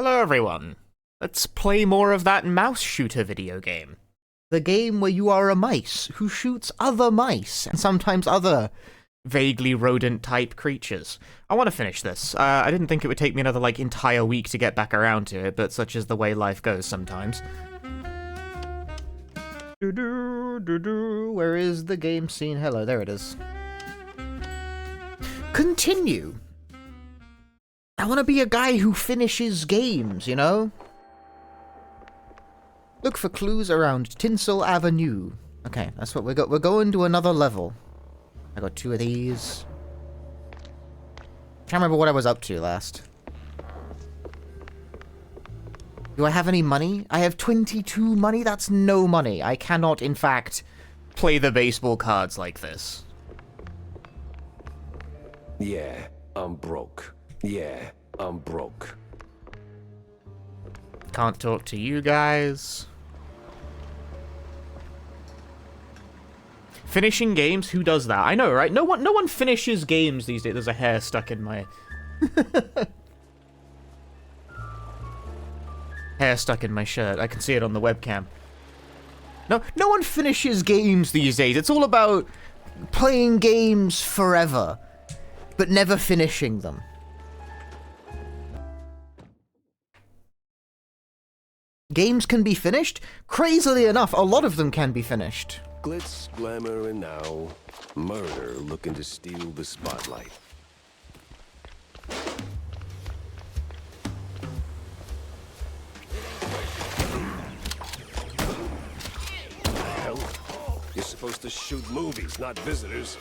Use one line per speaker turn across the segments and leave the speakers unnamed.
Hello everyone. Let's play more of that mouse shooter video game. The game where you are a mice who shoots other mice, and sometimes other vaguely rodent-type creatures. I want to finish this. I didn't think it would take me another, entire week to get back around to it, but such is the way life goes sometimes. Where is the game scene? Hello, there it is. Continue. I want to be a guy who finishes games, you know? Look for clues around Tinsel Avenue. Okay, that's what we got. We're going to another level. I got 2 of these. Can't remember what I was up to last. Do I have any money? I have 22 money? That's no money. I cannot, in fact, play the baseball cards like this.
Yeah, I'm broke. Yeah, I'm broke.
Can't talk to you guys. Finishing games? Who does that? I know, right? No one finishes games these days. There's a hair stuck in my... hair stuck in my shirt. I can see it on the webcam. No one finishes games these days. It's all about playing games forever, but never finishing them. Games can be finished? Crazily enough, a lot of them can be finished.
Glitz, glamour, and now murder looking to steal the spotlight. Hell, you're supposed to shoot movies, not visitors.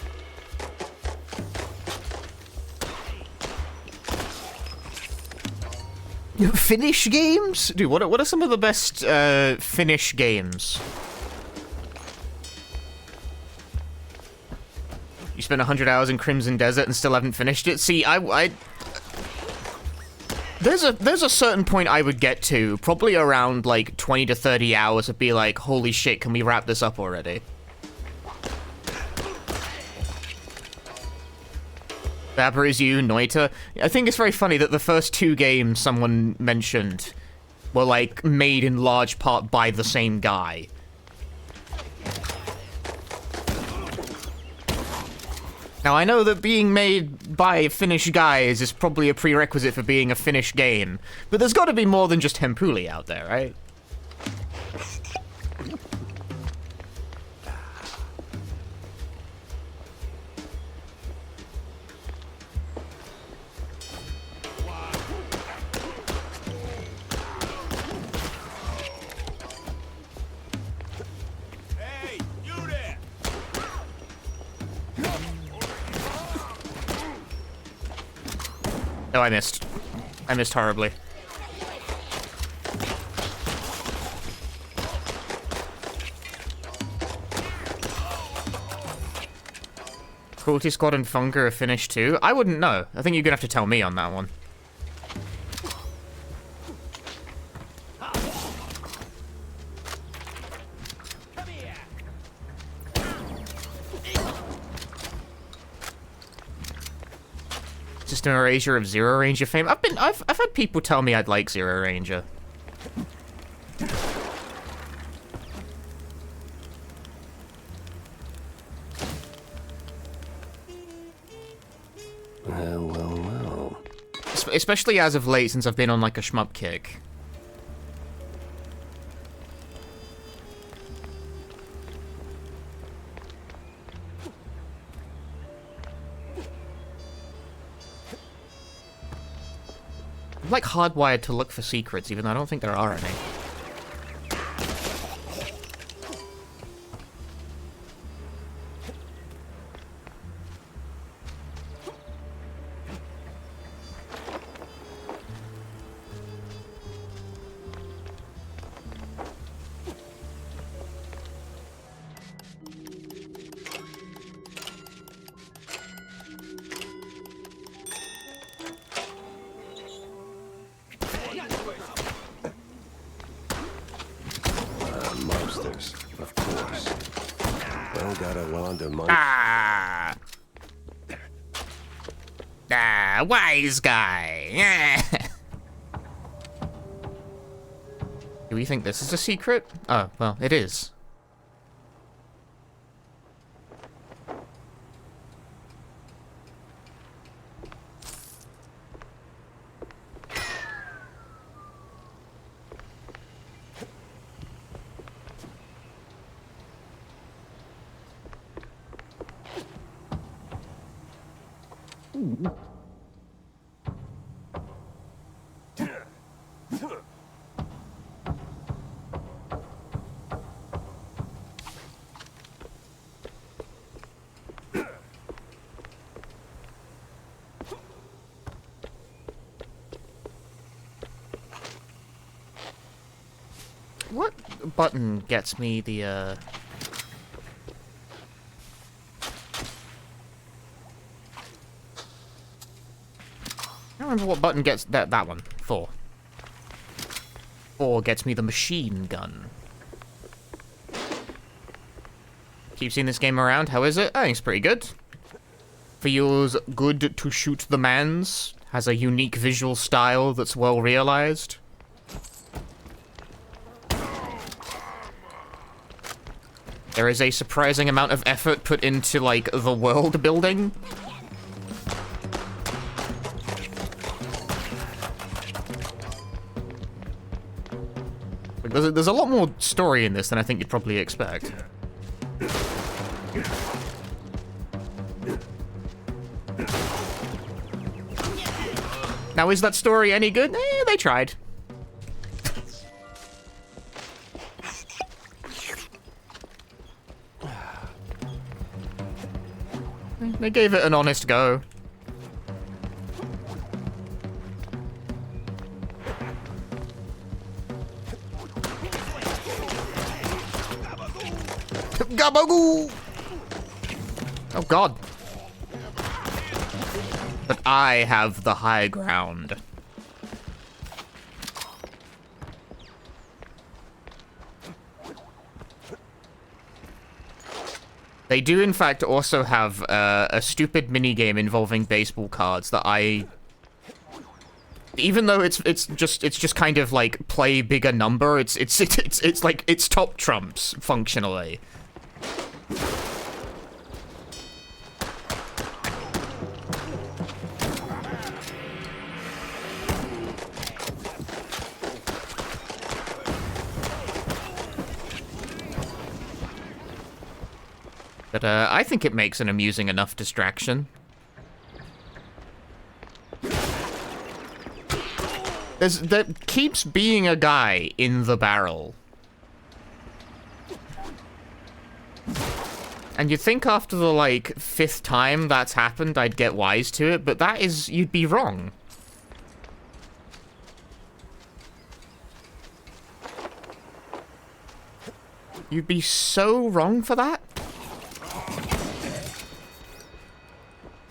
Finish games? Dude, what are some of the best finish games? You spent 100 hours in Crimson Desert and still haven't finished it? See, there's a certain point I would get to, probably around 20 to 30 hours, would be like, holy shit, can we wrap this up already? Vapor is you, Noita. I think it's very funny that the first 2 games someone mentioned were made in large part by the same guy. Now, I know that being made by Finnish guys is probably a prerequisite for being a Finnish game, but there's got to be more than just Hempuli out there, right? Oh, I missed. I missed horribly. Cruelty Squad and Funker are finished too? I wouldn't know. I think you're gonna have to tell me on that one. Just an erasure of Zero Ranger fame. I've had people tell me I'd like Zero Ranger.
Well.
Especially as of late, since I've been on a shmup kick. I'm hardwired to look for secrets, even though I don't think there are any.
Monsters, of course. Well, gotta launder money.
Ah! Ah, wise guy. we think this is a secret? Oh, well, it is. What button gets me the, I don't remember what button gets that one. 4. 4 gets me the machine gun. Keep seeing this game around. How is it? I think it's pretty good. Feels good to shoot the mans. Has a unique visual style that's well realized. There is a surprising amount of effort put into, like, the world building. There's a lot more story in this than I think you'd probably expect. Now, is that story any good? They tried. They gave it an honest go. Gabagoo! Oh god. But I have the high ground. They do, in fact, also have a stupid minigame involving baseball cards that I... Even though it's just kind of like play bigger number, it's like it's top trumps functionally. But I think it makes an amusing enough distraction. There keeps being a guy in the barrel. And you'd think after the, like, 5th time that's happened, I'd get wise to it, but that is... you'd be wrong. You'd be so wrong for that?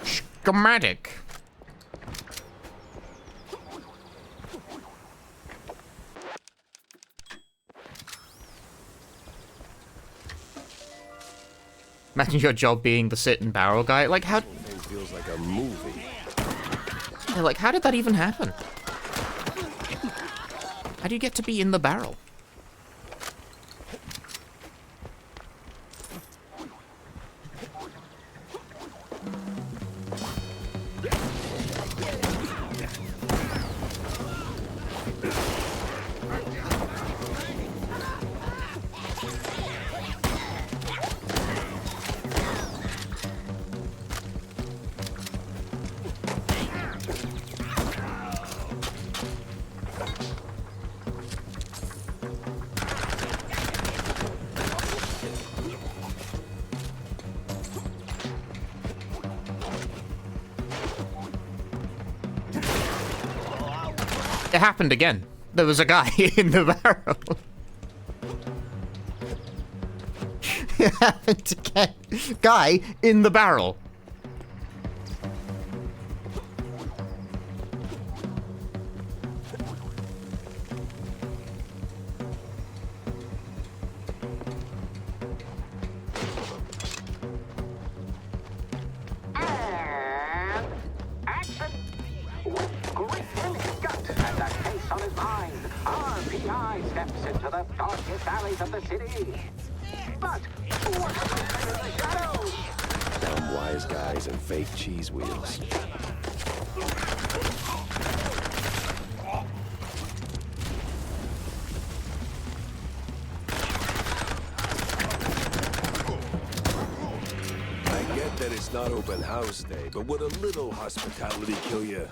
Schematic. Imagine your job being the sit and barrel guy. Like, how...
It feels like a movie.
Yeah, like, how did that even happen? How do you get to be in the barrel? It happened again. There was a guy in the barrel. It happened again. Guy in the barrel.
steps into the darkest alleys of the city. But what is in the shadows?
Dumb wise guys and fake cheese wheels. I get that it's not open house day, but would a little hospitality kill you?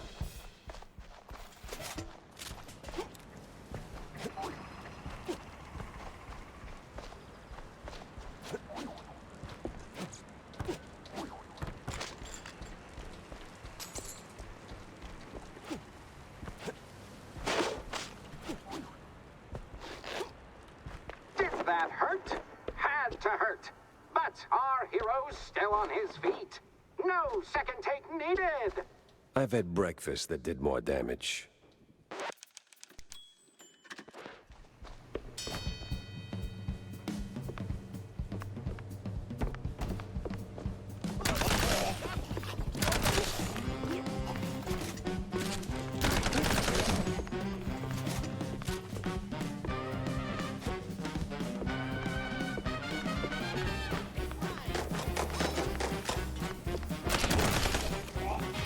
Did that hurt? Had to hurt. But our hero's still on his feet. No second take needed.
I've had breakfast that did more damage.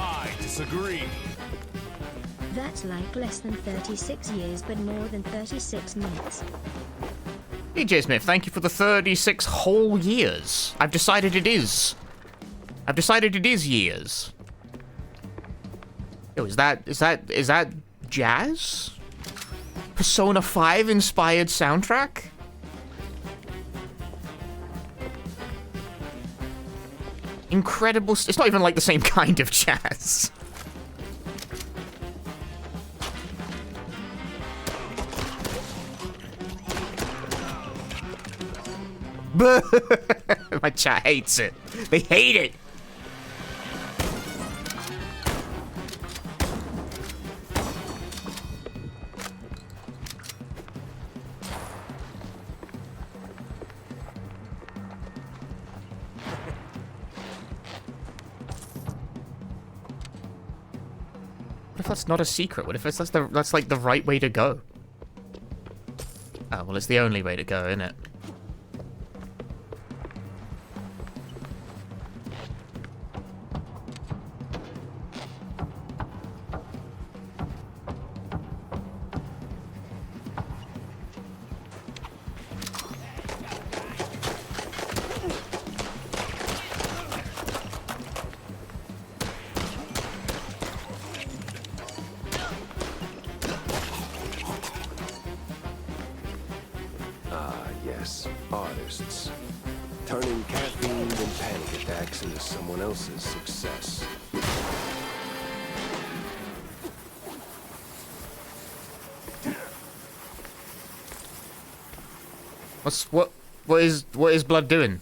I disagree.
That's like less than 36 years, but more than 36 minutes.
DJ Smith, thank you for the 36 whole years. I've decided it is. I've decided it is years. Yo, is that jazz? Persona 5 inspired soundtrack? Incredible. It's not even like the same kind of jazz. My chat hates it. They hate it. What if that's not a secret? What if that's like the right way to go? Oh, well, it's the only way to go, isn't it?
Yes, artists. Turning caffeine and panic attacks into someone else's success.
What is Blood doing?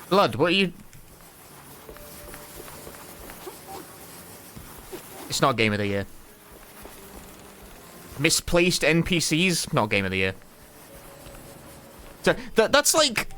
Blood, what are you... It's not Game of the Year. Misplaced NPCs, not Game of the Year. So, that's like...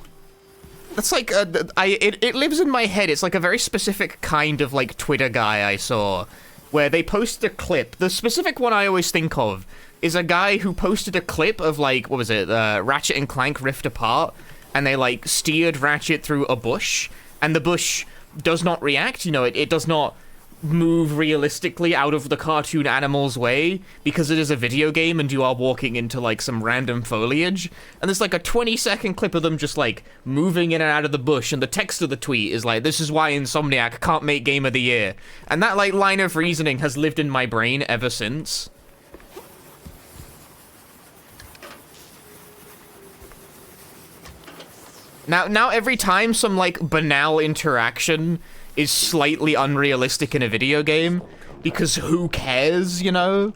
it lives in my head. It's like a very specific kind of like Twitter guy I saw, where they post a clip. The specific one I always think of is a guy who posted a clip of like, what was it, Ratchet and Clank Rift Apart, and they like steered Ratchet through a bush, and the bush does not react, you know, it does not move realistically out of the cartoon animal's way because it is a video game and you are walking into like some random foliage. And there's like a 20-second clip of them just like moving in and out of the bush, and the text of the tweet is like, "This is why Insomniac can't make Game of the Year." And that like line of reasoning has lived in my brain ever since. Now every time some like banal interaction is slightly unrealistic in a video game, because who cares, you know?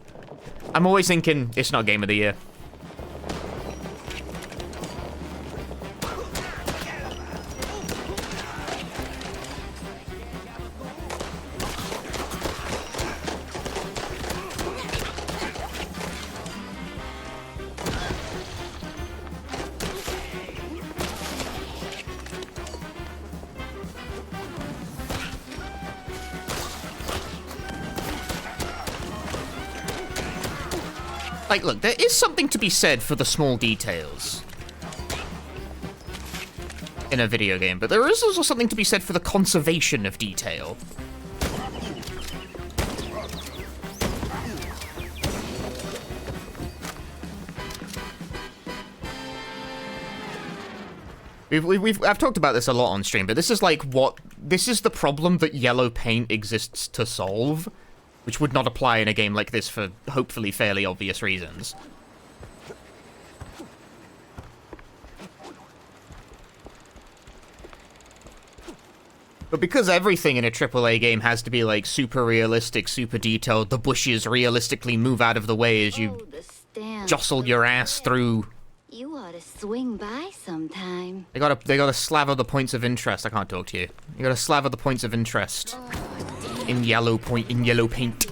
I'm always thinking, it's not Game of the Year. Like, look, there is something to be said for the small details in a video game, but there is also something to be said for the conservation of detail. I've talked about this a lot on stream, but this is like this is the problem that yellow paint exists to solve, which would not apply in a game like this for hopefully fairly obvious reasons. But because everything in a AAA game has to be like super realistic, super detailed, the bushes realistically move out of the way as you jostle your ass through.
You ought to swing by sometime.
They gotta slaver the points of interest. I can't talk to you. You gotta slaver the points of interest in yellow paint.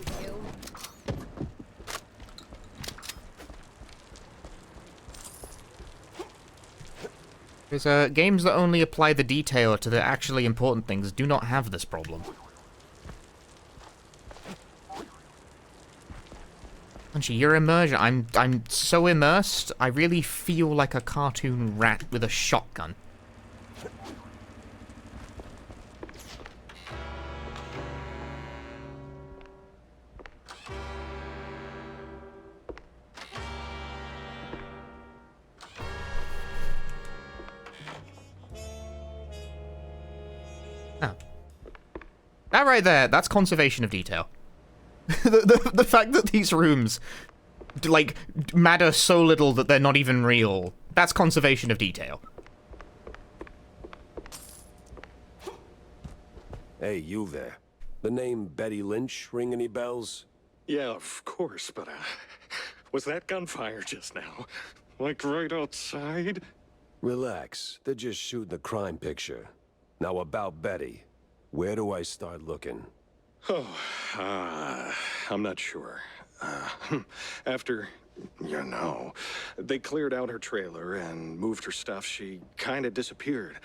Because games that only apply the detail to the actually important things do not have this problem. Punchy, your immersion. I'm so immersed, I really feel like a cartoon rat with a shotgun. Oh. That right there, that's conservation of detail. The fact that these rooms, like, matter so little that they're not even real, that's conservation of detail.
Hey, you there. The name Betty Lynch ring any bells?
Yeah, of course, but was that gunfire just now? Like right outside?
Relax. They're just shooting a crime picture. Now about Betty. Where do I start looking?
Oh, I'm not sure. After, you know, they cleared out her trailer and moved her stuff, she kind of disappeared.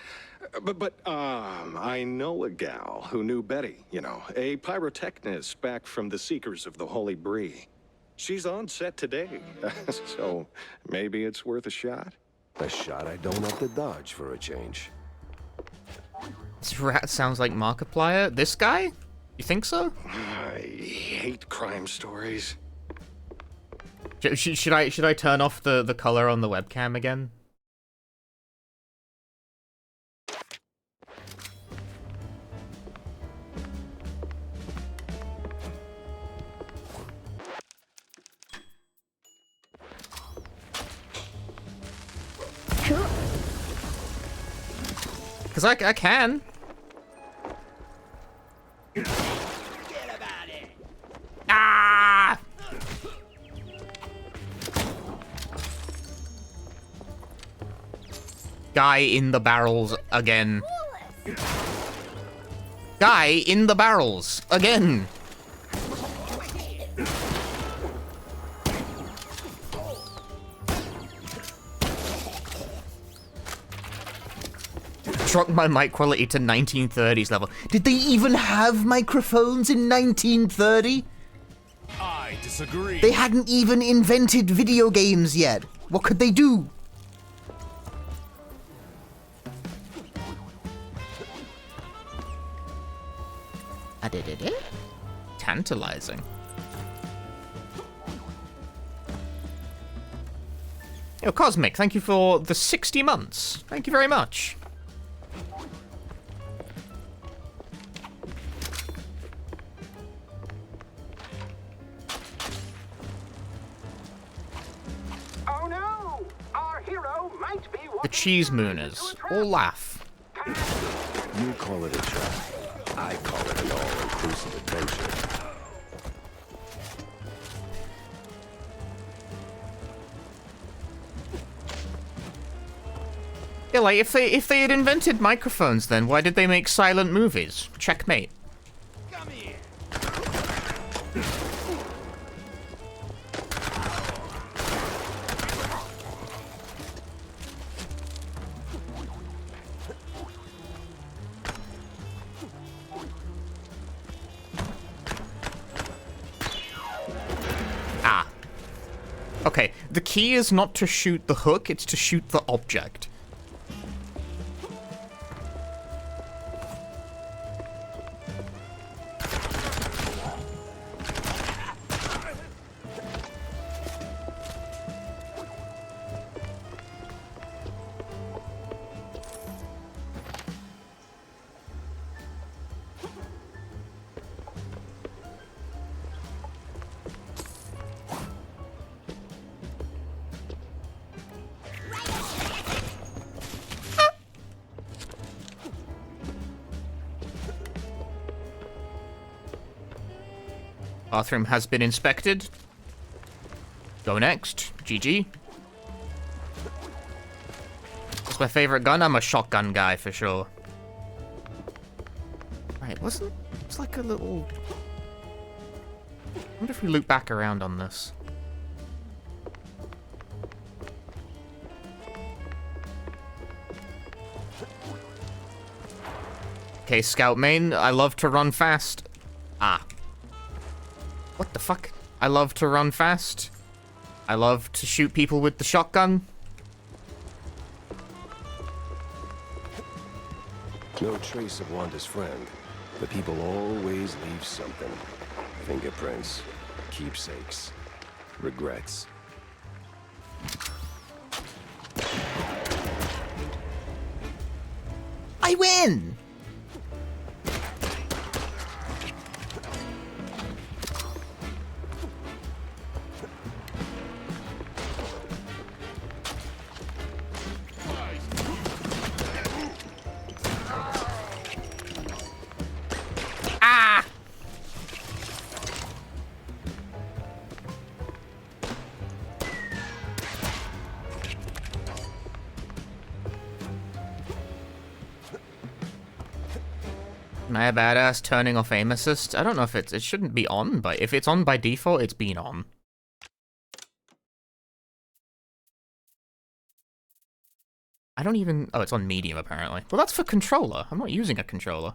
But I know a gal who knew Betty, you know, a pyrotechnist back from the Seekers of the Holy Bree. She's on set today, so maybe it's worth a shot.
A shot I don't have to dodge for a change.
This rat sounds like Markiplier. This guy? You think so?
I hate crime stories.
Should I turn off the color on the webcam again? Because I can. Ah! Guy in the barrels again. Guy in the barrels again. Shrunk my mic quality to 1930s level. Did they even have microphones in 1930?
I disagree.
They hadn't even invented video games yet. What could they do? Tantalizing. Yo, Cosmic, thank you for the 60 months. Thank you very much.
Oh no! Our hero might be
The Cheese Mooners. All laugh.
You call it a trap. I call it an all-inclusive adventure.
Yeah, like, if they had invented microphones, then why did they make silent movies? Checkmate.
Come here.
Okay, the key is not to shoot the hook, it's to shoot the object. Bathroom has been inspected. Go next. GG. What's my favorite gun? I'm a shotgun guy for sure. Right, wasn't... It's like a little... I wonder if we loop back around on this. Okay, Scout main. I love to run fast. Ah. What the fuck? I love to run fast. I love to shoot people with the shotgun.
No trace of Wanda's friend, but people always leave something. Fingerprints, keepsakes, regrets.
I win! Am I a badass turning off aim assist? I don't know if it shouldn't be on, but if it's on by default, it's been on. I don't even... Oh, it's on medium, apparently. Well, that's for controller. I'm not using a controller.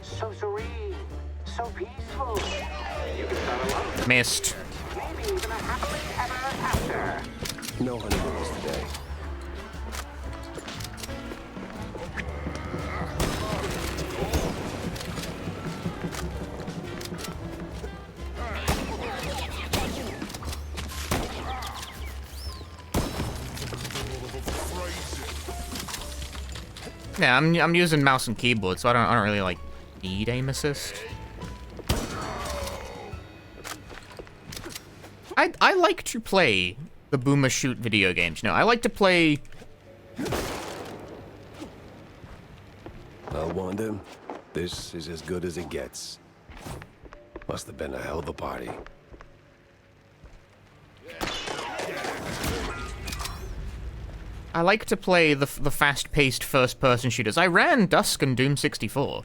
So serene, so peaceful. You can start alone.
Missed.
Maybe even a happily ever after.
No honeymoons today.
Yeah, I'm using mouse and keyboard, so I don't really like need aim assist. I like to play the boomer shoot video games. You know, I like to play.
Well, Wanda, this is as good as it gets. Must have been a hell of a party.
I like to play the fast-paced first-person shooters. I ran Dusk and Doom 64.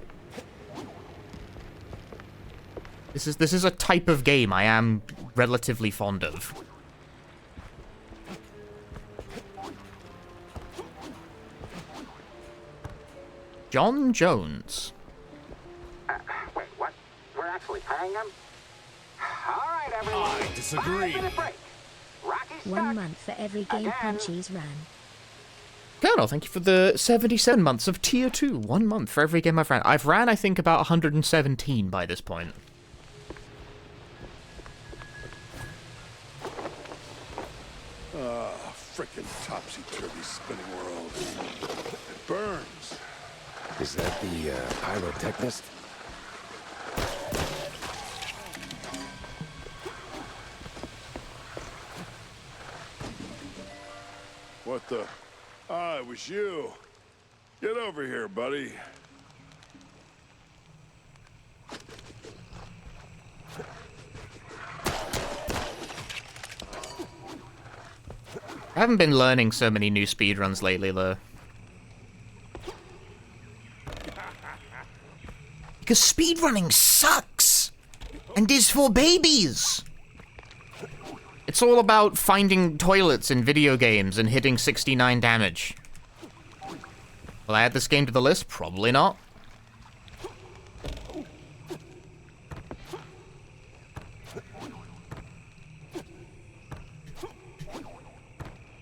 This is a type of game I am relatively fond of. John Jones.
Wait, what? We're actually paying him? All right, everyone.
I disagree.
5-minute break. Rocky
1
Start.
month for every game
Again.
Punchies ran.
Colonel, thank you for the 77 months of Tier 2. 1 month for every game I've ran. I've ran, I think, about 117 by this point.
Frickin' topsy-turvy spinning world. It burns.
Is that the pyrotechnist?
What the? Ah, it was you. Get over here, buddy.
I haven't been learning so many new speedruns lately, though. Because speedrunning sucks! And is for babies! It's all about finding toilets in video games and hitting 69 damage. Will I add this game to the list? Probably not.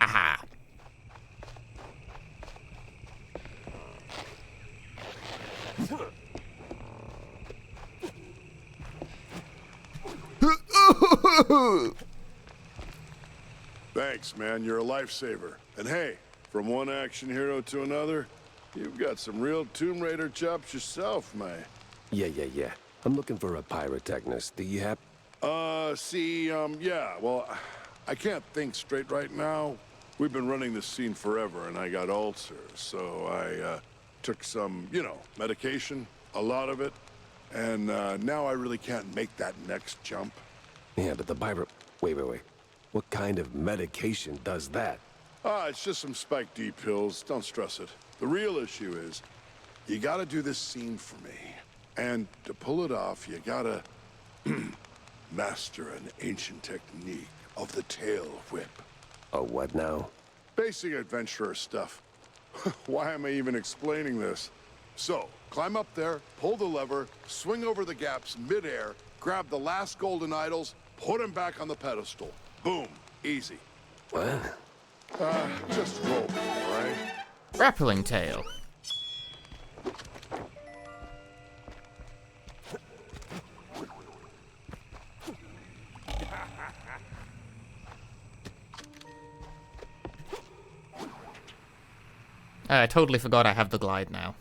Aha.
Thanks, man. You're a lifesaver. And hey, from one action hero to another, you've got some real Tomb Raider chops yourself, man.
Yeah. I'm looking for a pyrotechnist. Do you have...
Yeah, well, I can't think straight right now. We've been running this scene forever, and I got ulcers, so I, took some, medication, a lot of it, and, now I really can't make that next jump.
Yeah, but the pyro... Wait. What kind of medication does that?
It's just some Spike D pills. Don't stress it. The real issue is, you gotta do this scene for me. And to pull it off, you gotta master an ancient technique of the tail whip.
Oh, what now?
Basic adventurer stuff. Why am I even explaining this? So, climb up there, pull the lever, swing over the gaps midair, grab the last golden idols, put them back on the pedestal. Boom. Easy.
What?
Just roll, all right?
Grappling tail. I totally forgot I have the glide now.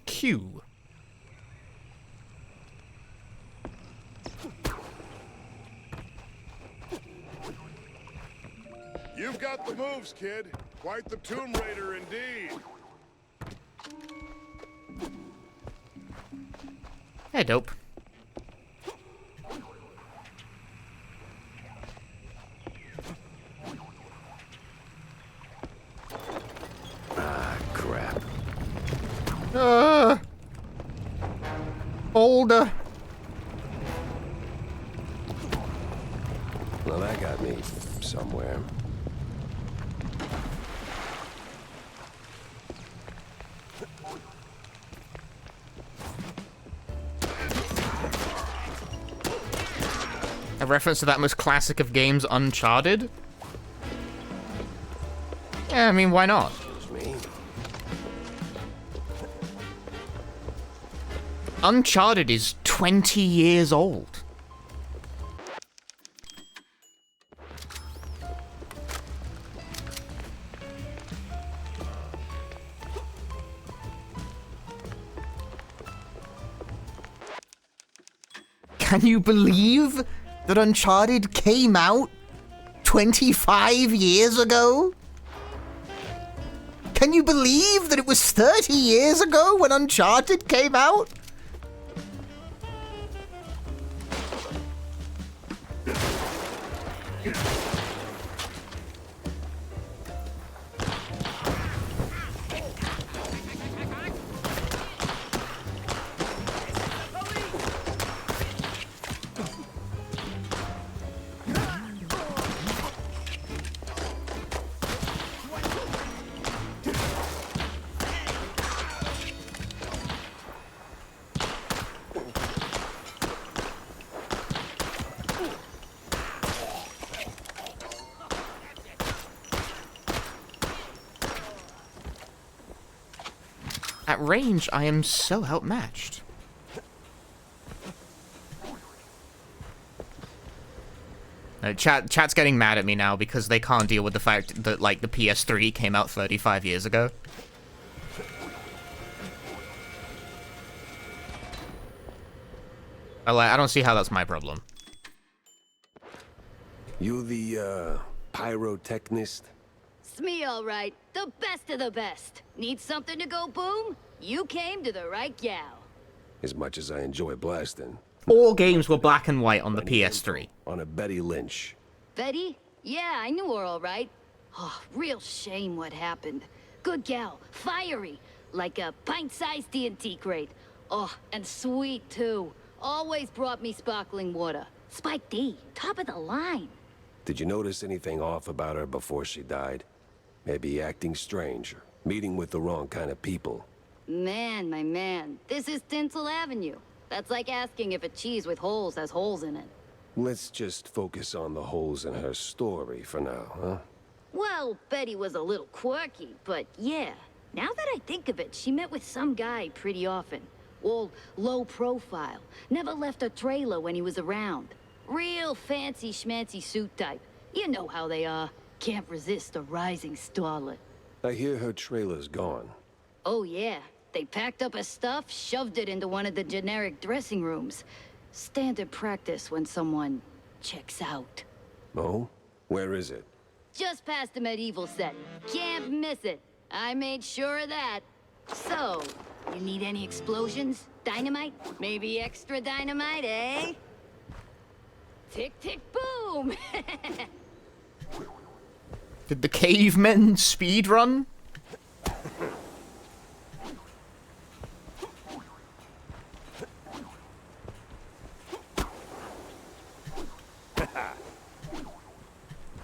Q.
You've got the moves, kid. Quite the Tomb Raider indeed.
Hey, dope.
Ah, crap.
Older.
Well, that got me somewhere.
A reference to that most classic of games, Uncharted? Yeah, I mean, why not?
Me?
Uncharted is 20 years old. Can you believe that Uncharted came out 25 years ago? Can you believe that it was 30 years ago when Uncharted came out? At range, I am so outmatched. Chat's getting mad at me now because they can't deal with the fact that, like, the PS3 came out 35 years ago. I don't see how that's my problem.
You the, pyrotechnist?
It's me, all right. The best of the best. Need something to go boom? You came to the right gal.
As much as I enjoy blasting,
all games were black and white on the PS3.
On a Betty Lynch.
Betty? Yeah, I knew her all right. Oh, real shame what happened. Good gal, fiery, like a pint-sized TNT crate. Oh, and sweet too. Always brought me sparkling water. Spike D, top of the line.
Did you notice anything off about her before she died? Maybe acting strange, or meeting with the wrong kind of people.
Man, my man, this is Tinsel Avenue. That's like asking if a cheese with holes has holes in it.
Let's just focus on the holes in her story for now, huh?
Well, Betty was a little quirky, but yeah. Now that I think of it, she met with some guy pretty often. All low profile. Never left a trailer when he was around. Real fancy schmancy suit type. You know how they are. Can't resist a rising starlet.
I hear her trailer's gone.
Oh yeah. They packed up her stuff, shoved it into one of the generic dressing rooms. Standard practice when someone checks out.
Oh? Where is it?
Just past the medieval set. Can't miss it. I made sure of that. So, you need any explosions? Dynamite? Maybe extra dynamite, eh? Tick, tick, boom!
Did the cavemen speedrun?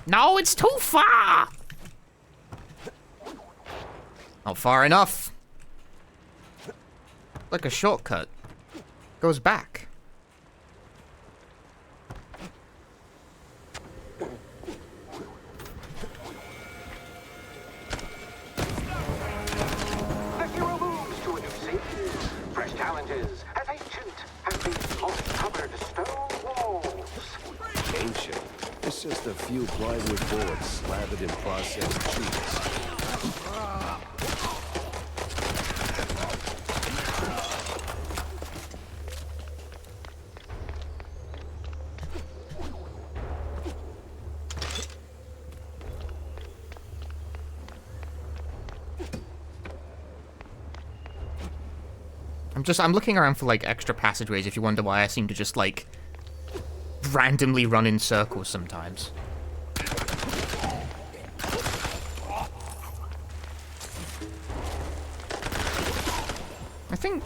No, it's too far! Not far enough. Like a shortcut. Goes back.
The hero moves to a new scene. Fresh challenges as ancient as these moss-covered stone walls.
Ancient. It's just a few plywood boards slathered in processed cheese.
I'm looking around for, like, extra passageways if you wonder why I seem to just, like, randomly run in circles sometimes. I think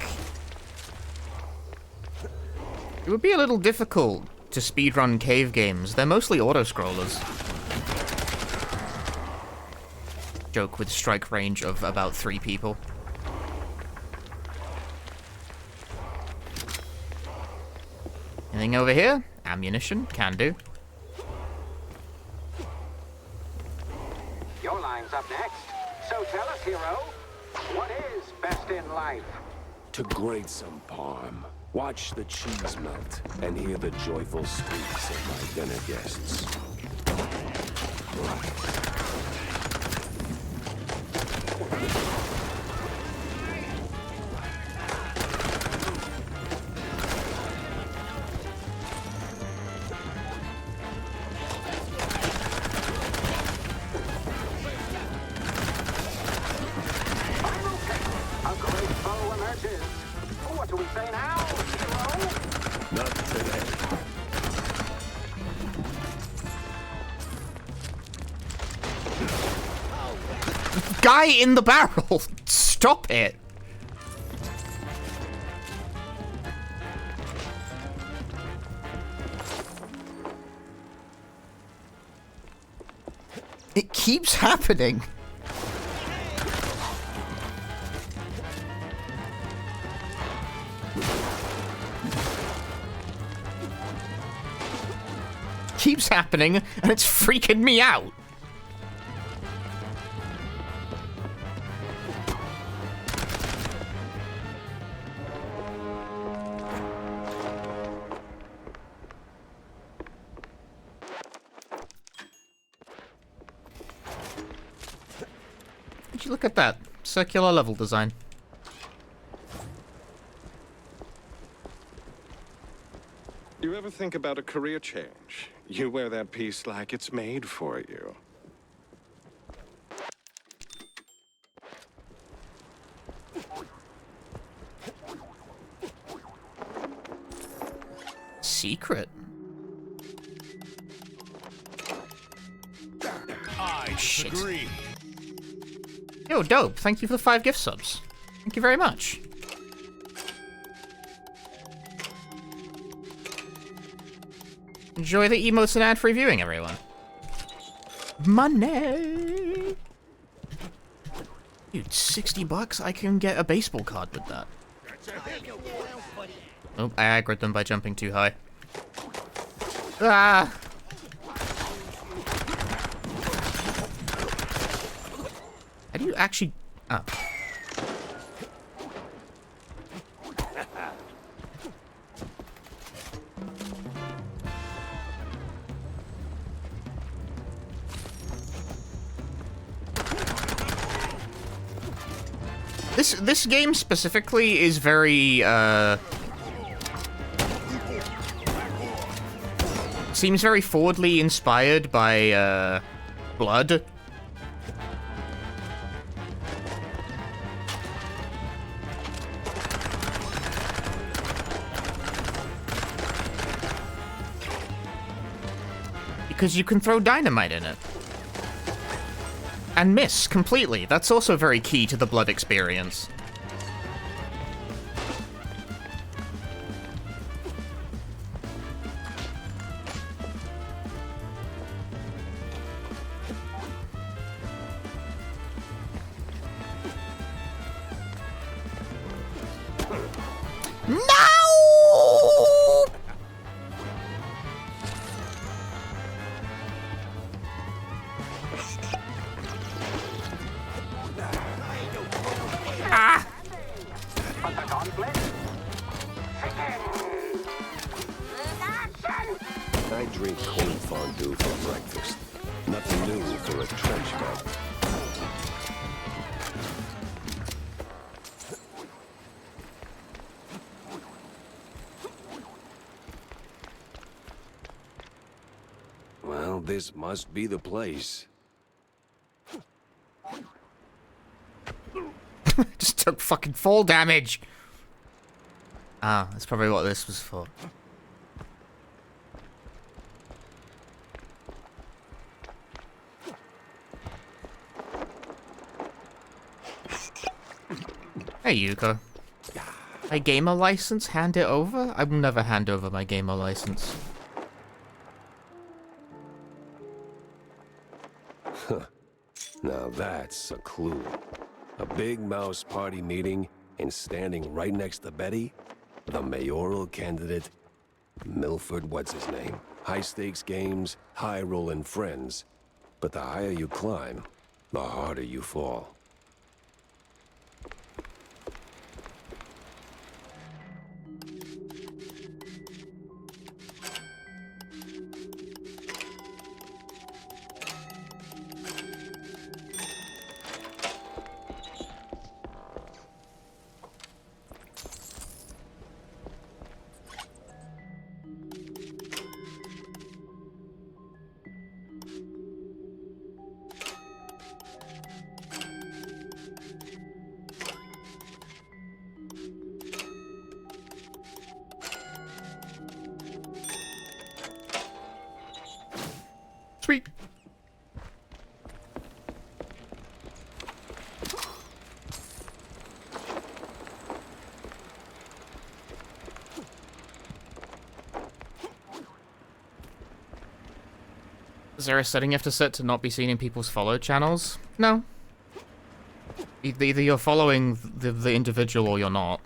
it would be a little difficult to speedrun cave games. They're mostly auto-scrollers. Joke with strike range of about 3 people. Anything over here? Ammunition, can do.
Your line's up next. So tell us, hero, what is best in life?
To grate some parm, watch the cheese melt, and hear the joyful squeaks of my dinner guests.
A great foe emerges. What do we say now, hero?
Not today.
Guy in the barrel! Stop it! It keeps happening. Keeps happening, and it's freaking me out. Would you look at that circular level design?
You ever think about a career change? You wear that piece like it's made for you.
secret.
I disagree.
Yo, dope. Thank you for the 5 gift subs. Thank you very much. Enjoy the emotes and ad-free viewing, everyone. Money! Dude, $60? I can get a baseball card with that. Oh, I aggroed them by jumping too high. Ah! How do you actually... Oh. This game specifically is very, seems very forwardly inspired by, Blood. Because you can throw dynamite in it. And miss completely. That's also very key to the Blood experience. No!
But the gauntlet?
I drink cold fondue for breakfast. Nothing new for a trench coat. Well, this must be the place.
Just took fucking fall damage. Ah, that's probably what this was for. Hey, Yuko. My gamer license? Hand it over? I will never hand over my gamer license.
Now that's a clue. A big mouse party meeting, and standing right next to Betty, the mayoral candidate, Milford, what's his name? High stakes games, high rolling friends. But the higher you climb, the harder you fall.
Sweet. Is there a setting you have to set to not be seen in people's follow channels? No. Either you're following the individual or you're not.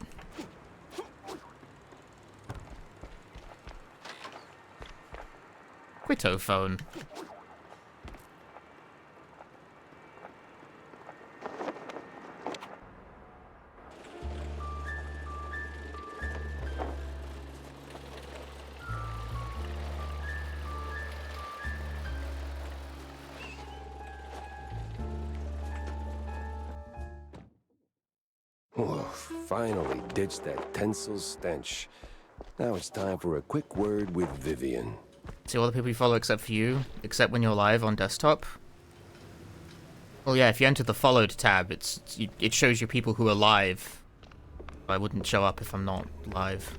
Quito phone.
Finally ditched that tinsel stench. Now it's time for a quick word with Vivian.
See all the people you follow except for you, except when you're live on desktop. Well, yeah, if you enter the followed tab, it shows you people who are live. I wouldn't show up if I'm not live.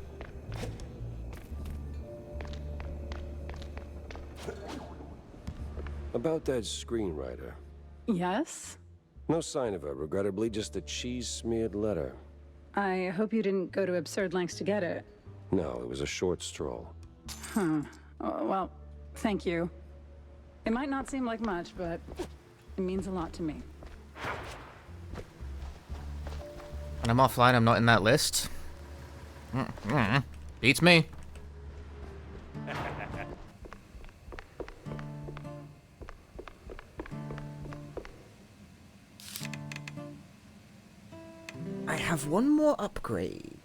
About that screenwriter.
Yes?
No sign of her, regrettably, just a cheese-smeared letter.
I hope you didn't go to absurd lengths to get it.
No, it was a short stroll.
Well, thank you. It might not seem like much, but it means a lot to me.
When I'm offline, I'm not in that list. Beats me. I have one more upgrade.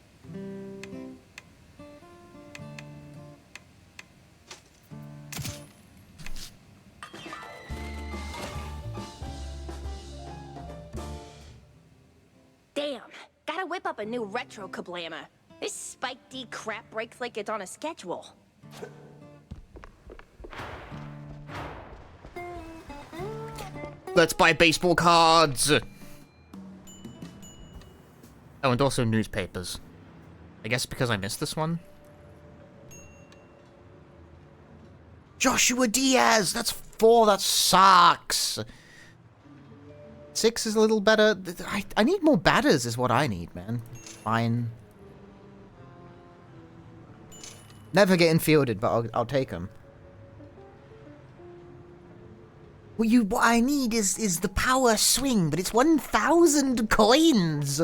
Damn, gotta whip up a new retro kablama. This Spike D crap breaks like it's on a schedule.
Let's buy baseball cards! Oh, and also newspapers. I guess because I missed this one. Joshua Diaz! That's 4, that sucks! 6 is a little better. I need more batters is what I need, man. Fine. Never get infielded, but I'll take them. What I need is the power swing, but it's 1,000 coins!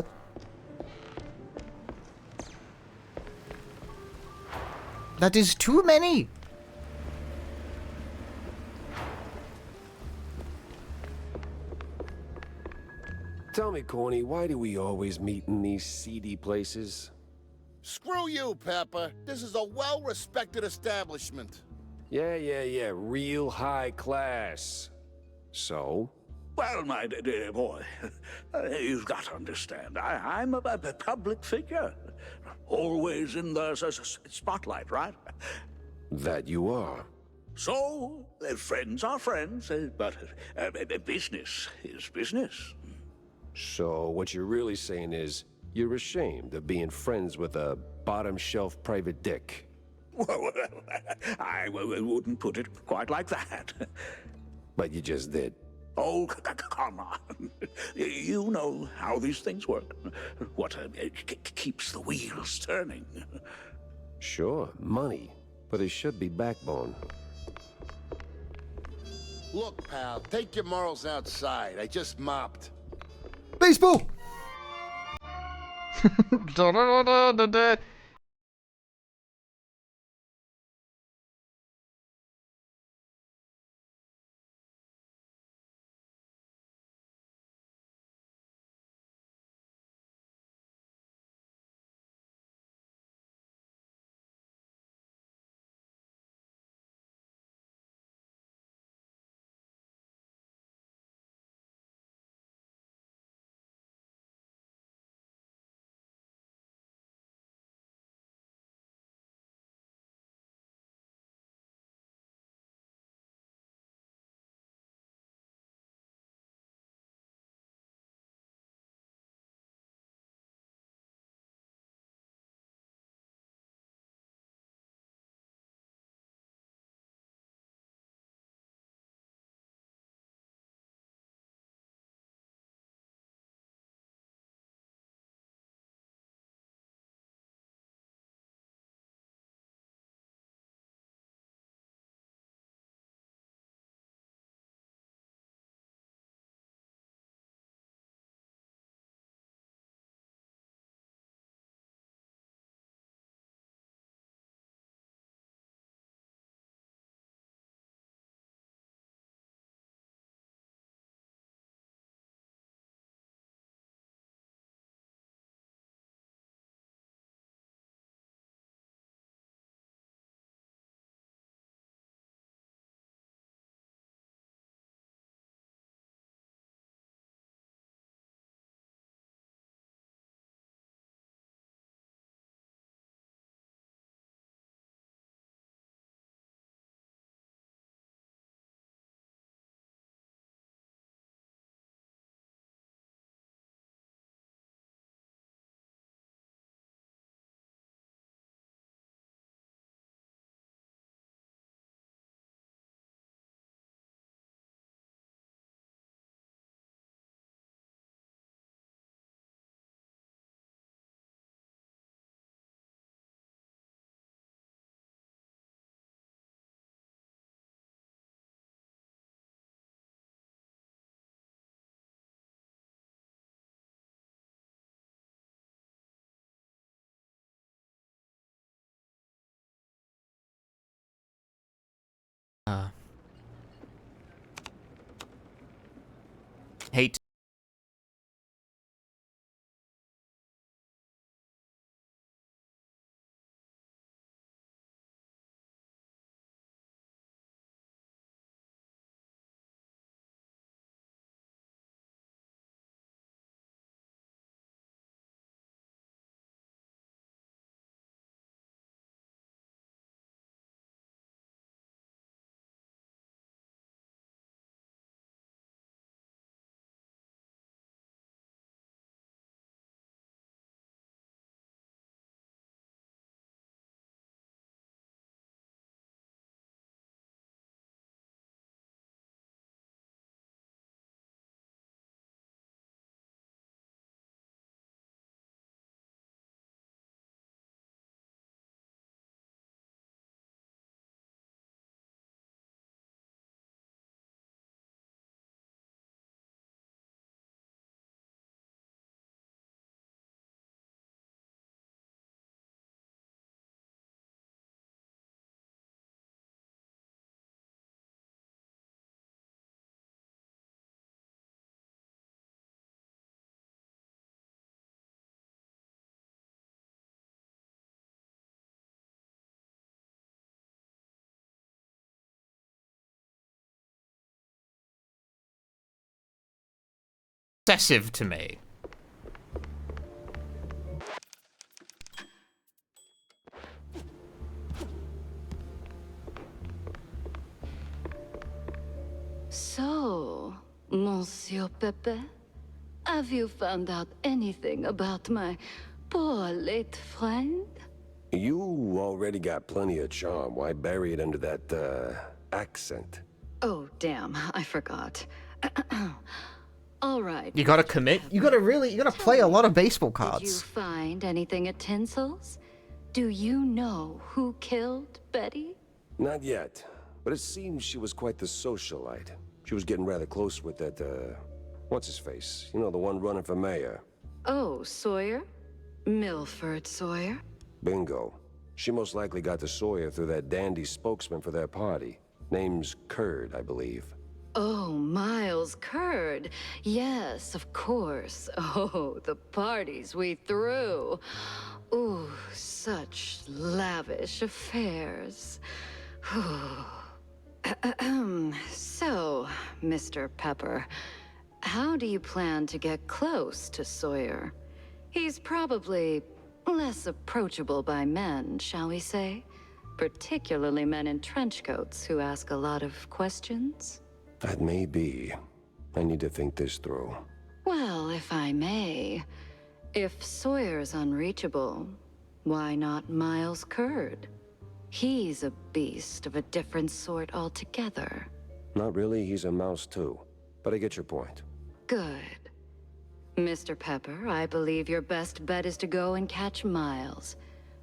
That is too many!
Tell me, Corny, why do we always meet in these seedy places?
Screw you, Pepper. This is a well-respected establishment.
Yeah, real high class. So?
Well, my dear boy, you've got to understand, I'm a public figure. Always in the spotlight, right?
That you are.
So, friends are friends, but business is business.
So, what you're really saying is, you're ashamed of being friends with a bottom-shelf private dick.
Well, I wouldn't put it quite like that.
But you just did.
Oh, come on. You know how these things work. What keeps the wheels turning.
Sure, money. But it should be backbone.
Look, pal, take your morals outside. I just mopped.
Baseball! Hate. Excessive to me.
So, Monsieur Pepe, have you found out anything about my poor late friend?
You already got plenty of charm. Why bury it under that, accent?
Oh, damn, I forgot. All right.
You gotta commit. You gotta play a lot of baseball cards.
Did you find anything at Tinsel's? Do you know who killed Betty?
Not yet, but it seems she was quite the socialite. She was getting rather close with that, what's-his-face? You know, the one running for mayor.
Oh, Sawyer? Milford Sawyer?
Bingo. She most likely got to Sawyer through that dandy spokesman for their party. Name's Curd, I believe.
Oh, Miles Curd. Yes, of course. Oh, the parties we threw. Ooh, such lavish affairs. So, Mr. Pepper, how do you plan to get close to Sawyer? He's probably less approachable by men, shall we say? Particularly men in trench coats who ask a lot of questions.
That may be. I need to think this through.
Well, if I may, if Sawyer's unreachable, why not Miles Curd? He's a beast of a different sort altogether.
Not really, he's a mouse too. But I get your point.
Good. Mr. Pepper, I believe your best bet is to go and catch Miles.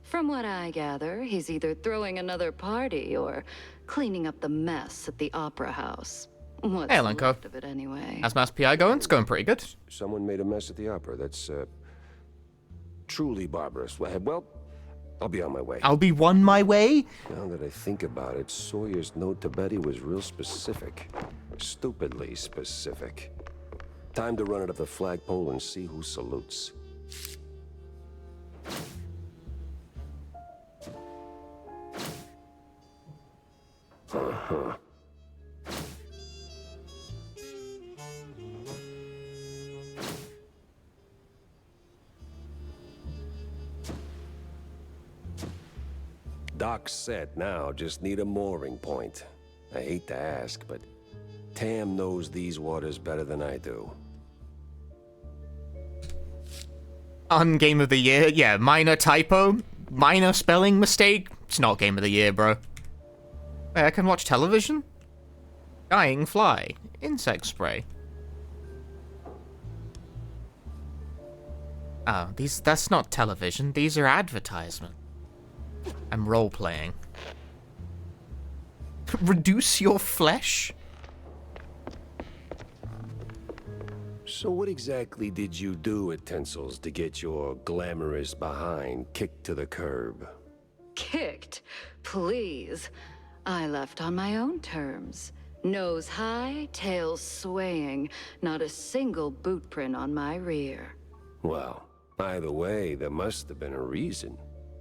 From what I gather, he's either throwing another party or cleaning up the mess at the Opera House. What's
Hey, Lenko.
left of it anyway?
How's Mass PI going? It's going pretty good.
Someone made a mess at the opera. That's, truly barbarous. Well, I'll be on my way.
I'll be one my way?
Now that I think about it, Sawyer's note to Betty was real specific. Stupidly specific. Time to run it up the flagpole and see who salutes. Uh-huh. Dock's set now, just need a mooring point. I hate to ask, but Tam knows these waters better than I do.
On Game of the Year, yeah, minor typo, minor spelling mistake. It's not Game of the Year, bro. Wait, I can watch television? Dying fly. Insect spray. Oh, that's not television. These are advertisement. I'm role-playing. Reduce your flesh?
So what exactly did you do at Tinsel's to get your glamorous behind kicked to the curb?
Kicked? Please. I left on my own terms. Nose high, tail swaying, not a single boot print on my rear.
Well, either way, there must have been a reason.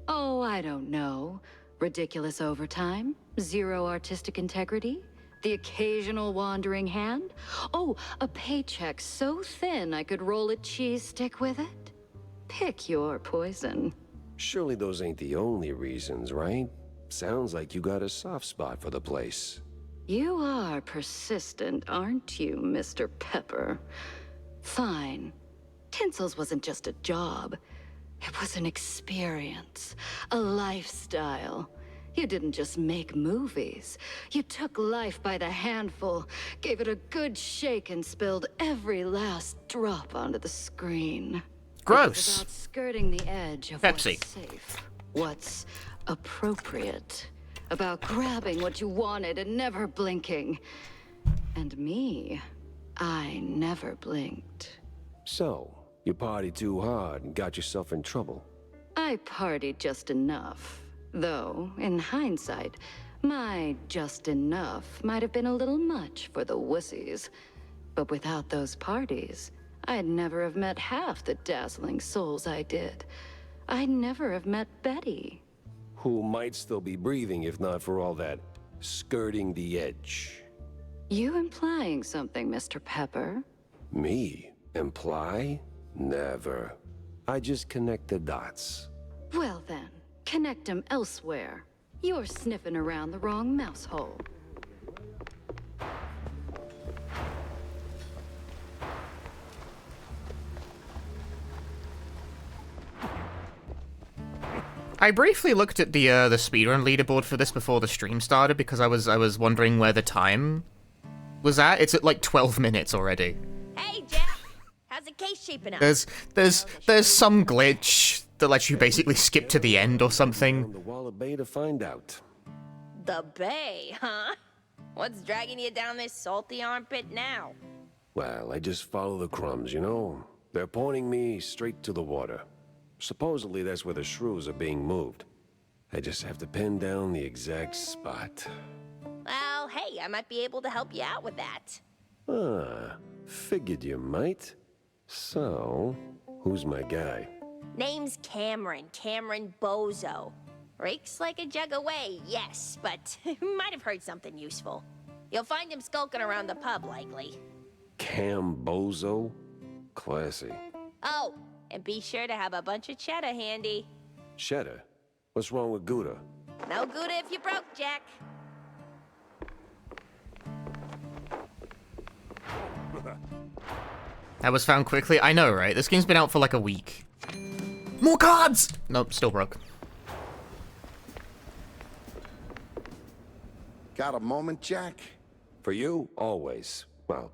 Oh, I don't know. Ridiculous overtime? Zero artistic integrity? The occasional wandering hand? Oh, a paycheck so thin I could roll a cheese stick with it? Pick your poison.
Surely those ain't the only reasons, right? Sounds like you got a soft spot for the place.
You are persistent, aren't you, Mr. Pepper? Fine. Tinsel's wasn't just a job. It was an experience, a lifestyle. You didn't just make movies. You took life by the handful, gave it a good shake, and spilled every last drop onto the screen.
Gross.
It was about skirting the edge of
Pepsi.
what's safe, what's appropriate. About grabbing what you wanted and never blinking. And me, I never blinked.
So, you partied too hard and got yourself in trouble.
I partied just enough. Though, in hindsight, my just enough might have been a little much for the wussies. But without those parties, I'd never have met half the dazzling souls I did. I'd never have met Betty.
Who might still be breathing if not for all that skirting the edge.
You implying something, Mr. Pepper?
Me? Imply? Never. I just connect the dots.
Well then, connect them elsewhere. You're sniffing around the wrong mouse hole.
I briefly looked at the speedrun leaderboard for this before the stream started because I was wondering where the time was at. It's at like 12 minutes already.
Hey, Jack. How's the case shaping up?
There's some glitch that lets you basically skip to the end or something.
On the Wall of Bay to find out.
The Bay, huh? What's dragging you down this salty armpit now?
Well, I just follow the crumbs, you know? They're pointing me straight to the water. Supposedly that's where the shrews are being moved. I just have to pin down the exact spot.
Well, hey, I might be able to help you out with that.
Ah, figured you might. So, who's my guy?
Name's Cameron Bozo. Rakes like a jug away, yes, but might have heard something useful. You'll find him skulking around the pub, likely.
Cam Bozo? Classy.
Oh, and be sure to have a bunch of cheddar handy.
Cheddar? What's wrong with Gouda?
No Gouda if you broke, Jack.
That was found quickly. I know, right? This game's been out for like a week. More cards! Nope, still broke.
Got a moment, Jack?
For you, always. Well,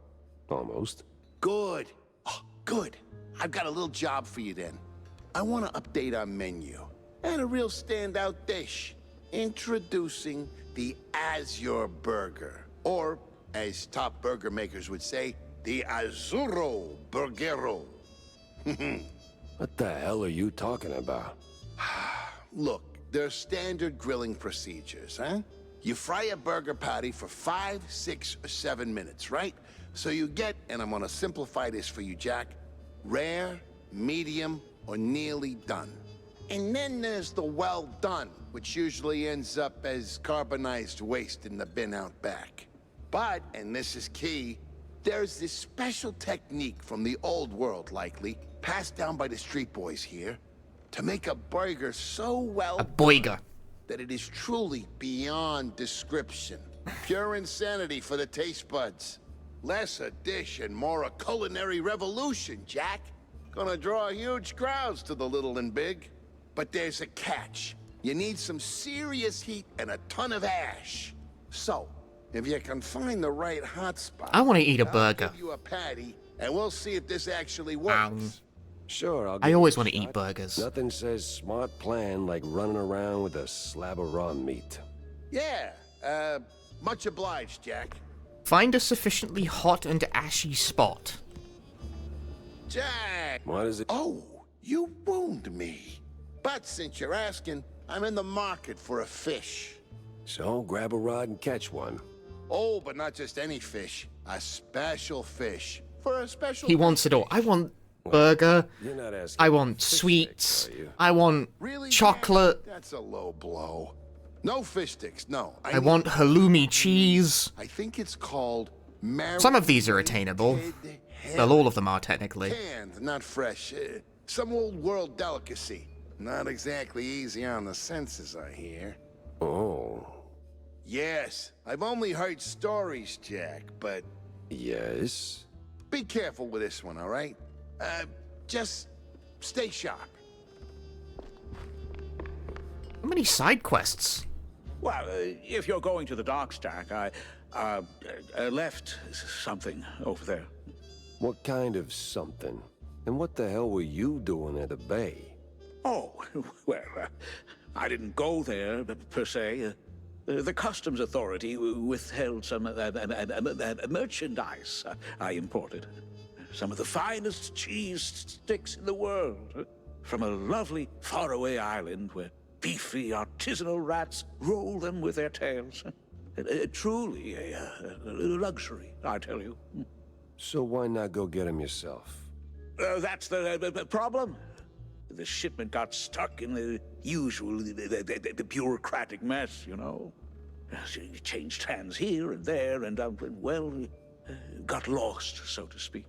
almost.
Good. Oh, good. I've got a little job for you then. I want to update our menu. And a real standout dish. Introducing the Azure Burger. Or, as top burger makers would say, the Azzurro Burgero.
What the hell are you talking about?
Look, they're standard grilling procedures, huh? You fry a burger patty for 5, 6, or 7 minutes, right? So you get, and I'm gonna simplify this for you, Jack, rare, medium, or nearly done. And then there's the well done, which usually ends up as carbonized waste in the bin out back. But, and this is key, there's this special technique from the old world, likely, passed down by the street boys here, to make a burger so well
Boiga.
that it is truly beyond description. Pure insanity for the taste buds. Less a dish and more a culinary revolution, Jack. Gonna draw huge crowds to the little and big. But there's a catch. You need some serious heat and a ton of ash. So, if you can find the right hot spot,
I want to eat a
I'll
burger.
give you a patty, and we'll see if this actually works.
Sure,
I always want to eat burgers.
Nothing says smart plan like running around with a slab of raw meat.
Yeah, much obliged, Jack.
Find a sufficiently hot and ashy spot.
Jack!
What is it?
Oh, you wound me. But since you're asking, I'm in the market for a fish.
So grab a rod and catch one.
Oh, but not just any fish. A special fish. For a special
He wants it all. I want burger.
You're not asking
I
for
want
fish
sweets.
sticks, are you?
I want
Really,
chocolate.
Jack? That's a low blow. No fish sticks, no.
I want halloumi cheese.
I think it's called
Some of these are attainable. Well, all of them are, technically.
Canned, not fresh. Some old world delicacy. Not exactly easy on the senses, I hear.
Oh.
Yes, I've only heard stories, Jack, but
Yes?
be careful with this one, all right? Just stay sharp.
How many side quests?
Well, if you're going to the docks, Jack, I left something over there.
What kind of something? And what the hell were you doing at the bay?
Oh, well, I didn't go there, per se. The customs authority withheld some merchandise I imported. Some of the finest cheese sticks in the world. From a lovely faraway island where beefy artisanal rats roll them with their tails. Truly a luxury, I tell you.
So why not go get him yourself?
That's the problem. The shipment got stuck in the usual the bureaucratic mess, you know. It changed hands here and there, and got lost, so to speak,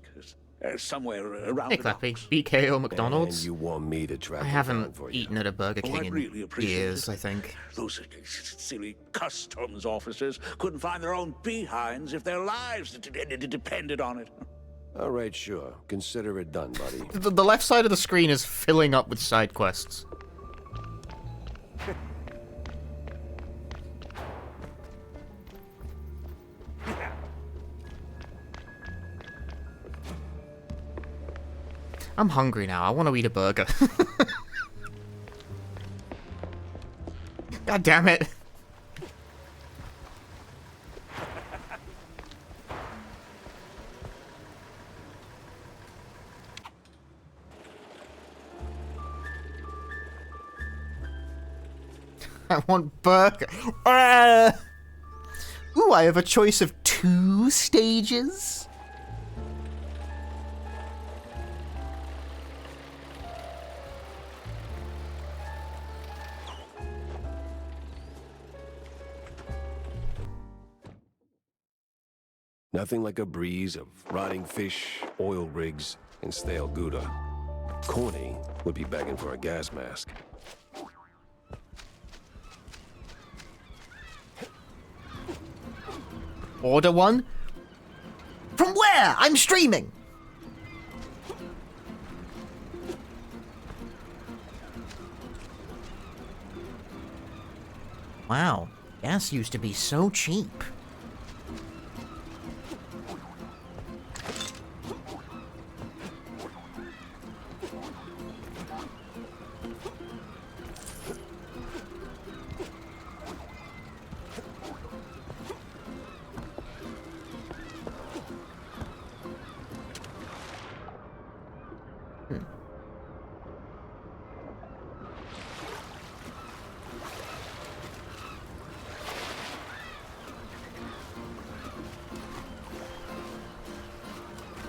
somewhere around.
Hey, Clappy. BK or McDonald's?
And you want me to track
I
it
haven't
down for you?
eaten at a Burger King
I'd really
in
appreciate
years,
it.
I think.
Those silly customs officers couldn't find their own behinds if their lives depended on it.
All right, sure. Consider it done, buddy.
The left side of the screen is filling up with side quests. I'm hungry now. I want to eat a burger. God damn it. I want burger. Ooh, I have a choice of 2 stages.
Nothing like a breeze of rotting fish, oil rigs, and stale Gouda. Corny would be begging for a gas mask.
Order one? From where? I'm streaming! Wow, gas used to be so cheap.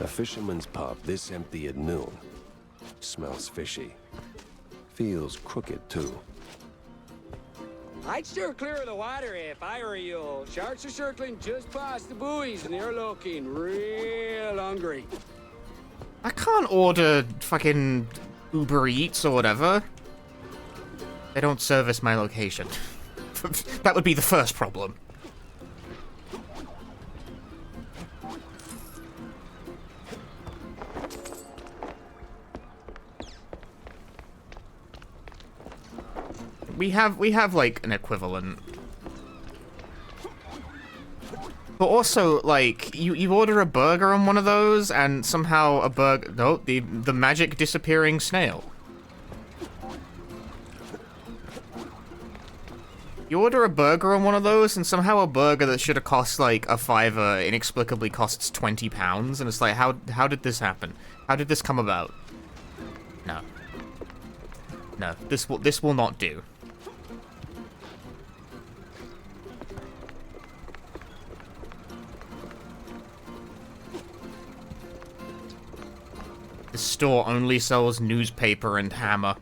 A fisherman's pub this empty at noon. Smells fishy. Feels crooked, too.
I'd steer clear of the water if I were you. Sharks are circling just past the buoys and they're looking real hungry.
I can't order fucking Uber Eats or whatever. They don't service my location. That would be the first problem. We have like an equivalent. But also, like, you order a burger on one of those, and somehow a burger... No, the magic disappearing snail. You order a burger on one of those, and somehow a burger that should have cost, like, a $5 inexplicably costs £20, and it's like, how did this happen? How did this come about? No. No, this will not do. This store only sells newspaper and hammer.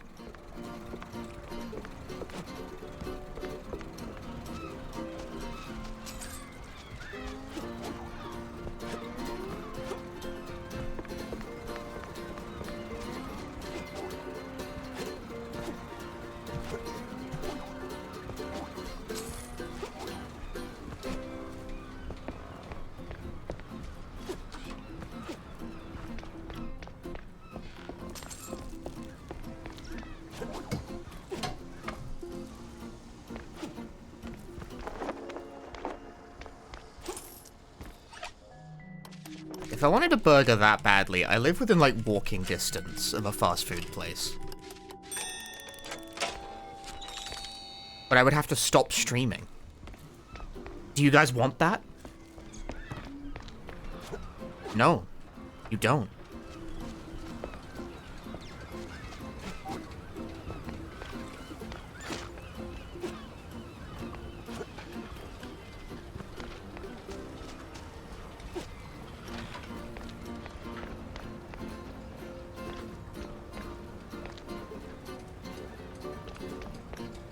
If I wanted a burger that badly, I live within, like, walking distance of a fast food place. But I would have to stop streaming. Do you guys want that? No, you don't.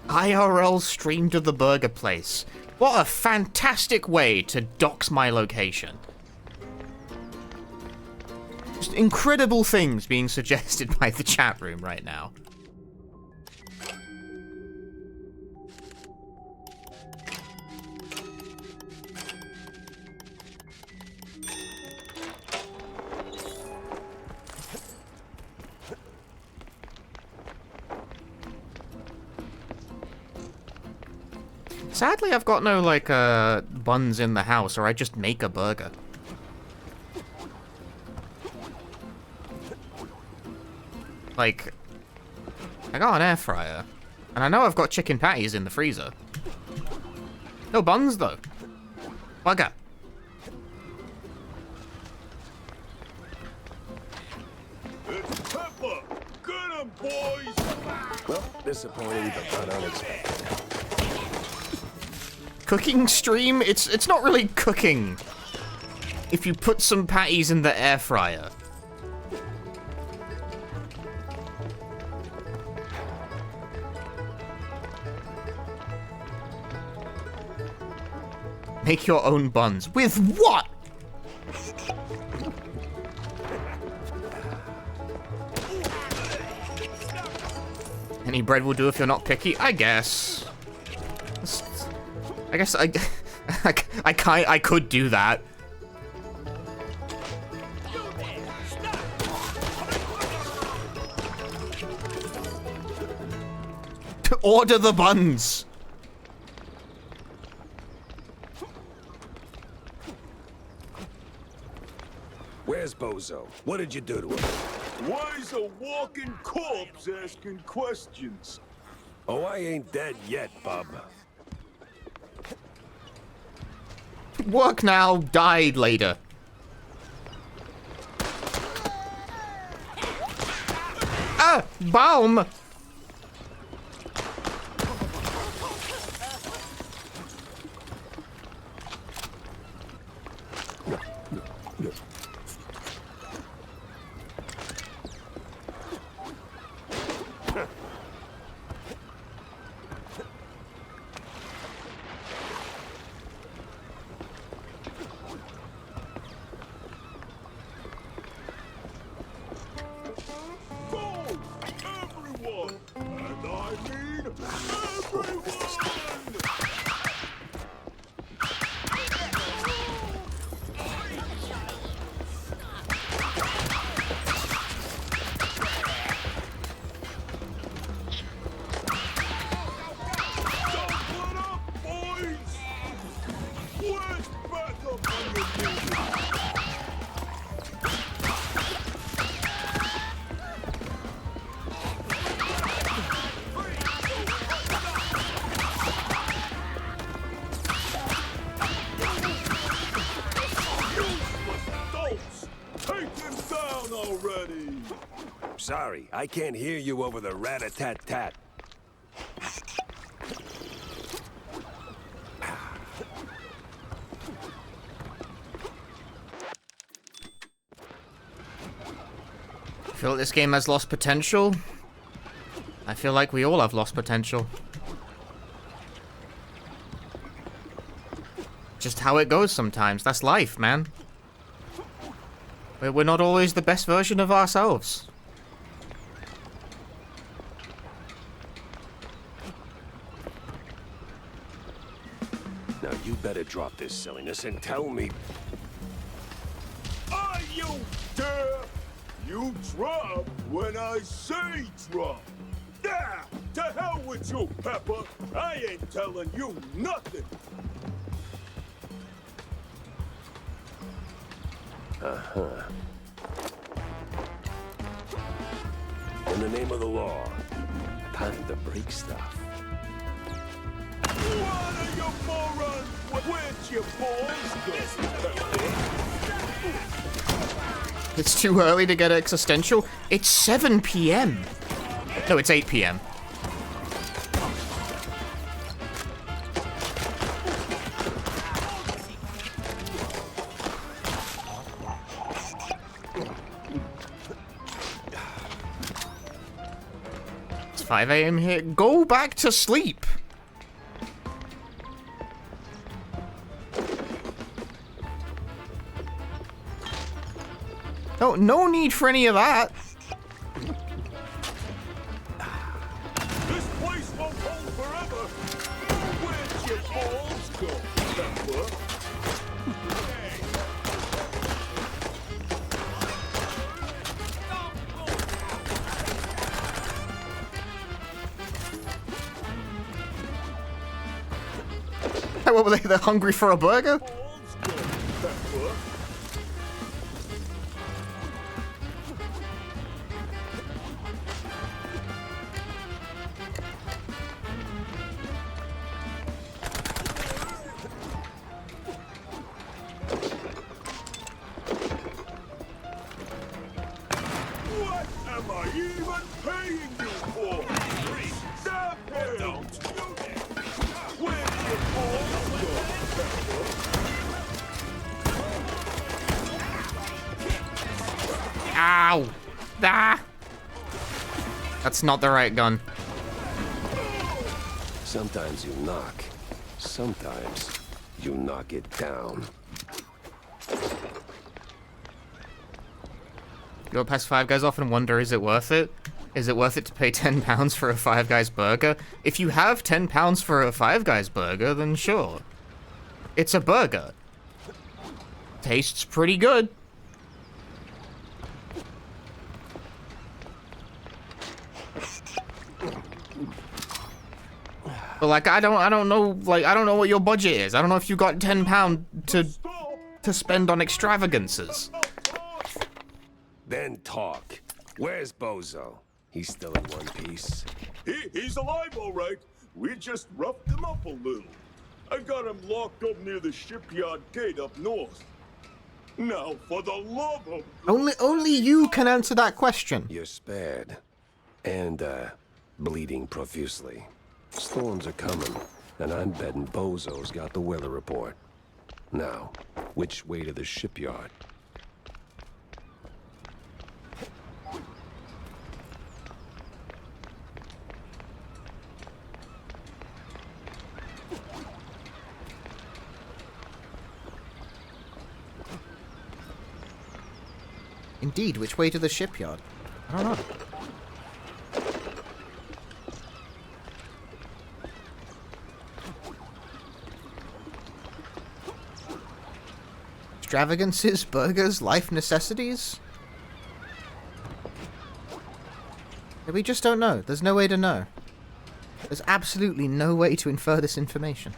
IRL stream to the burger place. What a fantastic way to dox my location. Just incredible things being suggested by the chat room right now. Sadly, I've got no, like, buns in the house, or I just make a burger. Like, I got an air fryer, and I know I've got chicken patties in the freezer. No buns, though. Bugger.
It's Pepper! Get him, boys!
Well, disappointing, but not unexpected.
Cooking stream? It's not really cooking. If you put some patties in the air fryer. Make your own buns. With what? Any bread will do if you're not picky, I guess. I guess I could do that. To order the buns.
Where's Bozo? What did you do to him?
Why's a walking corpse asking questions?
Oh, I ain't dead yet, bub.
Work now, died later. Ah! Baum!
Sorry, I can't hear you over the rat-a-tat-tat.
feel like this game has lost potential. I feel like we all have lost potential. Just how it goes sometimes. That's life, man. We're not always the best version of ourselves.
Now you better drop this silliness and tell me.
Are you dare? You drop when I say drop. Yeah, to hell with you, Pepper. I ain't telling you nothing.
Uh-huh. In the name of the law, time to break stuff.
What are you morons? Where'd your balls go?
It's too early to get existential. It's 7 p.m. No, it's 8 p.m. It's 5 a.m. here. Go back to sleep. No need for any of that.
This place won't hold forever. Where'd your balls go, Pepper?
Hey, what were they? They're hungry for a burger? Ow! Ah! That's not the right gun.
Sometimes you knock. Sometimes you knock it down.
Go past Five Guys often wonder, is it worth it? Is it worth it to pay £10 for a Five Guys burger? If you have £10 for a Five Guys burger, then sure. It's a burger. Tastes pretty good. But like, I don't know, like, I don't know what your budget is. I don't know if you got £10 to spend on extravagances.
Then talk. Where's Bozo? He's still in one piece.
He's alive, all right. We just roughed him up a little. I got him locked up near the shipyard gate up north. Now, for the love of...
Only you can answer that question.
You're spared. And, bleeding profusely. Storms are coming, and I'm betting Bozo's got the weather report. Now, which way to the shipyard?
Indeed, which way to the shipyard? I don't know. Extravagances, burgers, life necessities? We just don't know. There's no way to know. There's absolutely no way to infer this information.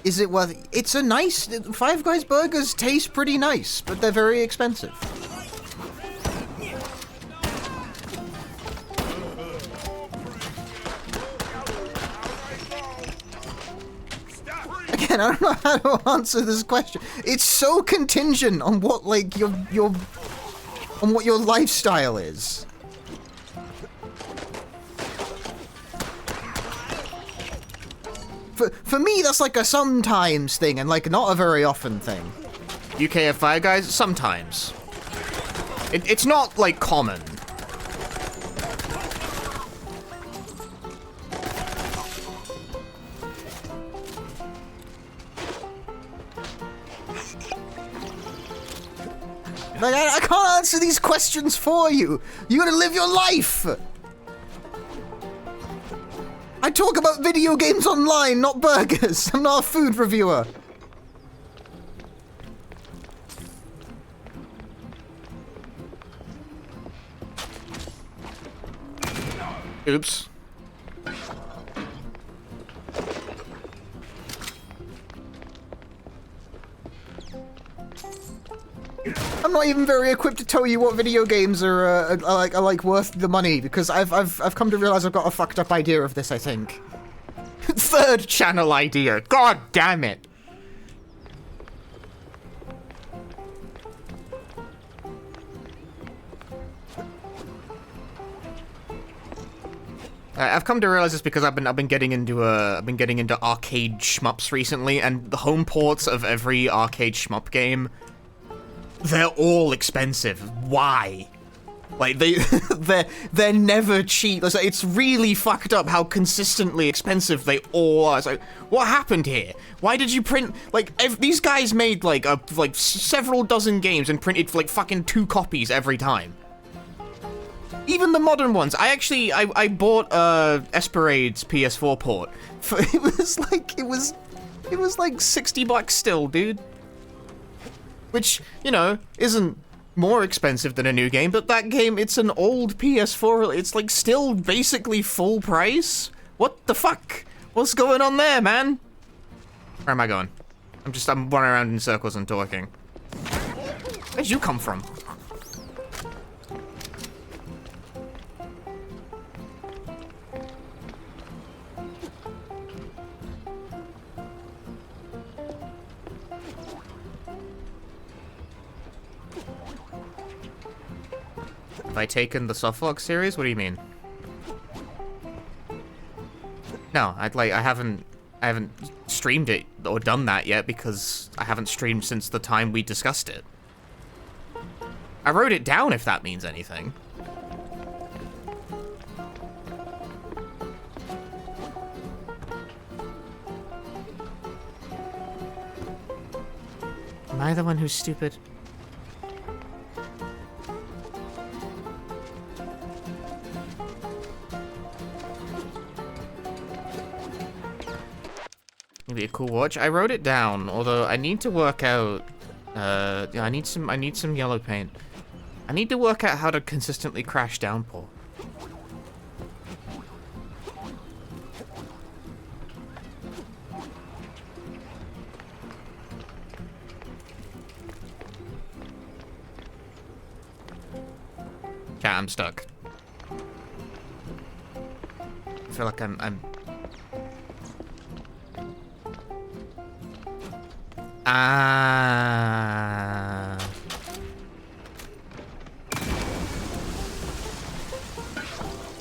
Is it worth it? It's a nice... Five Guys burgers taste pretty nice, but they're very expensive. Again, I don't know how to answer this question. It's so contingent on what, like, on what your lifestyle is. For me, that's like a sometimes thing, and like not a very often thing. UK Five Guys, sometimes. It's not like common. Like, I can't answer these questions for you. You gotta live your life. I talk about video games online, not burgers. I'm not a food reviewer. Oops. I'm not even very equipped to tell you what video games are like worth the money, because I've come to realize I've got a fucked up idea of this, I think. Third channel idea. God damn it. I've come to realize this because I've been getting into arcade shmups recently, and the home ports of every arcade shmup game, they're all expensive. Why? Like, they're never cheap. It's really fucked up how consistently expensive they all are. It's like, what happened here? Why did you print, like, these guys made like several dozen games and printed like fucking 2 copies every time. Even the modern ones. I bought Esperade's PS4 port. It was like $60 still, dude. Which, you know, isn't more expensive than a new game, but that game, it's an old PS4, it's like still basically full price? What the fuck? What's going on there, man? Where am I going? I'm running around in circles and talking. Where'd you come from? Have I taken the Softlog series? What do you mean? No, I haven't streamed it or done that yet because I haven't streamed since the time we discussed it. I wrote it down if that means anything. Am I the one who's stupid? Maybe a cool watch. I wrote it down, although I need to work out. Yeah, I need some yellow paint. I need to work out how to consistently crash downpour. Yeah, I'm stuck. I feel like I'm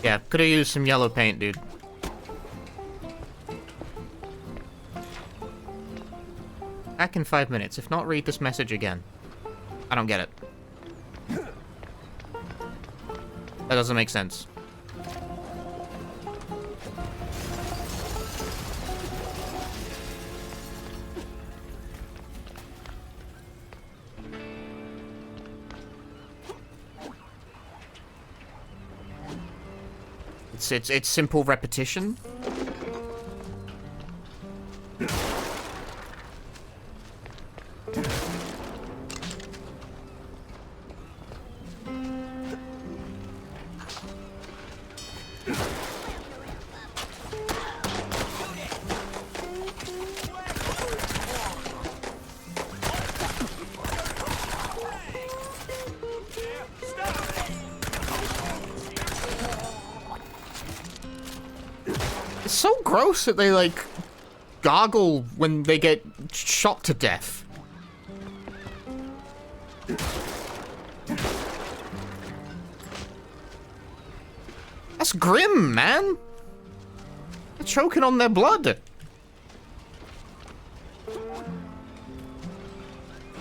yeah, could have used some yellow paint, dude. Back in 5 minutes. If not, read this message again. I don't get it. That doesn't make sense. It's simple repetition. gross that they, like, gargle when they get shot to death. That's grim, man. They're choking on their blood.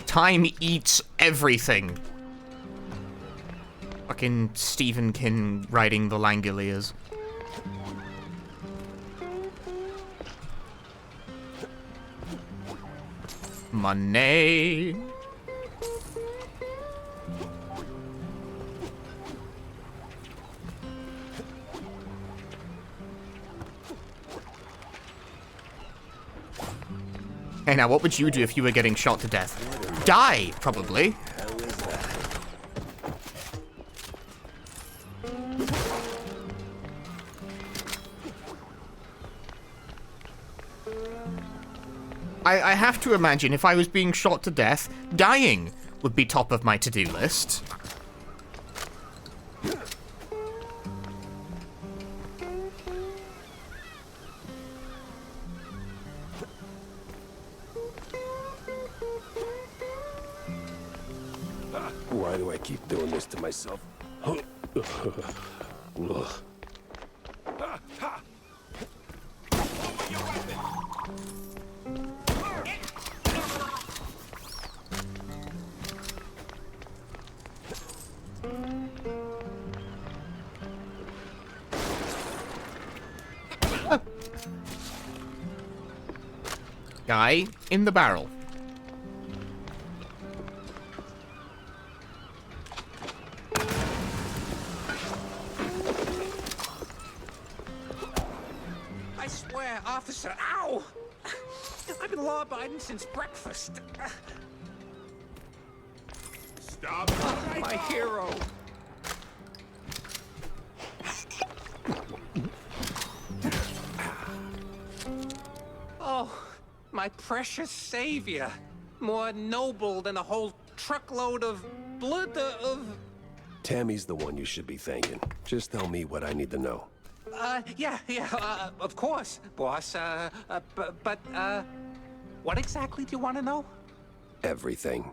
Time eats everything. Fucking Stephen King writing the Langoliers. Money. Hey, now, what would you do if you were getting shot to death? Die, probably. I have to imagine if I was being shot to death, dying would be top of my to-do list.
Why do I keep doing this to myself? Ugh.
Guy in the barrel.
I swear, officer, ow! I've been law-abiding since breakfast.
Stop!
My hero. Oh, my precious savior. More noble than a whole truckload of blood of...
Tammy's the one you should be thanking. Just tell me what I need to know.
Yeah, of course, boss. But, what exactly do you want to know?
Everything.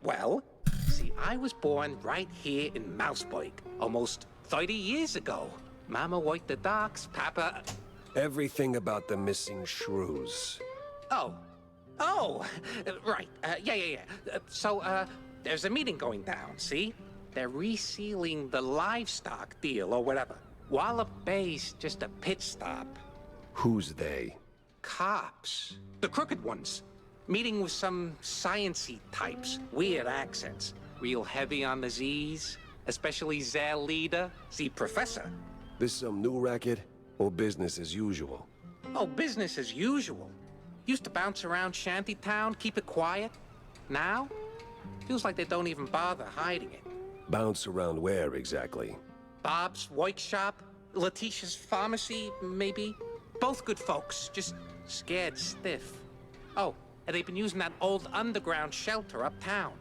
Well, see, I was born right here in Mouseburg, almost 30 years ago. Mama worked the docks, Papa...
Everything about the missing shrews.
Oh, right, yeah. So, there's a meeting going down, see? They're resealing the livestock deal or whatever. Wallop Bay's just a pit stop.
Who's they?
Cops. The crooked ones. Meeting with some science-y types. Weird accents. Real heavy on the Z's. Especially their leader, the professor.
This some new racket or business as usual?
Oh, business as usual. Used to bounce around Shantytown, keep it quiet. Now, feels like they don't even bother hiding it.
Bounce around where exactly?
Bob's workshop, Letitia's pharmacy, maybe. Both good folks, just scared stiff. Oh, and they've been using that old underground shelter uptown.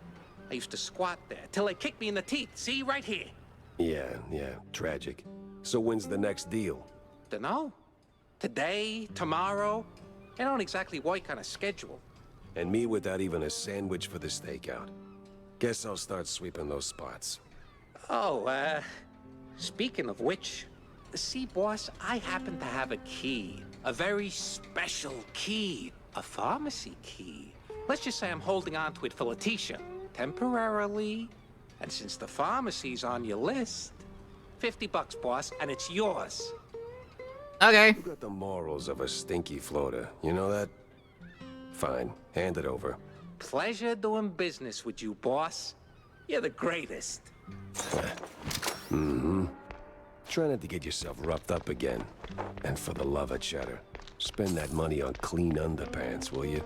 I used to squat there till they kicked me in the teeth. See, right here.
Yeah, tragic. So when's the next deal?
Dunno. Today, tomorrow. They don't exactly work on a schedule.
And me without even a sandwich for the stakeout. Guess I'll start sweeping those spots.
Oh, speaking of which, see, boss, I happen to have a key. A very special key. A pharmacy key. Let's just say I'm holding on to it for Letitia. Temporarily. And since the pharmacy's on your list, $50, boss, and it's yours.
Okay.
You got the morals of a stinky floater, you know that? Fine, hand it over.
Pleasure doing business with you, boss. You're the greatest.
Mm-hmm. Try not to get yourself roughed up again. And for the love of cheddar, spend that money on clean underpants, will you?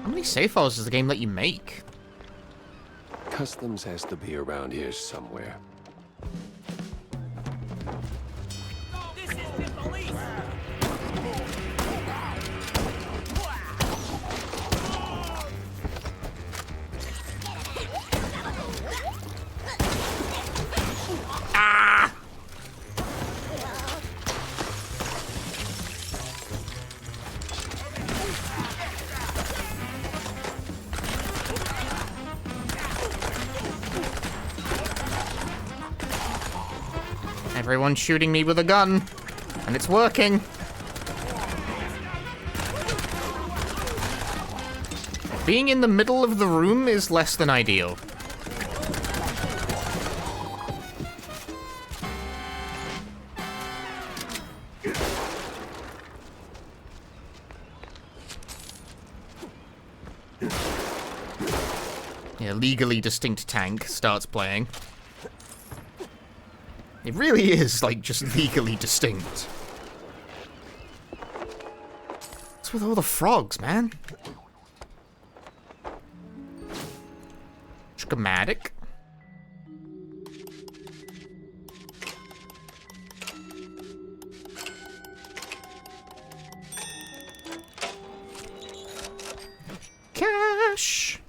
How many save files does the game let you make?
Customs has to be around here somewhere.
This is the police!
Everyone's shooting me with a gun, and it's working. Being in the middle of the room is less than ideal. Yeah, legally distinct tank starts playing. It really is, like, just legally distinct. What's with all the frogs, man? Schematic. Cash.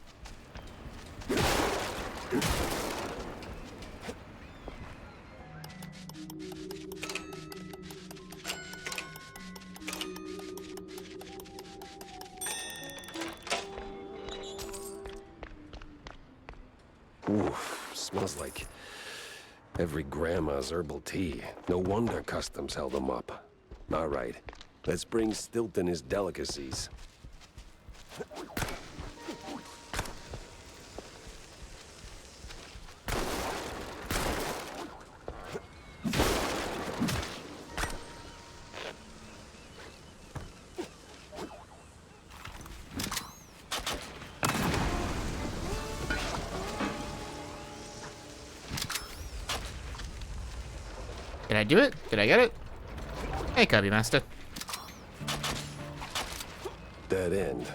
Oof, smells like every grandma's herbal tea. No wonder customs held them up. All right, let's bring Stilton his delicacies.
Did I do it? Did I get it? Hey, Kirby Master.
Dead end.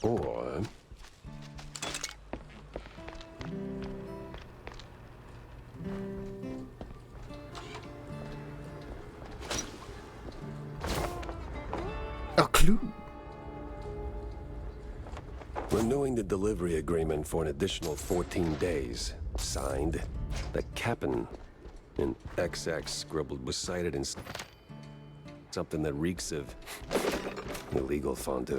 Or...
a clue.
Renewing the delivery agreement for an additional 14 days. Signed, the Cap'n. An XX scribbled was cited in something that reeks of illegal fondue.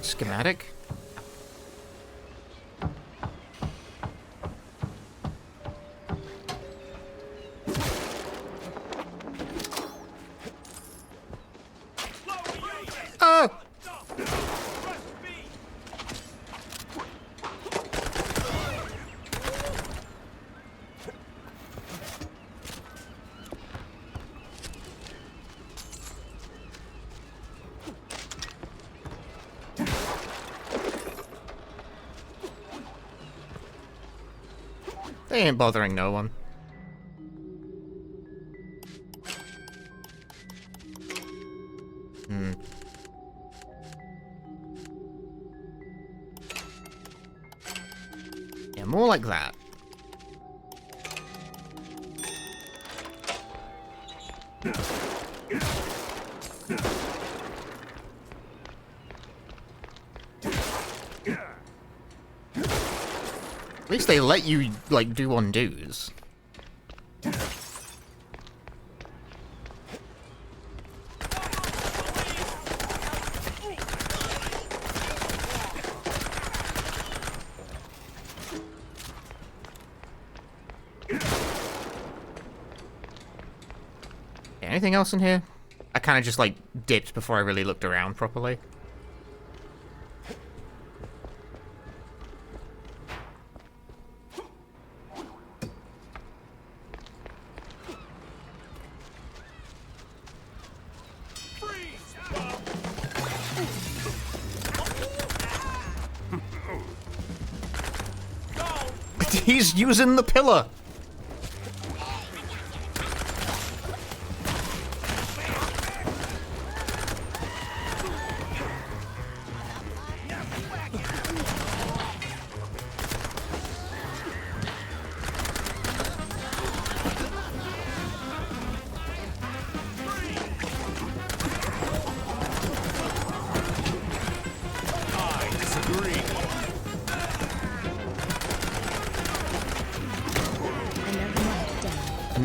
Schematic. They ain't bothering no one. Yeah, more like that. At least they let you, like, do undos. Anything else in here? I kind of just, like, dipped before I really looked around properly. He's using the pillar.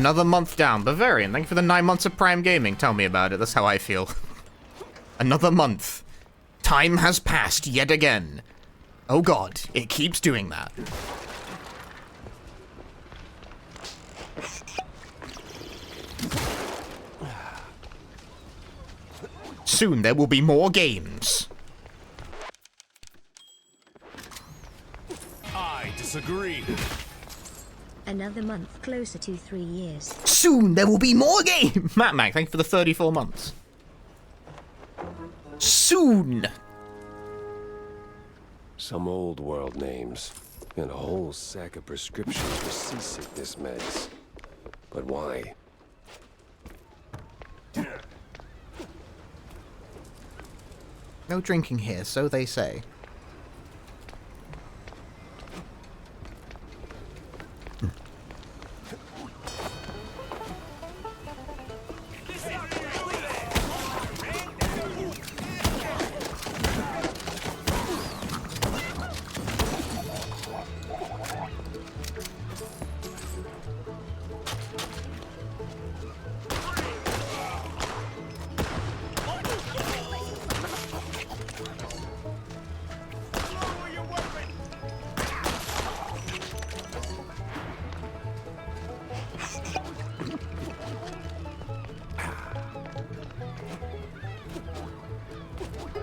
Another month down. Bavarian, thank you for the 9 months of Prime Gaming. Tell me about it. That's how I feel. Another month. Time has passed yet again. Oh god, it keeps doing that. Soon there will be more games.
I disagree.
Another month closer to 3 years.
Soon there will be more games. Matt Mac, thank you for the 34 months. Soon.
Some old world names, and a whole sack of prescriptions for seasickness meds. But why?
No drinking here, so they say.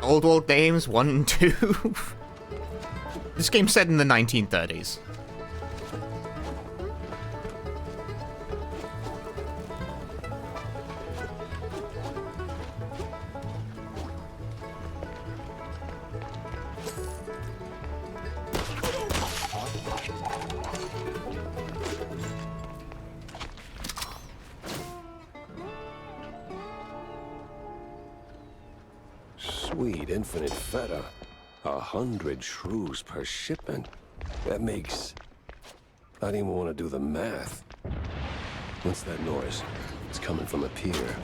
Old world names 1 and 2. This game's set in the 1930s.
Sweet infinite feta. 100 shrews per shipment. That makes... I don't even want to do the math. What's that noise? It's coming from a pier.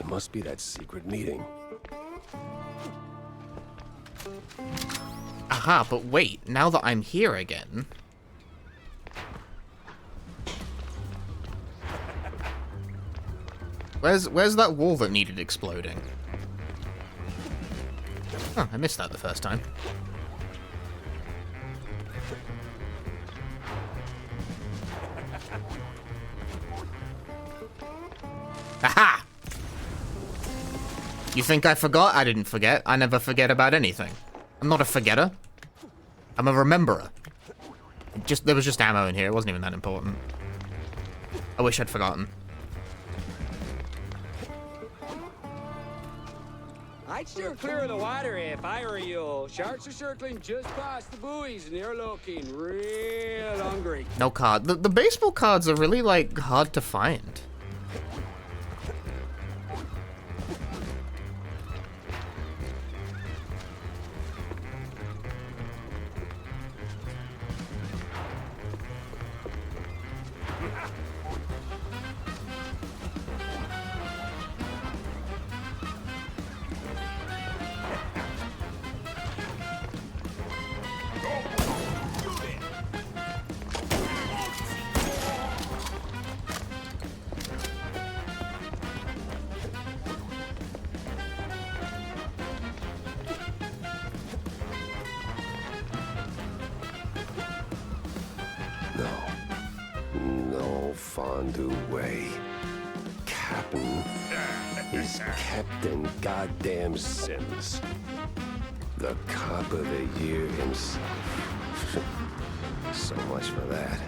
Must be that secret meeting.
Aha, but wait, now that I'm here again... Where's that wall that needed exploding? Oh, I missed that the first time. Aha! You think I forgot? I didn't forget. I never forget about anything. I'm not a forgetter. I'm a rememberer. There was just ammo in here. It wasn't even that important. I wish I'd forgotten.
I'd steer clear of the water if I were you. Sharks are circling just past the buoys and they're looking real hungry.
No card. The baseball cards are really, like, hard to find.
No fondue way. Captain is Captain Goddamn Sims. The cop of the year himself. So much for that.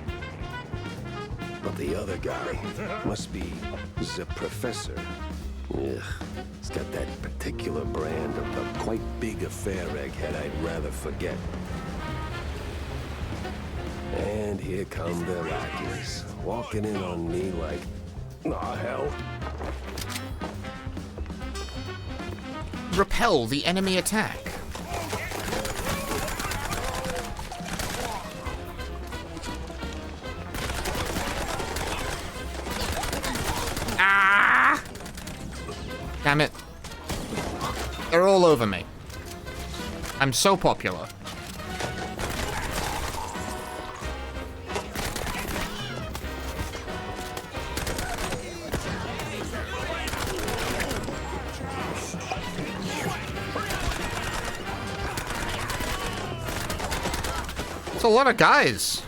But the other guy must be the professor. Ugh, he's got that particular brand of the quite big affair egghead I'd rather forget. And here come the Rockies, walking in on me like, aw, hell.
repel the enemy attack. Ah! Damn it. They're all over me. I'm so popular. It's a lot of guys.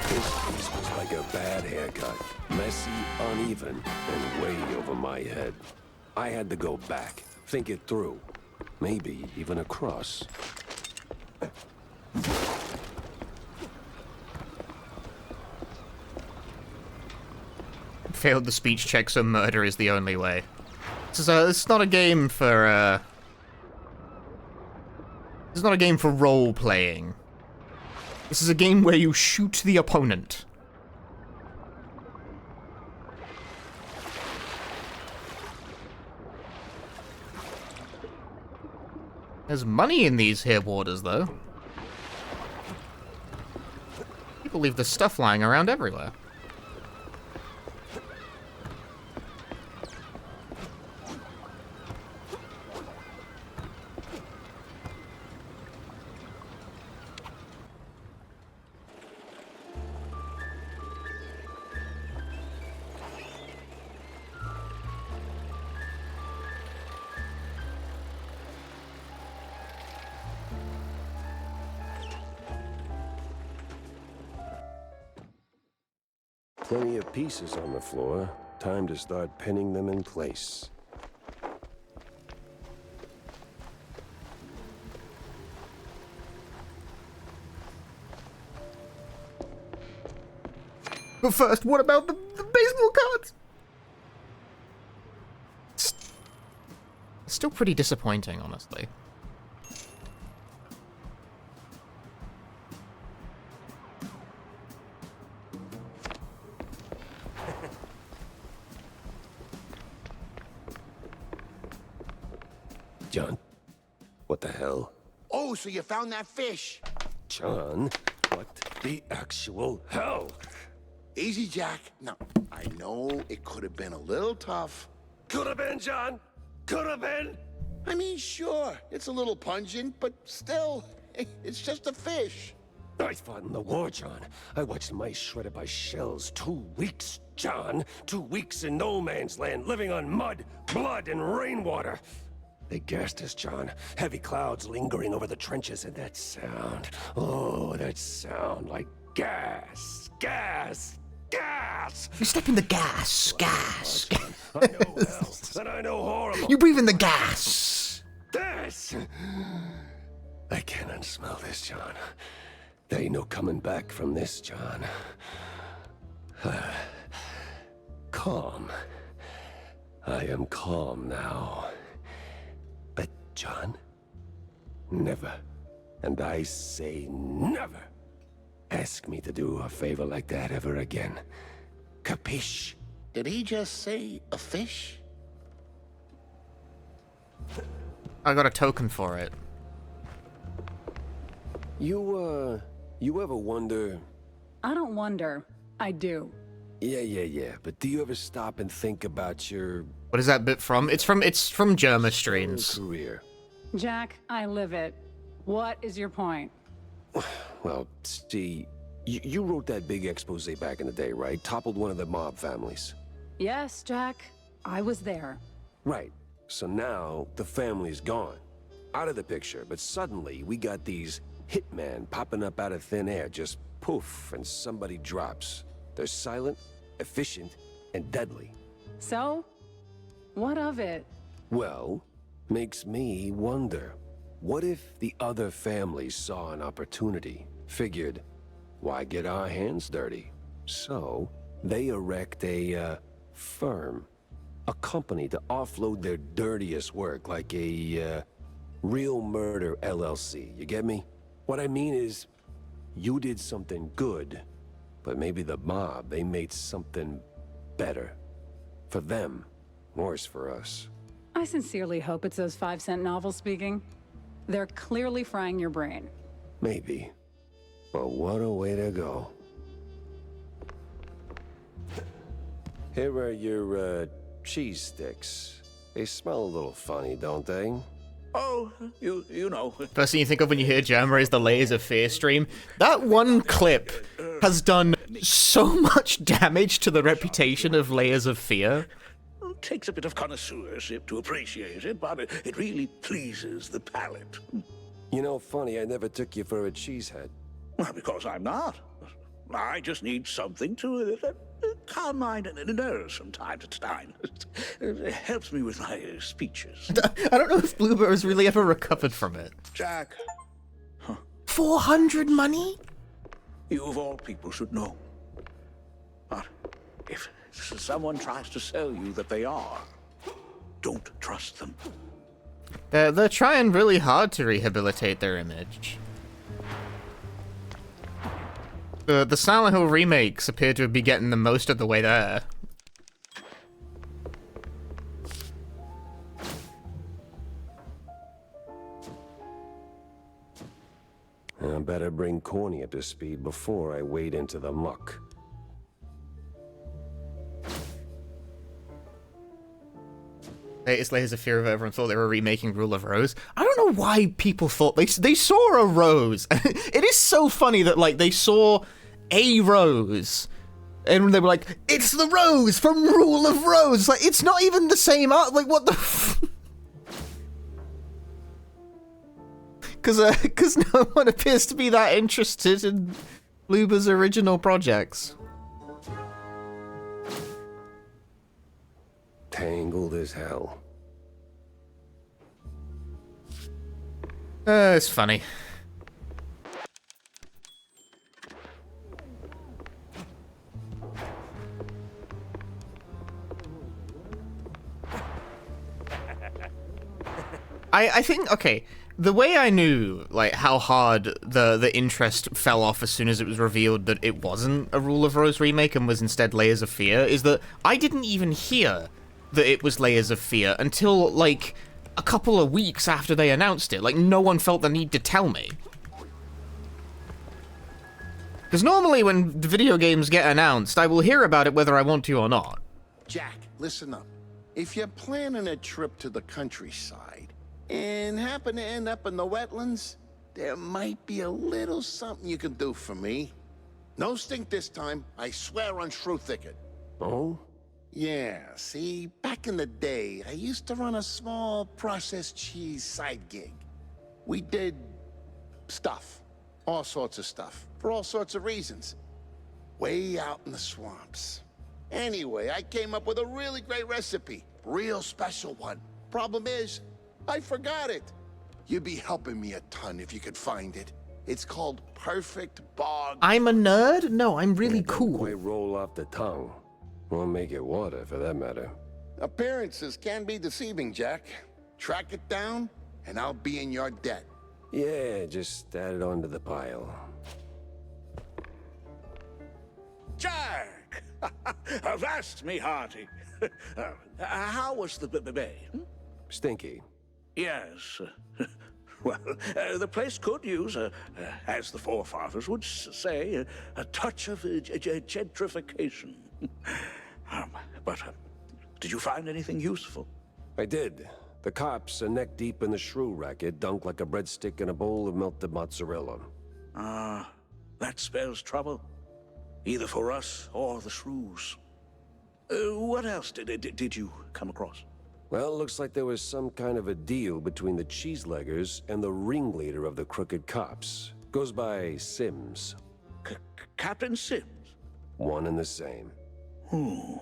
This was like a bad haircut. Messy, uneven, and way over my head. I had to go back, think it through. Maybe even across.
Failed the speech check, so murder is the only way. This is not a game for, This is not a game for role-playing. This is a game where you shoot the opponent. There's money in these here waters, though. People leave the stuff lying around everywhere.
Plenty of pieces on the floor. Time to start pinning them in place.
But first, what about the baseball cards? Still pretty disappointing, honestly.
John? What the hell?
Oh, so you found that fish?
John? What the actual hell?
Easy, Jack. No, I know it could have been a little tough.
Could have been, John. Could have been.
I mean, sure, it's a little pungent, but still, it's just a fish.
I fought in the war, John. I watched mice shredded by shells. 2 weeks, John. 2 weeks in no man's land, living on mud, blood, and rainwater. They gassed us, John. Heavy clouds lingering over the trenches, and that sound. Oh, that sound like gas. Gas. Gas!
You step in the gas. Gas.
I know hell, and I know horrible.
You breathe in the gas.
This! I can't unsmell this, John. There ain't no coming back from this, John. Calm. I am calm now. But, John, never, and I say never, ask me to do a favor like that ever again. Capiche?
Did he just say a fish?
I got a token for it.
You ever wonder...
I don't wonder. I do.
Yeah, but do you ever stop and think about your...
What is that bit from? It's from Germa Streams.
Career.
Jack, I live it. What is your point?
Well, see, you wrote that big expose back in the day, right? Toppled one of the mob families.
Yes, Jack. I was there.
Right. So now, the family's gone. Out of the picture, but suddenly we got these hitmen popping up out of thin air, just poof, and somebody drops. They're silent, efficient, and deadly.
So? What of it?
Well, makes me wonder. What if the other families saw an opportunity, figured, why get our hands dirty? So, they erect a, firm. A company to offload their dirtiest work, like a, Real Murder LLC. You get me? What I mean is, you did something good, but maybe the mob, they made something better. For them, worse for us.
I sincerely hope it's those 5-cent novels speaking. They're clearly frying your brain.
Maybe. But what a way to go. Here are your, cheese sticks. They smell a little funny, don't they?
Oh, you know.
First thing you think of when you hear Jerma is the Layers of Fear stream. That one clip has done so much damage to the reputation of Layers of Fear.
It takes a bit of connoisseurship to appreciate it, but it really pleases the palate.
You know, funny, I never took you for a cheesehead.
Well, because I'm not. I just need something to calm my nerves from time to time. It helps me with my speeches.
I don't know if Bluebird has really ever recovered from it.
Jack.
400 money?
You of all people should know. But if someone tries to sell you that they are, don't trust them.
They're trying really hard to rehabilitate their image. The Silent Hill remakes appear to be getting the most of the way there.
I better bring Corny up to speed before I wade into the muck.
Latest Layers of Fear of everyone thought they were remaking Rule of Rose. I don't know why people thought they saw a rose. It is so funny that like they saw a rose and they were like, it's the rose from Rule of Rose. Like it's not even the same art. Like what the? Because no one appears to be that interested in Luba's original projects.
Tangled as hell.
It's funny. I think, okay, the way I knew, like, how hard the interest fell off as soon as it was revealed that it wasn't a Rule of Rose remake and was instead Layers of Fear is that I didn't even hear that it was Layers of Fear until, like, a couple of weeks after they announced it. Like, no one felt the need to tell me. Because normally when video games get announced, I will hear about it whether I want to or not.
Jack, listen up. If you're planning a trip to the countryside and happen to end up in the wetlands, there might be a little something you can do for me. No stink this time, I swear on Shrew Thicket.
Oh?
Yeah, see, back in the day, I used to run a small processed cheese side gig. We did stuff, all sorts of stuff, for all sorts of reasons. Way out in the swamps. Anyway, I came up with a really great recipe, real special one. Problem is, I forgot it. You'd be helping me a ton if you could find it. It's called Perfect Bog.
I'm a nerd? No, I'm really cool.
Quite roll off the tongue. Won't make it water, for that matter.
Appearances can be deceiving, Jack. Track it down, and I'll be in your debt.
Yeah, just add it onto the pile.
Jack! Avast me hearty. How was the bay?
Stinky.
Yes. Well, the place could use, as the forefathers would say, a touch of gentrification. But did you find anything useful?
I did. The cops are neck deep in the shrew racket, dunked like a breadstick in a bowl of melted mozzarella.
Ah, that spells trouble. Either for us or the shrews. What else did you come across?
Well, it looks like there was some kind of a deal between the cheeseleggers and the ringleader of the crooked cops. Goes by Sims.
Captain Sims?
One and the same.
Ooh,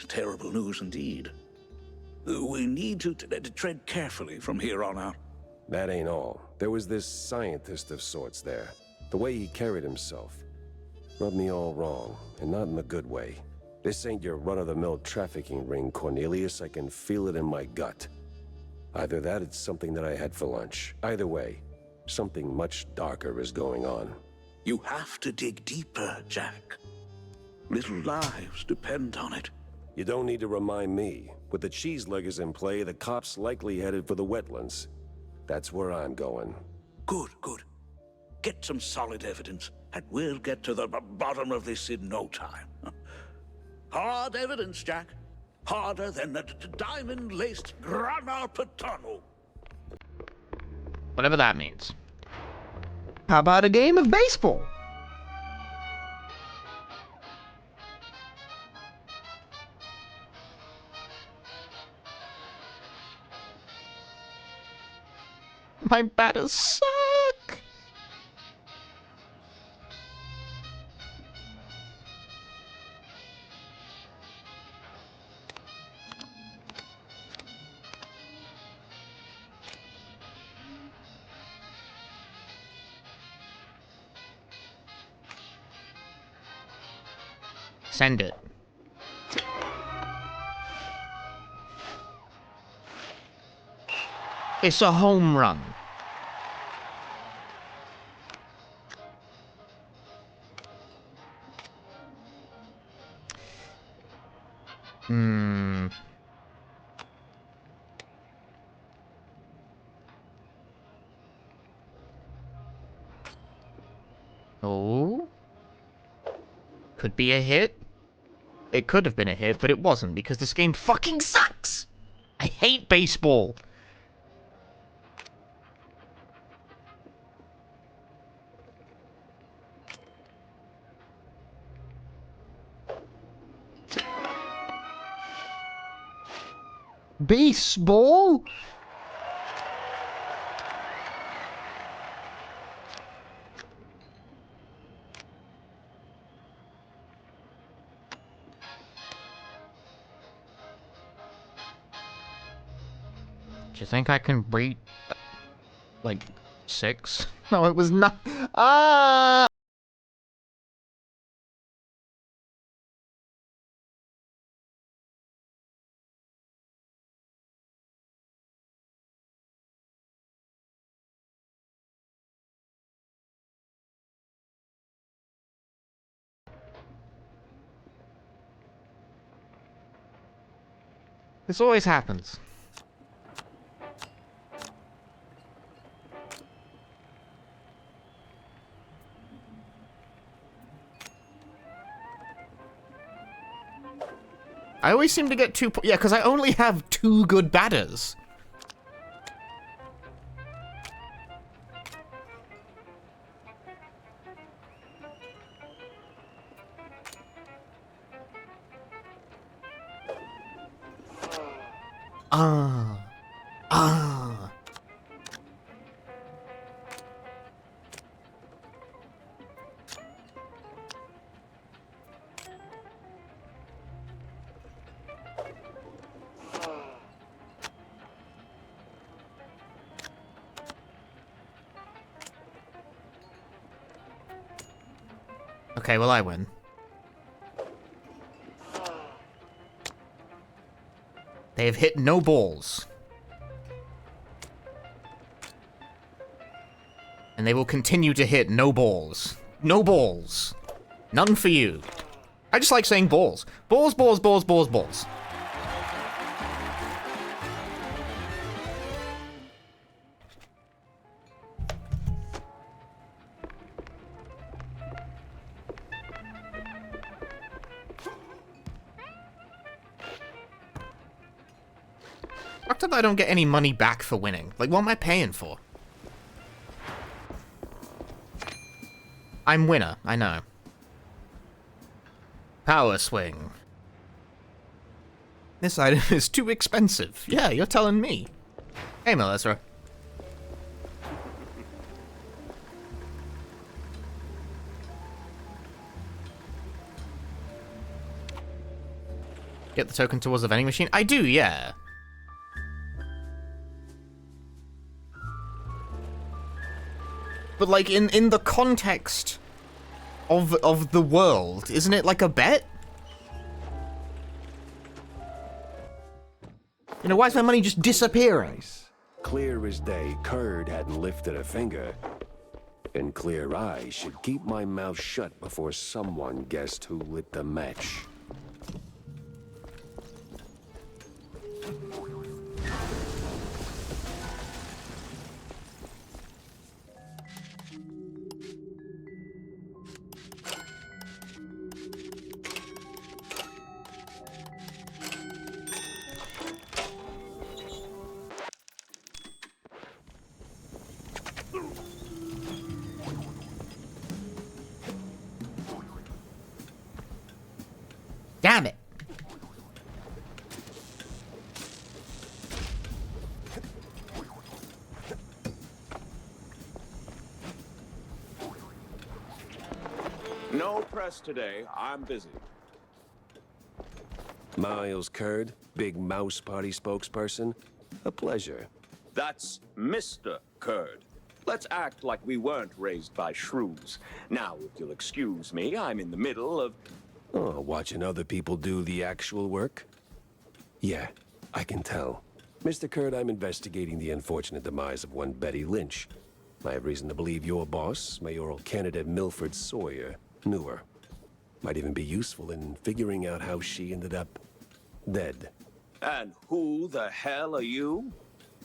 terrible news indeed. We need to tread carefully from here on out.
That ain't all. There was this scientist of sorts there. The way he carried himself rubbed me all wrong, and not in a good way. This ain't your run-of-the-mill trafficking ring, Cornelius. I can feel it in my gut. Either that, it's something that I had for lunch. Either way, something much darker is going on.
You have to dig deeper, Jack. Little lives depend on it.
You don't need to remind me. With the cheeseleggers in play, the cops likely headed for the wetlands. That's where I'm going.
Good, good. Get some solid evidence, and we'll get to the bottom of this in no time. Hard evidence, Jack. Harder than a diamond-laced grana padano.
Whatever that means.
How about a game of baseball?
My batters suck! Send it. It's a home run. Oh. Could be a hit. It could have been a hit, but it wasn't because this game fucking sucks. I hate baseball.
Baseball?
Do you think I can beat, like, 6? No, it was not. Ah! This always happens. I always seem to get 2 yeah, because I only have 2 good batters. Okay, well, I win. They have hit no balls. And they will continue to hit no balls. No balls. None for you. I just like saying balls. Balls, balls, balls, balls, balls. Fucked up that I don't get any money back for winning. Like, what am I paying for? I'm winner, I know. Power swing. This item is too expensive. Yeah, you're telling me. Hey, Melissa. Get the token towards the vending machine? I do, yeah. But, like, in the context of the world, isn't it like a bet? You know, why is my money just disappearing?
Clear as day, Curd hadn't lifted a finger. And clear eyes should keep my mouth shut before someone guessed who lit the match.
Damn it.
No press today. I'm busy.
Miles Curd, Big Mouse Party spokesperson. A pleasure.
That's Mr. Curd. Let's act like we weren't raised by shrews. Now, if you'll excuse me, I'm in the middle of...
Oh, watching other people do the actual work? Yeah, I can tell. Mr. Curd, I'm investigating the unfortunate demise of one Betty Lynch. I have reason to believe your boss, mayoral candidate Milford Sawyer, knew her. Might even be useful in figuring out how she ended up dead.
And who the hell are you?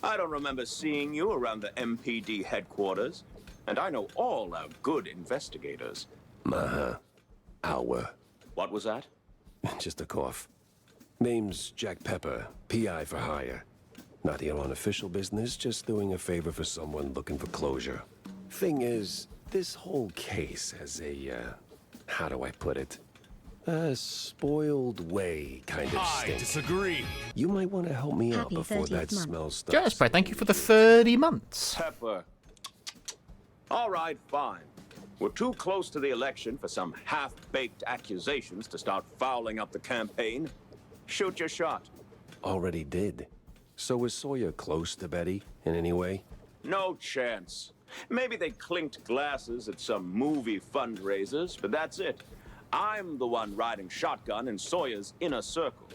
I don't remember seeing you around the MPD headquarters. And I know all our good investigators.
Our.
What was that?
Just a cough. Name's Jack Pepper, PI for hire. Not here on official business, just doing a favor for someone looking for closure. Thing is, this whole case has a, how do I put it? A spoiled way kind of stink.
I disagree.
You might want to help me out
Happy
before
30th
that
month.
smell starts.
Jasper, thank you for the 30 months.
Pepper. All right, fine. We're too close to the election for some half-baked accusations to start fouling up the campaign. Shoot your shot.
Already did. So was Sawyer close to Betty in any way?
No chance. Maybe they clinked glasses at some movie fundraisers, but that's it. I'm the one riding shotgun in Sawyer's inner circle.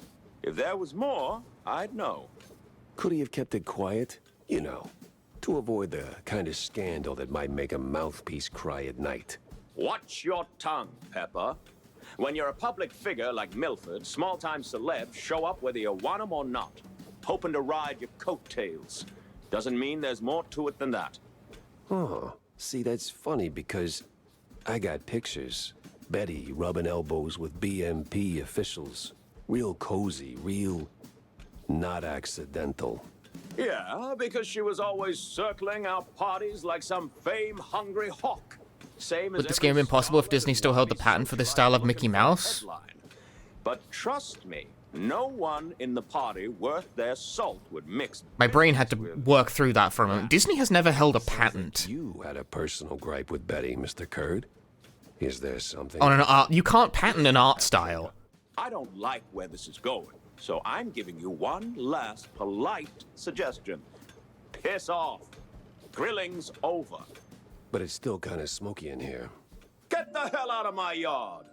If there was more, I'd know.
Could he have kept it quiet? You know, to avoid the kind of scandal that might make a mouthpiece cry at night.
Watch your tongue, Pepper. When you're a public figure like Milford, small-time celebs show up whether you want them or not, hoping to ride your coattails. Doesn't mean there's more to it than that.
Oh, see, that's funny because I got pictures. Betty rubbing elbows with BMP officials. Real cozy, real not accidental.
Yeah, because she was always circling our parties like some fame-hungry hawk. Same as
Would this game be impossible if Disney still held the patent for this style of Mickey Mouse?
But trust me, no one in the party worth their salt would mix.
My brain had to work through that for a moment. Disney has never held a patent.
You had a personal gripe with Betty, Mr. Curd. Is there something?
On an art, you can't patent an art style.
I don't like where this is going, so I'm giving you one last polite suggestion. Piss off. Grilling's over.
But it's still kind of smoky in here.
Get the hell out of my yard!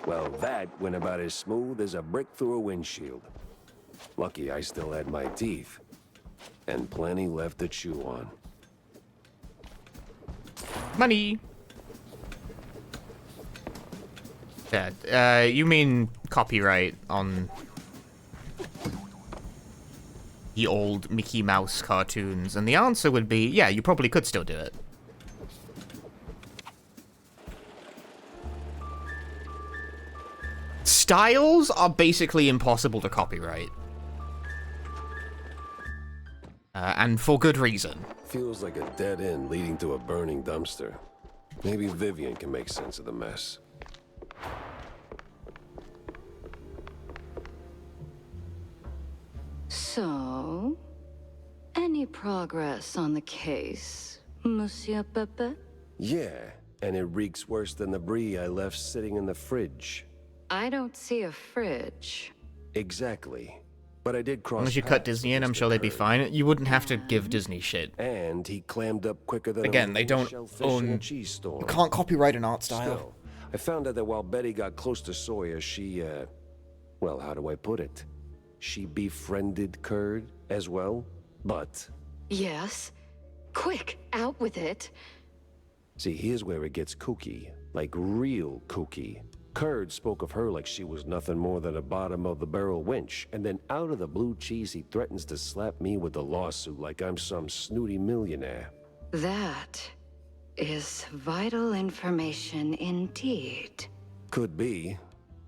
Well, that went about as smooth as a brick through a windshield. Lucky I still had my teeth. And plenty left to chew on.
Money. Yeah, you mean copyright on the old Mickey Mouse cartoons? And the answer would be, yeah, you probably could still do it. Styles are basically impossible to copyright. And for good reason.
Feels like a dead end leading to a burning dumpster. Maybe Vivian can make sense of the mess.
So, any progress on the case, Monsieur Pepe?
Yeah, and it reeks worse than the brie I left sitting in the fridge.
I don't see a fridge.
Exactly. But I did cross.
As long as you cut Disney in, I'm sure they'd be fine. You wouldn't have to give Disney shit.
And he clammed up quicker than
again. They don't own.
Cheese store.
You can't copyright an art style.
Still, I found out that while Betty got close to Sawyer, she, well, how do I put it? she befriended Curd as well, but...
Yes. Quick, out with it.
See, here's where it gets kooky. Like, real kooky. Curd spoke of her like she was nothing more than a bottom-of-the-barrel wench, and then out of the blue cheese he threatens to slap me with a lawsuit like I'm some snooty millionaire.
That is vital information indeed.
Could be.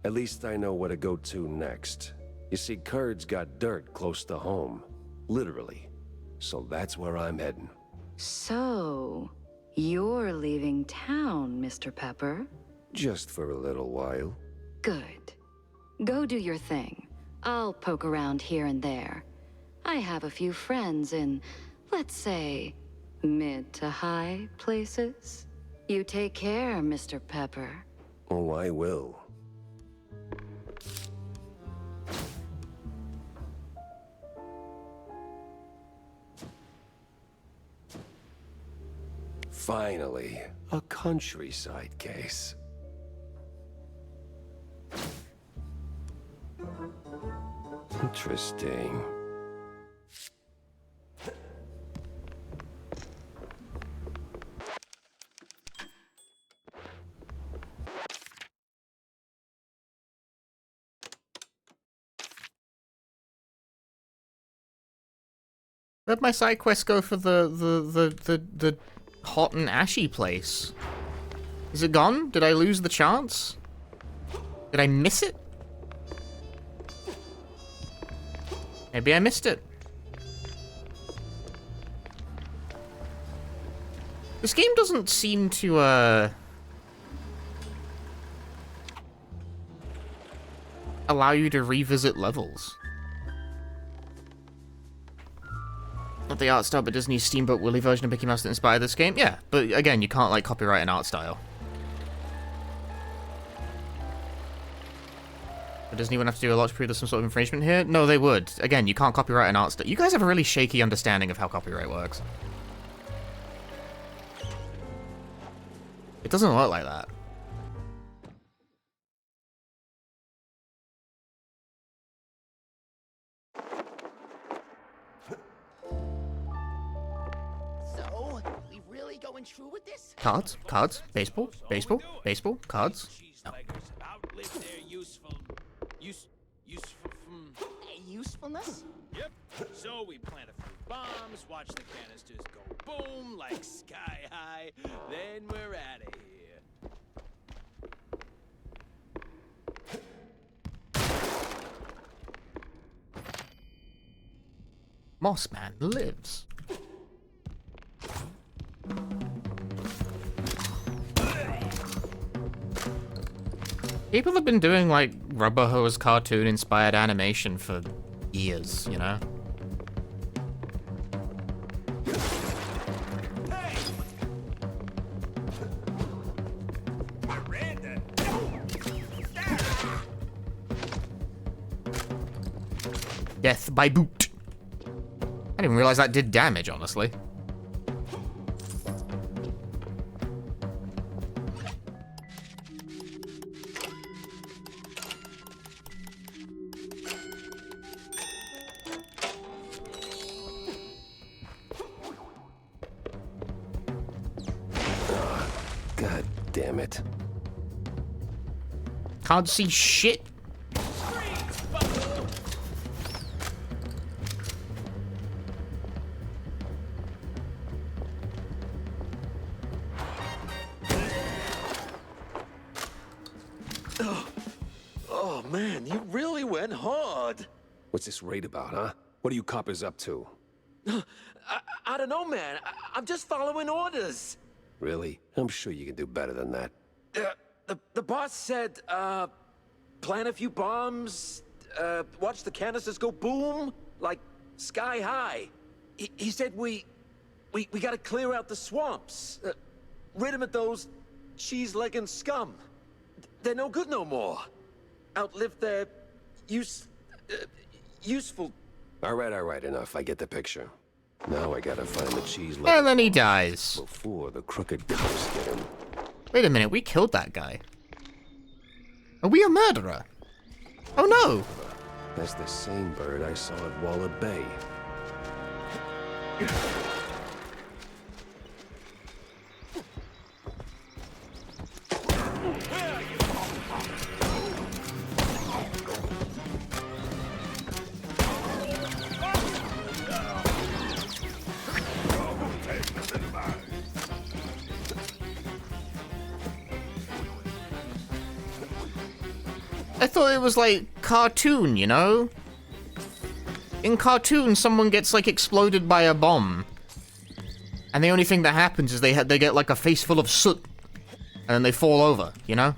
At least I know where to go to next. You see, Curd's got dirt close to home. Literally. So that's where I'm heading.
So, you're leaving town, Mr. Pepper?
Just for a little while.
Good. Go do your thing. I'll poke around here and there. I have a few friends in, let's say, mid to high places. You take care, Mr. Pepper.
Oh, I will. Finally, a countryside case. Interesting.
Where'd my side quest go for the hot and ashy place? Is it gone? Did I lose the chance? Did I miss it? Maybe I missed it. This game doesn't seem to, allow you to revisit levels. Not the art style, but Disney's Steamboat Willie version of Mickey Mouse that inspired this game? Yeah, but again, you can't, like, copyright an art style. But Disney wouldn't have to do a lot to prove there's some sort of infringement here? No, they would. Again, you can't copyright an art style. You guys have a really shaky understanding of how copyright works. It doesn't work like that.
So, we really going true with this?
Cards, cards, baseball, baseball, baseball, cards. No.
Usefulness?
Yep. So we plant a few bombs, watch the canisters go boom like sky high, then we're out of here.
Mossman lives. People have been doing, like, Rubber Hose cartoon-inspired animation for years, you know? Death by boot. I didn't even realize that did damage, honestly.
God damn it.
Can't see shit.
Oh man, you really went hard. What's this raid about, huh? What are you coppers up to?
I don't know, man. I'm just following orders.
Really? I'm sure you can do better than that.
The boss said, plant a few bombs, watch the canisters go boom, like sky high. He said we gotta clear out the swamps, rid 'em of those cheese-legging scum. They're no good no more. Outlive their useful.
All right, enough. I get the picture. Now I gotta find the cheese.
And then he dies.
Before the crooked cops get him.
Wait a minute, we killed that guy. Are we a murderer? Oh no!
That's the same bird I saw at Waller Bay.
I thought it was like cartoon, you know? In cartoon, someone gets like exploded by a bomb. And the only thing that happens is they get like a face full of soot. And then they fall over, you know?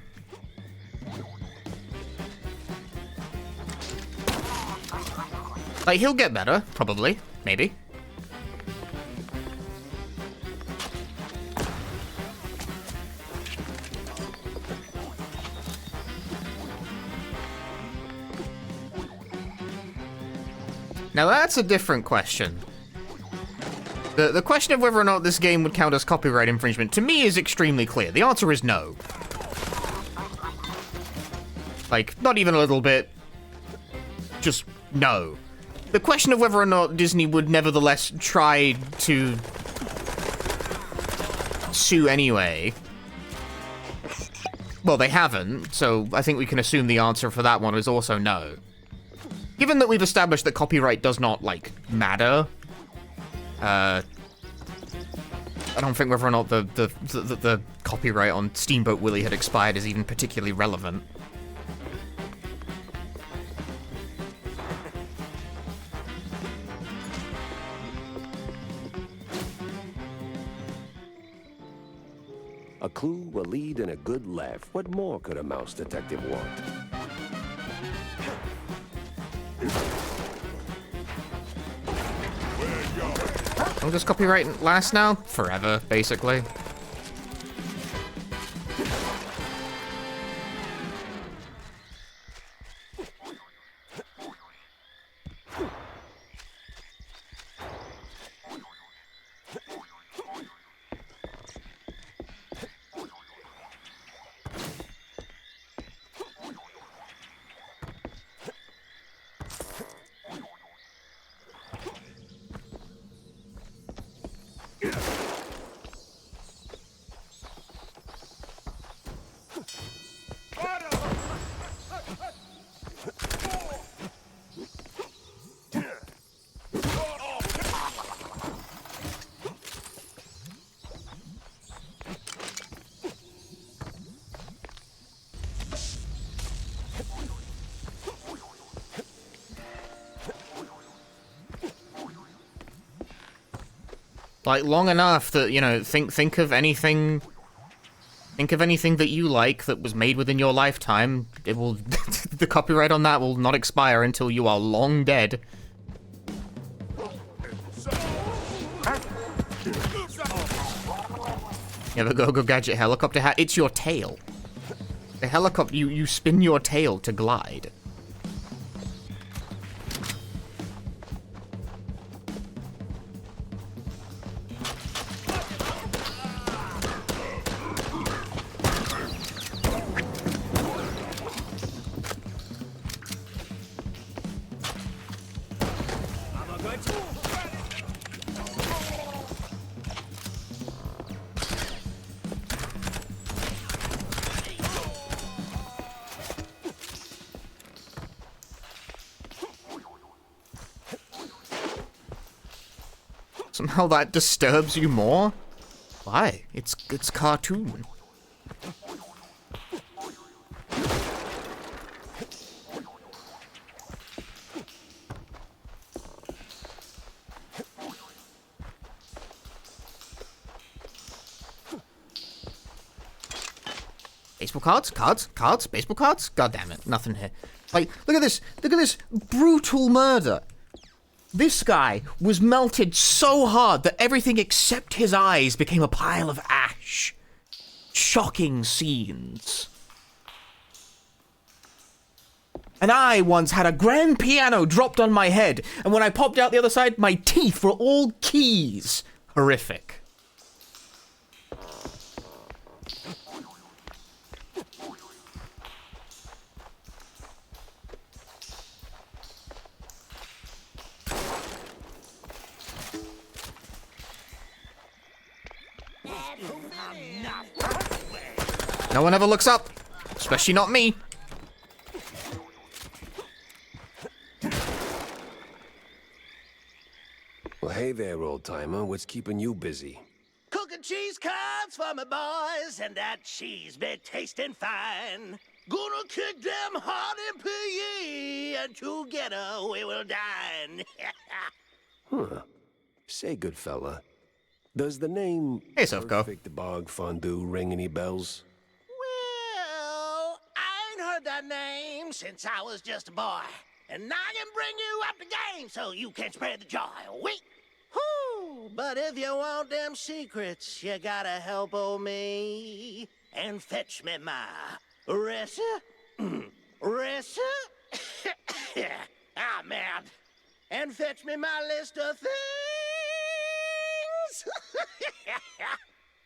Like, he'll get better, probably. Maybe. Now that's a different question. The question of whether or not this game would count as copyright infringement, to me, is extremely clear. The answer is no. Like, not even a little bit. Just no. The question of whether or not Disney would nevertheless try to sue anyway. Well, they haven't, so I think we can assume the answer for that one is also no. Given that we've established that copyright does not, like, matter, I don't think whether or not the copyright on Steamboat Willie had expired is even particularly relevant.
A clue, a lead, and a good laugh. What more could a mouse detective want?
Will this copyright last now? Forever, basically. Like, long enough that, you know, think of anything... Think of anything that you like that was made within your lifetime. It will... the copyright on that will not expire until you are long dead. You have a Go-Go Gadget helicopter hat? It's your tail. The helicopter... You spin your tail to glide. Somehow that disturbs you more? Why? It's cartoon. Baseball cards, baseball cards? God damn it, nothing here. Like, look at this brutal murder. This guy was melted so hard that everything except his eyes became a pile of ash. Shocking scenes. And I once had a grand piano dropped on my head, and when I popped out the other side, my teeth were all keys. Horrific. No one ever looks up, especially not me.
Well, hey there, old-timer. What's keeping you busy?
Cooking cheese curds for my boys, and that cheese be tasting fine. Gonna kick them hard in PE, and together we will dine.
Huh. Say, good fella, does the name Perfect Bog Fondue ring any bells?
Well, I ain't heard that name since I was just a boy. And I can bring you up the game so you can spread the joy. Wait. Whoo, but if you want them secrets, you gotta help old me and fetch me my ah, man. And fetch me my list of things.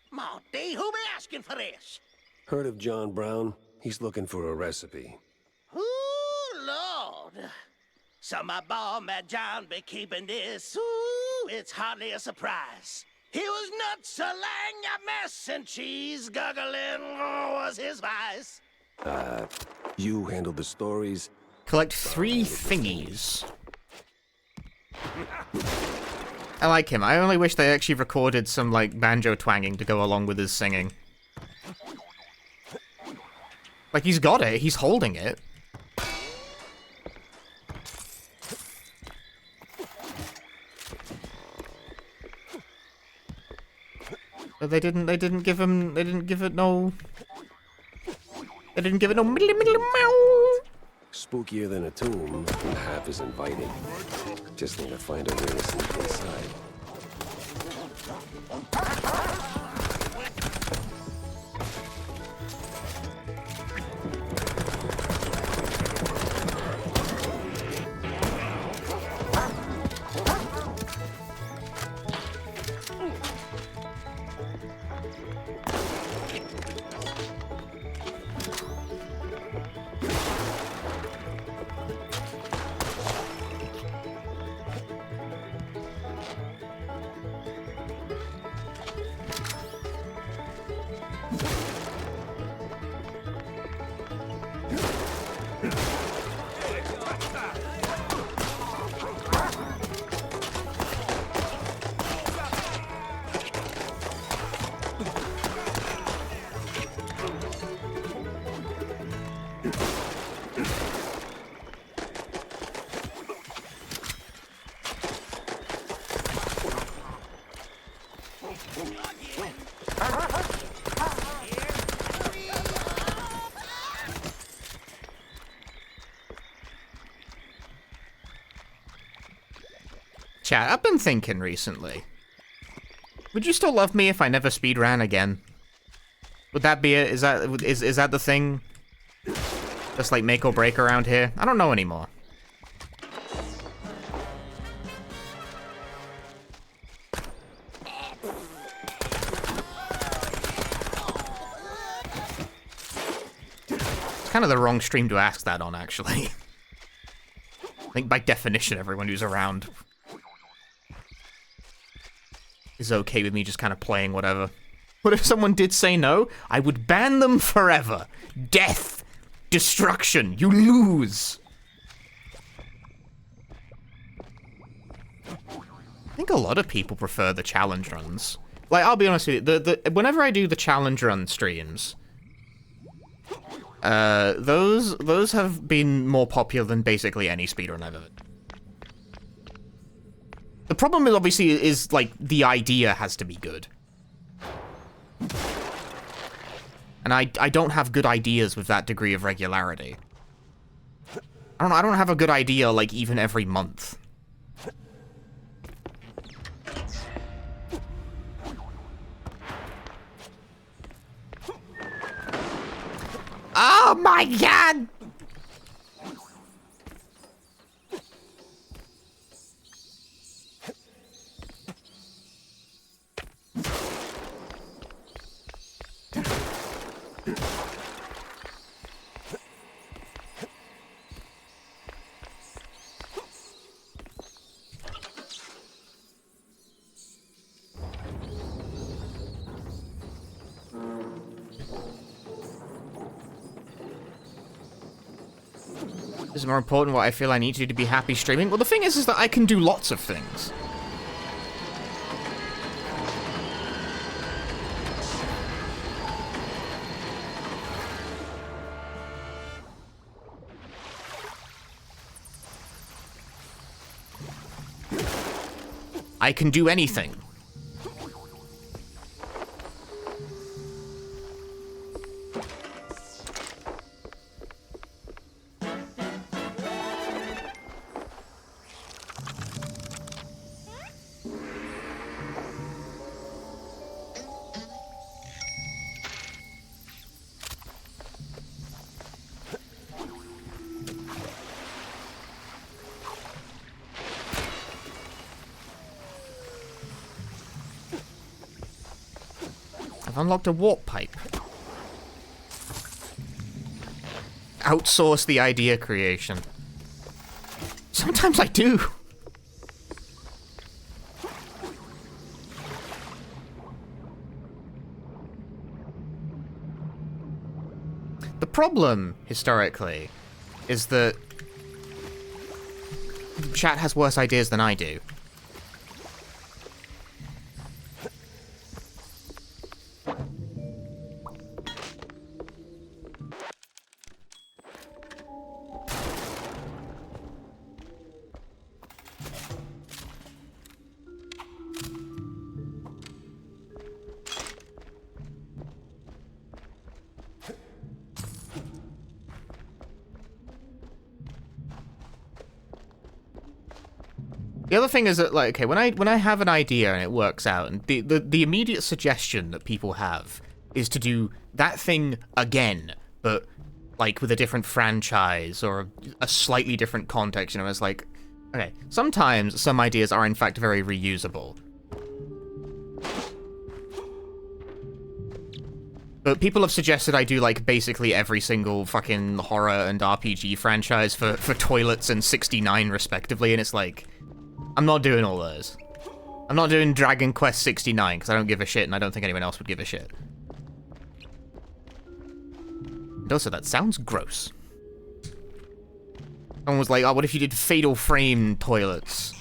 Monty, who be asking for this?
Heard of John Brown? He's looking for a recipe.
Ooh, Lord. So my boy, Matt John, be keeping this. Ooh, it's hardly a surprise. He was nuts, a laying a mess, and cheese guggling was his vice.
You handle the stories.
Collect 3 thingies. I like him. I only wish they actually recorded some, like, banjo twanging to go along with his singing. Like, he's got it. He's holding it. But they didn't give him, they didn't give it no meow.
Spookier than a tomb, and half as inviting. Just need to find a way to sneak inside.
Chat, I've been thinking recently. Would you still love me if I never speedran again? Would that be it? Is that the thing? Just like make or break around here? I don't know anymore. It's kind of the wrong stream to ask that on, actually. I think by definition, everyone who's around is okay with me just kind of playing whatever. What if someone did say no? I would ban them forever. Death. Destruction. You lose. I think a lot of people prefer the challenge runs. Like, I'll be honest with you, whenever I do the challenge run streams, those have been more popular than basically any speedrun I've ever done. The problem is obviously is like the idea has to be good. And I don't have good ideas with that degree of regularity. I don't have a good idea like even every month. Oh my god! Is it more important what I feel I need to do to be happy streaming? Well, the thing is that I can do lots of things. I can do anything. I've unlocked a warp pipe. Outsource the idea creation. Sometimes I do. The problem, historically, is that chat has worse ideas than I do. The other thing is that, like, okay, when I have an idea and it works out, and the immediate suggestion that people have is to do that thing again, but like with a different franchise or a slightly different context. You know, it's like, okay, sometimes some ideas are in fact very reusable. But people have suggested I do, like, basically every single fucking horror and RPG franchise for Toilets and 69 respectively, and it's like, I'm not doing all those. I'm not doing Dragon Quest 69 because I don't give a shit, and I don't think anyone else would give a shit. And also, that sounds gross. Someone was like, oh, what if you did Fatal Frame Toilets?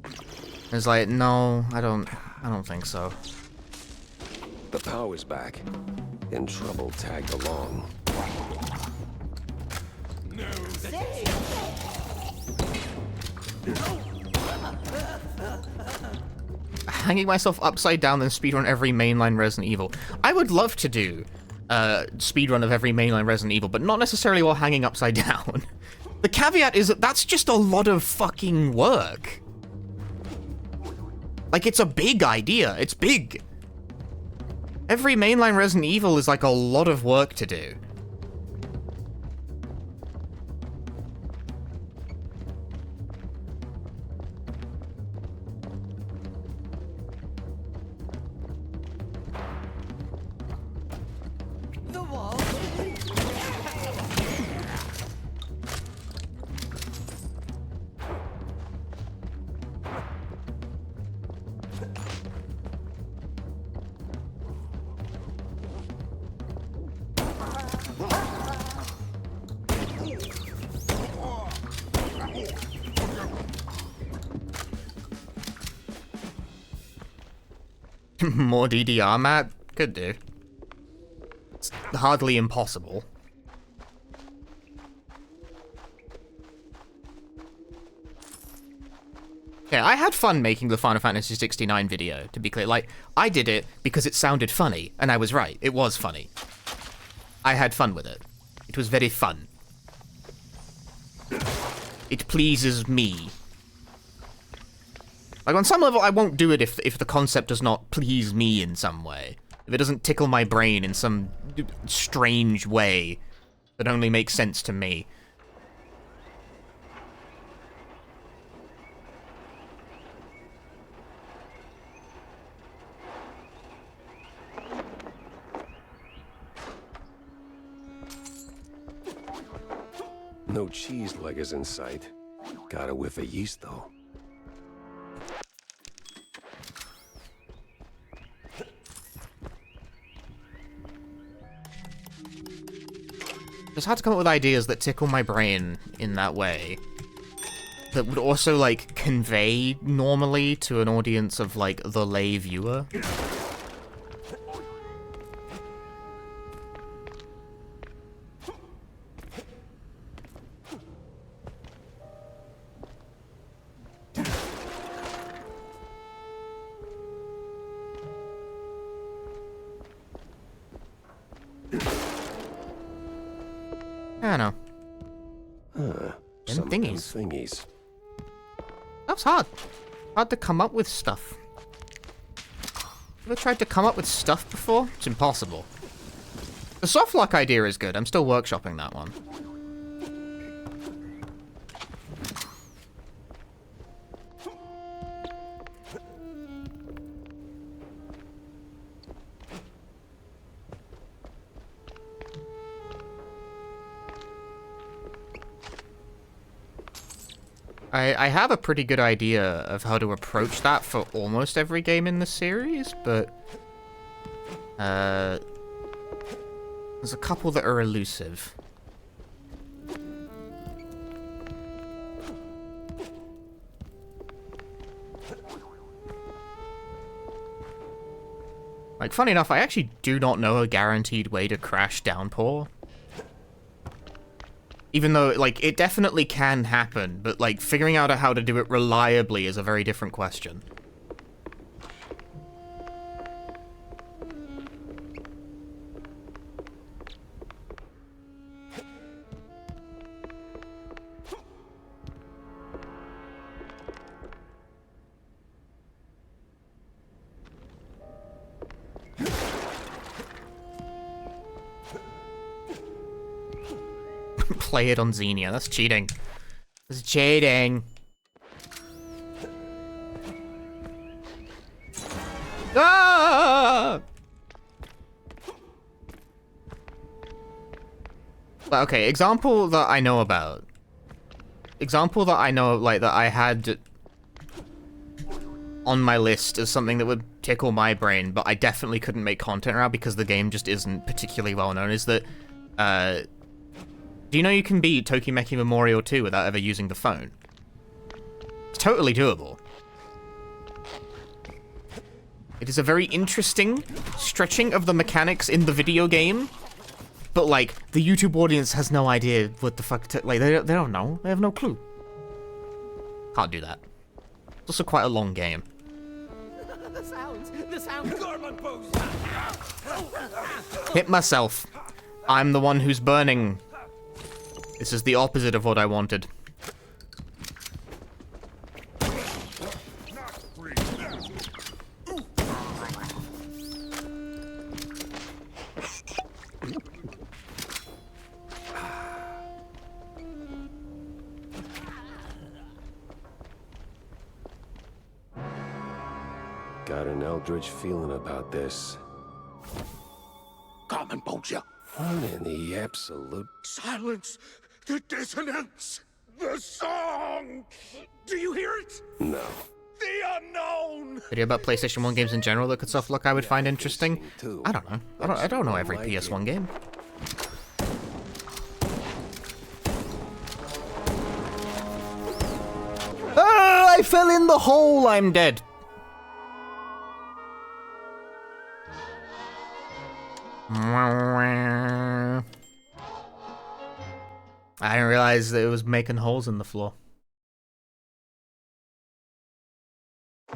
And it's like, no, I don't think so.
The power's back, and trouble tagged along.
Hanging myself upside down and speedrun every mainline Resident Evil. I would love to do speedrun of every mainline Resident Evil, but not necessarily while hanging upside down. The caveat is that that's just a lot of fucking work. Like, it's a big idea. It's big. Every mainline Resident Evil is like a lot of work to do. More DDR, Matt? Could do. It's hardly impossible. Yeah, I had fun making the Final Fantasy 69 video, to be clear. Like, I did it because it sounded funny, and I was right. It was funny. I had fun with it. It was very fun. It pleases me. Like, on some level, I won't do it if the concept does not please me in some way. If it doesn't tickle my brain in some strange way that only makes sense to me.
No cheese leggers in sight. Got a whiff of yeast, though.
It's hard to come up with ideas that tickle my brain in that way. That would also, like, convey normally to an audience of, like, the lay viewer. I don't know.
Some
thingies. That's hard. Hard to come up with stuff. Ever tried to come up with stuff before? It's impossible. The soft lock idea is good. I'm still workshopping that one. I have a pretty good idea of how to approach that for almost every game in the series, but there's a couple that are elusive. Like, funny enough, I actually do not know a guaranteed way to crash Downpour. Even though, like, it definitely can happen, but, like, figuring out how to do it reliably is a very different question. Play it on Xenia. That's cheating. That's cheating. Ah! Okay, example that I know about. Example that I know, like, that I had on my list as something that would tickle my brain, but I definitely couldn't make content around because the game just isn't particularly well known, is that, do you know you can beat Tokimeki Memorial 2 without ever using the phone? It's totally doable. It is a very interesting stretching of the mechanics in the video game, but, like, the YouTube audience has no idea what the fuck like, they don't know. They have no clue. Can't do that. It's also quite a long game.
The sounds. Gorman pose.
Hit myself. I'm the one who's burning. This is the opposite of what I wanted.
Got an eldritch feeling about this.
Gorman Boja.
What in the absolute...
Silence! The dissonance! The song! Do you hear it?
No.
The unknown!
Video about PlayStation 1 games in general that could soft look I would find interesting? I don't know. I don't know every PS1 game. Oh, I fell in the hole! I'm dead. I didn't realize that it was making holes in the floor.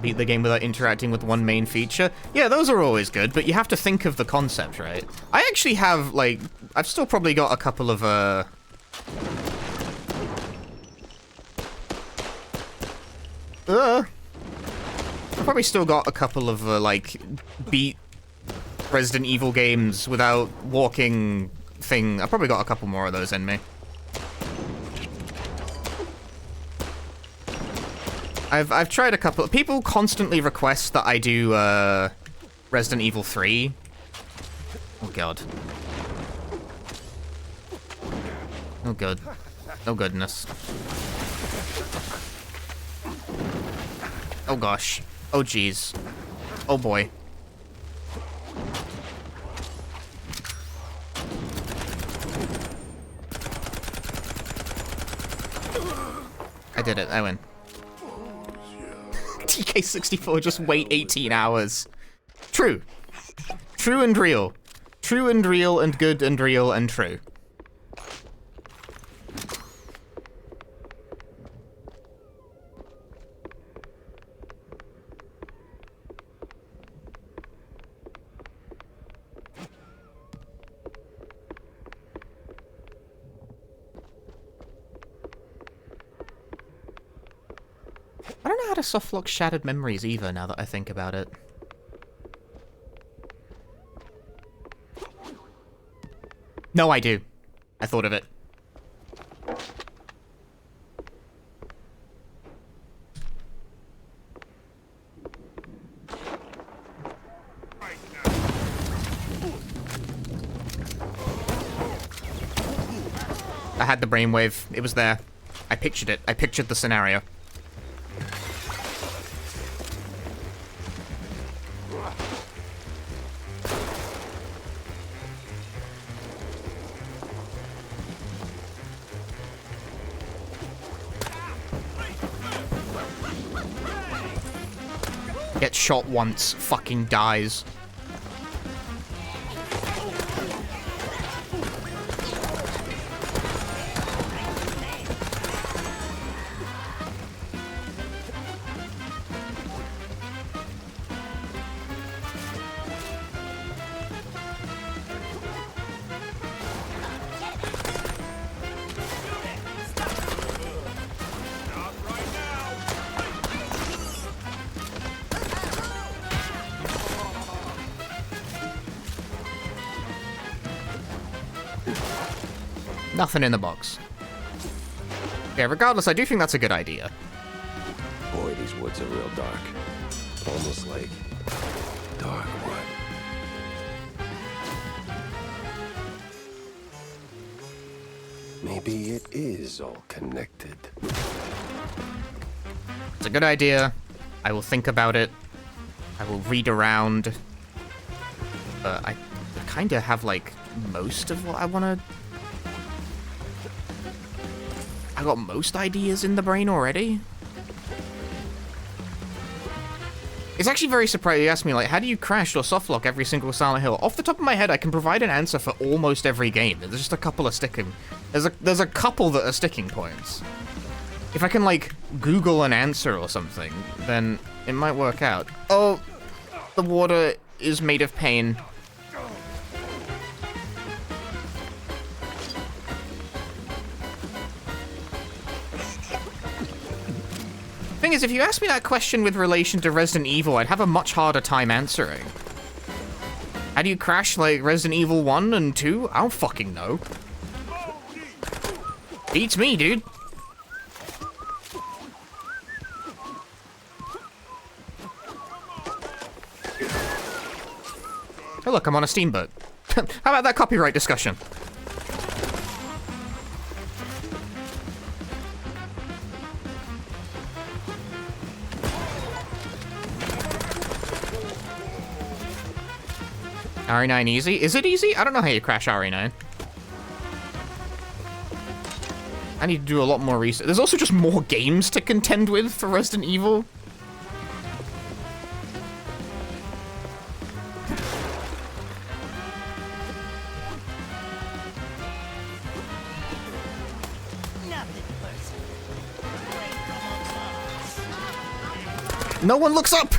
Beat the game without interacting with one main feature. Yeah, those are always good, but you have to think of the concept, right? I actually have, like, I've still probably got a couple of, I've probably still got a couple of, like, beat Resident Evil games without walking thing. I've probably got a couple more of those in me. I've tried a couple. People constantly request that I do Resident Evil 3. Oh god. Oh good. Oh goodness. Oh gosh. Oh jeez. Oh boy. did it. I win. TK64, just wait 18 hours. True. True and real. True and real and good and real and true. I don't know how to softlock shattered memories either, now that I think about it. No, I do. I thought of it. I had the brainwave. It was there. I pictured it. I pictured the scenario. Gets shot once, fucking dies. Nothing in the box. Yeah, regardless, I do think that's a good idea.
Boy, these woods are real dark. Almost like dark wood. Maybe it is all connected.
It's a good idea. I will think about it. I will read around. I kind of have, like, most of what I want to... I got most ideas in the brain already. It's actually very surprising. You asked me, like, how do you crash or softlock every single Silent Hill? Off the top of my head, I can provide an answer for almost every game. There's just a couple of sticking... There's a couple that are sticking points. If I can, like, Google an answer or something, then it might work out. Oh, the water is made of pain. Thing is, if you asked me that question with relation to Resident Evil, I'd have a much harder time answering. How do you crash, like, Resident Evil 1 and 2? I don't fucking know. Beats me, dude. Oh, look, I'm on a steamboat. How about that copyright discussion? RE9 easy? Is it easy? I don't know how you crash RE9. I need to do a lot more research. There's also just more games to contend with for Resident Evil. No one looks up!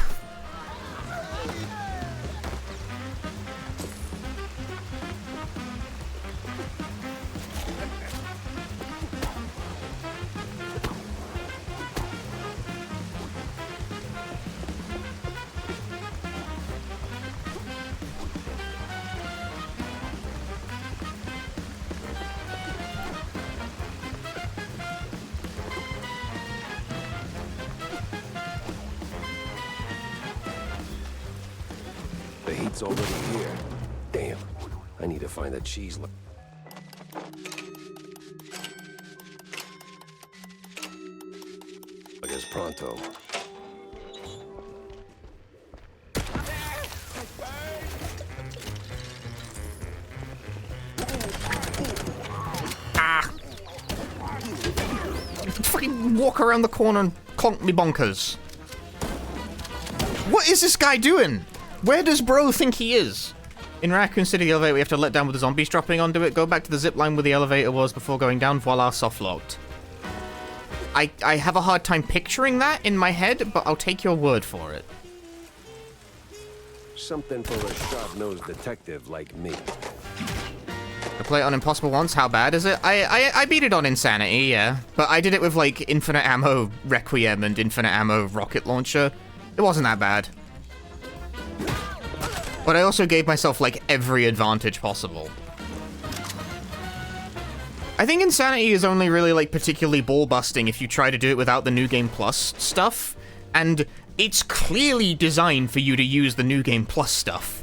The heat's already here. Damn. I need to find that cheese. I guess pronto.
fucking walk around the corner and clonk me bonkers. What is this guy doing? Where does bro think he is? In Raccoon City, the elevator we have to let down with the zombies dropping onto it. Go back to the zip line where the elevator was before going down. Voila, soft locked. I have a hard time picturing that in my head, but I'll take your word for it.
Something for a sharp-nosed detective like me.
I played it on Impossible once. How bad is it? I beat it on Insanity, yeah. But I did it with, like, Infinite Ammo Requiem and Infinite Ammo Rocket Launcher. It wasn't that bad. But I also gave myself, like, every advantage possible. I think Insanity is only really, like, particularly ball-busting if you try to do it without the New Game Plus stuff. And it's clearly designed for you to use the New Game Plus stuff.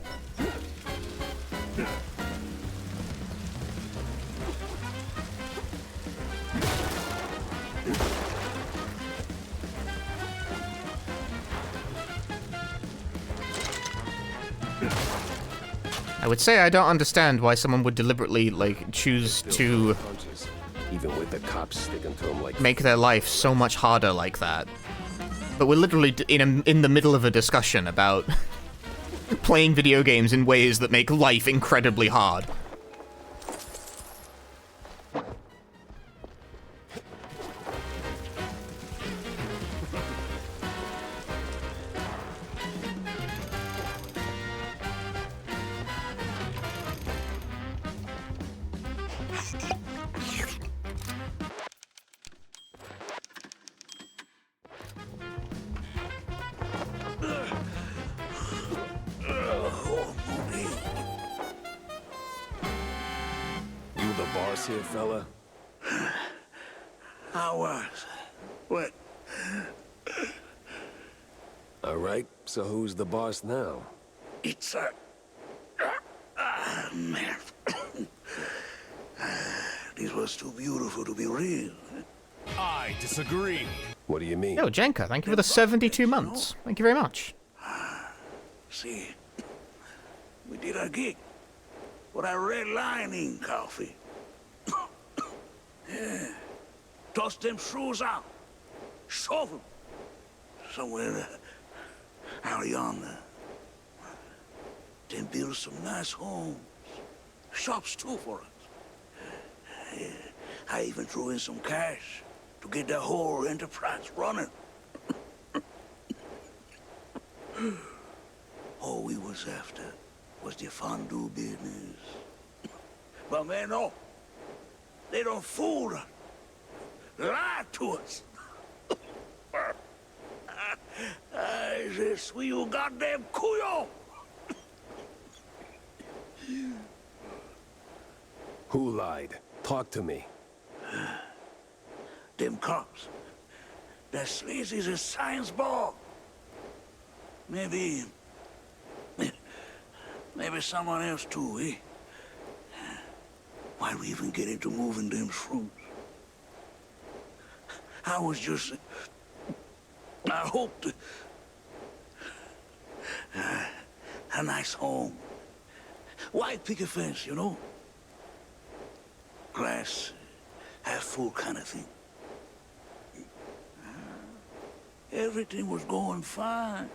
I would say I don't understand why someone would deliberately, like, choose to
even with the cops sticking to him like
make their life so much harder like that. But we're literally in the middle of a discussion about playing video games in ways that make life incredibly hard.
Here, fella.
I was. What?
All right, so who's the boss now?
It's a... man. This was too beautiful to be real.
I disagree.
What do you mean?
Yo, Jenka, thank you for the 72 months. Thank you very much.
See, we did our gig. What I red lining coffee. Yeah. Toss them shrews out. Shove them. Somewhere out yonder. Then build some nice homes. Shops too for us. Yeah. I even threw in some cash to get that whole enterprise running. All we was after was the fondue business. But man, no. They don't fool us. Lie to us. Je suis un goddamn couillon.
Who lied? Talk to me.
Them cops. That sleazy's a science ball. Maybe someone else too, eh? Why'd we even get into moving them shrooms? I was just... I hoped... a nice home. White picket fence, you know? Glass, half full kind of thing. Everything was going fine.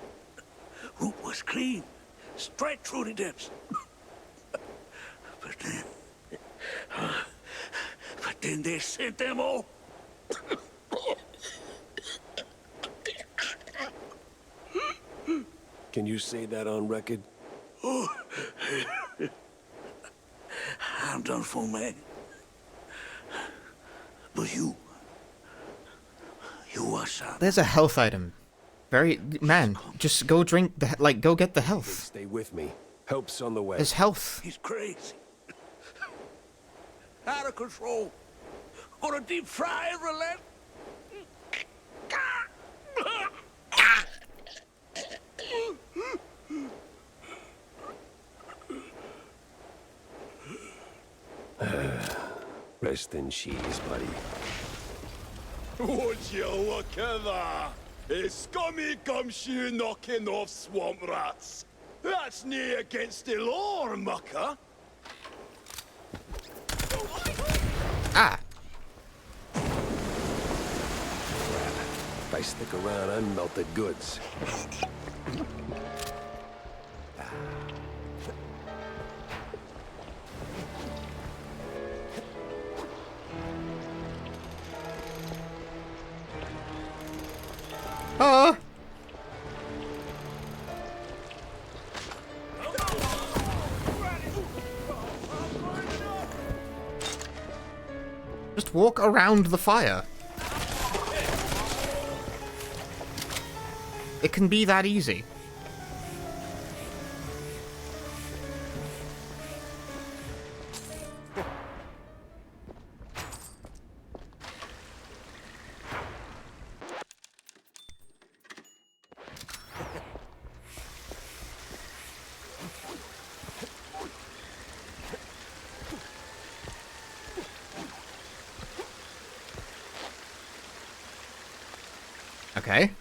Roof was clean. Straight through the depths. But then they sent them all.
Can you say that on record?
Oh. I'm done for, man. But you are shot.
There's a health item. Man, just go drink the, go get the health.
Stay with me. Help's on the way.
There's health.
He's crazy. Out of control. Gonna deep fry and relent.
Rest in cheese, buddy.
Would you look at that? A scummy gumshoe knocking off swamp rats. That's nae against the law, mucker.
Ah.
stick around, I'm melted goods.
Just walk around the fire. It can be that easy. Okay.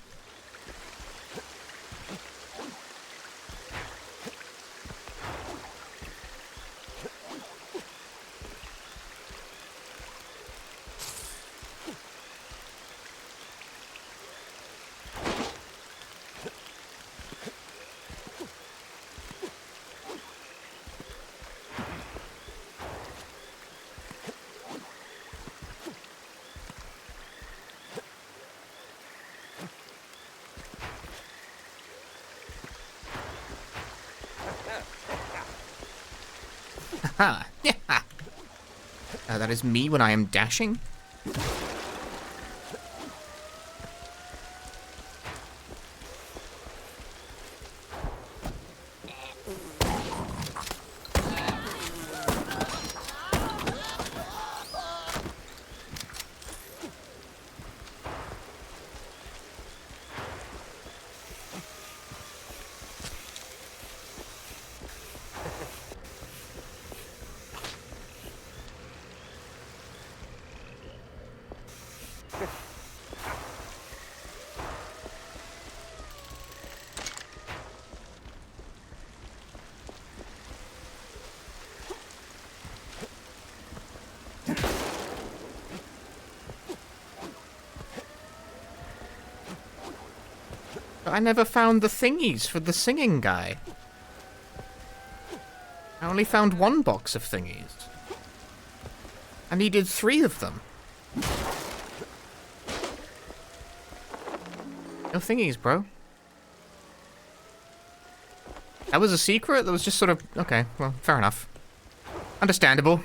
Ha! Yeah. That is me when I am dashing. I never found the thingies for the singing guy. I only found one box of thingies. I needed 3 of them. No thingies, bro. That was a secret? That was just sort of... Okay, well, fair enough. Understandable.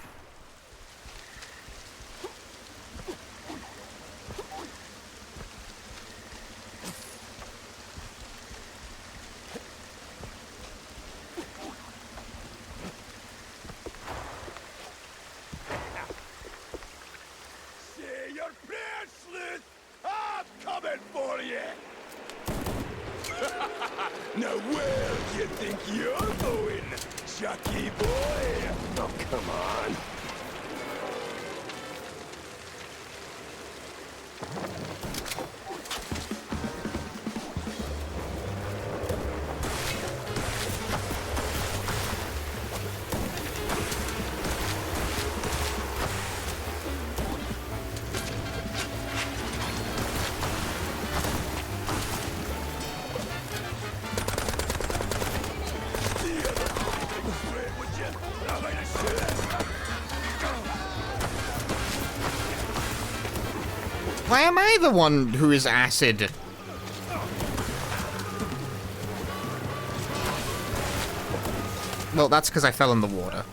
Now where do you think you're going, Chucky boy?
Oh, come on.
Why am I the one who is acid? Well, that's because I fell in the water.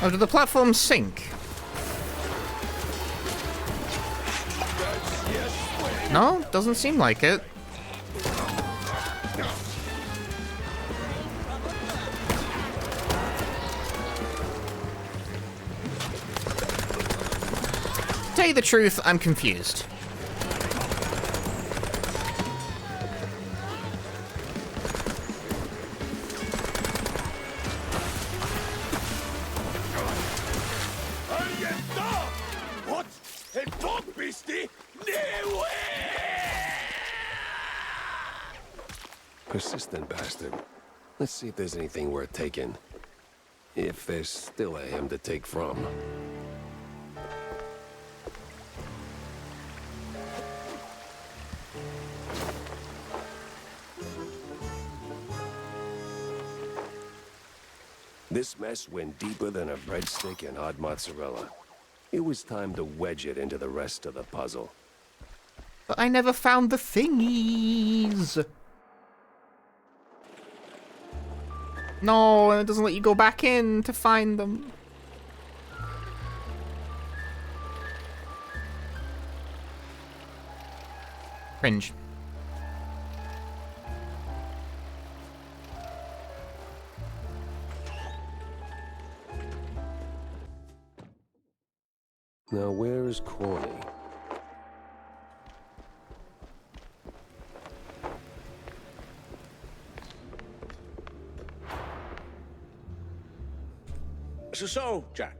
Oh, did the platform sink? No, doesn't seem like it. To tell you the truth, I'm confused.
What? A dog beastie? No way!
Persistent bastard. Let's see if there's anything worth taking. If there's still a him to take from. This mess went deeper than a breadstick and hot mozzarella. It was time to wedge it into the rest of the puzzle.
But I never found the thingies. No, it doesn't let you go back in to find them. Cringe.
Now where's Corny?
So, Jack,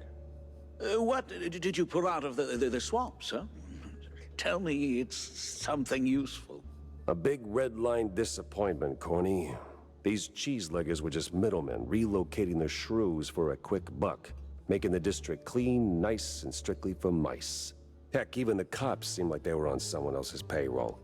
what did you pull out of the swamps, huh? Tell me it's something useful.
A big red line disappointment, Corny. These cheeseleggers were just middlemen relocating the shrews for a quick buck, making the district clean, nice, and strictly for mice. Heck, even the cops seemed like they were on someone else's payroll.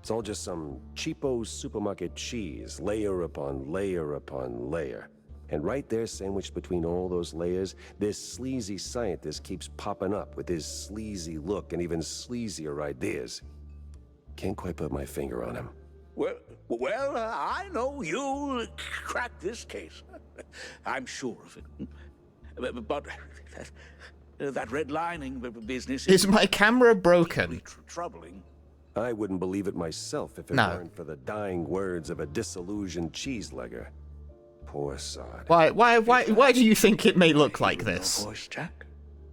It's all just some cheapo supermarket cheese, layer upon layer upon layer. And right there, sandwiched between all those layers, this sleazy scientist keeps popping up with his sleazy look and even sleazier ideas. Can't quite put my finger on him.
Well, I know you'll crack this case. I'm sure of it. But that redlining business
is my camera broken?
Troubling.
I wouldn't believe it myself if it weren't for the dying words of a disillusioned cheeselegger. Poor sod.
Why do you think it may look like this?
Voice, Jack?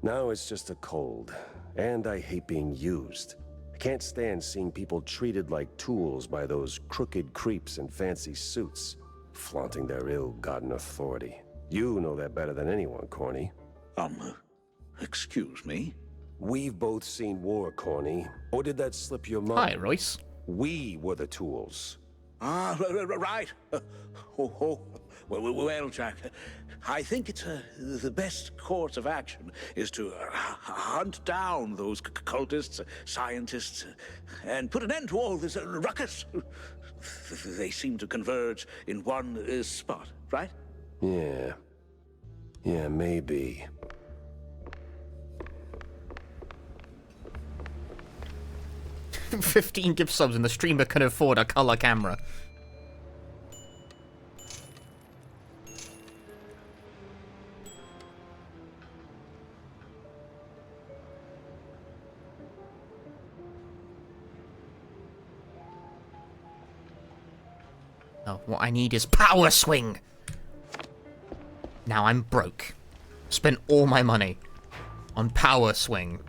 Now it's just a cold, and I hate being used. I can't stand seeing people treated like tools by those crooked creeps in fancy suits, flaunting their ill-gotten authority. You know that better than anyone, Corny.
Excuse me?
We've both seen war, Corny. Or did that slip your mind?
Hi, Royce.
We were the tools.
Ah, right. Well, Jack, I think it's the best course of action is to hunt down those cultists, scientists, and put an end to all this ruckus. They seem to converge in one spot, right?
Yeah, maybe.
$15 gift subs and the streamer can afford a color camera. Oh, what I need is power swing. Now I'm broke. Spent all my money on power swing.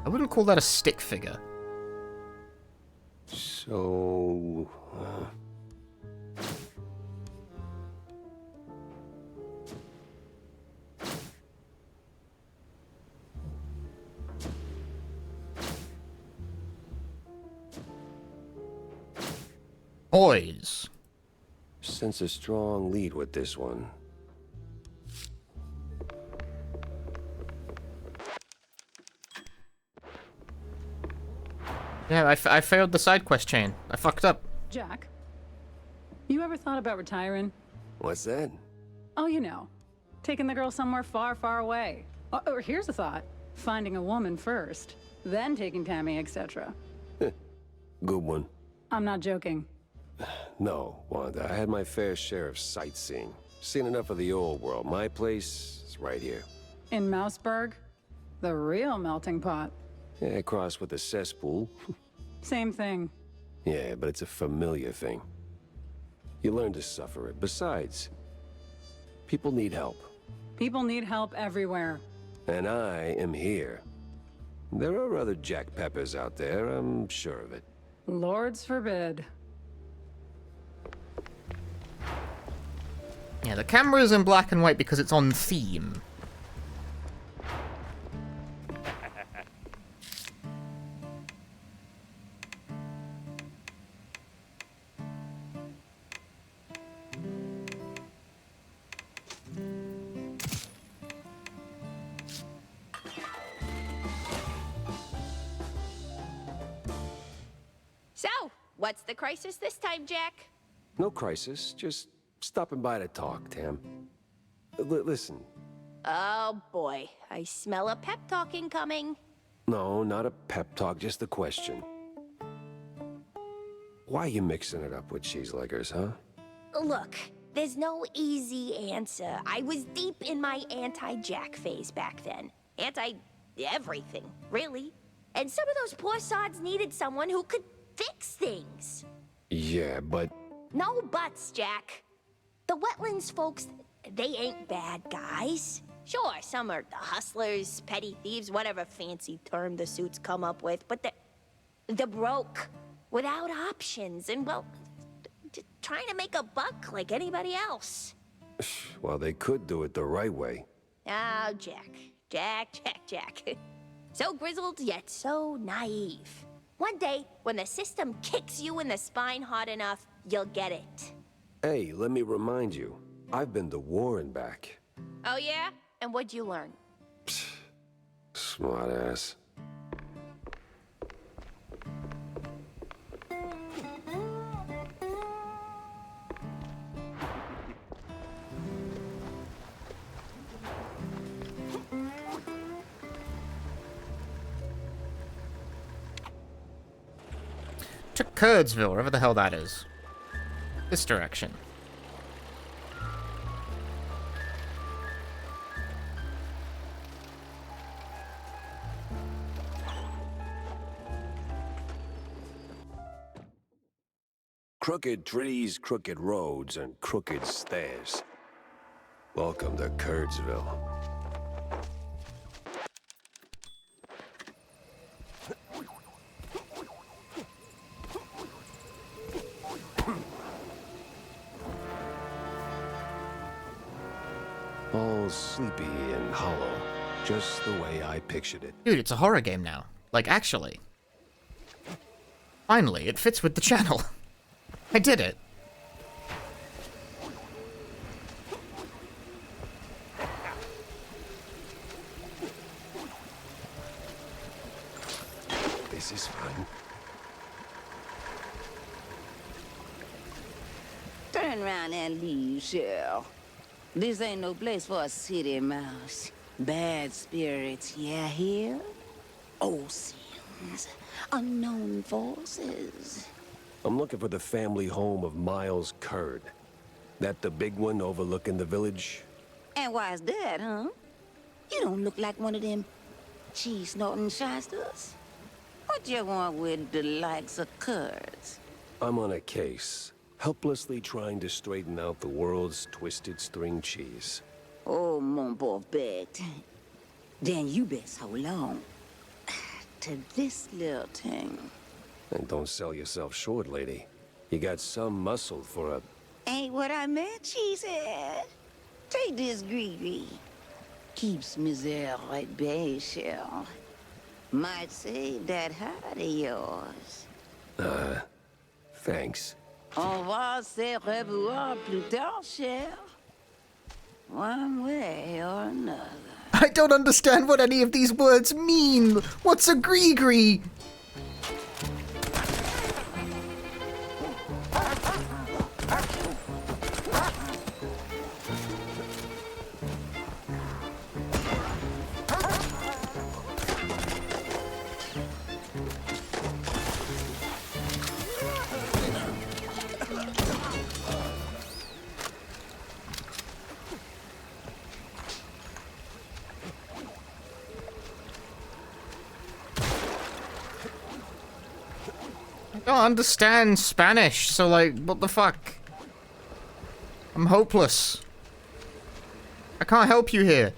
I wouldn't call that a stick figure.
So...
Boys.
Sense a strong lead with this one.
Yeah, I failed the side quest chain. I fucked up.
Jack, you ever thought about retiring?
What's that?
Oh, you know, taking the girl somewhere far, far away. Or here's a thought. Finding a woman first, then taking Tammy, etc.
Good one.
I'm not joking.
No, Wanda, I had my fair share of sightseeing. Seen enough of the old world. My place is right here.
In Mouseburg? The real melting pot.
Yeah, crossed with the cesspool.
Same thing.
Yeah, but it's a familiar thing. You learn to suffer it. Besides, people need help.
People need help everywhere.
And I am here. There are other Jack Peppers out there, I'm sure of it.
Lords forbid.
Yeah, the camera's in black and white because it's on theme.
What's the crisis this time, Jack?
No crisis, just stopping by to talk, Tam. Listen.
Oh boy, I smell a pep talk incoming.
No, not a pep talk, just a question. Why are you mixing it up with cheeseleggers, huh?
Look, there's no easy answer. I was deep in my anti-Jack phase back then. Anti-everything, really. And some of those poor sods needed someone who could fix things.
Yeah, but...
No buts, Jack. The Wetlands folks, they ain't bad guys. Sure, some are hustlers, petty thieves, whatever fancy term the suits come up with, but they're broke, without options, and, well, trying to make a buck like anybody else.
Well, they could do it the right way.
Oh, Jack. So grizzled, yet so naive. One day, when the system kicks you in the spine hard enough, you'll get it.
Hey, let me remind you, I've been to war and back.
Oh, yeah? And what'd you learn?
Smart ass.
To Curdsville, wherever the hell that is. This direction.
Crooked trees, crooked roads, and crooked stairs. Welcome to Curdsville. All sleepy and hollow, just the way I pictured it.
Dude, it's a horror game now. Like, actually. Finally, it fits with the channel. I did it.
This is fun.
Turn around and leave, Cheryl. This ain't no place for a city mouse. Bad spirits, yeah, here? Old sins, unknown forces.
I'm looking for the family home of Miles Curd. That the big one overlooking the village?
And why's that, huh? You don't look like one of them cheese-snorting shysters. What you want with the likes of Curds?
I'm on a case, helplessly trying to straighten out the world's twisted string cheese.
Oh, mon pauvre bête. Then you best hold on to this little thing.
And don't sell yourself short, lady. You got some muscle for a...
Ain't what I meant, she said. Take this Gree. Keeps misère at bay, Cheryl. Might save that heart of yours.
Thanks.
On va se revoir plus tard, Cheryl. One way or another.
I don't understand what any of these words mean. What's a Gree? I don't understand Spanish, so like, what the fuck? I'm hopeless. I can't help you here.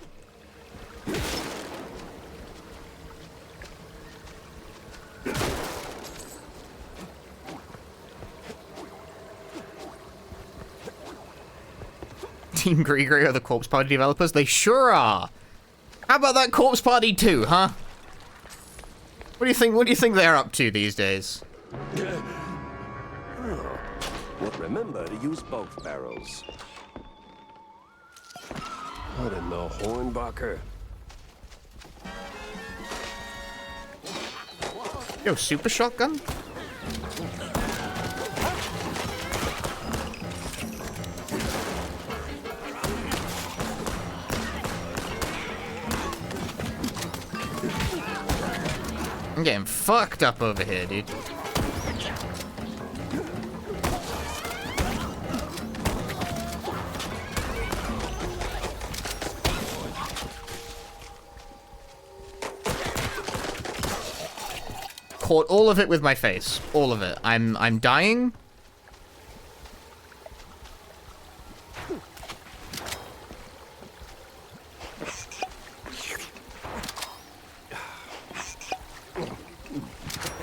Team Gree are the Corpse Party developers? They sure are. How about that Corpse Party 2, huh? What do you think they're up to these days?
Well, remember to use both barrels. What in the Hornbacher?
Yo, super shotgun? I'm getting fucked up over here, dude. Caught all of it with my face. All of it. I'm dying.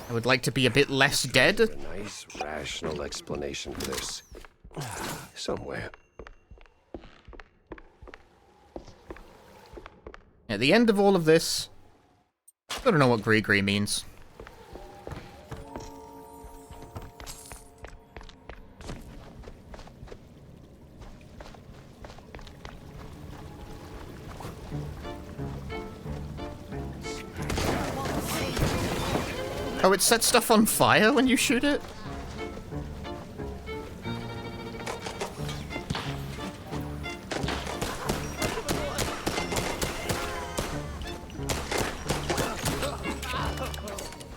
I would like to be a bit less dead.
A nice, rational explanation for this. Somewhere.
At the end of all of this, I don't know what Gree means. Oh, it sets stuff on fire when you shoot it?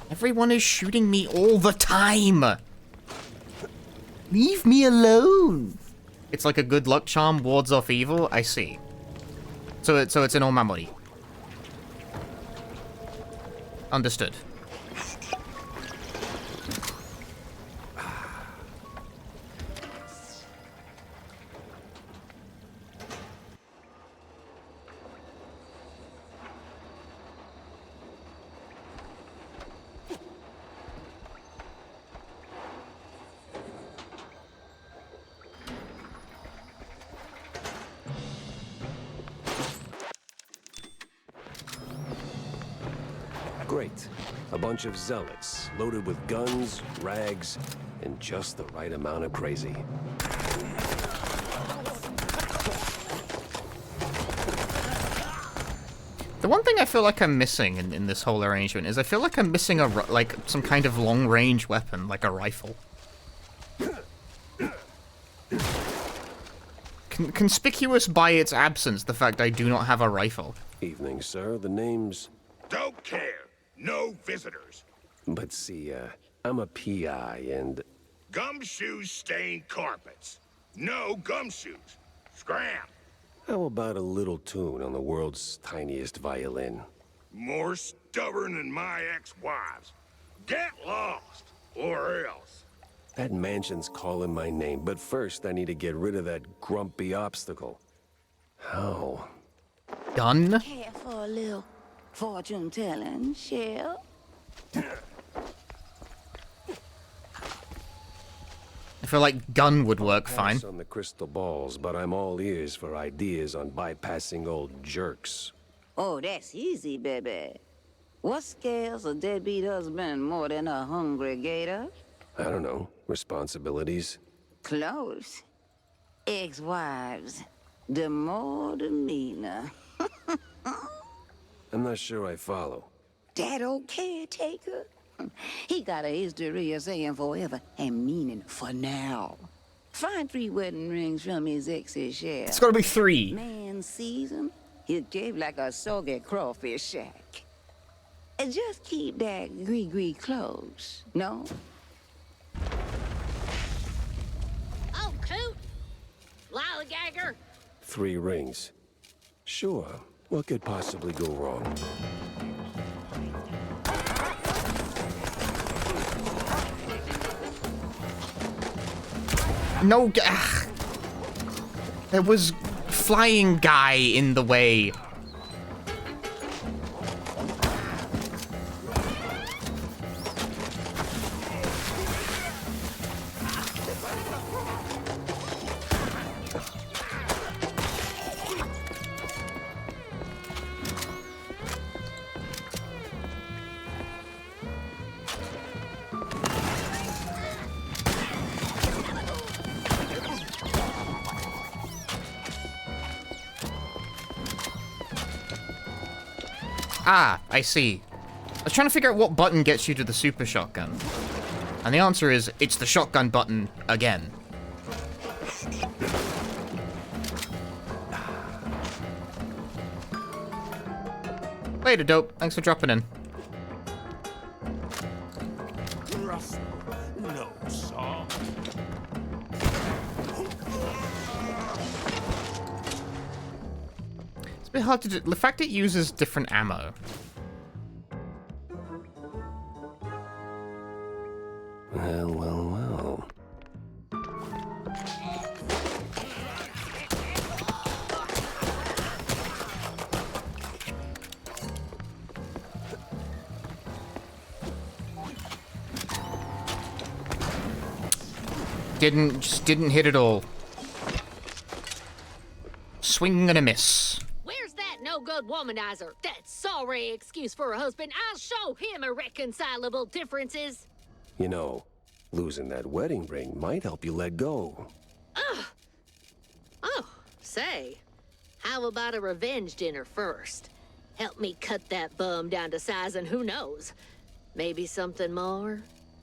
Everyone is shooting me all the time! Leave me alone! It's like a good luck charm, wards off evil, I see. So it's an omamori. Understood.
Great. A bunch of zealots, loaded with guns, rags, and just the right amount of crazy.
The one thing I feel like I'm missing in this whole arrangement is I feel like I'm missing like some kind of long-range weapon, like a rifle. Conspicuous by its absence, the fact I do not have a rifle.
Evening, sir. The name's...
Don't care. No visitors.
But see, I'm a PI and...
Gumshoes stain carpets. No gumshoes. Scram.
How about a little tune on the world's tiniest violin?
More stubborn than my ex-wives. Get lost, or else.
That mansion's calling my name, but first I need to get rid of that grumpy obstacle. How?
Gun?
Care for a little fortune telling, Shell?
I feel like gun would work fine.
Pass on the crystal balls, but I'm all ears for ideas on bypassing old jerks.
Oh, that's easy, baby. What scares a deadbeat husband more than a hungry gator?
I don't know. Responsibilities?
Close. Ex-wives. The more the meaner.
I'm not sure I follow.
That old caretaker? He got a history of saying forever and meaning for now. Find 3 wedding rings from his ex's share.
It's gotta be 3.
Man sees him, he'll cave like a soggy crawfish shack. And just keep that gree close, no?
Oh, coot! Lollygagger!
3 rings. Sure. What could possibly go wrong?
No, there was flying guy in the way. Ah, I see. I was trying to figure out what button gets you to the super shotgun. And the answer is, it's the shotgun button again. Later, Dope. Thanks for dropping in.
hustle. No song.
It's a bit hard to do. The fact it uses different ammo.
Well, well, well.
Just didn't hit at all. Swing and a miss.
Where's that no-good womanizer? That sorry excuse for a husband. I'll show him irreconcilable differences.
You know, losing that wedding ring might help you let go.
Ugh. Oh, say, how about a revenge dinner first? Help me cut that bum down to size and who knows, maybe something more?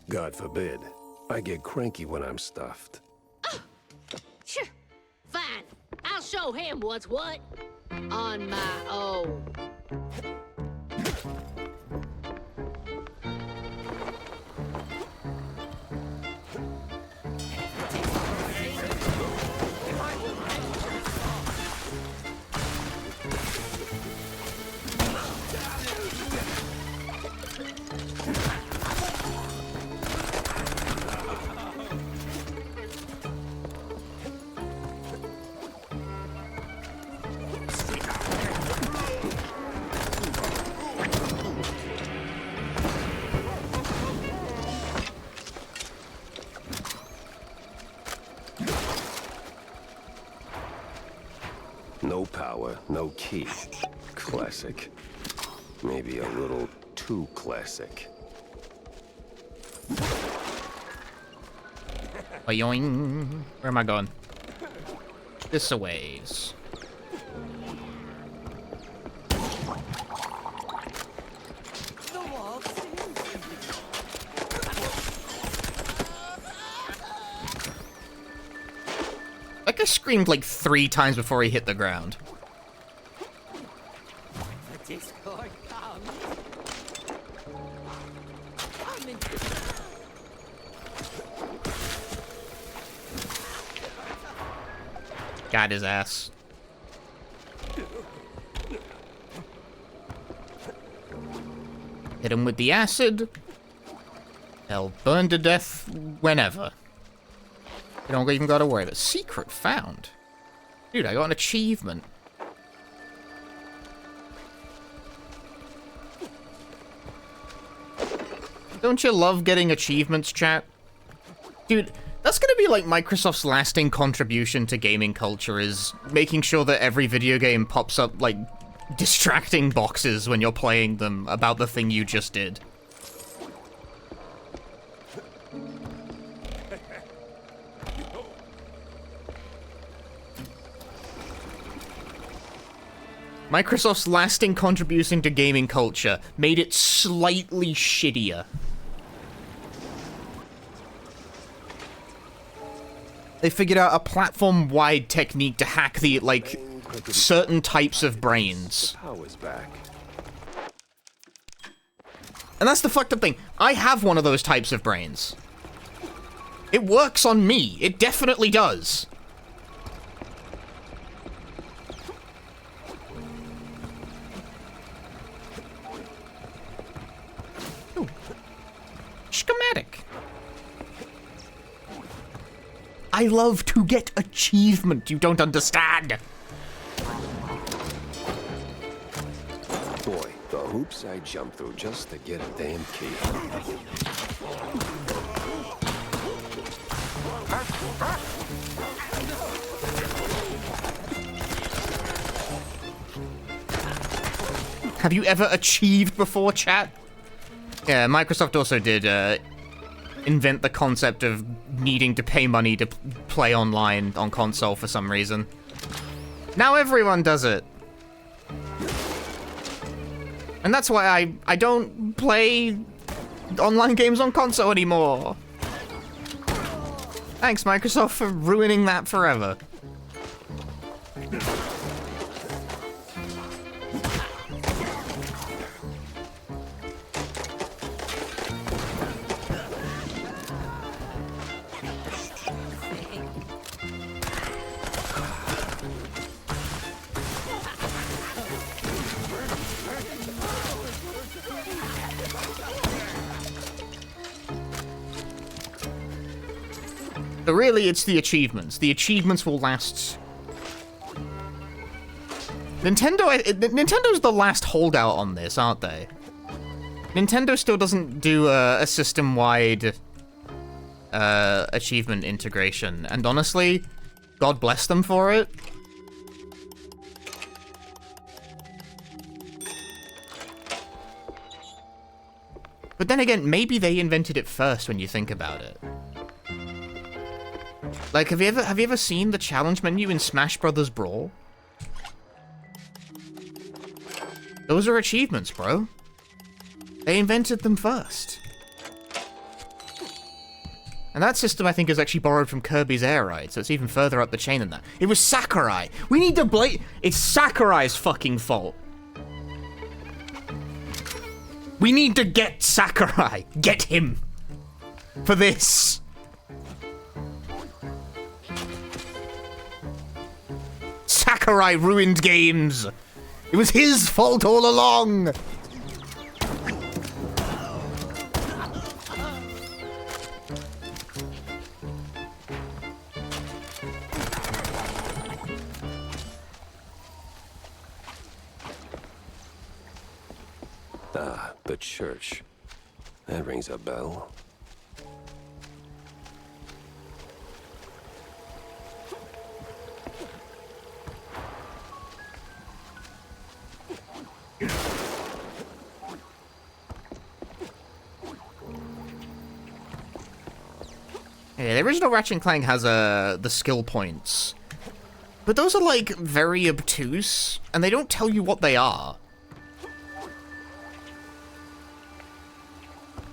God forbid. I get cranky when I'm stuffed.
Sure, fine. I'll show him what's what. On my own.
No power, no key. Classic. Maybe a little too classic.
Boing. Where am I going? This a ways. That guy screamed like 3 times before he hit the ground.
The Discord comes.
Got his ass. Hit him with the acid. They'll burn to death whenever. You don't even gotta worry about secret found. Dude, I got an achievement. Don't you love getting achievements, chat? Dude, that's gonna be like Microsoft's lasting contribution to gaming culture, is making sure that every video game pops up like distracting boxes when you're playing them about the thing you just did. Microsoft's lasting contribution to gaming culture made it slightly shittier. They figured out a platform-wide technique to hack the, like, certain types of brains.
Power's back.
And that's the fucked up thing. I have one of those types of brains. It works on me. It definitely does. Ooh. Schematic. I love to get achievement, you don't understand.
Boy, the hoops I jumped through just to get a damn key.
Have you ever achieved before, chat? Yeah, Microsoft also did invent the concept of needing to pay money to play online on console for some reason. Now everyone does it. And that's why I don't play online games on console anymore. Thanks, Microsoft, for ruining that forever. But really, it's the achievements. The achievements will last... Nintendo's the last holdout on this, aren't they? Nintendo still doesn't do a system-wide achievement integration, and honestly, God bless them for it. But then again, maybe they invented it first when you think about it. Like, have you ever seen the challenge menu in Smash Brothers Brawl? Those are achievements, bro. They invented them first. And that system, I think, is actually borrowed from Kirby's Air Ride, so it's even further up the chain than that. It was Sakurai. We need to blame... It's Sakurai's fucking fault. We need to get Sakurai. Get him. For this. Sakurai ruined games. It was his fault all along.
Ah, the church. That rings a bell.
Yeah, the original Ratchet & Clank has the skill points. But those are, like, very obtuse, and they don't tell you what they are.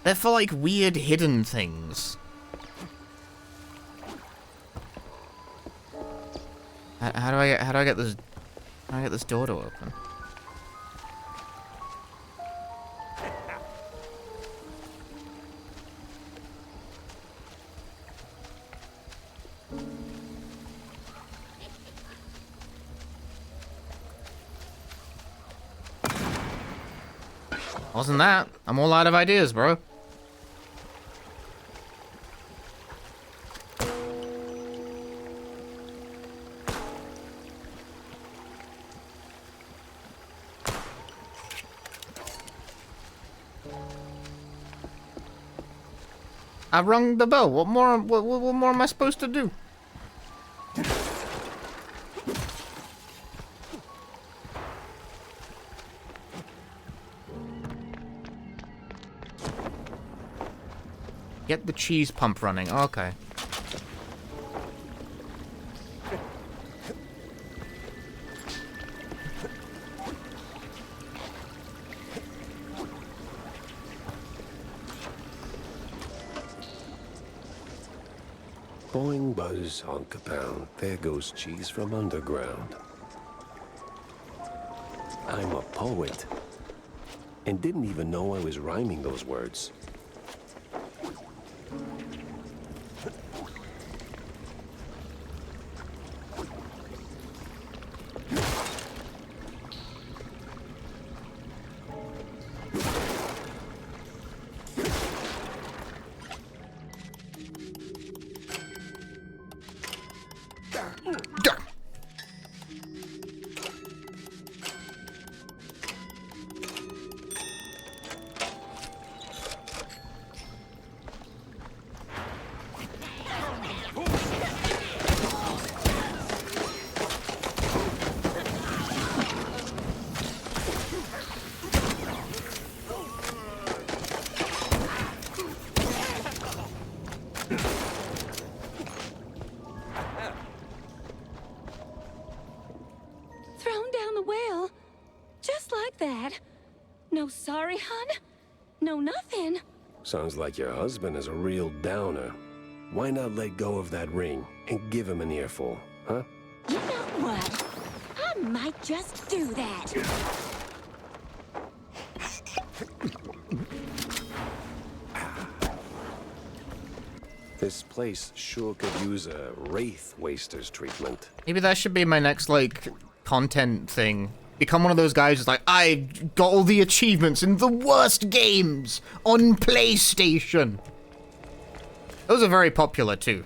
They're for, like, weird hidden things. How do I get this door to open? Wasn't that? I'm all out of ideas, bro. I rung the bell. What more am I supposed to do? Get the cheese pump running. Okay.
Boing, buzz, honk a pound. There goes cheese from underground. I'm a poet. And didn't even know I was rhyming those words.
Thrown down the well. Just like that. No sorry, hun? No nothing.
Sounds like your husband is a real downer. Why not let go of that ring and give him an earful, huh?
You know what? I might just do that.
This place sure could use a Wraith Waster's treatment.
Maybe that should be my next, like, content thing. Become one of those guys who's like, I got all the achievements in the worst games on PlayStation. Those are very popular, too.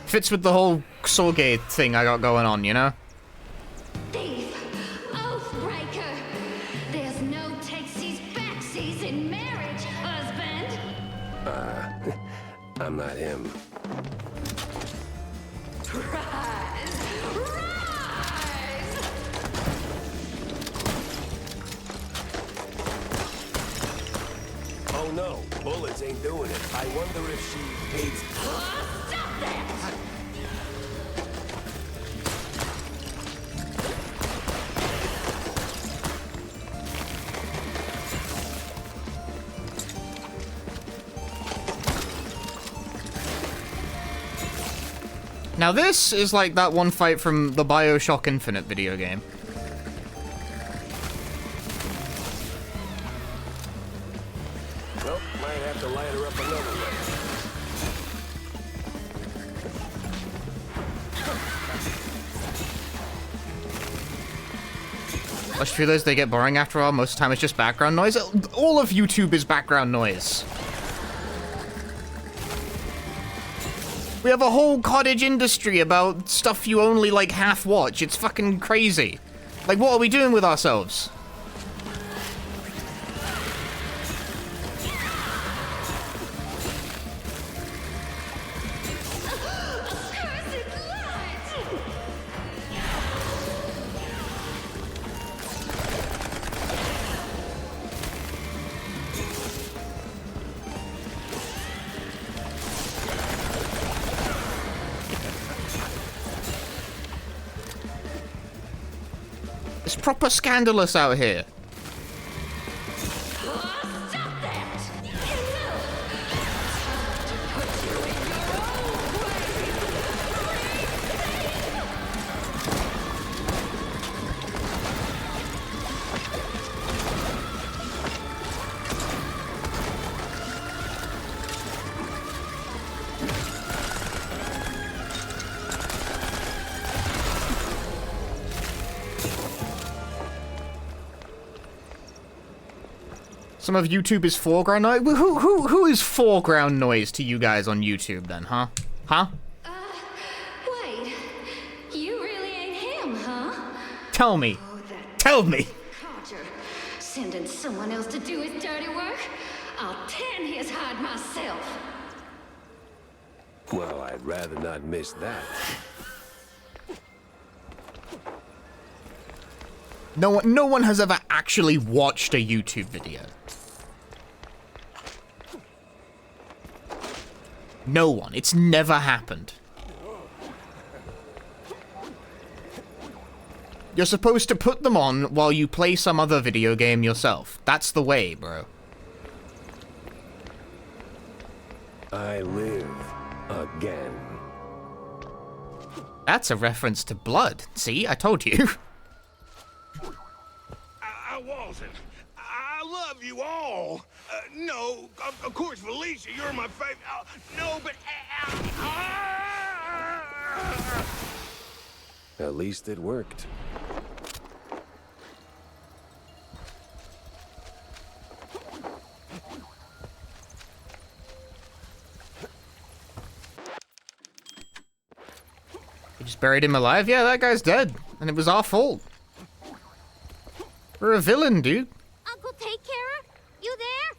Fits with the whole Sorge thing I got going on, you know?
Thief! Oathbreaker! There's no takesies backsies in marriage, husband!
I'm not him.
Rise! Rise!
Oh no, bullets ain't doing it. I wonder if she hates...
Stop that!
Now this is like that one fight from the BioShock Infinite video game.
Well, might have to light her up another way.
Let's feel those, they get boring after all. Most of the time it's just background noise. All of YouTube is background noise. We have a whole cottage industry about stuff you only like half watch. It's fucking crazy. Like, what are we doing with ourselves? It's proper scandalous out here. Some of YouTube is foreground noise. Who is foreground noise to you guys on YouTube then, huh? Huh?
Wait. You really ain't him, huh?
Tell me. Tell me.
Carter, sending someone else to do his dirty work? I'll tan his hide myself.
Well, I'd rather not miss that.
No one has ever actually watched a YouTube video. No one. It's never happened. You're supposed to put them on while you play some other video game yourself. That's the way, bro.
I live again.
That's a reference to blood. See, I told you.
I wasn't. I love you all. No, of course, Felicia, you're my favorite. No, but...
At least it worked.
You just buried him alive? Yeah, that guy's dead. And it was our fault. We're a villain, dude.
Uncle Take Carer? You there?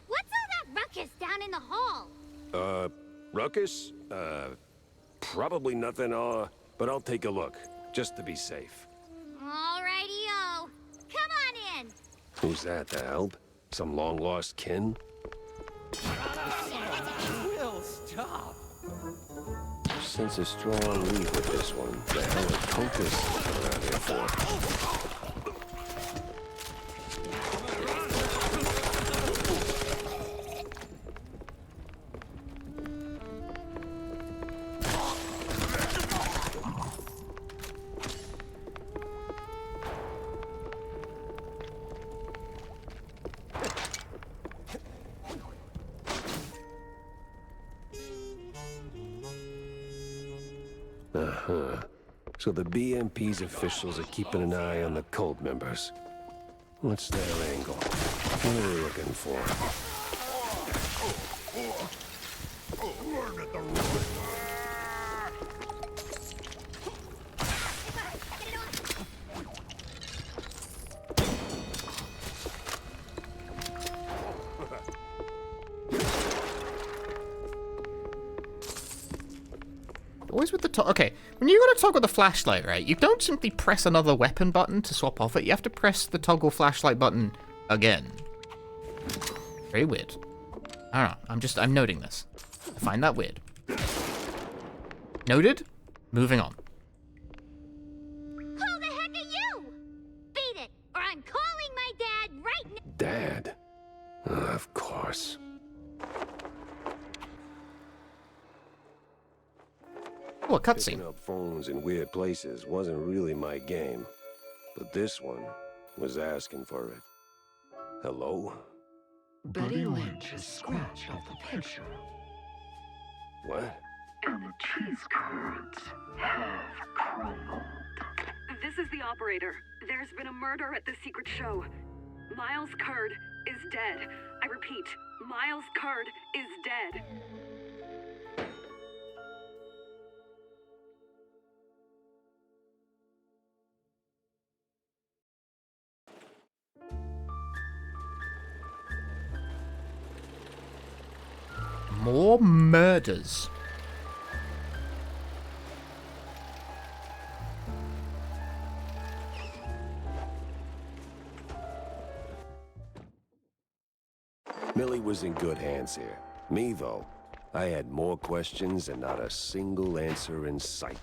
What's all that ruckus down in the hall?
Ruckus? Probably nothing, but I'll take a look, just to be safe.
Alrighty-o. Come on in.
Who's that, the help? Some long-lost kin?
Will, stop.
Sense a strong lead with this one. The hell is Cultus around here for? Uh-huh. So the BMP's officials are keeping an eye on the cult members. What's their angle? What are they looking for?
is with the okay, when you gotta toggle the flashlight, right, you don't simply press another weapon button to swap off it. You have to press the toggle flashlight button again. Very weird. I don't know. I'm noting this. I find that weird. Noted. Moving on.
Who the heck are you? Beat it, or I'm calling my dad right now.
Dad? Of course.
What cutscene?
Picking up phones in weird places wasn't really my game, but this one was asking for it. Hello?
Betty Lynch is scratched off the picture.
What?
And the cheese curds have crumbled.
This is the operator. There's been a murder at the secret show. Miles Curd is dead. I repeat, Miles Curd is dead.
More murders.
Millie was in good hands here. Me, though, I had more questions and not a single answer in sight.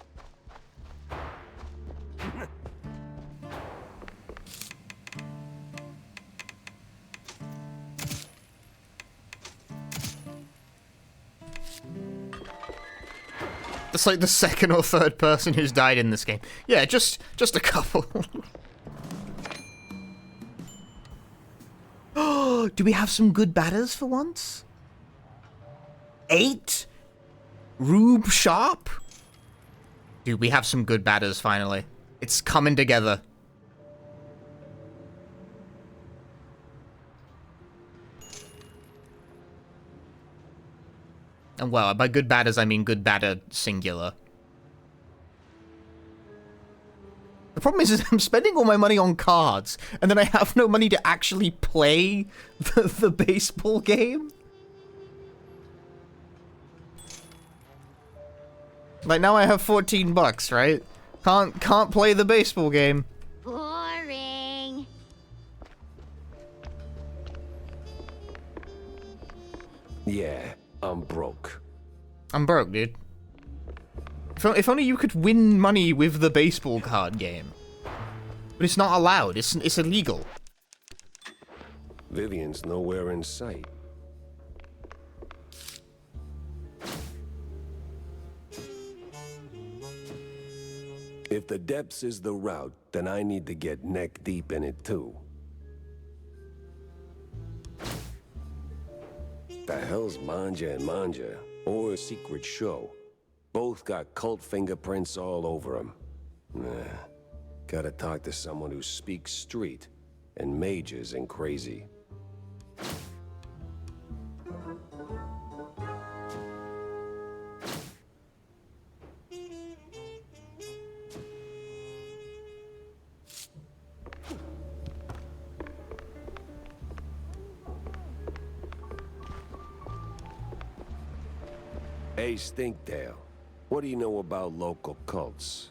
That's like the second or third person who's died in this game. Yeah, just a couple. Oh, do we have some good batters for once? 8? Rube Sharp? Dude, we have some good batters finally. It's coming together. And well, by good batters, I mean good batter singular. The problem is I'm spending all my money on cards, and then I have no money to actually play the baseball game. Like, now I have 14 bucks, right? Can't play the baseball game.
Boring.
Yeah, I'm broke.
I'm broke, dude. If only you could win money with the baseball card game. But it's not allowed. It's illegal.
Vivian's nowhere in sight. If the depths is the route, then I need to get neck deep in it too. The hell's Manja and Manja, or Secret Show? Both got cult fingerprints all over them. Nah, gotta talk to someone who speaks street and majors in crazy. Hey, Stinktail, what do you know about local cults?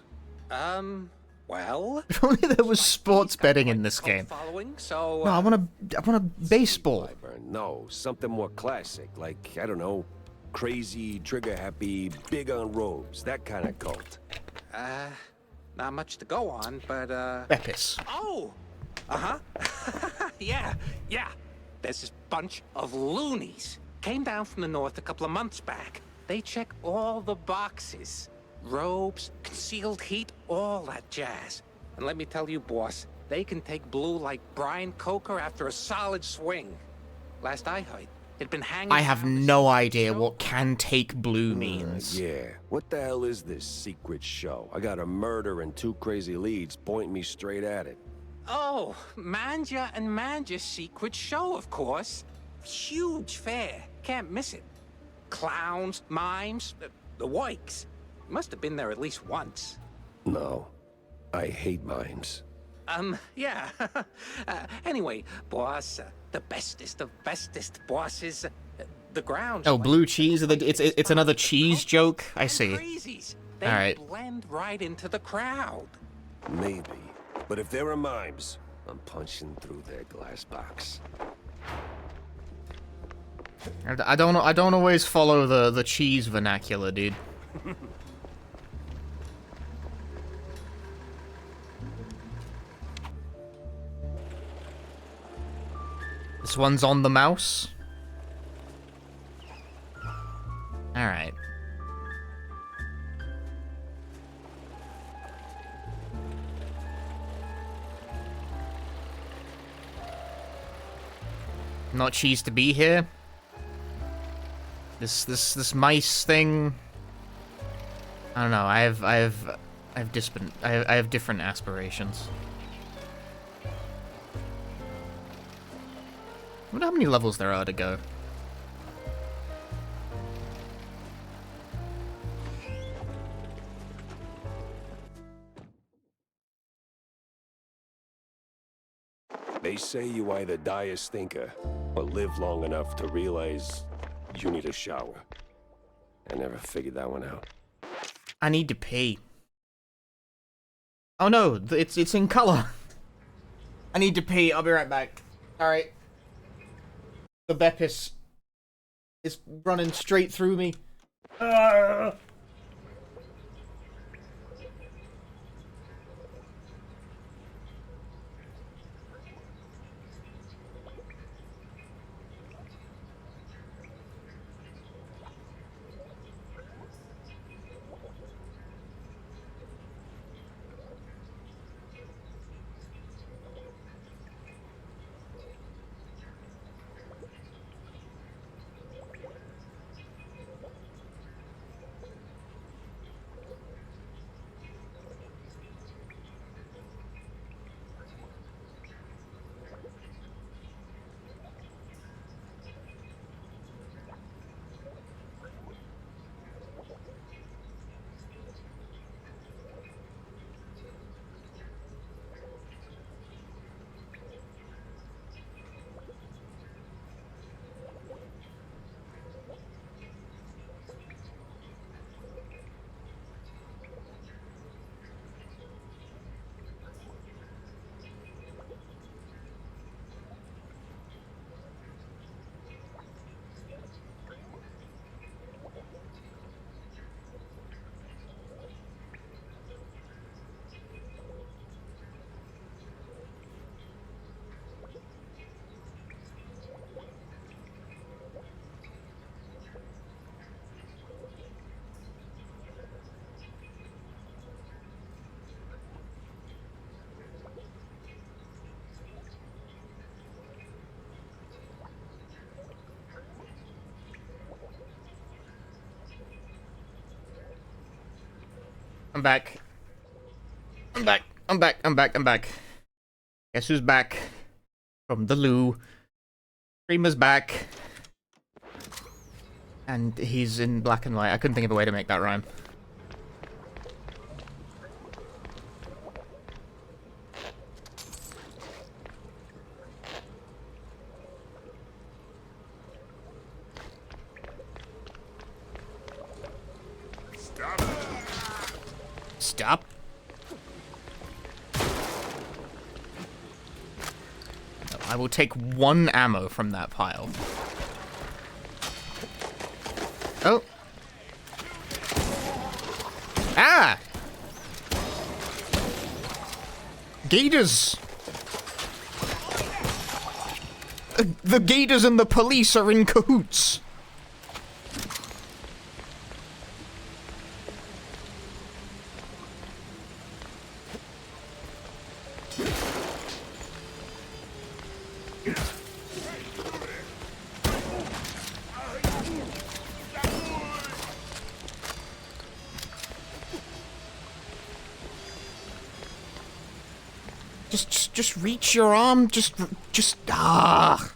Well...
If only there was sports betting in this game.
Following, so...
No, I want a baseball.
No, something more classic, like, I don't know, crazy, trigger-happy, big on robes, that kind of cult.
Not much to go on, but,
Beppis.
Oh! Uh-huh. Yeah. There's this bunch of loonies. Came down from the north a couple of months back. They check all the boxes. Robes, concealed heat, all that jazz. And let me tell you, boss, they can take blue like Brian Coker after a solid swing. Last I heard, it'd been hanging...
I have no idea what can take blue means.
Yeah, what the hell is this secret show? I got a murder and 2 crazy leads pointing me straight at it.
Oh, Manja and Manja's secret show, of course. Huge fair. Can't miss it. Clowns, mimes, the Wikes. Must have been there at least once.
No, I hate mimes.
Yeah. Anyway, boss, the bestest of bestest bosses, the ground.
Oh, blue cheese? It's another cheese joke? I see.
Crazies. They
Alright.
blend right into the crowd.
Maybe. But if there are mimes, I'm punching through their glass box.
I don't always follow the cheese vernacular, dude. This one's on the mouse. Alright. Not cheese to be here. This mice thing. I don't know. I have different aspirations. I wonder how many levels there are to go.
They say you either die a stinker or live long enough to realize you need a shower. I never figured that one out.
I need to pee. Oh no, it's in color. I need to pee. I'll be right back. All right. The Beppis is running straight through me. I'm back. I'm back. I'm back. I'm back. I'm back. Guess who's back? From the loo. Screamer's back. And he's in black and white. I couldn't think of a way to make that rhyme. Stop. No, I will take one ammo from that pile. Oh. Ah! Gators! The gators and the police are in cahoots! Just reach your arm, just, ah.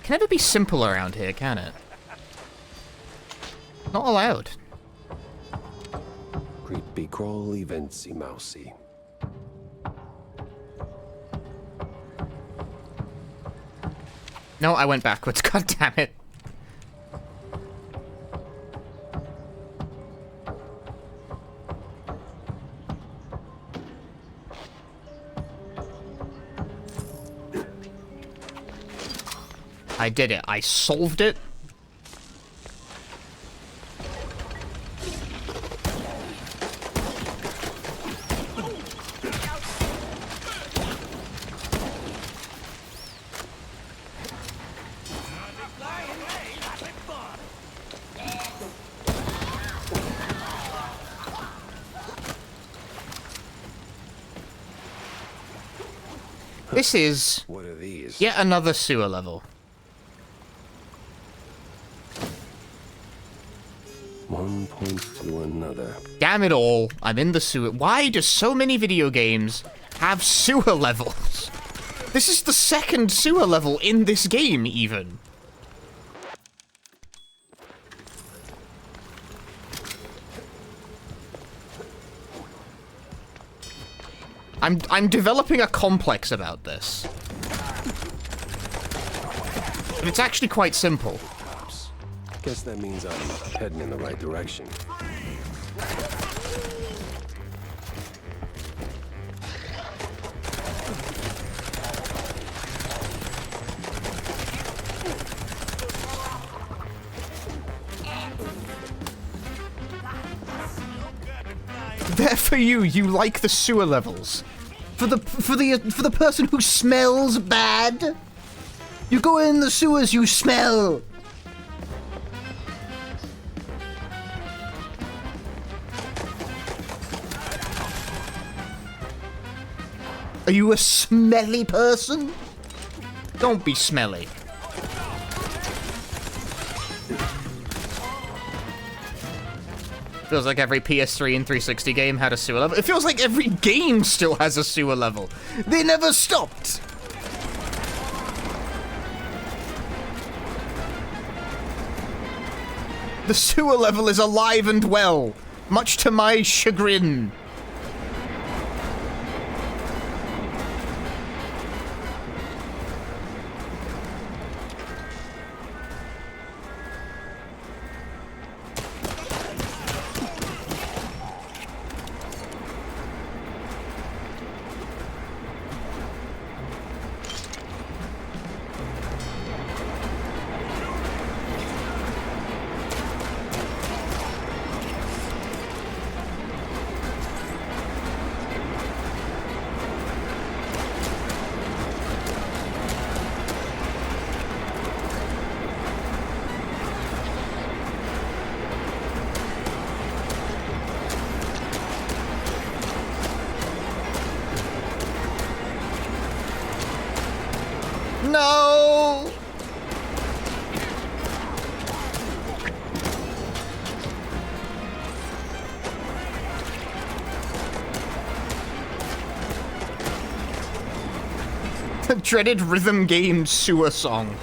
Can never be simple around here, can it? Not allowed.
Creepy crawly vency mousy.
No, I went backwards, god damn it. I did it. I solved it. This is
What are these?
yet another sewer level.
One point to another.
Damn it all, I'm in the sewer. Why do so many video games have sewer levels? This is the second sewer level in this game, even. I'm developing a complex about this. But it's actually quite simple.
Guess that means I'm heading in the right direction.
There for you, you like the sewer levels. For the person who smells bad. You go in the sewers, you smell. Are you a smelly person? Don't be smelly. Feels like every PS3 and 360 game had a sewer level. It feels like every game still has a sewer level. They never stopped. The sewer level is alive and well, much to my chagrin. No! The dreaded rhythm game sewer song.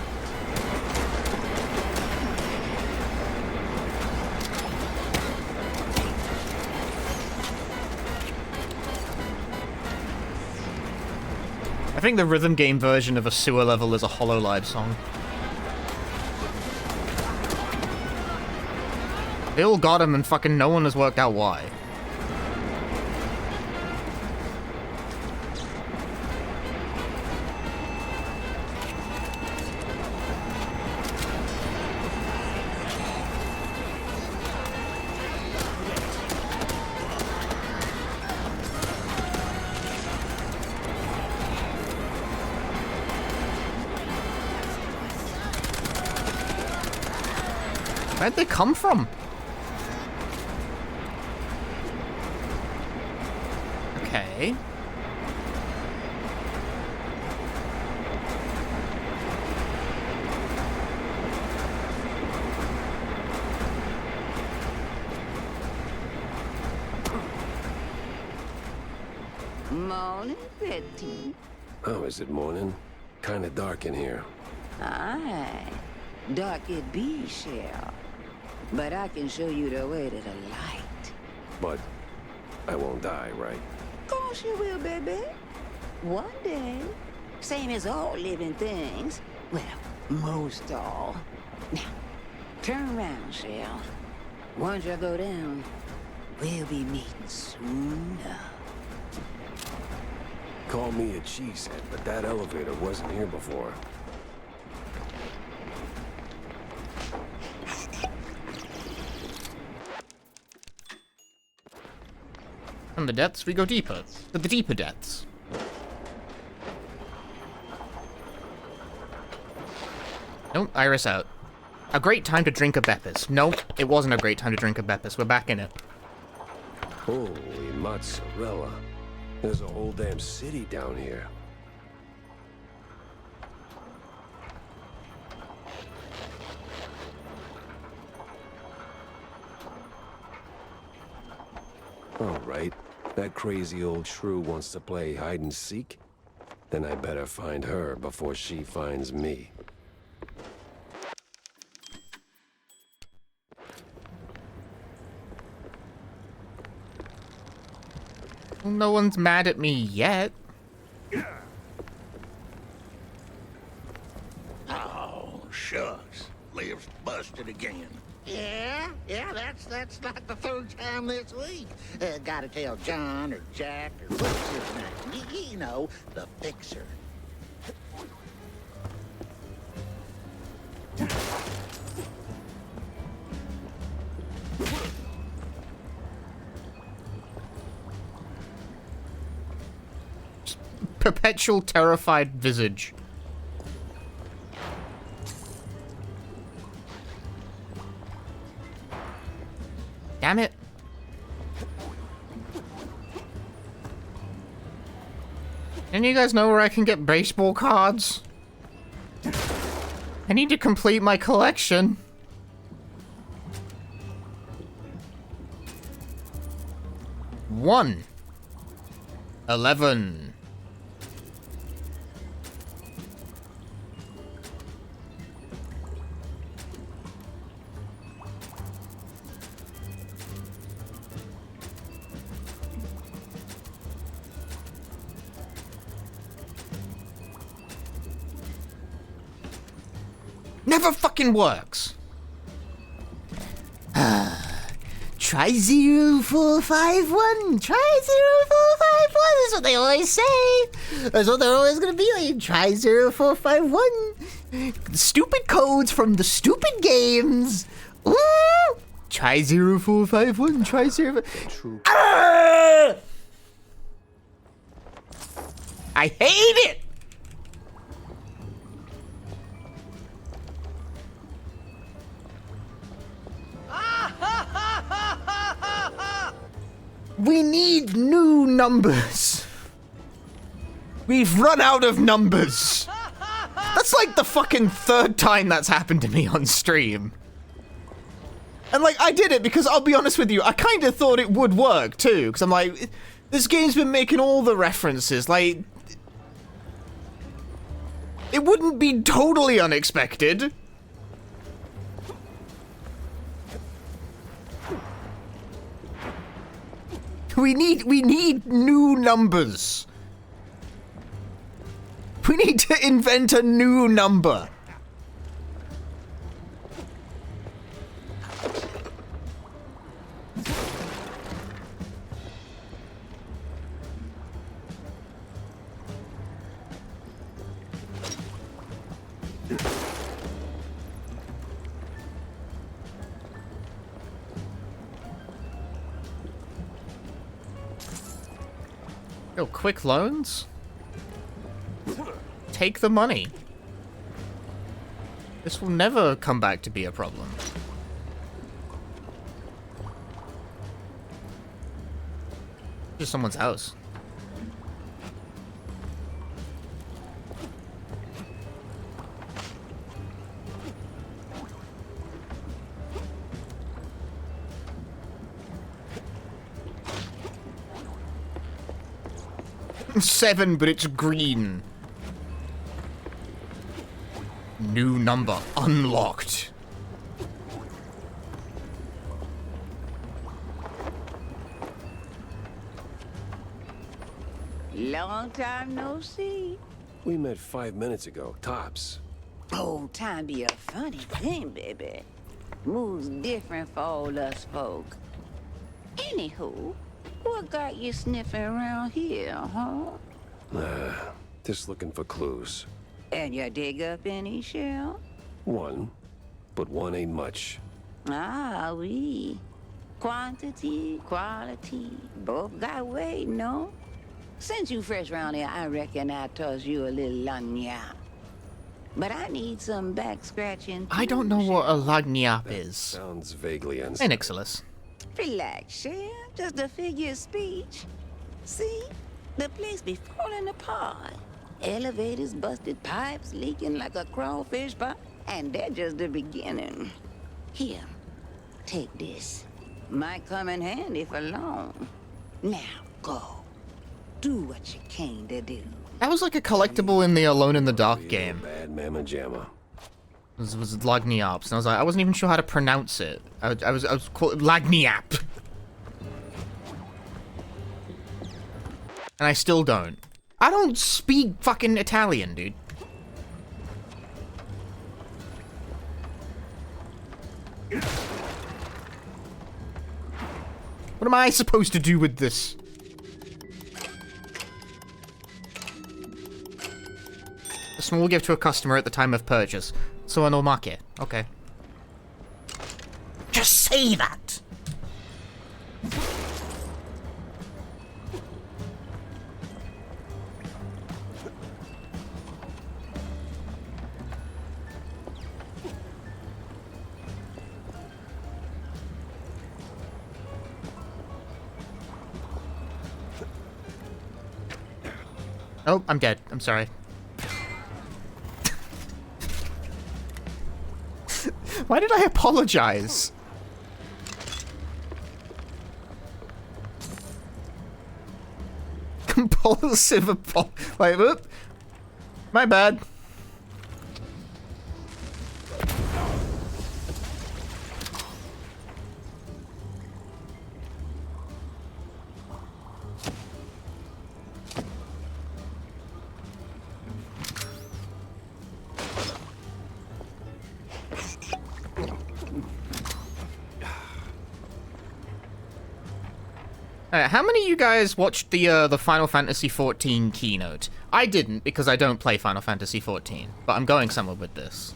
I think the rhythm game version of a sewer level is a HoloLive song. They all got him and fucking no one has worked out why. Where'd they come from? Okay.
Morning, Betty.
Oh, is it morning? Kinda dark in here.
Aye. Dark it be, Shell. But I can show you the way to the light.
But I won't die, right?
Course you will, baby. One day. Same as all living things. Well, most all. Now, turn around, Shell. Once you go down, we'll be meeting soon enough.
Call me a cheesehead, but that elevator wasn't here before.
From the depths, we go deeper. To the deeper depths. Nope, Iris out. A great time to drink a Beppis. Nope, it wasn't a great time to drink a Beppis. We're back in it.
Holy mozzarella. There's a whole damn city down here. All right, that crazy old shrew wants to play hide and seek? Then I better find her before she finds me.
No one's mad at me yet.
Oh, shucks. Liv's busted again. Yeah, that's like the third time this week. Gotta tell John or Jack or what's his name. You know, the fixer.
Perpetual terrified visage. Damn it. Any of you guys know where I can get baseball cards? I need to complete my collection. One. 11. Never fucking works. Try 0451. Try 0451. That's what they always say. That's what they're always gonna be like. Try 0451. Stupid codes from the stupid games. Ooh. Try 0451. Try 0. I hate it. We need new numbers. We've run out of numbers. That's like the fucking third time that's happened to me on stream. And like, I did it because I'll be honest with you, I kind of thought it would work too. Because I'm like, this game's been making all the references. Like, it wouldn't be totally unexpected. We need new numbers. We need to invent a new number. Yo, quick loans? Take the money. This will never come back to be a problem. Just someone's house. Seven, but it's green. New number unlocked.
Long time no see.
We met 5 minutes ago, tops.
Oh, time be a funny thing, baby. Moves different for all us folk. Anywho, what got you sniffing around here, huh?
Just looking for clues.
And you dig up any, Shell?
One, but one ain't much.
Ah, oui. Quantity, quality, both got weight, no? Since you fresh round here, I reckon I toss you a little lagniappe. But I need some back scratching.
I don't know what a lagniappe is.
Sounds vaguely
Hey,
unsafe.
Nicholas.
Relax, Chef. Just a figure of speech. See? The place be falling apart. Elevators busted, pipes leaking like a crawfish pot. And that's just the beginning. Here, take this. Might come in handy for long. Now, go. Do what you came to do.
That was like a collectible in the Alone in the Dark game.
Bad mamma jamma.
It was Lagniappe, and I was like, I wasn't even sure how to pronounce it. I was called Lagniappe. And I still don't. I don't speak fucking Italian, dude. What am I supposed to do with this? A small gift to a customer at the time of purchase. So an omake. Okay. Just say that! Oh, I'm dead. I'm sorry. Why did I apologize? Compulsive Wait, whoop. My bad. How many of you guys watched the Final Fantasy XIV keynote? I didn't, because I don't play Final Fantasy XIV, but I'm going somewhere with this.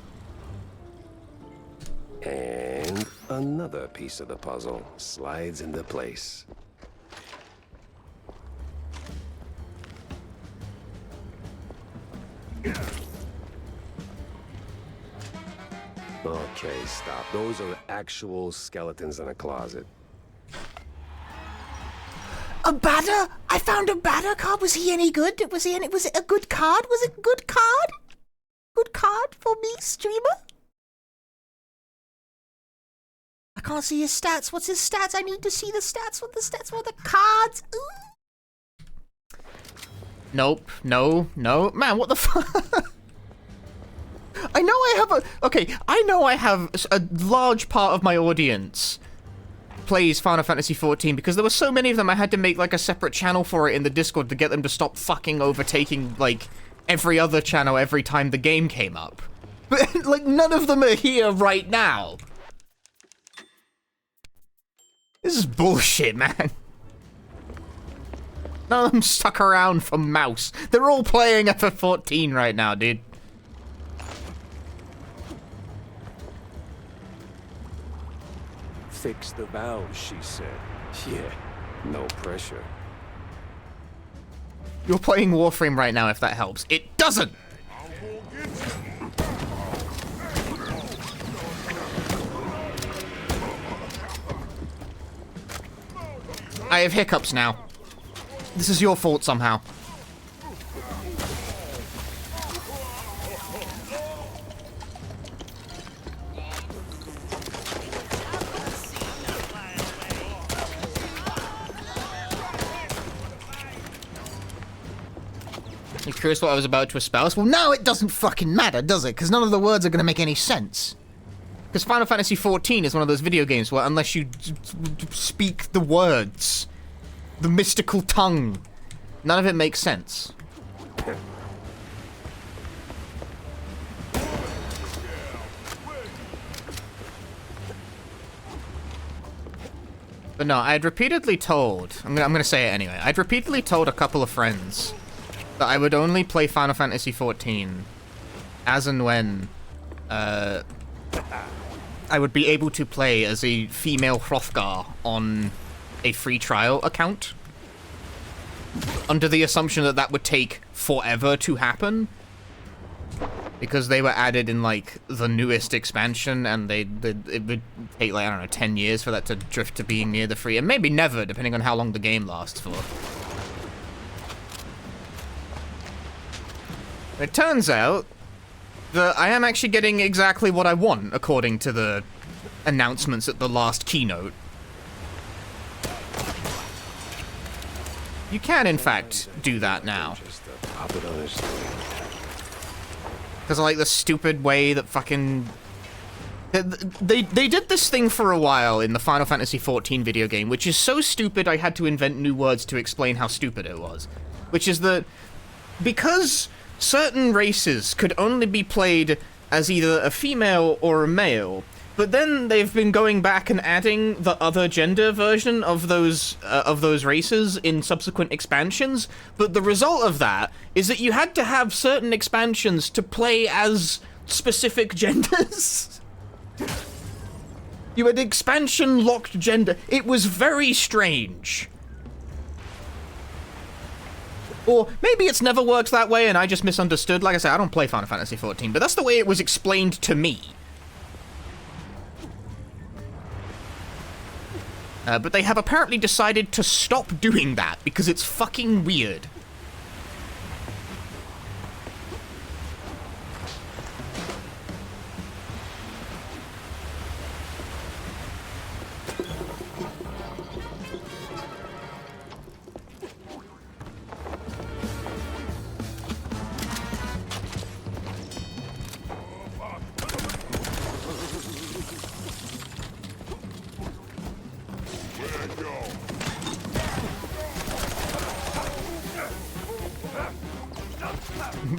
And another piece of the puzzle slides into place. Okay, stop. Those are actual skeletons in a closet.
A badder? I found a badder card. Was he any good? Was it a good card? Was it a good card? Good card for me, streamer? I can't see his stats. What's his stats? I need to see the stats. What the stats for the cards? Ooh. Nope. No. Man, what the fuck? I know I have I know I have a large part of my audience plays Final Fantasy XIV because there were so many of them I had to make like a separate channel for it in the Discord to get them to stop fucking overtaking like every other channel every time the game came up. But like none of them are here right now. This is bullshit, man. None of them stuck around for Mouse. They're all playing FF14 right now, dude.
Fix the valves, she said. Yeah, no pressure.
You're playing Warframe right now, if that helps. It doesn't! I have hiccups now. This is your fault somehow. You curious what I was about to espouse? Well, now it doesn't fucking matter, does it? Because none of the words are going to make any sense. Because Final Fantasy XIV is one of those video games where unless you speak the words, the mystical tongue, none of it makes sense. But no, I'd repeatedly told, I'm gonna say it anyway, I'd repeatedly told a couple of friends that I would only play Final Fantasy XIV as and when I would be able to play as a female Hrothgar on a free trial account, under the assumption that that would take forever to happen, because they were added in, like, the newest expansion, and it would take, like, I don't know, 10 years for that to drift to being near the free, and maybe never, depending on how long the game lasts for. It turns out that I am actually getting exactly what I want, according to the announcements at the last keynote. You can, in fact, do that now.
Pop it on his thing.
Because I like the stupid way that fucking... They did this thing for a while in the Final Fantasy XIV video game, which is so stupid I had to invent new words to explain how stupid it was. Which is that because certain races could only be played as either a female or a male, but then they've been going back and adding the other gender version of those races in subsequent expansions, but the result of that is that you had to have certain expansions to play as specific genders. You had expansion-locked gender. It was very strange. Or maybe it's never worked that way and I just misunderstood. Like I said, I don't play Final Fantasy XIV, but that's the way it was explained to me. But they have apparently decided to stop doing that because it's fucking weird.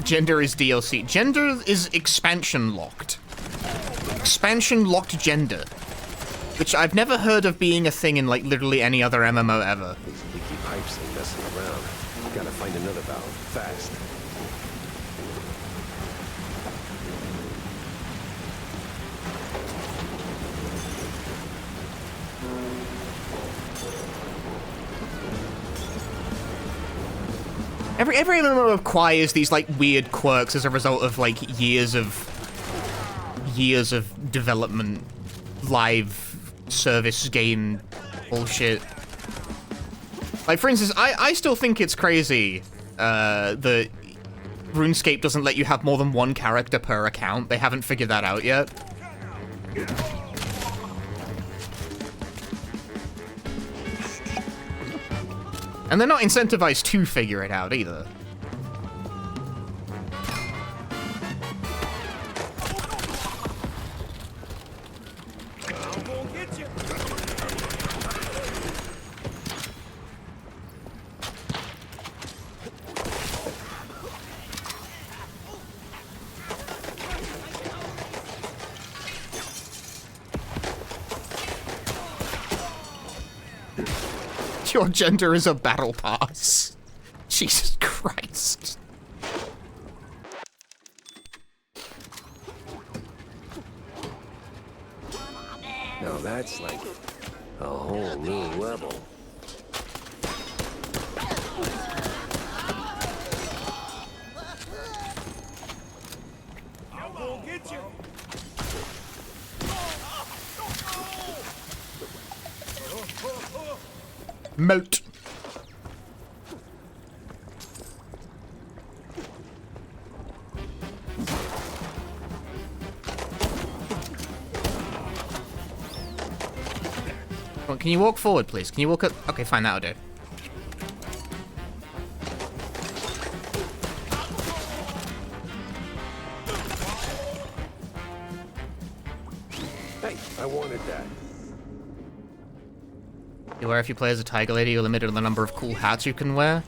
Gender is DLC. Gender is expansion locked. Expansion locked gender. Which I've never heard of being a thing in, like, literally any other MMO ever.
These leaky pipes ain't messing around. Gotta find another valve, fast.
Every MMO acquires these, like, weird quirks as a result of, like, years of development, live service game bullshit. Like, for instance, I still think it's crazy that RuneScape doesn't let you have more than one character per account. They haven't figured that out yet. And they're not incentivized to figure it out, either. Your gender is a battle pass. Jesus Christ.
Now that's like a whole new level.
I'm gonna get you.
Melt. Well, can you walk forward, please? Can you walk up? Okay, fine, that'll do.
Hey, I wanted that.
Beware, if you play as a Tiger Lady, you're limited on the number of cool hats you can wear.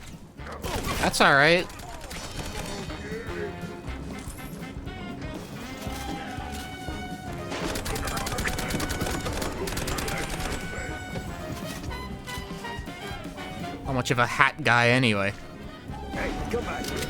That's alright. Not much of a hat guy anyway.
Hey, come back here.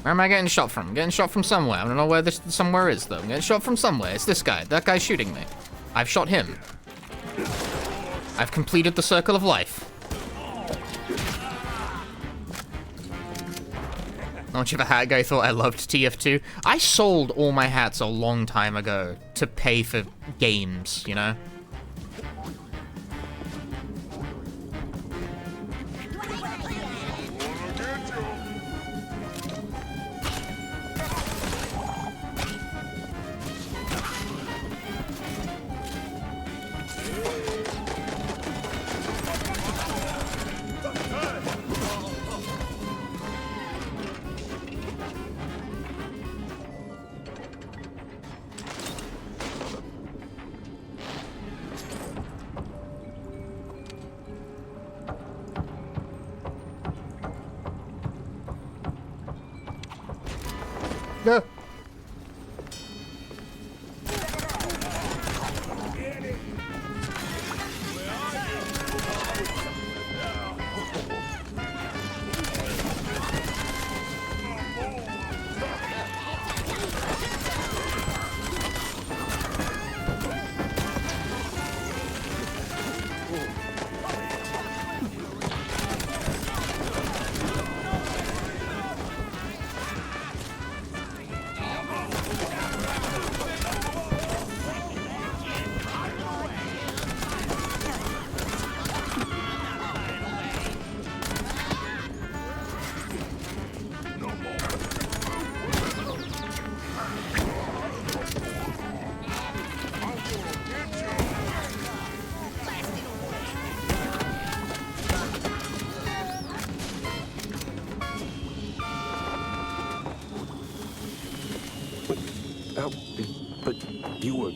Where am I getting shot from? I'm getting shot from somewhere. I don't know where this somewhere is, though. I'm getting shot from somewhere. It's this guy. That guy's shooting me. I've shot him. I've completed the circle of life. How much of a hat guy thought I loved TF2? I sold all my hats a long time ago to pay for games, you know? No.
But you were...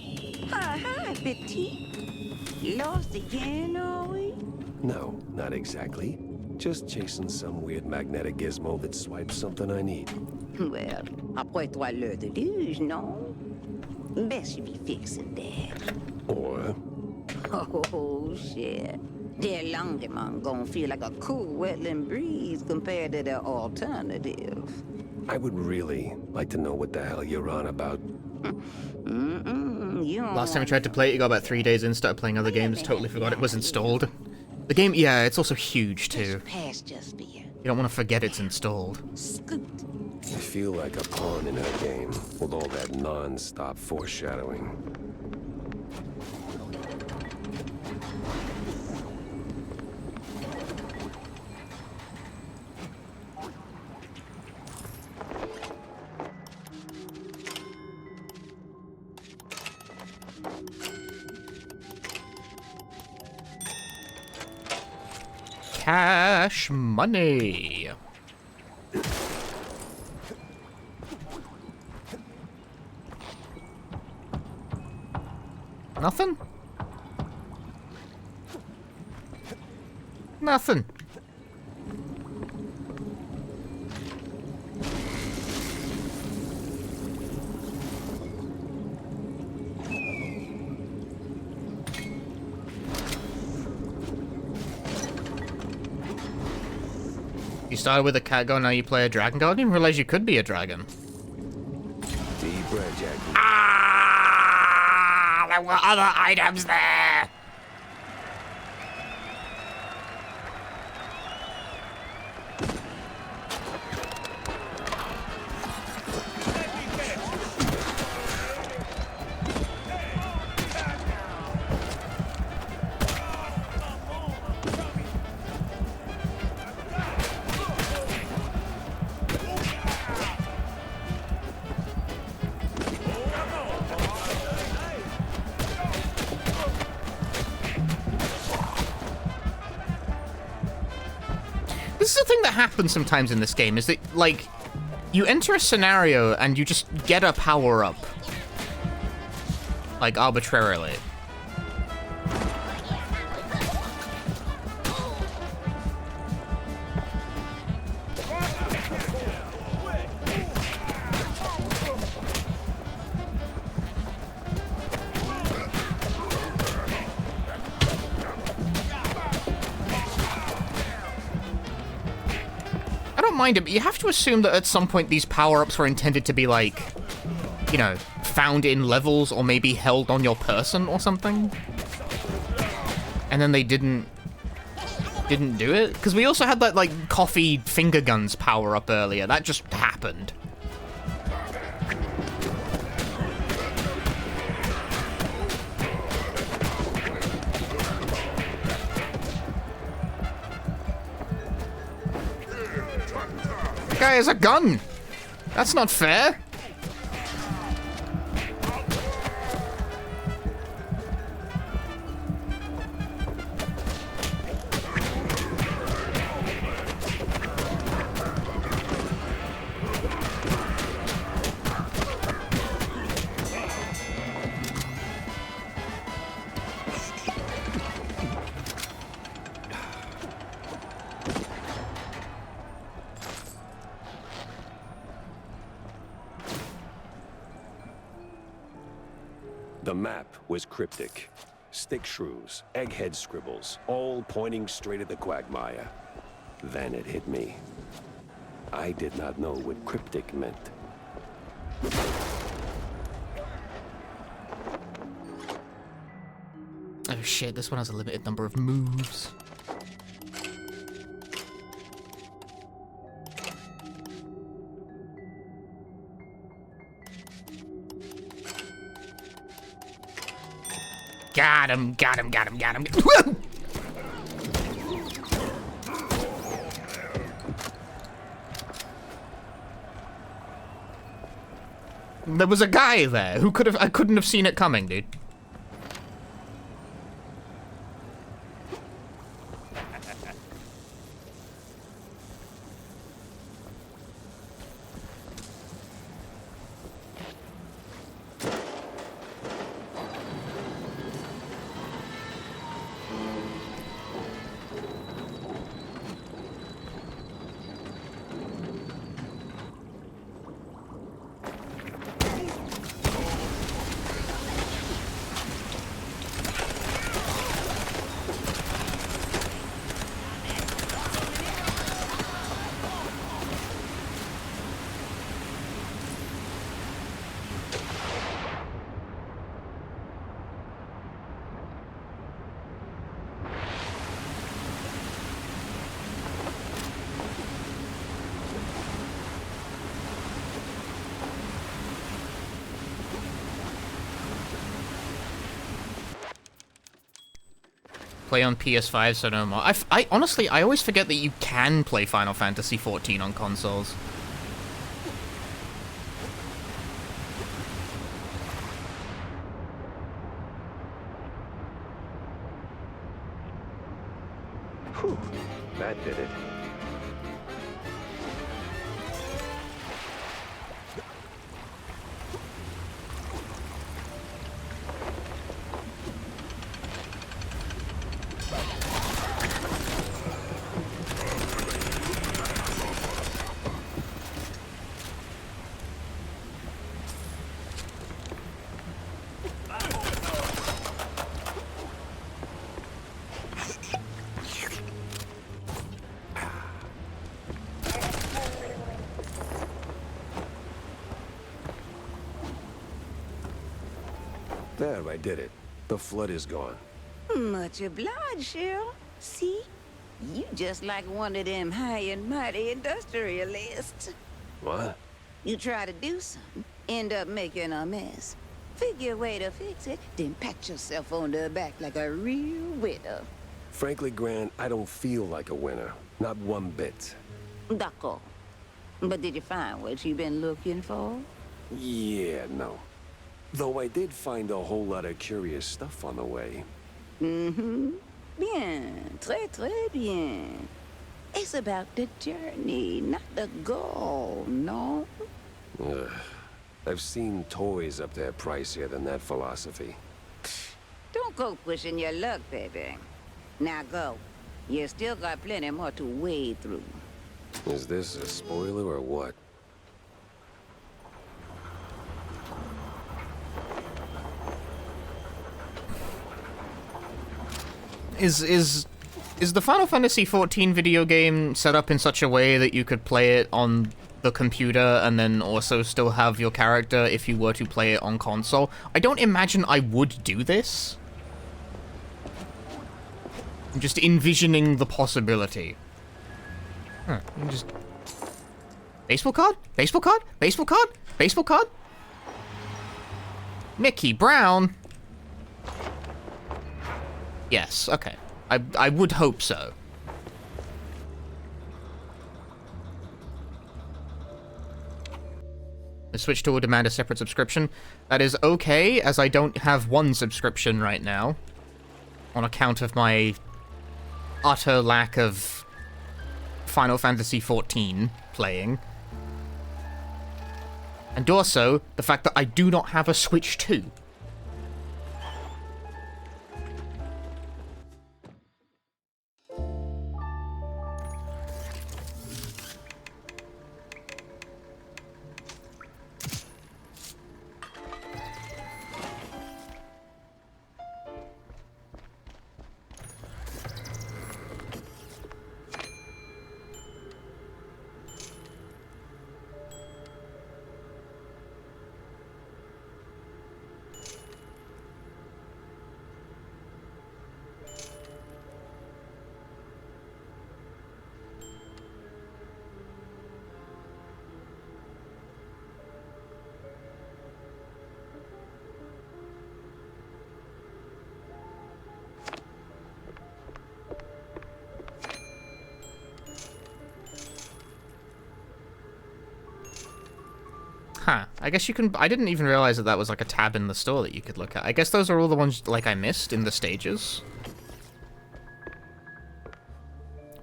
Hi, Betty. Lost again, are we?
No, not exactly. Just chasing some weird magnetic gizmo that swipes something I need.
Well, après toi l'heure de luge, non? Best you be fixing that.
Or...
Oh, shit. Their Longemon gonna feel like a cool wetland breeze compared to their alternative.
I would really like to know what the hell you're on about.
Last time I tried to play it, you got about 3 days in, started playing other games, totally forgot it was installed. The game, yeah, it's also huge too. You don't want to forget it's installed.
I feel like a pawn in her game, with all that non-stop foreshadowing.
Cash money. Nothing? Nothing. You started with a cat girl, now you play a dragon girl? I didn't realize you could be a dragon.
Deep breath, Jackie.
Ah! There were other items there! This is the thing that happens sometimes in this game, is that, like, you enter a scenario and you just get a power-up. Like, arbitrarily. mind it, but you have to assume that at some point these power-ups were intended to be, like, you know, found in levels or maybe held on your person or something. And then they didn't do it? Because we also had that, like, coffee finger guns power-up earlier. That just happened. The guy has a gun! That's not fair!
The map was cryptic. Stick shrews, egghead scribbles, all pointing straight at the quagmire. Then it hit me. I did not know what cryptic meant.
Oh shit, this one has a limited number of moves. Got him, got him, got him, got him. Whoa! There was a guy there who I couldn't have seen it coming, dude. Play on PS5, so no more. I honestly, I always forget that you can play Final Fantasy XIV on consoles.
Whew, that did it. There, I did it. The flood is gone.
Much obliged, Cheryl. See? You just like one of them high and mighty industrialists.
What?
You try to do something, end up making a mess. Figure a way to fix it, then pat yourself on the back like a real winner.
Frankly, Gran, I don't feel like a winner. Not one bit.
D'accord. But did you find what you've been looking for?
Yeah, no. Though I did find a whole lot of curious stuff on the way.
Mm-hmm. Bien. Très, très bien. It's about the journey, not the goal, no?
Ugh. I've seen toys up there pricier than that philosophy.
Don't go pushing your luck, baby. Now go. You still got plenty more to wade through.
Is this a spoiler or what?
Is Is the Final Fantasy XIV video game set up in such a way that you could play it on the computer and then also still have your character if you were to play it on console? I don't imagine I would do this. I'm just envisioning the possibility. Huh, just... Baseball card? Baseball card? Baseball card? Baseball card? Mickey Brown? Yes, okay. I would hope so. The Switch tool will demand a separate subscription. That is okay, as I don't have one subscription right now. On account of my utter lack of Final Fantasy XIV playing. And also, the fact that I do not have a Switch 2. Huh. I guess you can... I didn't even realize that that was like a tab in the store that you could look at. I guess those are all the ones, like, I missed in the stages.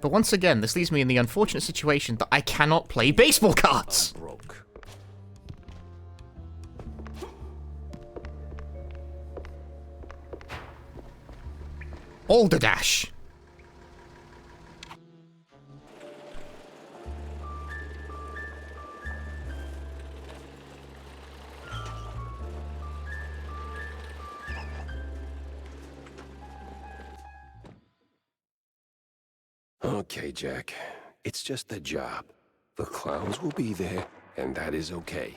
But once again, this leaves me in the unfortunate situation that I cannot play baseball cards! Balderdash!
Okay, Jack. It's just a job. The clowns will be there, and that is okay.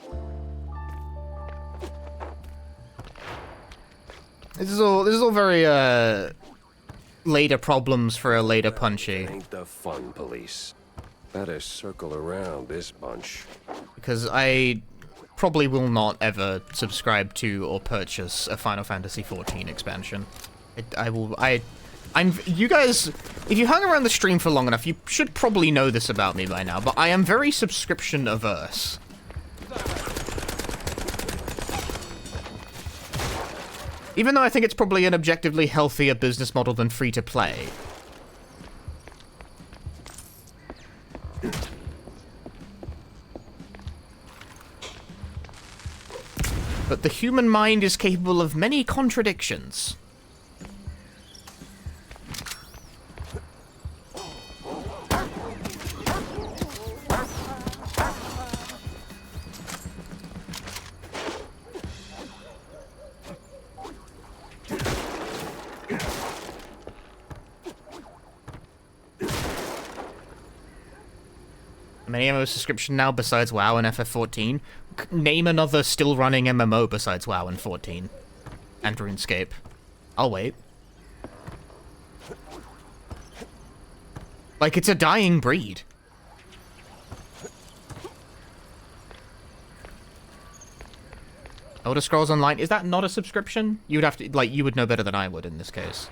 This is all very, later problems for a later Punchy.
Ain't the fun, police. Better circle around this bunch.
Because I probably will not ever subscribe to or purchase a Final Fantasy XIV expansion. You guys, if you hung around the stream for long enough, you should probably know this about me by now, but I am very subscription averse. Even though I think it's probably an objectively healthier business model than free-to-play. But the human mind is capable of many contradictions. Many MMO subscription now besides WoW and FF14. Name another still running MMO besides WoW and 14. And RuneScape. I'll wait. Like, it's a dying breed. Elder Scrolls Online, is that not a subscription? You would have to, like, you would know better than I would in this case.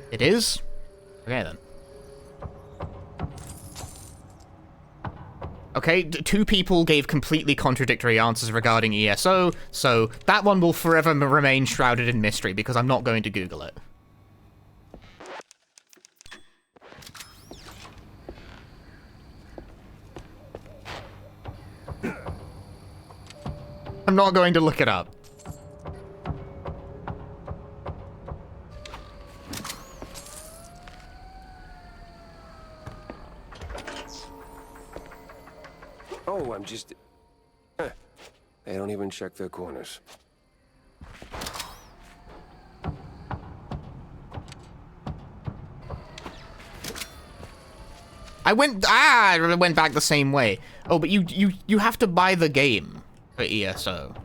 It is? Okay, then. Okay, two people gave completely contradictory answers regarding ESO, so that one will forever remain shrouded in mystery because I'm not going to Google it. I'm not going to look it up.
Oh, I'm just... They don't even check their corners.
I went back the same way. Oh, but you have to buy the game for ESO.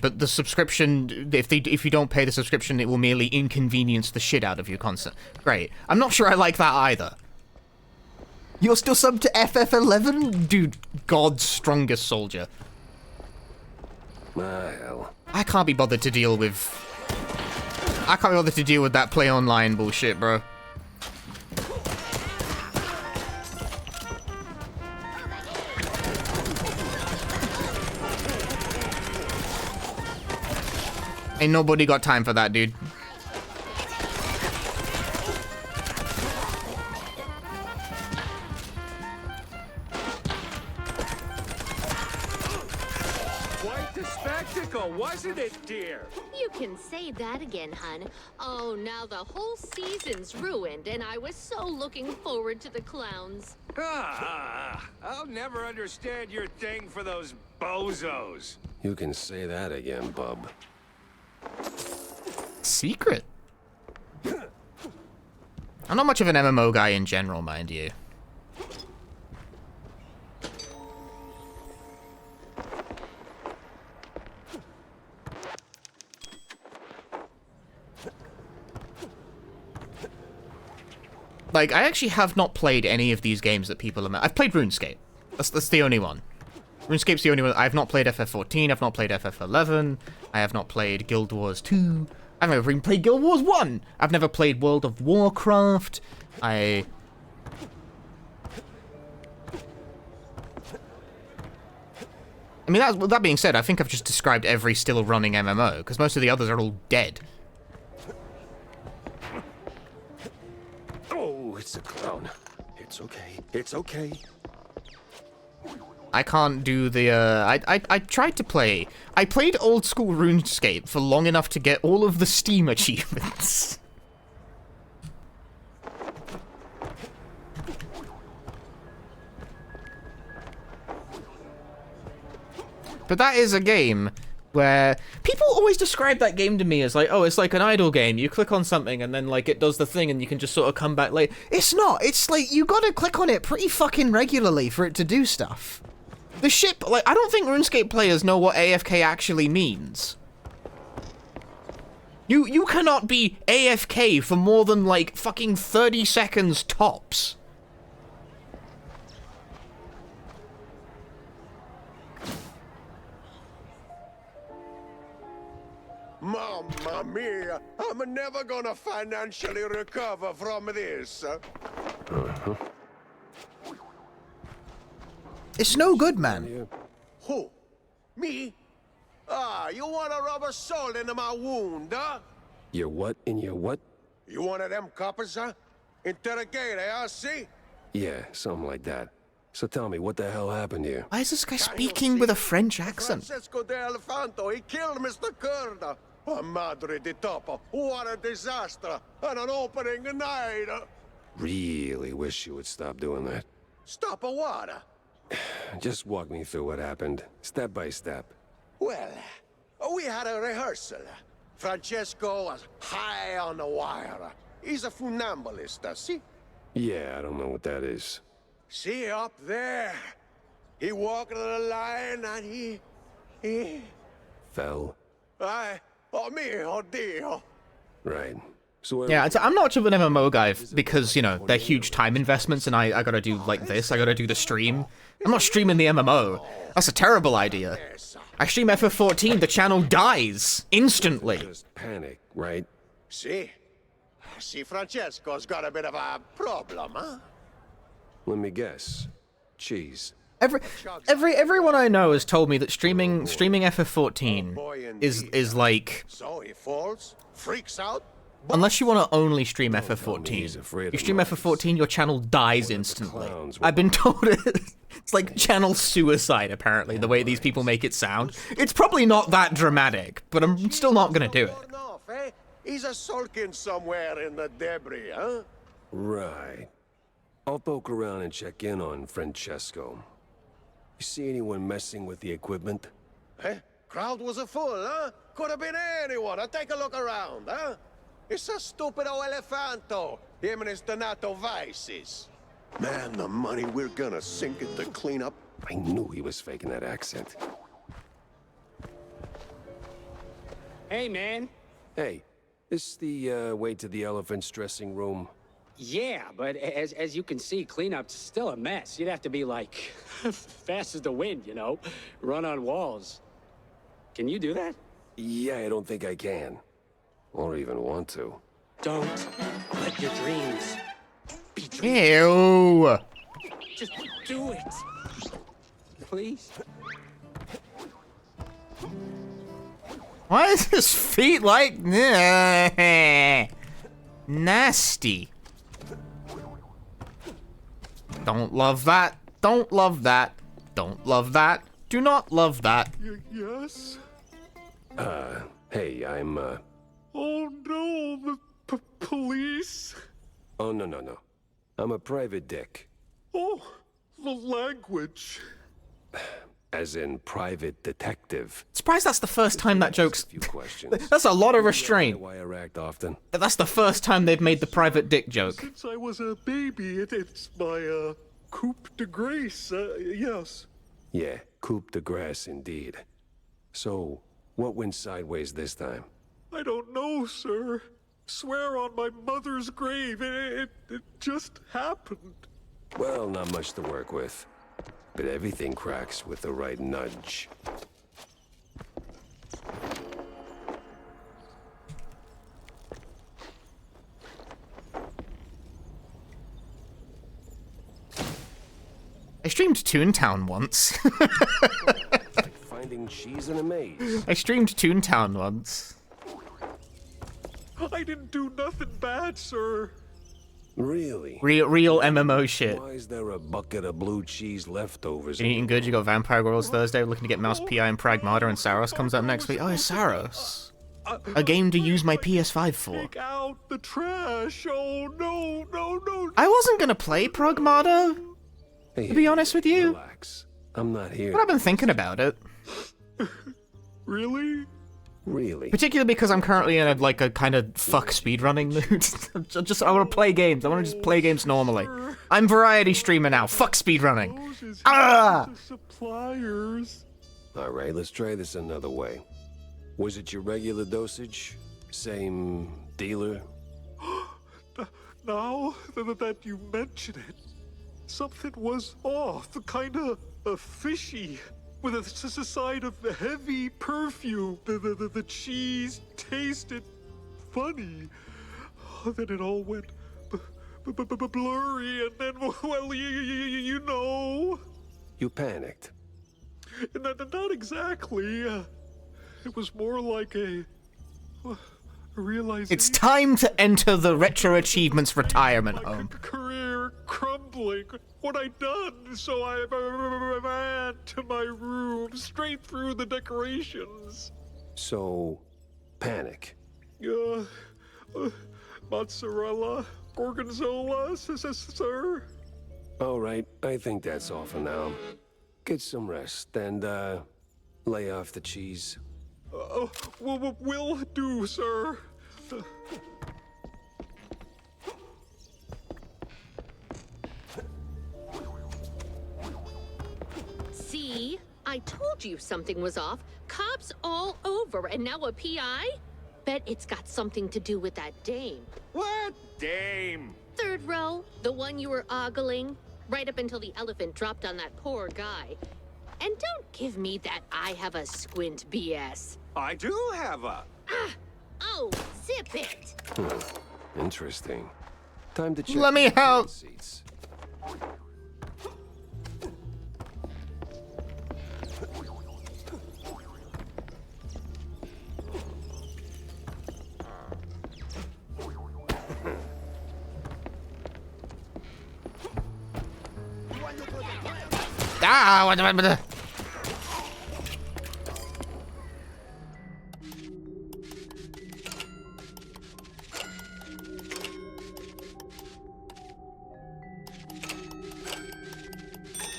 But the subscription, if you don't pay the subscription, it will merely inconvenience the shit out of you constantly. Great. I'm not sure I like that either. You're still subbed to FF11? Dude, God's strongest soldier.
Well.
I can't be bothered to deal with... I can't be bothered to deal with that play online bullshit, bro. Ain't nobody got time for that, dude.
Quite the spectacle, wasn't it, dear?
You can say that again, hun. Oh, now the whole season's ruined, and I was so looking forward to the clowns.
I'll never understand your thing for those bozos.
You can say that again, bub.
Secret? I'm not much of an MMO guy in general, mind you. Like, I actually have not played any of these games that people are... I've played RuneScape. That's the only one. RuneScape's the only one. I've not played FF14, I've not played FF11, I have not played Guild Wars 2, I've never even played Guild Wars 1, I've never played World of Warcraft, I mean, that being said, I think I've just described every still running MMO, because most of the others are all dead.
Oh, it's a clown. It's okay. It's okay.
I can't do the, I tried to play. I played old school RuneScape for long enough to get all of the Steam achievements. But that is a game where people always describe that game to me as like, oh, it's like an idle game. You click on something and then like it does the thing and you can just sort of come back late. It's not. It's like you gotta click on it pretty fucking regularly for it to do stuff. The shit, like, I don't think RuneScape players know what AFK actually means. You cannot be AFK for more than like fucking 30 seconds tops.
Mamma mia! I'm never gonna financially recover from this.
It's no good, man.
Who? Me? Ah, you wanna rub a salt into my wound, huh?
Your what in your what?
You one of them coppers, huh? Interrogate, huh? See?
Yeah, something like that. So tell me, what the hell happened here?
Why is this guy speaking with a French accent?
Francesco de Elefanto, he killed Mr. Curda. Oh, madre di topo, what a disaster! And an opening night!
Really wish you would stop doing that.
Stop a what?
Just walk me through what happened, step by step.
Well, we had a rehearsal. Francesco was high on the wire. He's a funambulist, see?
Yeah, I don't know what that is.
See, up there. He walked the line and he...
Fell?
Oh mio Dio.
Right. So
yeah, I'm not much of an MMO guy because, you know, they're huge time investments and I gotta do like this, I gotta do the stream. I'm not streaming the MMO. That's a terrible idea. I stream FF14, the channel dies instantly.
Just panic, right?
See, Francesco's got a bit of a problem, huh?
Let me guess. Cheese.
Everyone I know has told me that streaming FF14 is like...
So he falls, freaks out.
Unless you want to only stream FF14. You stream FF14, your channel dies instantly. I've been told it's like channel suicide, apparently, the way these people make it sound. It's probably not that dramatic, but I'm still not gonna do it.
He's a sulking somewhere in the debris, huh?
Right. I'll poke around and check in on Francesco. You see anyone messing with the equipment?
Crowd was a full, huh? Could have been anyone. Take a look around, huh?
It's a stupido elefanto. Him and his Donato vices.
Man, the money we're gonna sink it to clean up. I knew he was faking that accent.
Hey, man.
Hey, this the way to the elephant's dressing room?
Yeah, but as you can see, cleanup's still a mess. You'd have to be like fast as the wind, you know? Run on walls. Can you do that?
Yeah, I don't think I can. Or even want to.
Don't let your dreams be dreams.
Ew.
Just do it. Please.
Why is his feet like nasty? Don't love that. Don't love that. Don't love that. Do not love that.
Yes?
Hey, I'm,
Oh no, the police?
Oh, no. I'm a private dick.
Oh, the language.
As in private detective.
Surprised that's the first time that joke's...
Few questions.
That's a lot of restraint.
Why I racked often.
That's the first time they've made the private dick joke.
Since I was a baby, it's my, coup de grace, yes.
Yeah, coup de grace indeed. So, what went sideways this time?
I don't know, sir. Swear on my mother's grave, it just happened.
Well, not much to work with. But everything cracks with the right nudge.
I streamed Toontown once.
Like finding cheese in a maze.
I streamed Toontown once.
I didn't do nothing bad, sir.
Really?
Real MMO shit.
Why is there a bucket of blue cheese leftovers?
You eating good? You got Vampire Girls Thursday, looking to get Mouse PI and Pragmata, and Saros comes up next week. Oh, it's Saros. A game to use my PS5 for.
Take out the trash. Oh, no.
I wasn't gonna play Pragmata, to be honest with you.
Relax. I'm not here.
But I've been thinking about it.
Really?
Really?
Particularly because I'm currently in a kind of fuck speedrunning mood. I want to play games. I want to just play games normally. I'm variety streamer now. Fuck speedrunning. Ah!
Suppliers.
All right, let's try this another way. Was it your regular dosage? Same dealer?
Now that you mention it, something was off, kinda fishy. With a side of heavy perfume, the cheese tasted funny. Then it all went blurry, and then, well, you know.
You panicked.
Not exactly. It was more like a realization.
It's time to enter the Retro Achievements retirement home.
Career crumbling. What I done? So I ran to my room, straight through the decorations.
So, panic.
Mozzarella, gorgonzola, sir.
All right, I think that's all for now. Get some rest and lay off the cheese.
Will do, sir.
See? I told you something was off. Cops all over, and now a PI? Bet it's got something to do with that dame.
What dame?
Third row, the one you were ogling, right up until the elephant dropped on that poor guy. And don't give me that I have a squint BS.
I do have a...
Oh, zip it.
Interesting. Time to check.
Let me out.
Seats.
What?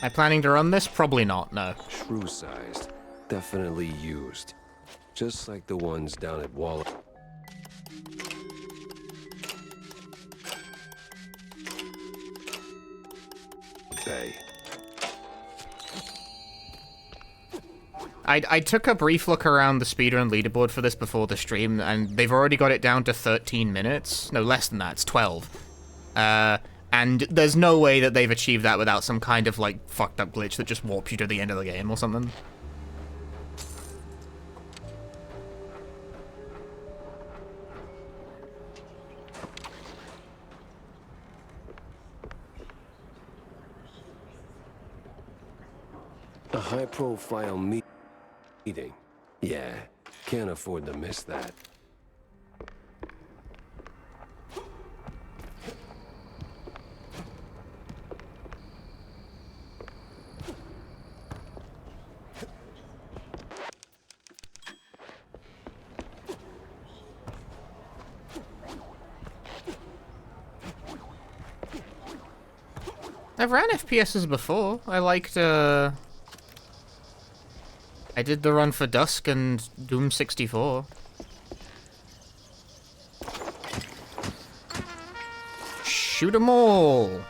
Am I planning to run this? Probably not, no.
Shrew-sized. Definitely used. Just like the ones down at Wall. say.
I took a brief look around the speedrun leaderboard for this before the stream, and they've already got it down to 13 minutes. No, less than that. It's 12. And there's no way that they've achieved that without some kind of, like, fucked up glitch that just warps you to the end of the game or something.
A high-profile meeting. Yeah, can't afford to miss that.
I've ran FPSs before. I liked, I did the run for Dusk and Doom 64. Shoot 'em all!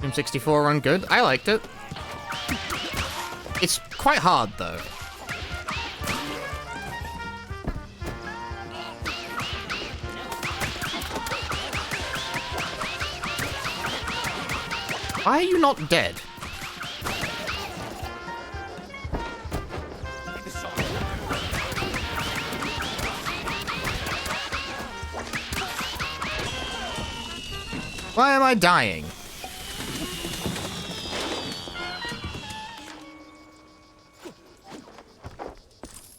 Doom 64 run good. I liked it. It's quite hard though. Why are you not dead? Why am I dying?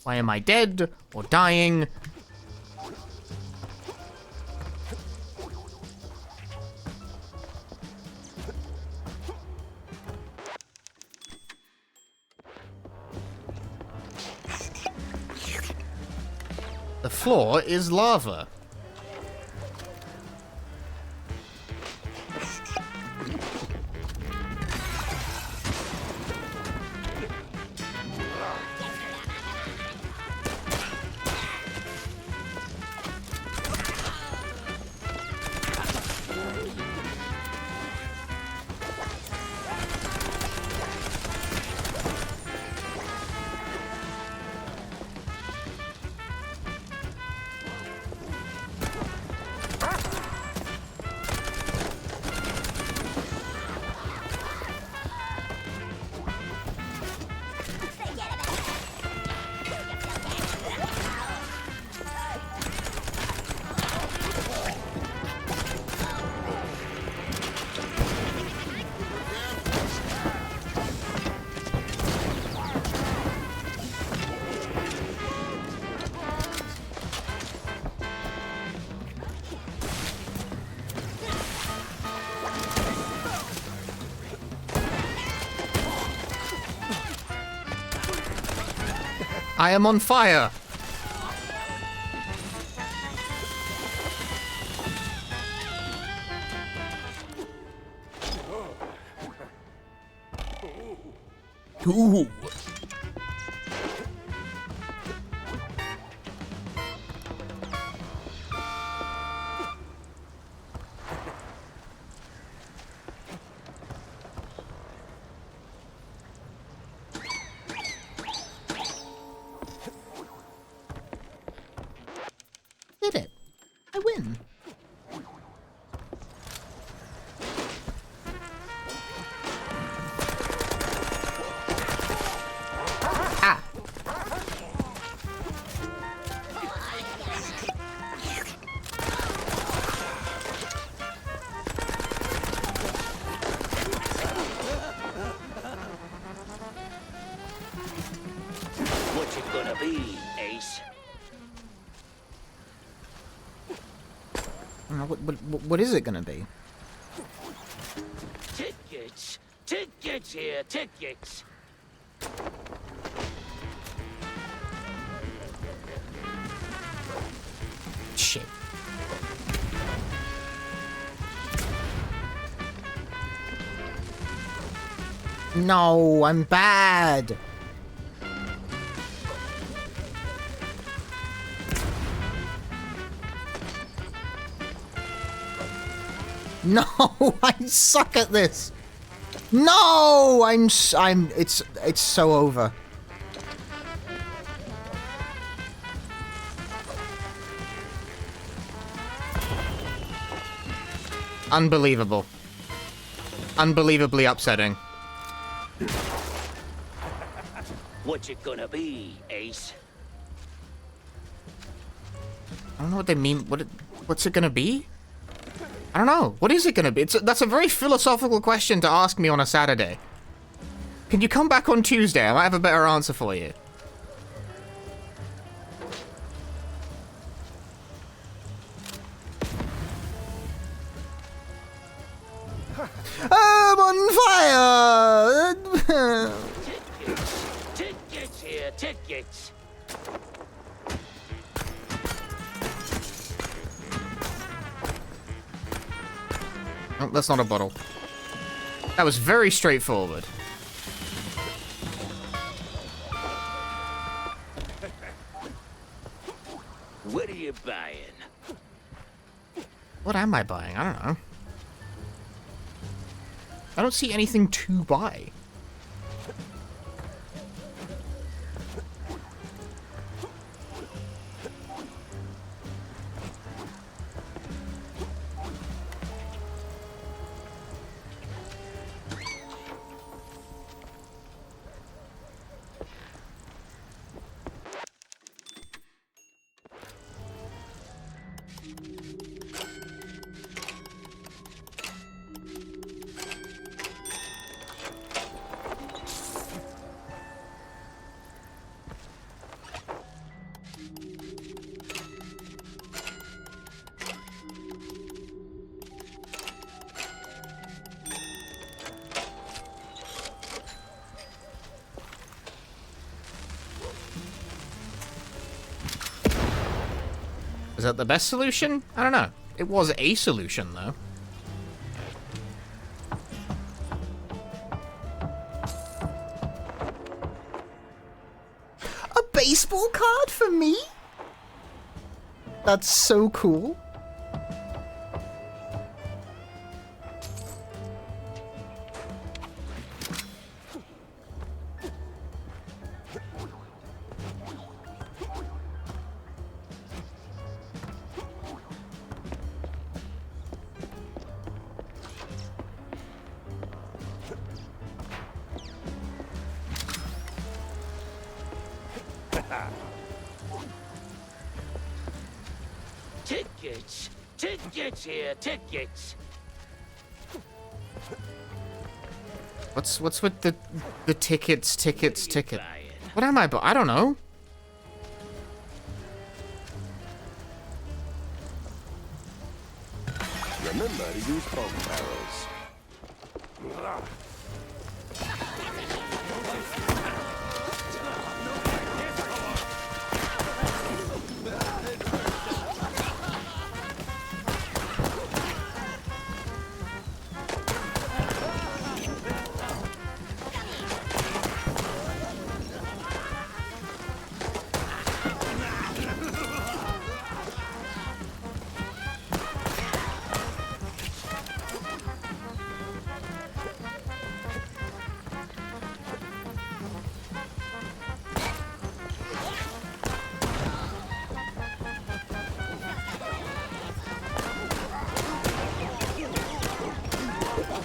Why am I dead or dying? The floor is lava. I am on fire! Ooh. Did it. I win. Ah.
What's it gonna be, Ace?
What is it gonna be?
Tickets! Tickets here! Tickets!
Shit. No, I'm bad. No, I suck at this. No, it's so over. Unbelievable. Unbelievably upsetting.
What's it gonna be, Ace?
I don't know what they mean. What's it gonna be? I don't know. What is it gonna be? That's a very philosophical question to ask me on a Saturday. Can you come back on Tuesday? I might have a better answer for you. I'm on fire!
Tickets here, tickets.
Oh, that's not a bottle. That was very straightforward.
What are you buying?
What am I buying? I don't know. I don't see anything to buy. Is that the best solution? I don't know. It was a solution, though. A baseball card for me? That's so cool.
Tickets. Tickets here, tickets.
What's with the tickets? What am I? I don't know.
Remember to use bone barrels.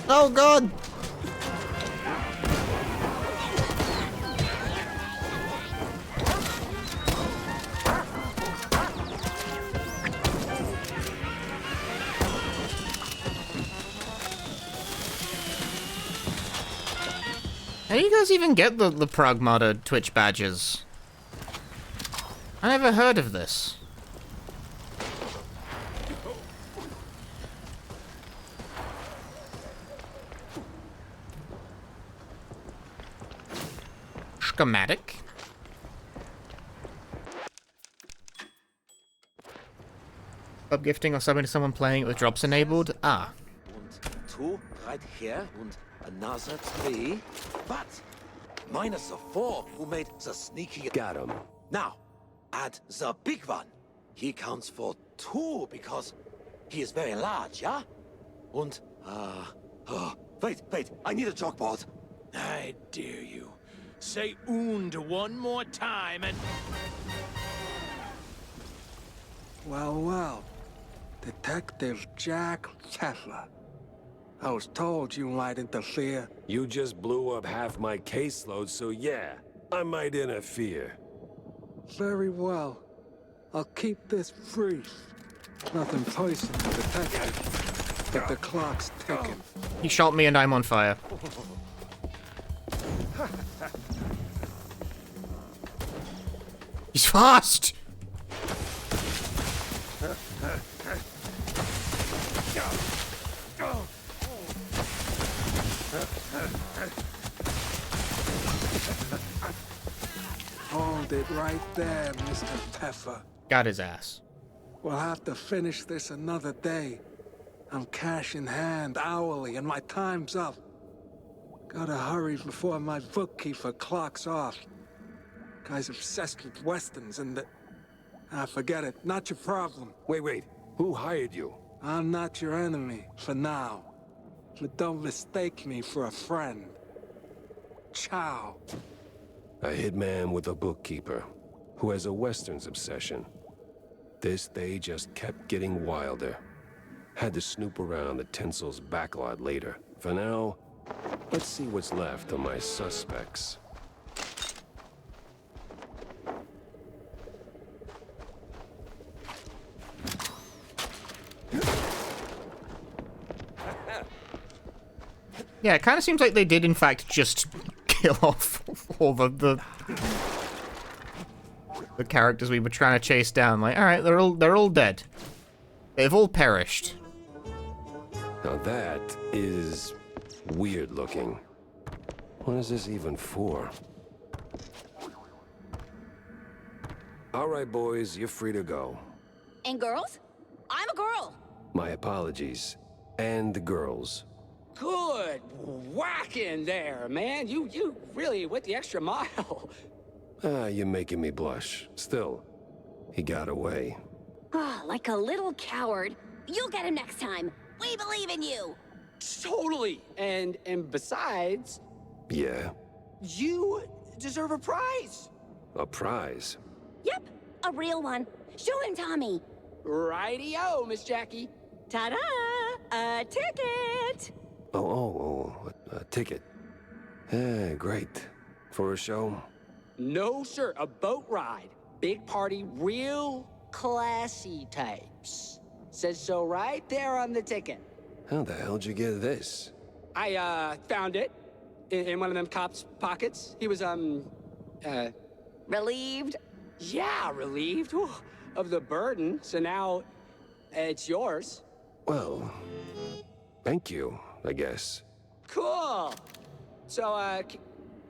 Oh god! How do you guys even get the Pragmata Twitch badges? I never heard of this. Schematic. Sub gifting or subbing to someone playing it with drops enabled? Ah.
And 2 right here, and another 3. But minus the 4 who made the sneaky.
Got him.
Now, add the big one. He counts for 2 because he is very large, yeah?
Und, wait, I need a chalkboard.
I dare you. Say und one more time and...
Well, Detective Jack Tefler. I was told you might interfere.
You just blew up half my caseload, so yeah, I might interfere.
Very well. I'll keep this brief. Nothing personal, Detective. But the clock's ticking.
He shot me and I'm on fire. He's fast!
Hold it right there, Mr. Teffer.
Got his ass.
We'll have to finish this another day. I'm cash in hand hourly and my time's up. Gotta hurry before my bookkeeper clocks off. Guy's obsessed with westerns and the... forget it. Not your problem.
Wait. Who hired you?
I'm not your enemy, for now. But don't mistake me for a friend. Ciao.
A hitman with a bookkeeper, who has a westerns obsession. This day just kept getting wilder. Had to snoop around the Tinsel's backlot later. For now, let's see what's left of my suspects.
Yeah, it kind of seems like they did, in fact, just kill off all the characters we were trying to chase down. Like, all right, they're all dead. They've all perished.
Now that is weird looking. What is this even for? All right, boys, you're free to go.
And girls? I'm a girl.
My apologies. And the girls.
Good whacking there, man. You really went the extra mile.
You're making me blush. Still, he got away.
Like a little coward. You'll get him next time. We believe in you.
Totally. And besides...
Yeah?
You deserve a prize.
A prize?
Yep, a real one. Show him, Tommy.
Righty-o, Miss Jackie.
Ta-da! A ticket!
A ticket. Great. For a show?
No, sir. A boat ride. Big party, real classy types. Says so right there on the ticket.
How the hell'd you get this?
I, found it in one of them cops' pockets. He was,
Relieved?
Yeah, relieved of the burden. So now it's yours.
Well, thank you, I guess.
Cool. So,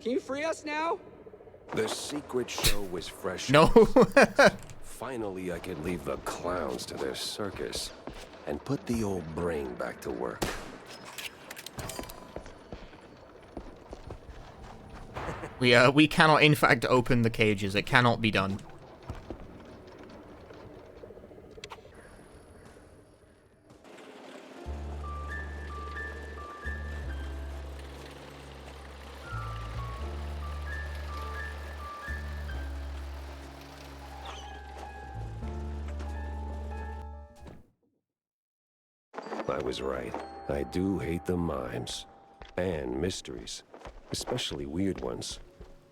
can you free us now?
The secret show was fresh.
No.
Finally, I could leave the clowns to their circus and put the old brain back to work.
We cannot, in fact, open the cages. It cannot be done.
I was right. I do hate the mimes. And mysteries. Especially weird ones.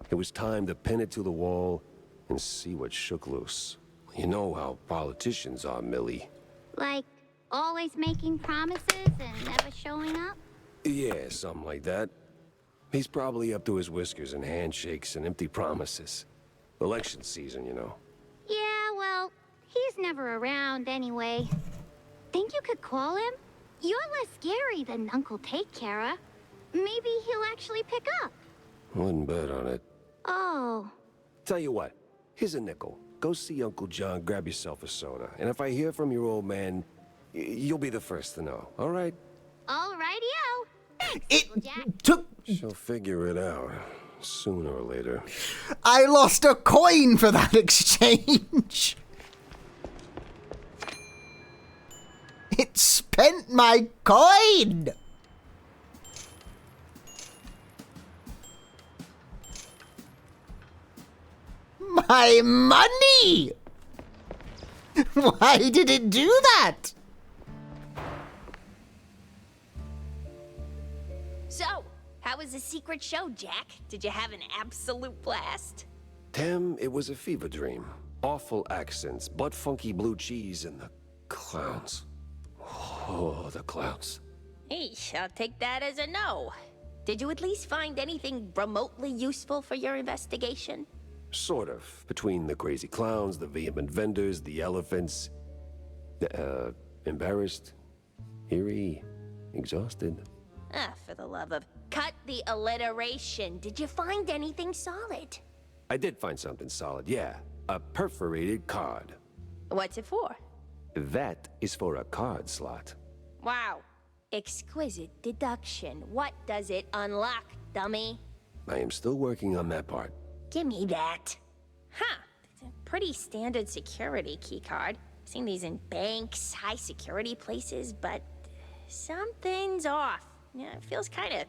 It was time to pin it to the wall and see what shook loose. You know how politicians are, Millie.
Like, always making promises and never showing up?
Yeah, something like that. He's probably up to his whiskers in handshakes and empty promises. Election season, you know.
Yeah, well, he's never around anyway. Think you could call him? You're less scary than Uncle Take Care. Maybe he'll actually pick up.
Wouldn't bet on it.
Oh.
Tell you what, here's a nickel. Go see Uncle John, grab yourself a soda. And if I hear from your old man, you'll be the first to know, all right?
Alrighty-o. Thanks,
It
Jack.
took...
She'll figure it out, sooner or later.
I lost a coin for that exchange. It's spent my coin! My money! Why did it do that?
So, how was the secret show, Jack? Did you have an absolute blast?
Tim, it was a fever dream. Awful accents, butt-funky blue cheese, and the clowns. Oh, the clowns.
Eesh, I'll take that as a no. Did you at least find anything remotely useful for your investigation?
Sort of. Between the crazy clowns, the vehement vendors, the elephants. Embarrassed, eerie, exhausted.
Ah, for the love of... Cut the alliteration. Did you find anything solid?
I did find something solid, yeah. A perforated card.
What's it for?
That is for a card slot.
Wow. Exquisite deduction. What does it unlock, dummy?
I am still working on that part.
Give me that. Huh. It's a pretty standard security keycard. Seen these in banks, high security places, but something's off. Yeah, it feels kind of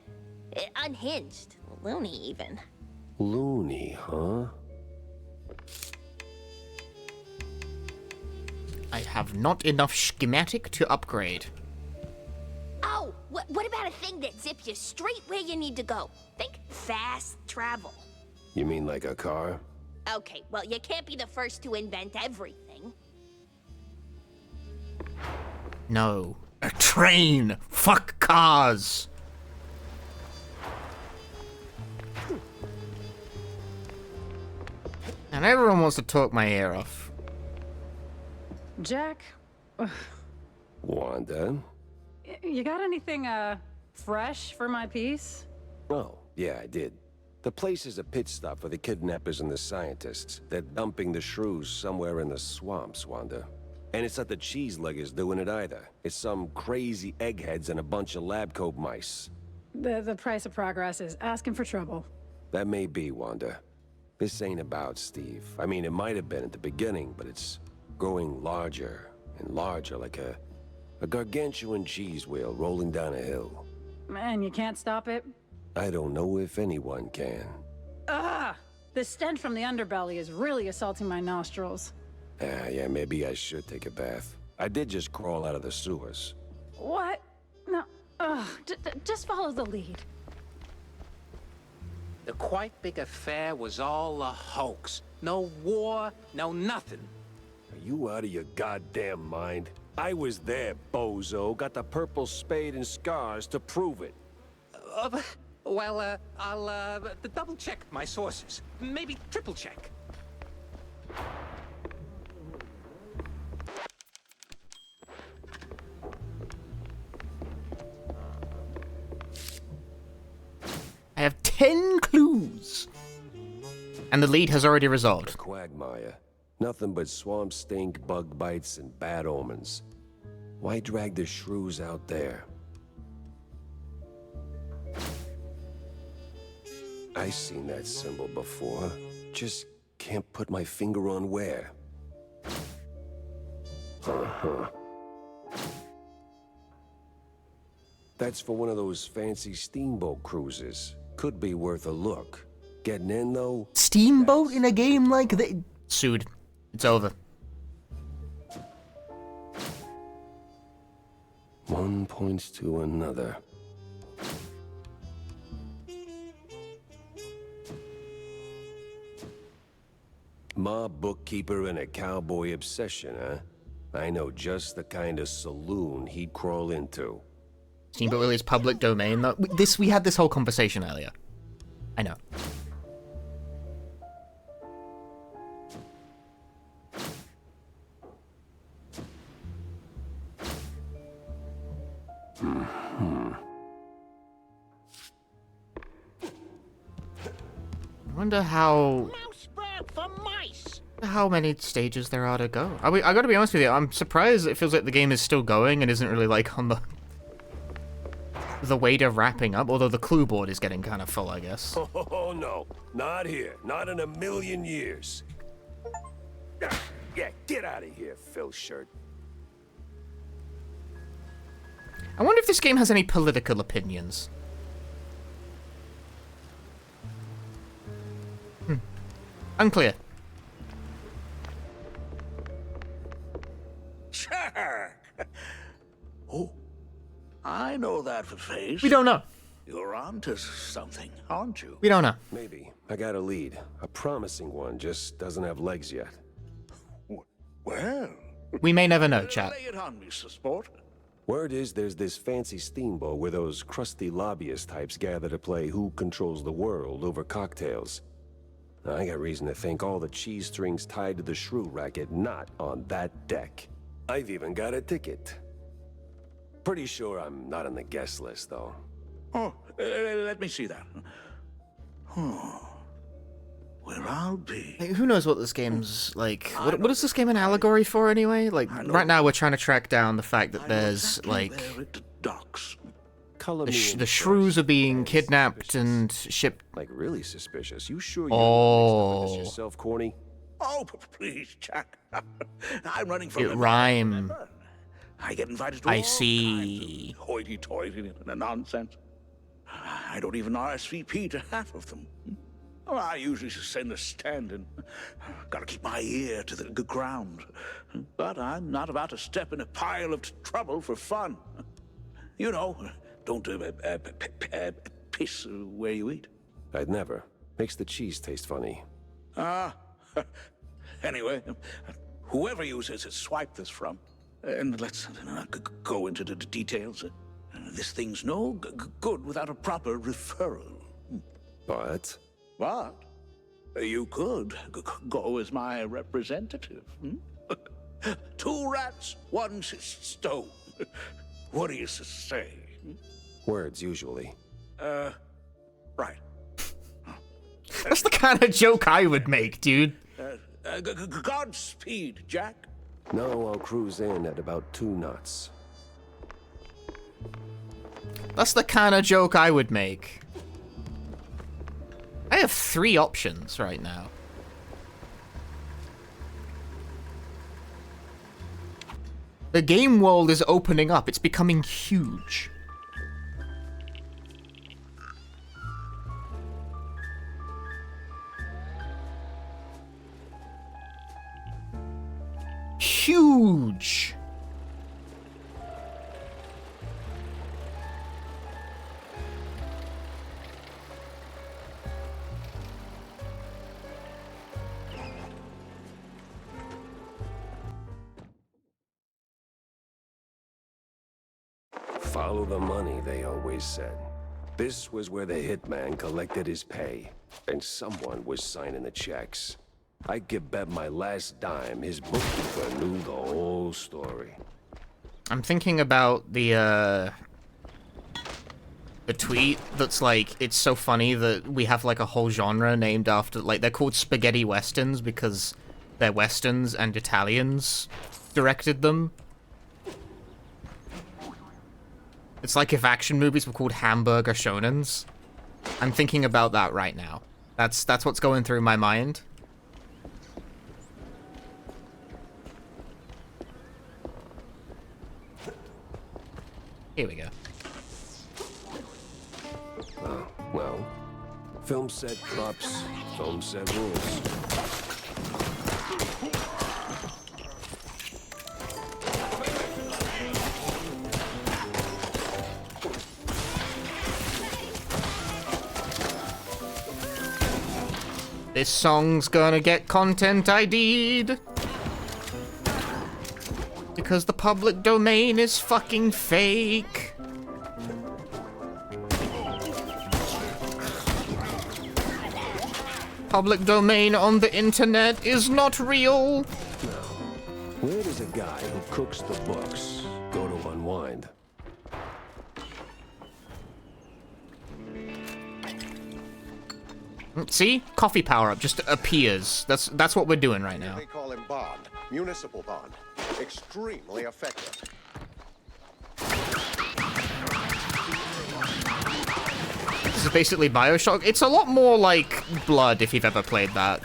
unhinged. Loony, even.
Loony, huh?
I have not enough schematic to upgrade.
Oh, what about a thing that zips you straight where you need to go? Think fast travel.
You mean like a car?
Okay, well, you can't be the first to invent everything.
No. A train! Fuck cars! And everyone wants to talk my ear off.
Jack,
Wanda?
you got anything, fresh for my piece?
Oh, yeah, I did. The place is a pit stop for the kidnappers and the scientists. They're dumping the shrews somewhere in the swamps, Wanda. And it's not the cheese leggers doing it either. It's some crazy eggheads and a bunch of lab coat mice.
The price of progress is asking for trouble.
That may be, Wanda. This ain't about Steve. I mean, it might have been at the beginning, but it's growing larger and larger, like a gargantuan cheese wheel rolling down a hill.
Man, you can't stop it?
I don't know if anyone can.
Ah! The stench from the underbelly is really assaulting my nostrils.
Yeah, maybe I should take a bath. I did just crawl out of the sewers.
What? No. Just follow the lead.
The quite big affair was all a hoax. No war, no nothing.
Are you out of your goddamn mind? I was there, bozo. Got the purple spade and scars to prove it.
Well, I'll double check my sources. Maybe triple check.
I have 10 clues! And the lead has already resolved.
Quagmire. Nothing but swamp stink, bug bites, and bad omens. Why drag the shrews out there? I've seen that symbol before. Just can't put my finger on where. Uh-huh. That's for one of those fancy steamboat cruises. Could be worth a look. Getting in, though?
Steamboat in a game like that? Sued. It's over.
One points to another. Mob bookkeeper and a cowboy obsession, huh? I know just the kind of saloon he'd crawl into.
Steamboat really is public domain, though. We had this whole conversation earlier. I know. I wonder how many stages there are to go. I gotta be honest with you, I'm surprised it feels like the game is still going and isn't really like on the way to wrapping up, although the clue board is getting kind of full, I guess.
Oh, no. Not here. Not in a million years. Yeah, get out of here, Phil Shirt.
I wonder if this game has any political opinions. Unclear.
Sure. Oh, I know that face.
We don't know.
You're onto something, aren't you?
We don't know.
Maybe. I got a lead. A promising one, just doesn't have legs yet.
Well...
We may never know, chat.
Lay it on me, sport.
Word is there's this fancy steamboat where those crusty lobbyist types gather to play Who Controls the World over cocktails. I got reason to think all the cheese strings tied to the shrew racket not on that deck. I've even got a ticket. Pretty sure I'm not on the guest list, though.
Oh, let me see that. Where I'll be.
Like, who knows what this game's like? What is this game an allegory for anyway? Like, right now we're trying to track down the fact that there's like the shrews are being kidnapped and shipped.
Like really suspicious. You sure you're
not
mixed up this yourself, Corny?
Oh, please, Jack. I'm running for
It rhyme.
I get invited to
I
all
see.
kinds of hoity-toity and nonsense. I don't even RSVP to half of them. Well, I usually send a stand-in. Gotta keep my ear to the ground. But I'm not about to step in a pile of trouble for fun. You know, don't piss where you eat.
I'd never. Makes the cheese taste funny.
Anyway, whoever you swipe this from, and let's go into the details. This thing's no good without a proper referral.
But
you could go as my representative. 2 rats, 1 stone. What do you say?
Words, usually.
Right.
That's the kind of joke I would make, dude.
Godspeed, Jack.
No, I'll cruise in at about 2 knots.
That's the kind of joke I would make. I have 3 options right now. The game world is opening up. It's becoming huge. Huge.
Follow the money, they always said. This was where the hitman collected his pay, and someone was signing the checks. I could bet my last dime his bookkeeper knew the whole story.
I'm thinking about the tweet that's like, it's so funny that we have like a whole genre named after, like, they're called spaghetti westerns because they're westerns and Italians directed them. It's like if action movies were called hamburger shonens. I'm thinking about that right now. That's what's going through my mind. Here we go.
Well, film set props, film set rules.
This song's gonna get content ID'd. Because the public domain is fucking fake. Public domain on the internet is not real.
Where does a guy who cooks the books go to unwind?
See? Coffee power-up just appears. That's what we're doing right now.
They call him bond. Municipal bond. Extremely effective.
This is basically BioShock. It's a lot more like Blood, if you've ever played that.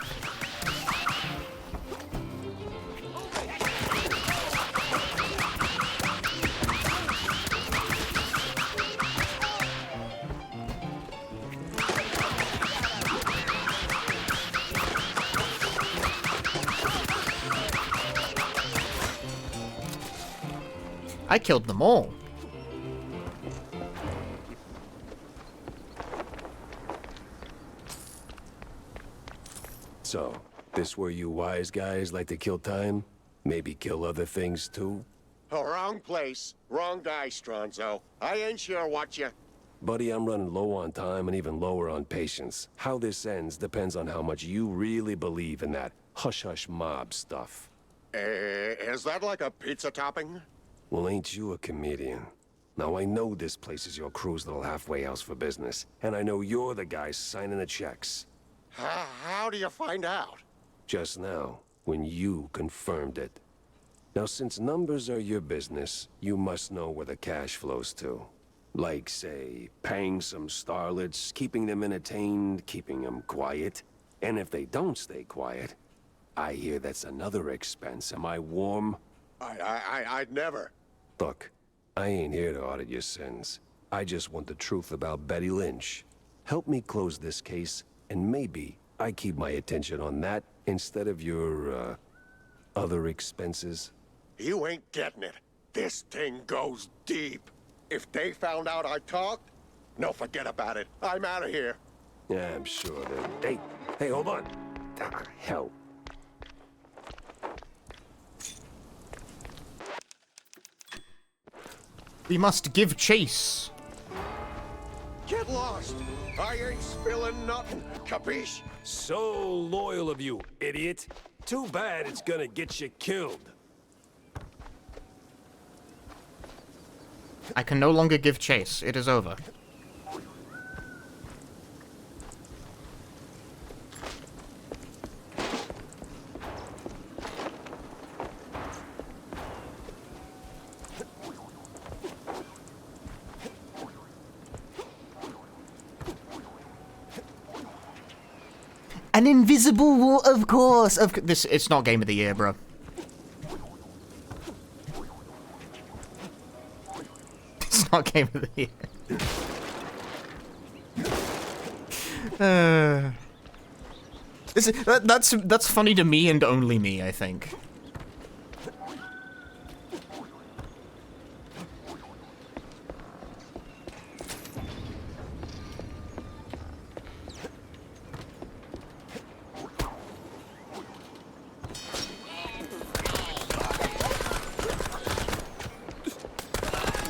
I killed them all.
So, this where you wise guys like to kill time? Maybe kill other things too?
Oh, wrong place. Wrong guy, Stronzo. I ain't sure what you...
Buddy, I'm running low on time and even lower on patience. How this ends depends on how much you really believe in that hush-hush mob stuff.
Is that like a pizza topping?
Well, ain't you a comedian? Now, I know this place is your crew's little halfway house for business, and I know you're the guy signing the checks.
How do you find out?
Just now, when you confirmed it. Now, since numbers are your business, you must know where the cash flows to. Like, say, paying some starlets, keeping them entertained, keeping them quiet. And if they don't stay quiet, I hear that's another expense. Am I warm?
I'd never.
Look, I ain't here to audit your sins. I just want the truth about Betty Lynch. Help me close this case, and maybe I keep my attention on that instead of your, other expenses.
You ain't getting it. This thing goes deep. If they found out I talked, no, forget about it. I'm out of here.
Yeah, I'm sure that... Hey, hold on. Ah, hell.
We must give chase.
Get lost. I ain't spilling nothing. Capiche?
So loyal of you, idiot. Too bad it's gonna get you killed.
I can no longer give chase. It is over. An invisible wall, of course. This, it's not Game of the Year, bro. It's not Game of the Year. That's funny to me and only me, I think.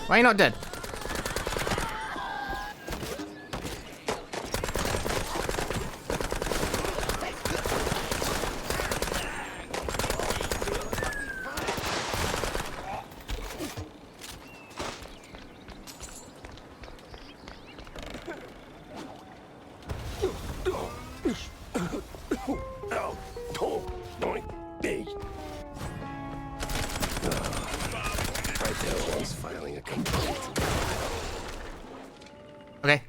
Why are you not dead? Okay.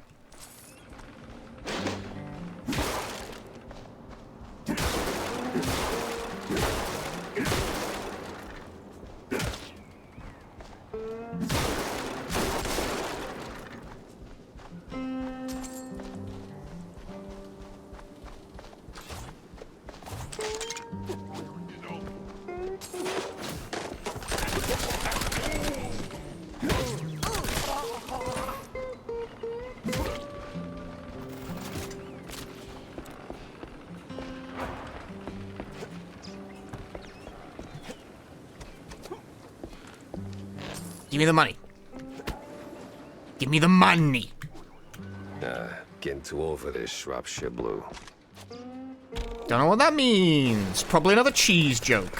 Give me the money. Give me the money.
Getting too old for this Shropshire Blue.
Don't know what that means. Probably another cheese joke.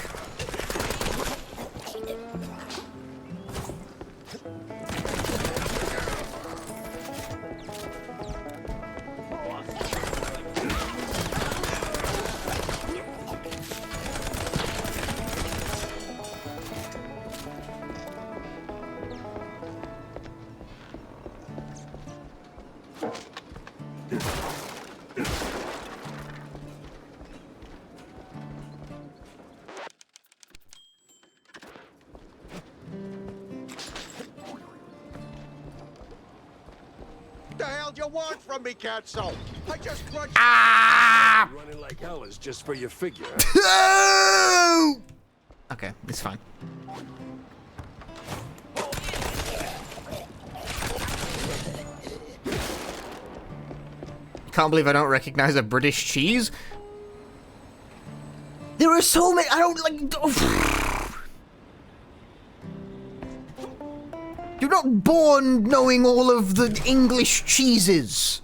The hell do you want from me, Catso? I just crunched...
Ah!
Running like hell is just for your figure.
Okay, it's fine. can't believe I don't recognize a British cheese. There are so many. I don't like. You're not born knowing all of the English cheeses.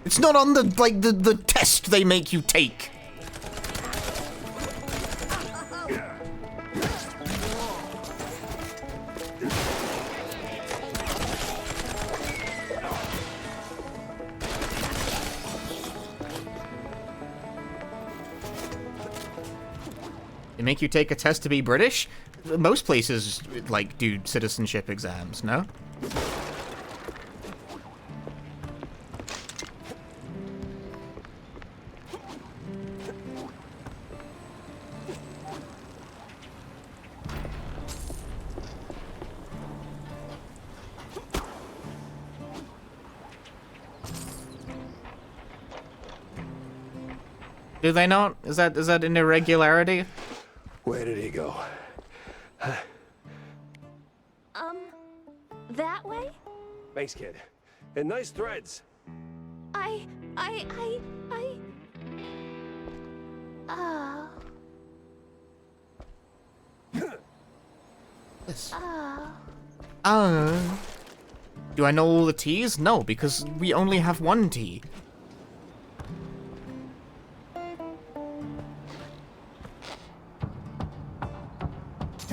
It's not on the the test they make you take. They make you take a test to be British? Most places, like, do citizenship exams, no? Do they not? Is that an irregularity?
Where did he go?
That way?
Thanks, kid. And nice threads.
Oh.
Yes.
Oh.
Do I know all the T's? No, because we only have one T.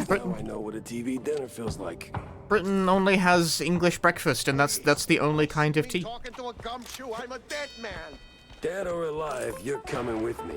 Now I know what a TV dinner feels like.
Britain only has English breakfast, and that's the only kind of tea.
Talking to a gumshoe, I'm a dead man.
Dead or alive, you're coming with me.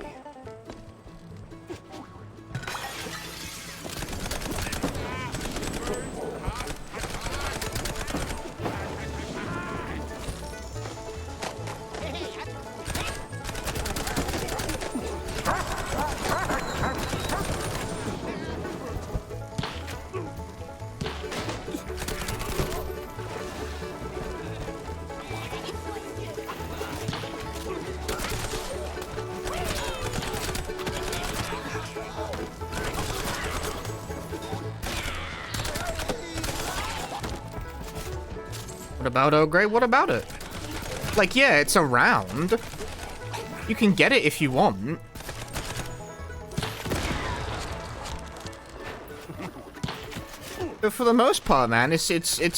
What about Earl Grey? What about it? Like, yeah, it's around. You can get it if you want. But for the most part, man, it's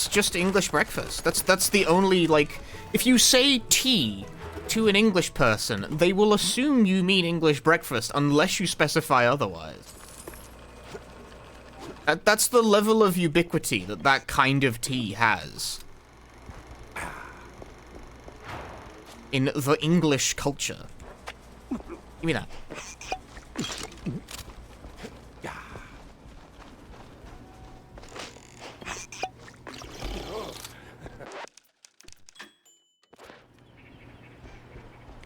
just English breakfast. That's the only, like, if you say tea to an English person, they will assume you mean English breakfast unless you specify otherwise. That's the level of ubiquity that kind of tea has. In the English culture. Give me that.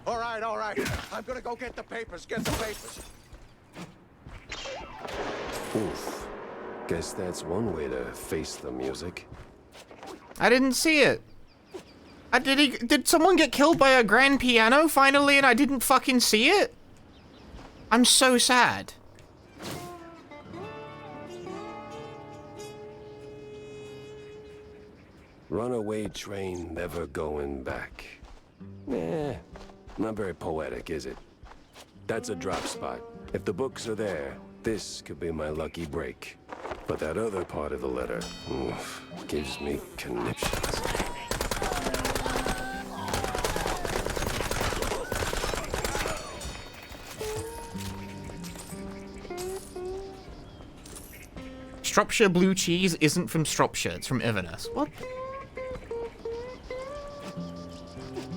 All right. I'm gonna go get the papers.
Oof. Guess that's one way to face the music.
I didn't see it. Did someone get killed by a grand piano finally and I didn't fucking see it? I'm so sad.
Runaway train never going back. Not very poetic, is it? That's a drop spot. If the books are there, this could be my lucky break. But that other part of the letter, oof, gives me conniptions.
Shropshire blue cheese isn't from Shropshire, it's from Inverness. What?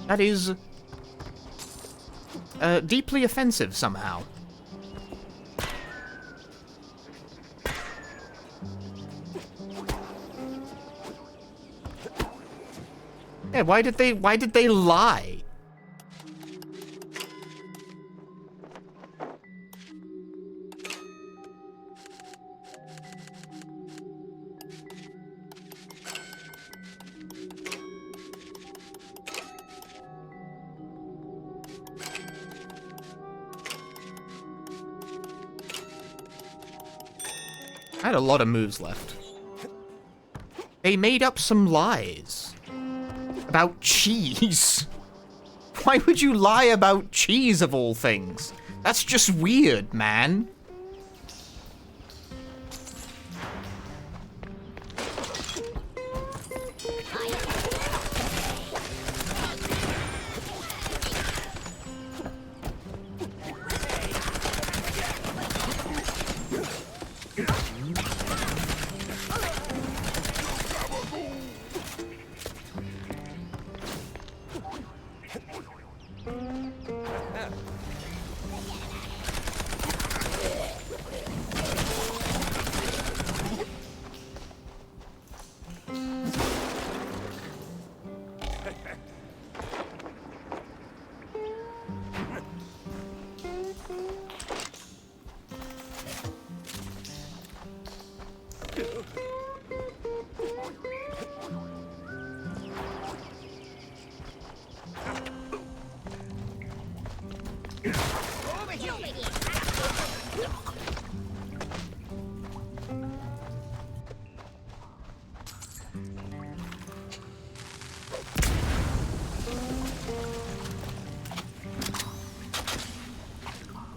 That is deeply offensive somehow. Yeah, why did they lie? I had a lot of moves left. They made up some lies. About cheese. Why would you lie about cheese of all things? That's just weird, man.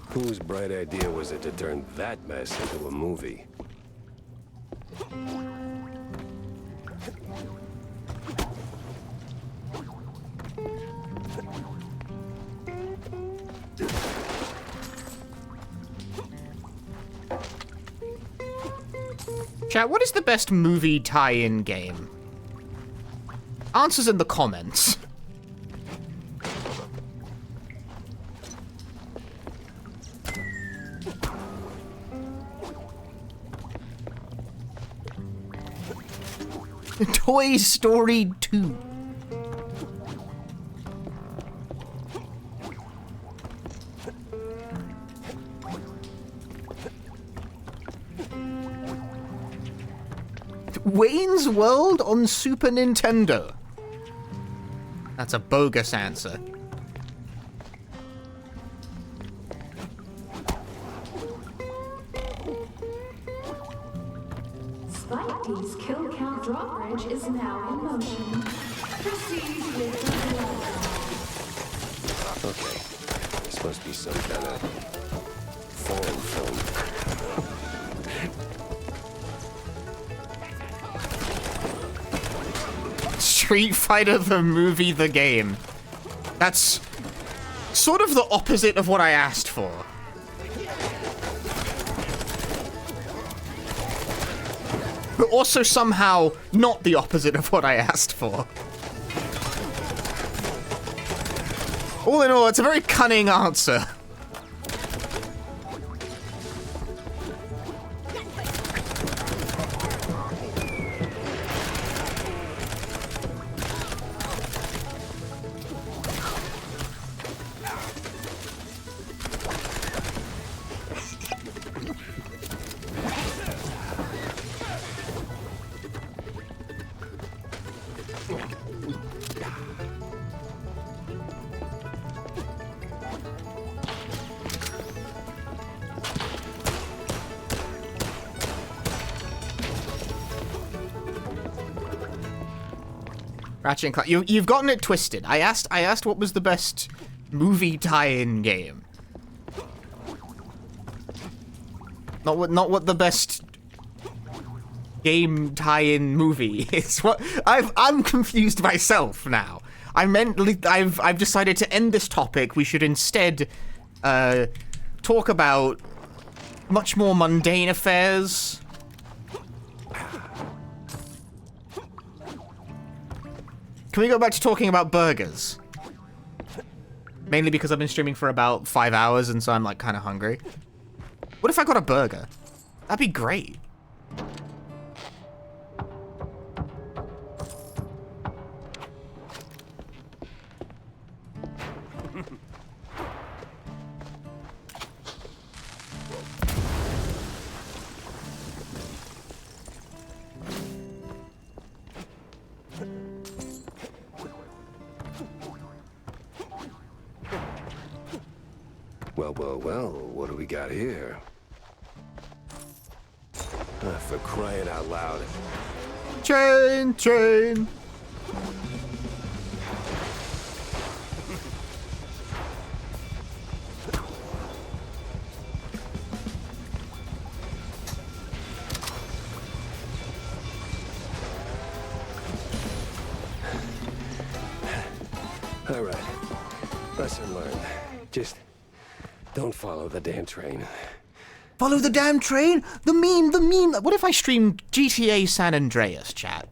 Whose bright idea was it to turn that mess into a movie?
Chat, what is the best movie tie-in game? Answers in the comments. Toy Story 2. Wayne's World on Super Nintendo. That's a bogus answer.
Spike D's kill count drawbridge is now in motion. Proceed with the
Okay, this must be some kind of foreign film.
Street Fighter the movie, the game. That's sort of the opposite of what I asked for. But also somehow not the opposite of what I asked for. All in all, it's a very cunning answer. Ratchet and Clank. You've gotten it twisted. I asked what was the best movie tie-in game. Not what the best game tie-in movie is. What I'm confused myself now. I've decided to end this topic. We should instead talk about much more mundane affairs. Can we go back to talking about burgers? Mainly because I've been streaming for about 5 hours and so I'm like kind of hungry. What if I got a burger? That'd be great.
Well, what do we got here? For crying out loud.
Chain, chain.
All right. Lesson learned. Just don't follow the damn train.
Follow the damn train? The meme. What if I streamed GTA San Andreas, chat?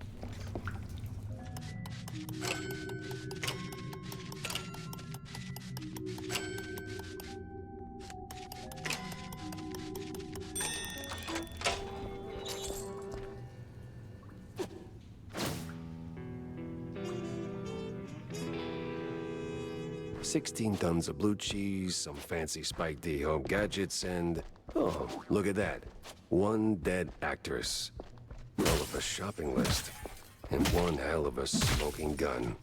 $16 tons of blue cheese, some fancy Spike D home gadgets, and... oh, look at that. One dead actress. Hell of a shopping list. And one hell of a smoking gun.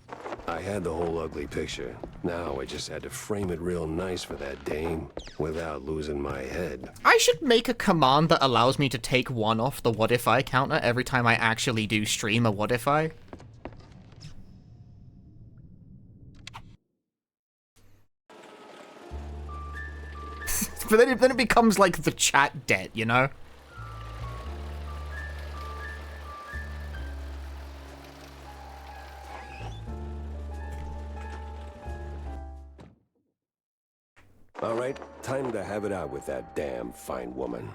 I had the whole ugly picture. Now I just had to frame it real nice for that dame, without losing my head.
I should make a command that allows me to take one off the what if I counter every time I actually do stream a what if I. But then it becomes like the chat debt, you know?
All right, time to have it out with that damn fine woman.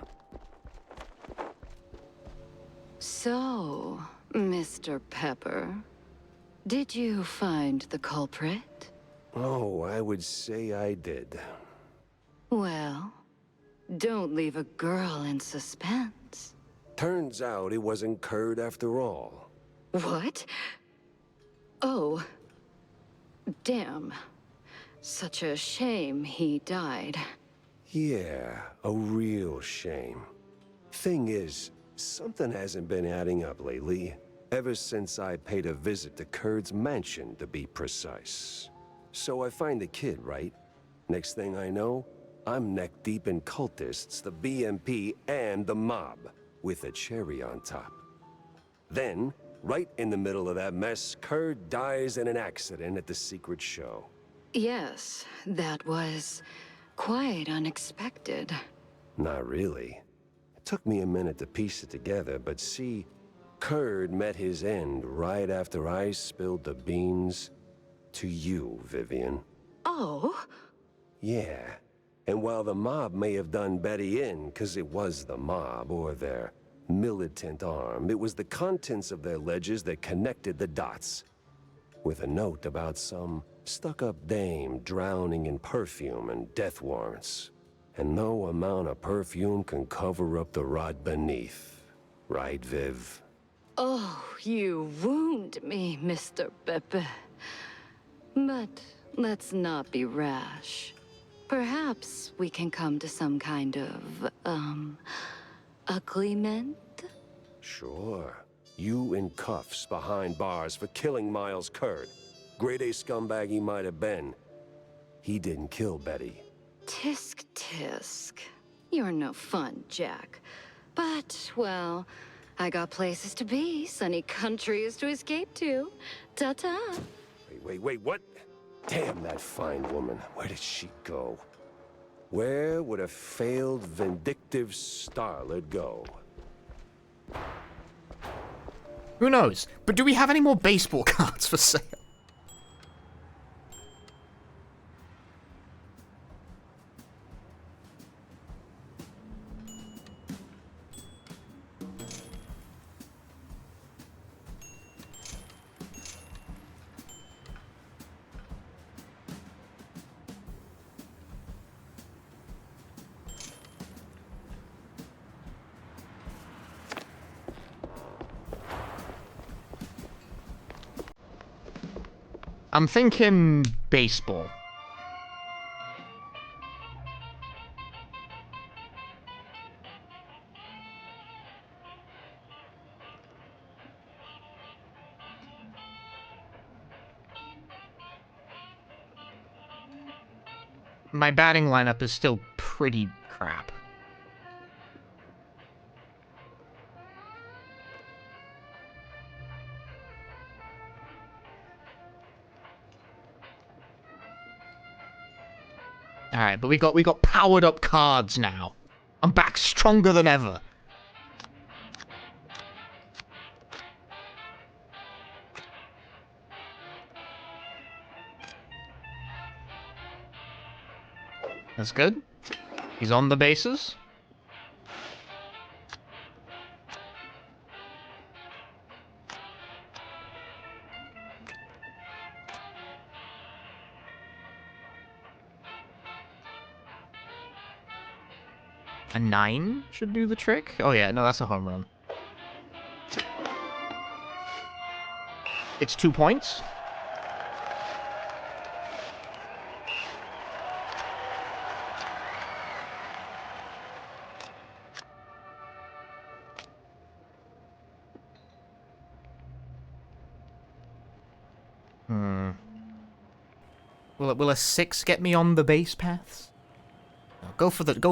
So, Mr. Pepper, did you find the culprit?
Oh, I would say I did.
Well, don't leave a girl in suspense.
Turns out it wasn't Curd after all.
What? Oh. Damn. Such a shame he died.
Yeah, a real shame. Thing is, something hasn't been adding up lately. Ever since I paid a visit to Curd's mansion, to be precise. So I find the kid, right? Next thing I know, I'm neck deep in cultists, the BMP, and the mob, with a cherry on top. Then, right in the middle of that mess, Curd dies in an accident at the secret show.
Yes, that was quite unexpected.
Not really. It took me a minute to piece it together, but see, Curd met his end right after I spilled the beans to you, Vivian.
Oh?
Yeah. And while the mob may have done Betty in, because it was the mob, or their militant arm, it was the contents of their ledgers that connected the dots. With a note about some stuck-up dame drowning in perfume and death warrants. And no amount of perfume can cover up the rot beneath. Right, Viv?
Oh, you wound me, Mr. Pepe. But let's not be rash. Perhaps we can come to some kind of, agreement?
Sure. You in cuffs behind bars for killing Miles Curd. Grade A scumbag he might have been. He didn't kill Betty.
Tisk tisk. You're no fun, Jack. But, well, I got places to be, sunny countries to escape to. Ta-ta.
Wait, what? Damn that fine woman. Where did she go? Where would a failed, vindictive starlet go?
Who knows? But do we have any more baseball cards for sale? I'm thinking baseball. My batting lineup is still pretty crap. Alright, but we got powered up cards now. I'm back stronger than ever. That's good. He's on the bases. A 9 should do the trick. Oh yeah, no, that's a home run. It's 2 points. Will a 6 get me on the base paths? No, go for the... Go.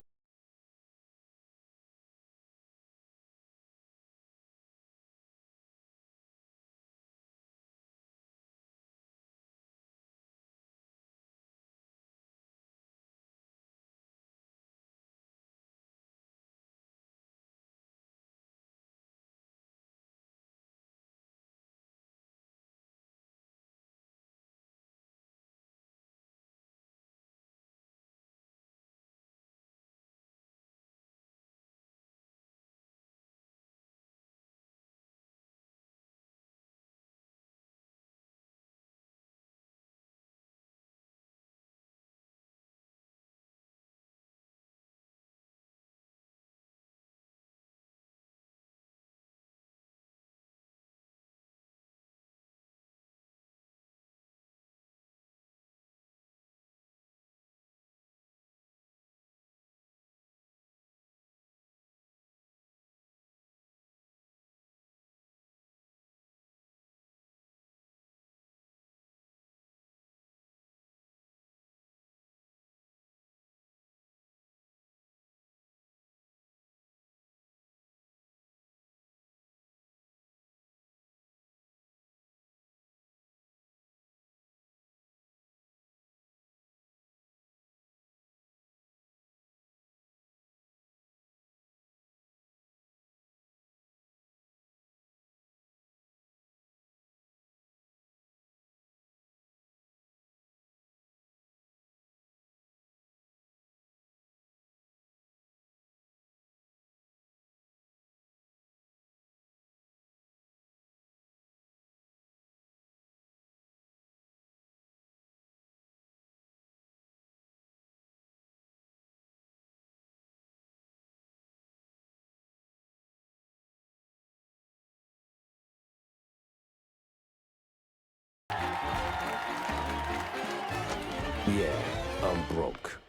Yeah, I'm broke.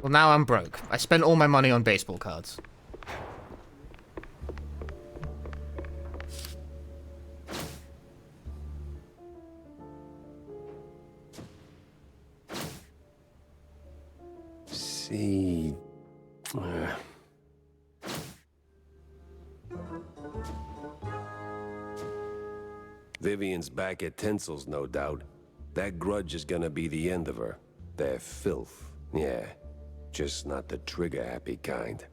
Well, now I'm broke. I spent all my money on baseball cards.
See... Vivian's back at Tinsel's, no doubt. That grudge is gonna be the end of her. They're filth. Yeah, just not the trigger-happy kind.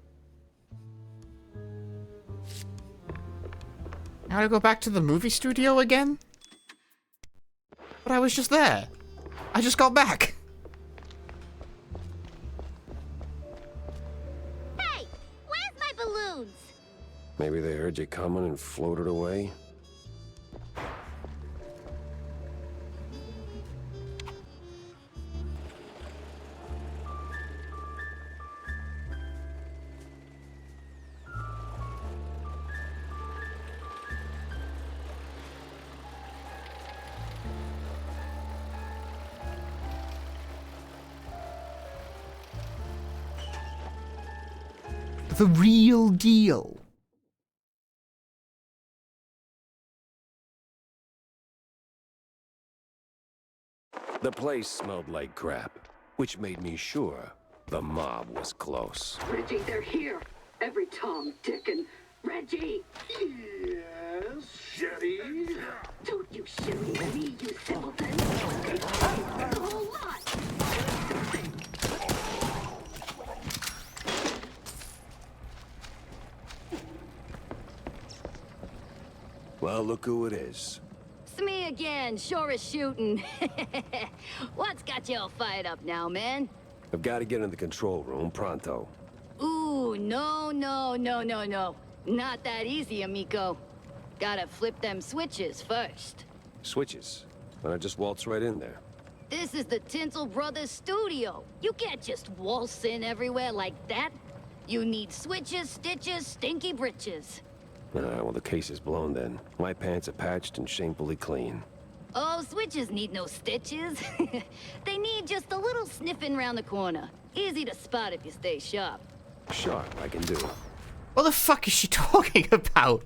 Now to go back to the movie studio again? But I was just there. I just got back.
Hey, where's my balloons?
Maybe they heard you coming and floated away?
The real deal.
The place smelled like crap, which made me sure the mob was close.
Reggie, they're here. Every Tom, Dick, and Reggie.
Yes, Shetty?
Don't you shoot me, you simpleton. A whole lot.
look who it is.
It's me again, sure as shooting. What's got you all fired up now, man?
I've got to get in the control room pronto.
Ooh, no. Not that easy, amigo. Gotta flip them switches first.
Switches. And I just waltz right in there.
This is the Tinsel Brothers studio. You can't just waltz in everywhere like that. You need switches, stitches, stinky britches.
Well, the case is blown then. My pants are patched and shamefully clean.
Oh, switches need no stitches. They need just a little sniffing round the corner. Easy to spot if you stay sharp.
Sharp, I can do.
What the fuck is she talking about?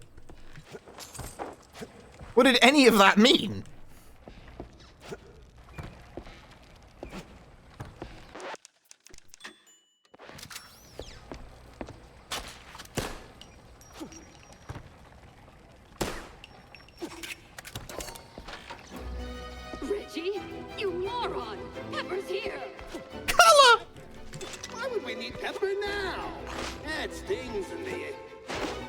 What did any of that mean?
Reggie, you moron! Pepper's here!
Color!
Why would we need Pepper now? That stings in the air.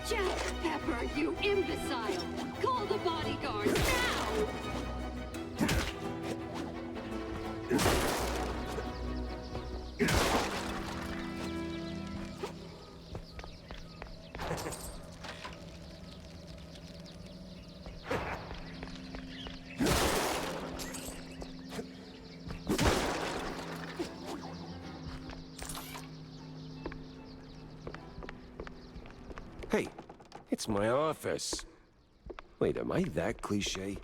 Jack Pepper, you imbecile! Call the bodyguard now!
Hey, it's my office. Wait, am I that cliche?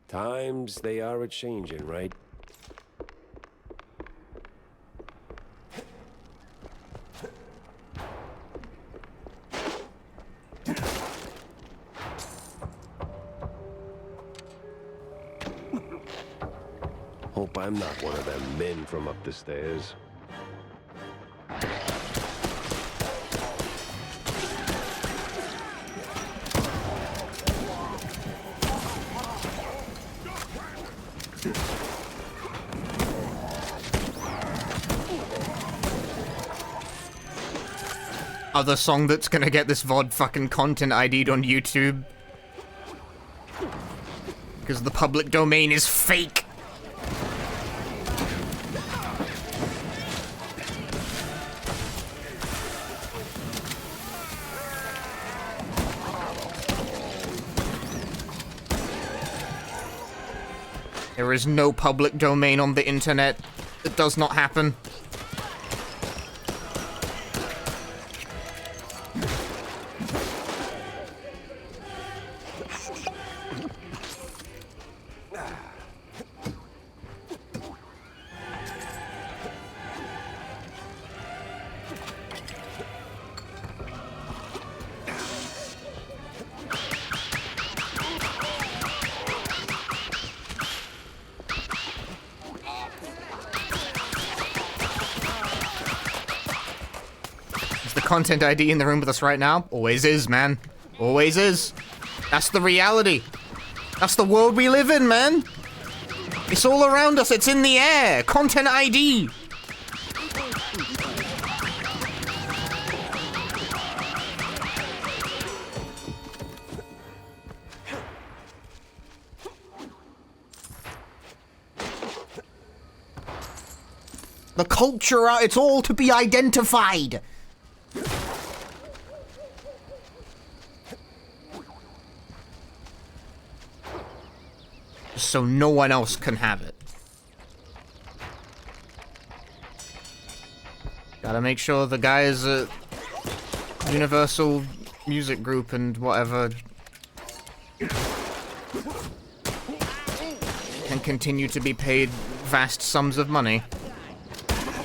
Times they are a-changin', right? Hope I'm not one of them men from up the stairs.
Other song that's gonna get this VOD fucking content ID'd on YouTube. Because the public domain is fake. There is no public domain on the internet. It does not happen. Content ID in the room with us right now? Always is, man. Always is. That's the reality. That's the world we live in, man. It's all around us. It's in the air. Content ID. The culture, it's all to be identified. So no one else can have it. Gotta make sure the guys at Universal Music Group and whatever can continue to be paid vast sums of money.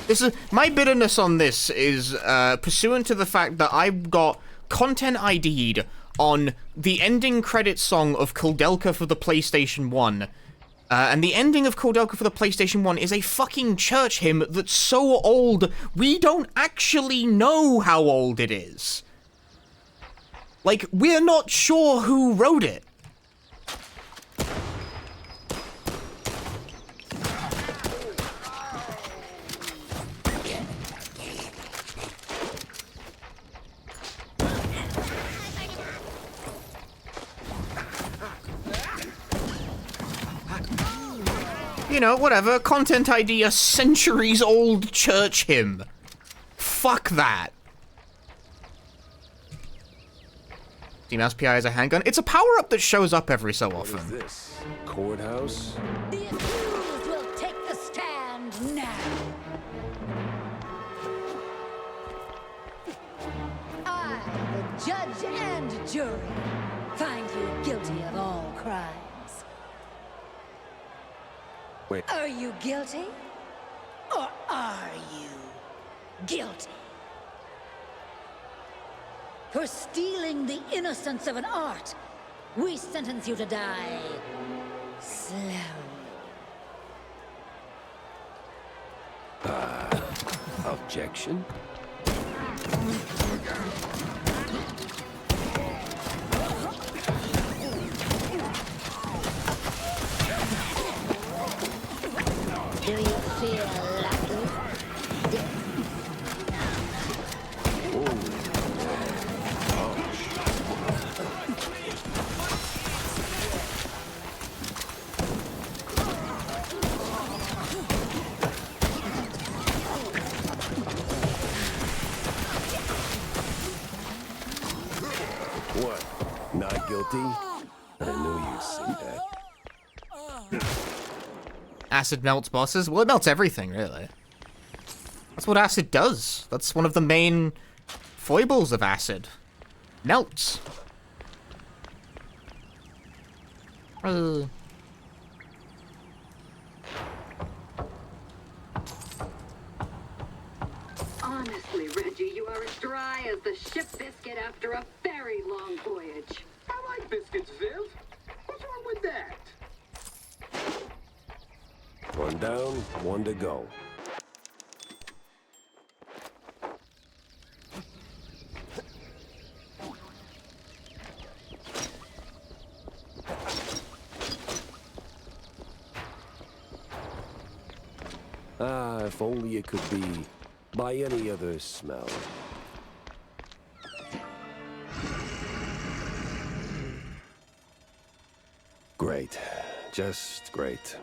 This is my bitterness on this is pursuant to the fact that I've got content ID'd on the ending credits song of Kudelka for the PlayStation 1. And the ending of Kudelka for the PlayStation 1 is a fucking church hymn that's so old, we don't actually know how old it is. Like, we're not sure who wrote it. You know, whatever. Content ID, a centuries-old church hymn. Fuck that. D-Mouse PI is a handgun. It's a power-up that shows up every so often.
What is this? Courthouse?
The accused will take the stand now. I, the judge and jury, find you guilty of all crimes.
Wait.
Are you guilty? Or are you guilty? For stealing the innocence of an art, we sentence you to die slowly.
Objection?
Do you feel lucky?
What? Not guilty? I knew you'd see that.
Acid melts bosses? Well, it melts everything, really. That's what acid does. That's one of the main foibles of acid. Melts.
Honestly, Reggie, you are as dry as the ship biscuit after a very long voyage.
I like biscuits, Viv. What's wrong with that?
One down, one to go. Ah, if only it could be by any other smell. Great. Just great.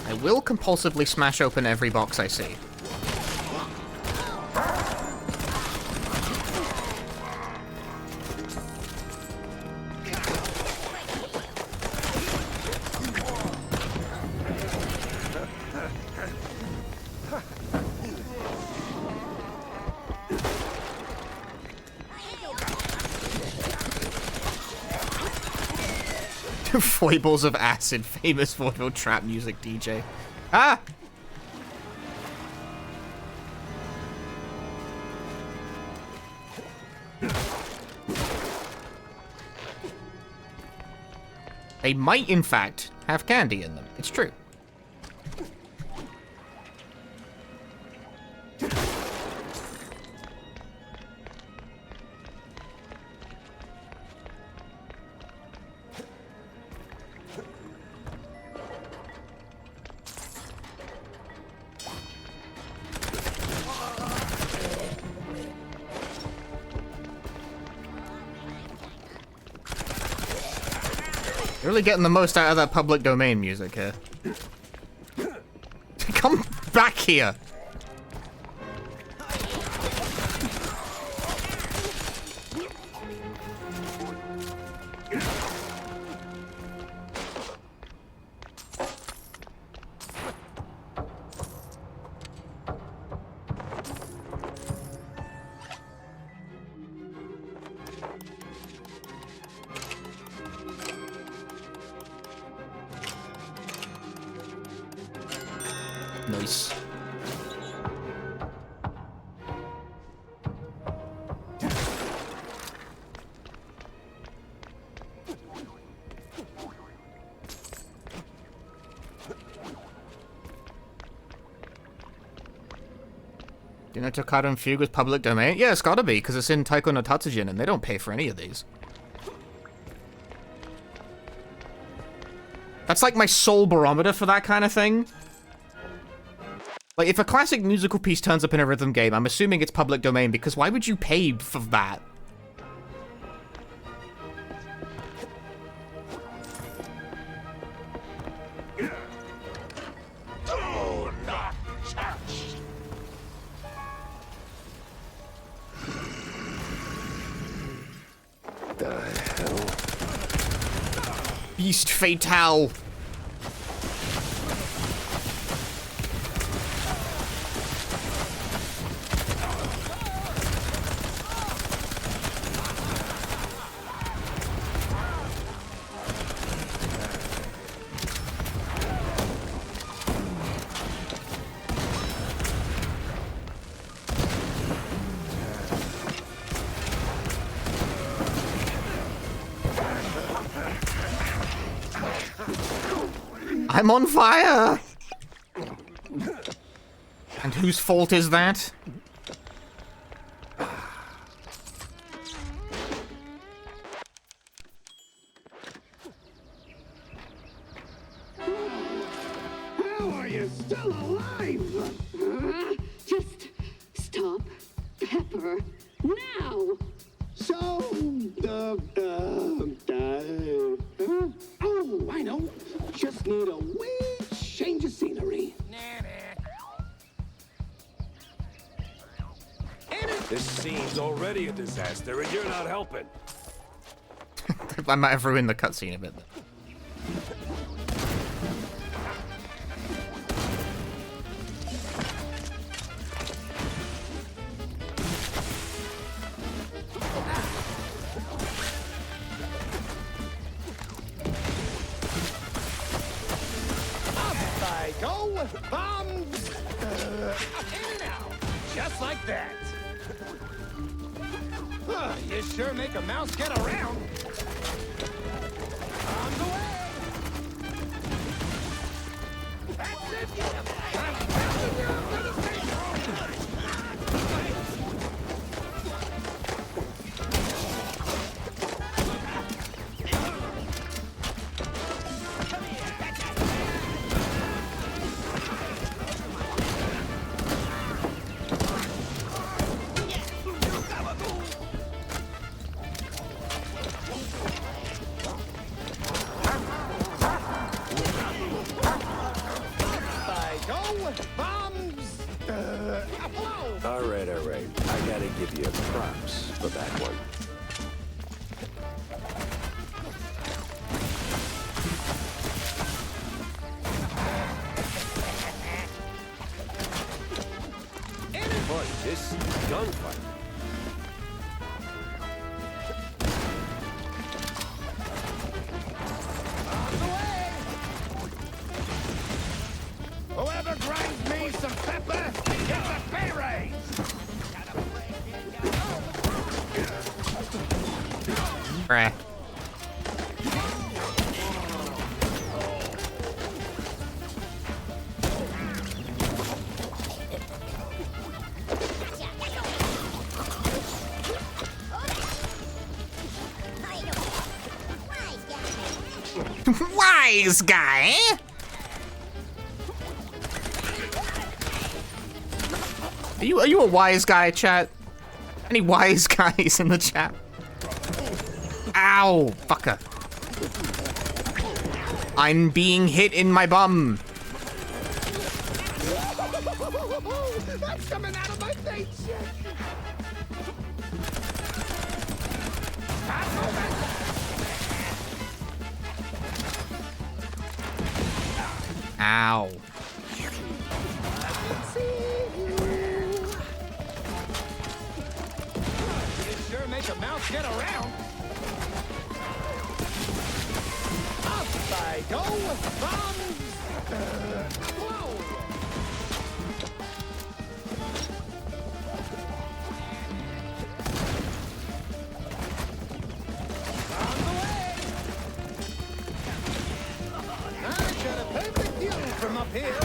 I will compulsively smash open every box I see. Foibles of acid, famous vaudeville trap music DJ. Ah! They might, in fact, have candy in them. It's true. Really getting the most out of that public domain music here. Come back here. Nice. Do you know Toccata and Fugue was public domain? Yeah, it's gotta be, because it's in Taiko no Tatsujin, and they don't pay for any of these. That's like my soul barometer for that kind of thing. Like, if a classic musical piece turns up in a rhythm game, I'm assuming it's public domain, because why would you pay for that?
Do not touch.
The hell?
Beast Fatale. I'm on fire! And whose fault is that?
How are you still alive? Just stop, Pepper, now! So, oh, I know. Just need a wee change of scenery.
This scene's already a disaster, and you're not helping.
I might have ruined the cutscene a bit.
I go, bombs, in and out, just like that. You sure make a mouse get around. On the way. That's it. I'm passing you for the station.
All right. I gotta give you props for that one. But this gunfight.
Whoever grinds me some pepper gets a pay raise.
Bruh. Wise guy. Are you a wise guy, chat? Any wise guys in the chat? Ow, fucker. I'm being hit in my bum.
That's coming out of my face.
Ow.
Sure make a mouse get around. Up I go, bombs. Whoa. On the way. I got a perfect view from up here.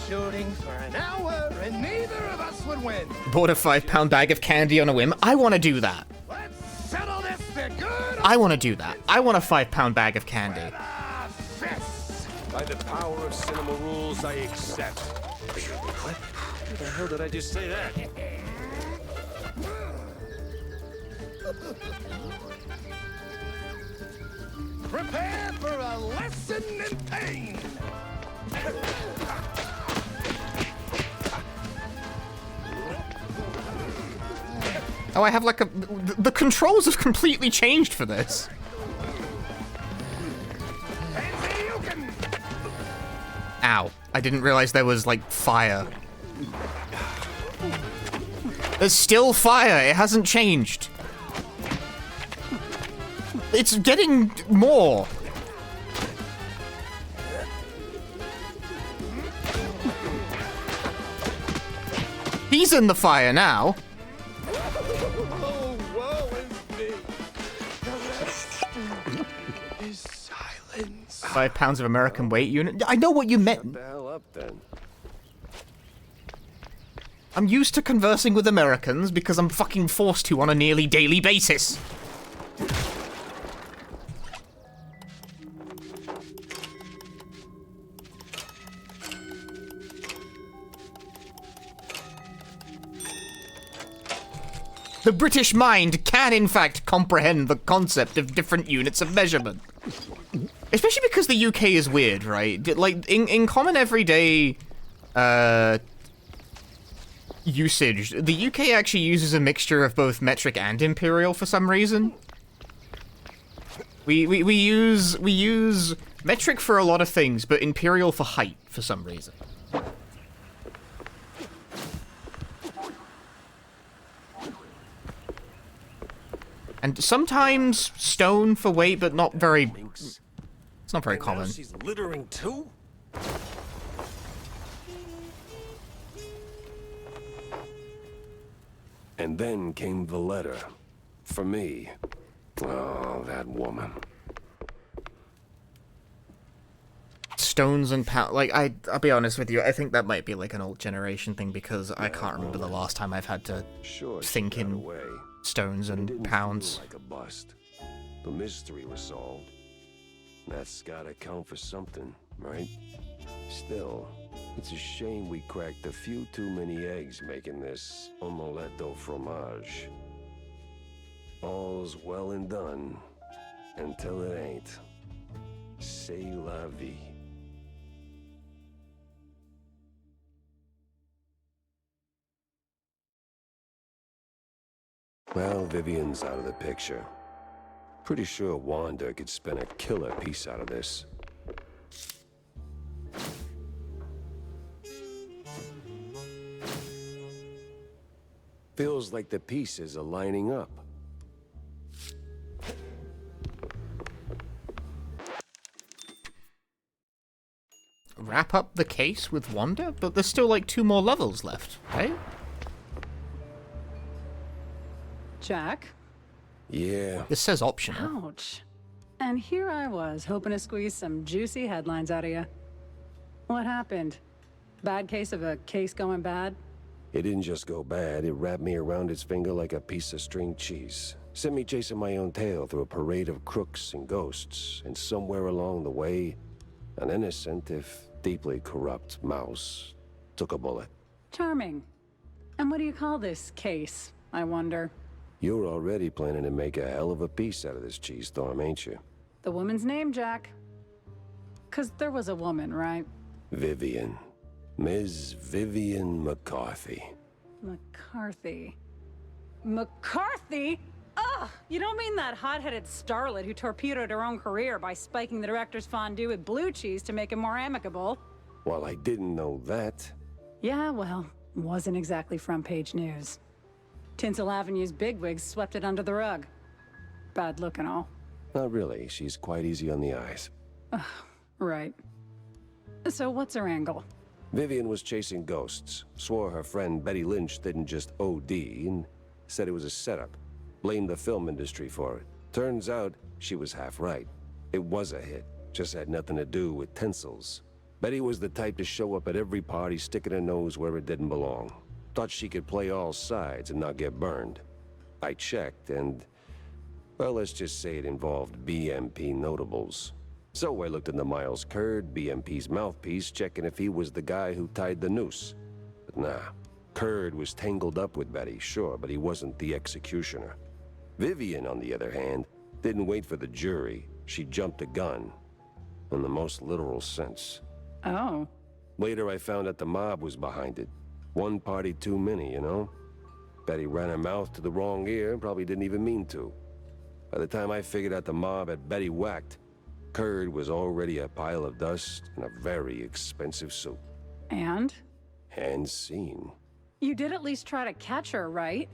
shooting for an hour, and neither of us would win.
Bought a 5-pound bag of candy on a whim. I want to do that.
Let's settle this the good.
I want to do that. I want a 5-pound bag of candy.
By the power of cinema rules, I accept. What? Who the hell did I just say that?
Prepare for a lesson in pain.
Oh, I have like a... The controls have completely changed for this. Ow. I didn't realize there was, like, fire. There's still fire. It hasn't changed. It's getting more. He's in the fire now.
Oh, woe is me. Silence.
5 pounds of American weight unit. I know what you meant.
Shut the hell up, then.
I'm used to conversing with Americans because I'm fucking forced to on a nearly daily basis. The British mind can, in fact, comprehend the concept of different units of measurement. Especially because the UK is weird, right? Like, in common everyday usage, the UK actually uses a mixture of both metric and imperial for some reason. We use metric for a lot of things, but imperial for height for some reason. And sometimes stone for weight, but not very... It's not very common.
She's littering too? And then came the letter. For me. Oh, that woman.
Stones and pound... Like, I'll be honest with you, I think that might be like an old generation thing because I can't remember the last time I've had to think in stones and pounds.
Like a bust. The mystery was solved. That's gotta count for something, right? Still, it's a shame we cracked a few too many eggs making this omelette au fromage. All's well and done until it ain't. C'est la vie. Well, Vivian's out of the picture. Pretty sure Wanda could spin a killer piece out of this. Feels like the pieces are lining up.
Wrap up the case with Wanda? But there's still like 2 more levels left, right?
Jack?
Yeah.
This says optional.
Ouch. And here I was, hoping to squeeze some juicy headlines out of you. What happened? Bad case of a case going bad?
It didn't just go bad, it wrapped me around its finger like a piece of string cheese. Sent me chasing my own tail through a parade of crooks and ghosts, and somewhere along the way, an innocent, if deeply corrupt mouse took a bullet.
Charming. And what do you call this case, I wonder?
You're already planning to make a hell of a piece out of this cheese storm, ain't you?
The woman's name, Jack? 'Cause there was a woman, right?
Vivian. Ms. Vivian McCarthy.
McCarthy. McCarthy? Ugh! You don't mean that hot-headed starlet who torpedoed her own career by spiking the director's fondue with blue cheese to make it more amicable?
Well, I didn't know that.
Yeah, well, wasn't exactly front-page news. Tinsel Avenue's bigwigs swept it under the rug. Bad look and all.
Not really. She's quite easy on the eyes.
Right. So what's her angle?
Vivian was chasing ghosts. Swore her friend Betty Lynch didn't just OD and said it was a setup. Blamed the film industry for it. Turns out she was half right. It was a hit. Just had nothing to do with Tinsel's. Betty was the type to show up at every party sticking her nose where it didn't belong. Thought she could play all sides and not get burned. I checked and, well, let's just say it involved BMP notables. So I looked into Miles Curd, BMP's mouthpiece, checking if he was the guy who tied the noose. But nah, Curd was tangled up with Betty, sure, but he wasn't the executioner. Vivian, on the other hand, didn't wait for the jury. She jumped the gun, in the most literal sense.
Oh.
Later I found out the mob was behind it. One party too many, you know? Betty ran her mouth to the wrong ear and probably didn't even mean to. By the time I figured out the mob had Betty whacked, Curd was already a pile of dust in a very expensive suit.
And?
And seen.
You did at least try to catch her, right?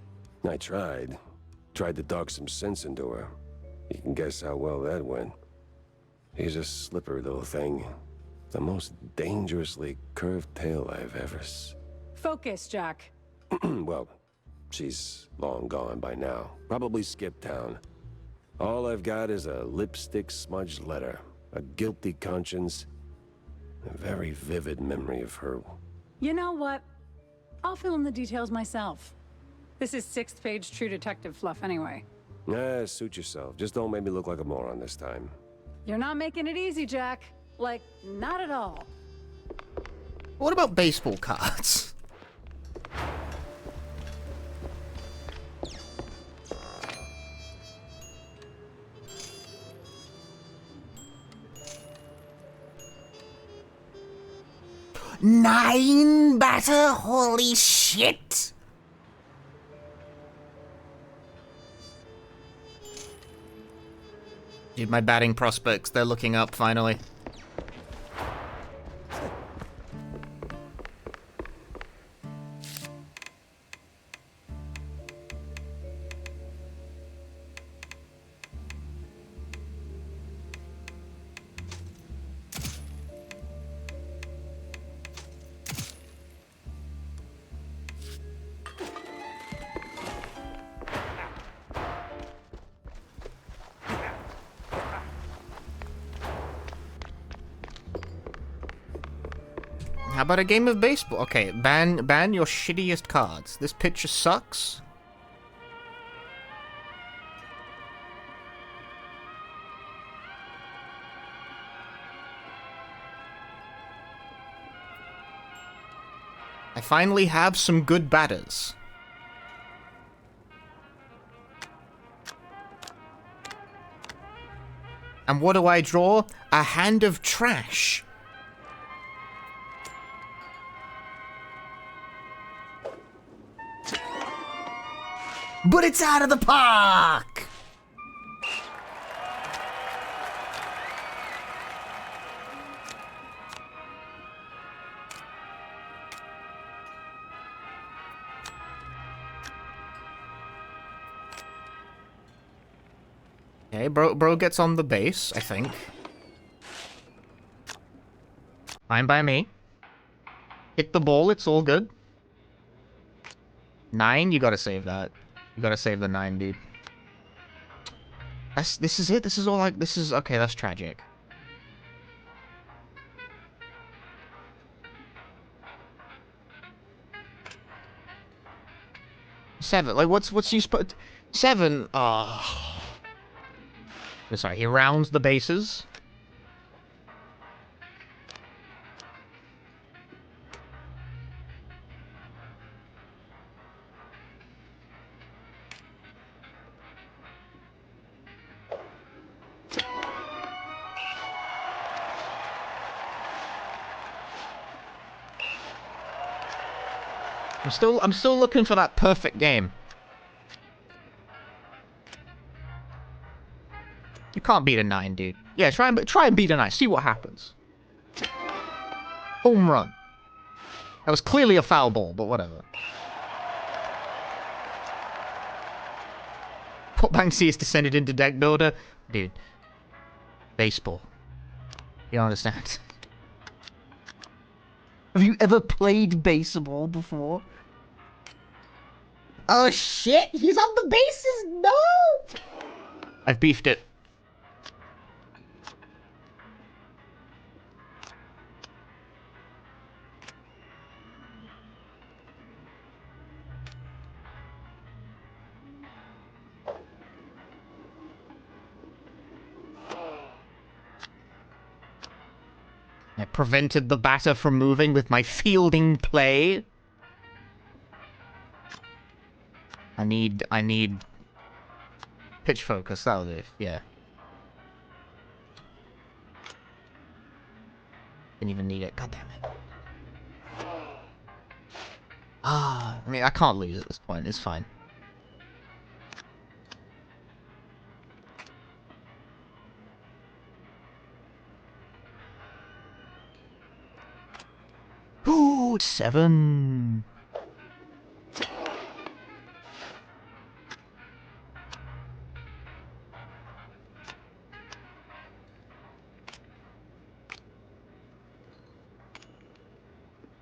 I tried. Tried to talk some sense into her. You can guess how well that went. She's a slippery little thing. The most dangerously curved tail I've ever
Focus, Jack.
Well, she's long gone by now. Probably skipped town. All I've got is a lipstick smudged letter, a guilty conscience, a very vivid memory of her.
You know what? I'll fill in the details myself. This is 6th page True Detective fluff anyway.
Nah, suit yourself. Just don't make me look like a moron this time.
You're not making it easy, Jack. Like, not at all.
What about baseball cards? Nine batter? Holy shit! Dude, my batting prospects, they're looking up finally. How about a game of baseball? Okay, ban your shittiest cards. This picture sucks. I finally have some good batters. And what do I draw? A hand of trash. But it's out of the park! Okay, bro gets on the base, I think. Fine by me. Hit the ball, it's all good. 9, you gotta save that. You gotta save the 9, dude. This is it? This is all like, this is, okay, that's tragic. Seven, like, what's you supposed... 7, sorry, he rounds the bases. I'm still looking for that perfect game. You can't beat a 9, dude. Yeah, try and beat a 9. See what happens. Home run. That was clearly a foul ball, but whatever. What Banksy has descended into deck builder? Dude. Baseball. You don't understand. Have you ever played baseball before? Oh shit! He's on the bases! No! I've beefed it. prevented the batter from moving with my fielding play. I need pitch focus, that'll do, yeah. Didn't even need it, god damn it. I mean, I can't lose at this point, it's fine. Ooh, 7.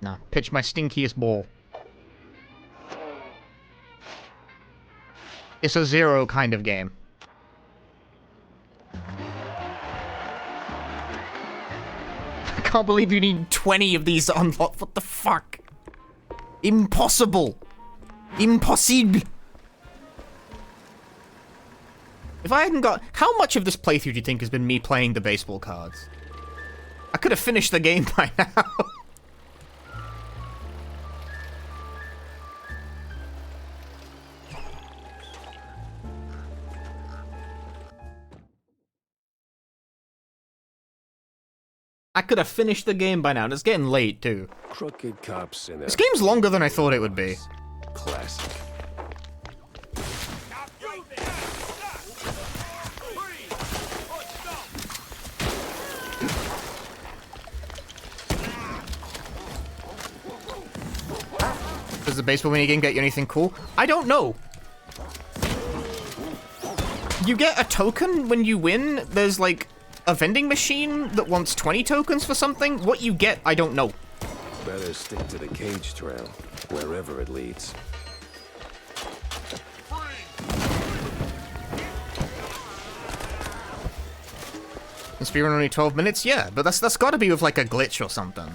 Nah, pitch my stinkiest ball. It's a 0 kind of game. I can't believe you need 20 of these to unlock. What the fuck? Impossible. Impossible. If I hadn't got... How much of this playthrough do you think has been me playing the baseball cards? I could have finished the game by now. I could have finished the game by now, and it's getting late, too.
Crooked cops in
This game's longer than I thought it would be.
Classic.
Does the baseball minigame get you anything cool? I don't know. You get a token when you win. There's like a vending machine that wants 20 tokens for something. What you get, I don't know.
Better stick to the cage trail, wherever it leads.
The speedrun only 12 minutes? Yeah, but that's gotta be with like a glitch or something.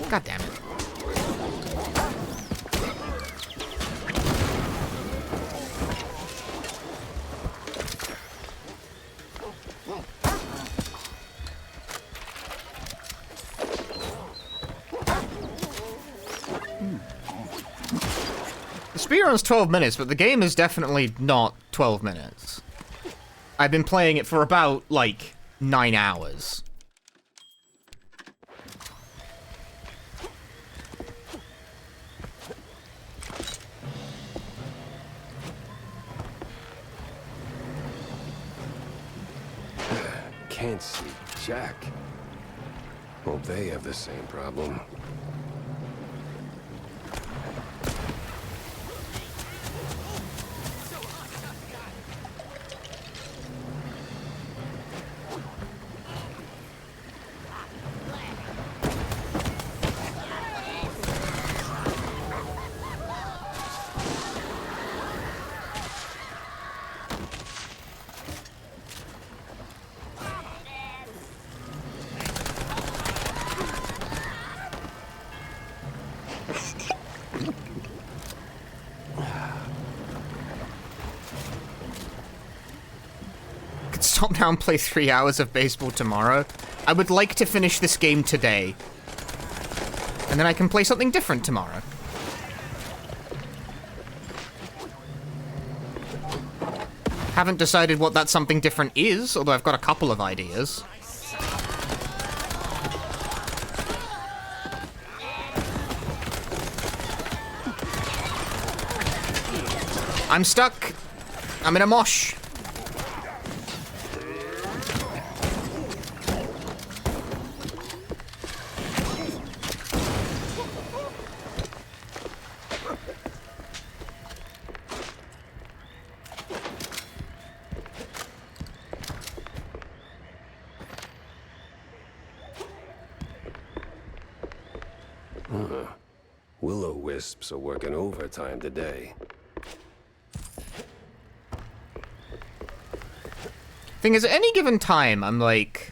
God damn it. The speedrun's 12 minutes, but the game is definitely not 12 minutes. I've been playing it for about, like, 9 hours.
Can't see Jack. Well, they have the same problem.
Stop now and play 3 hours of baseball tomorrow. I would like to finish this game today. And then I can play something different tomorrow. Haven't decided what that something different is, although I've got a couple of ideas. I'm stuck. I'm in a mosh.
Will-o-wisps are working overtime today.
Thing is, at any given time, I'm like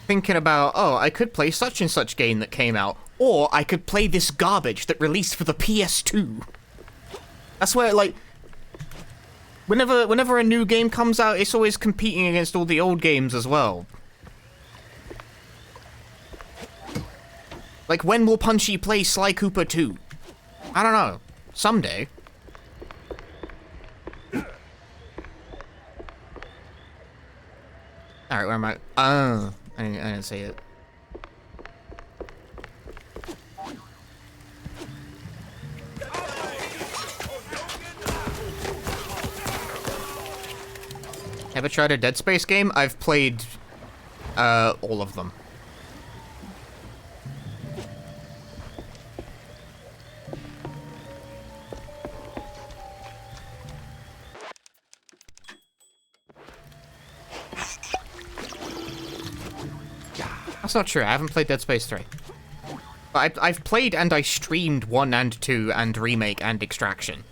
thinking about, oh, I could play such and such game that came out, or I could play this garbage that released for the PS2. That's where, like, Whenever a new game comes out, it's always competing against all the old games as well. Like, when will Punchy play Sly Cooper 2? I don't know. Someday. Alright, where am I? I didn't say it. Ever tried a Dead Space game? I've played all of them. That's not true. I haven't played Dead Space 3. But I've played and I streamed 1 and 2 and Remake and Extraction.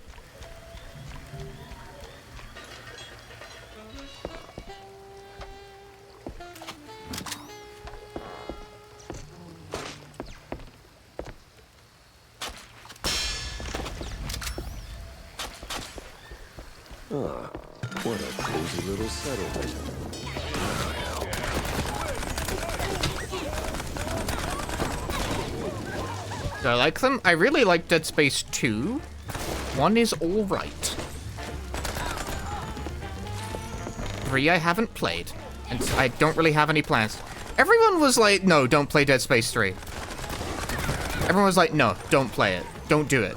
Ah, what a cozy little settlement.
Do I like them? I really like Dead Space 2. 1 is alright. 3 I haven't played. And I don't really have any plans. Everyone was like, no, don't play Dead Space 3. Everyone was like, no, don't play it. Don't do it.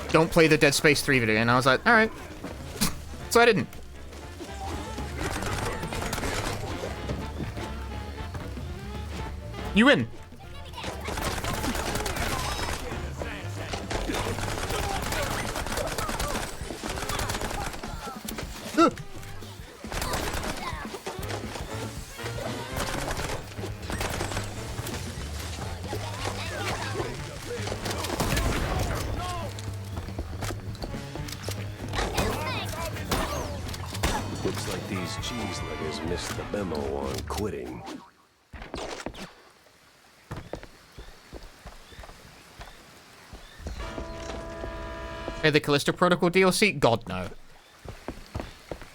Don't play the Dead Space 3 video. And I was like, alright. So I didn't. You win.
Looks like these cheese-leggers missed the memo on quitting.
Hey, the Callisto Protocol DLC? God, no.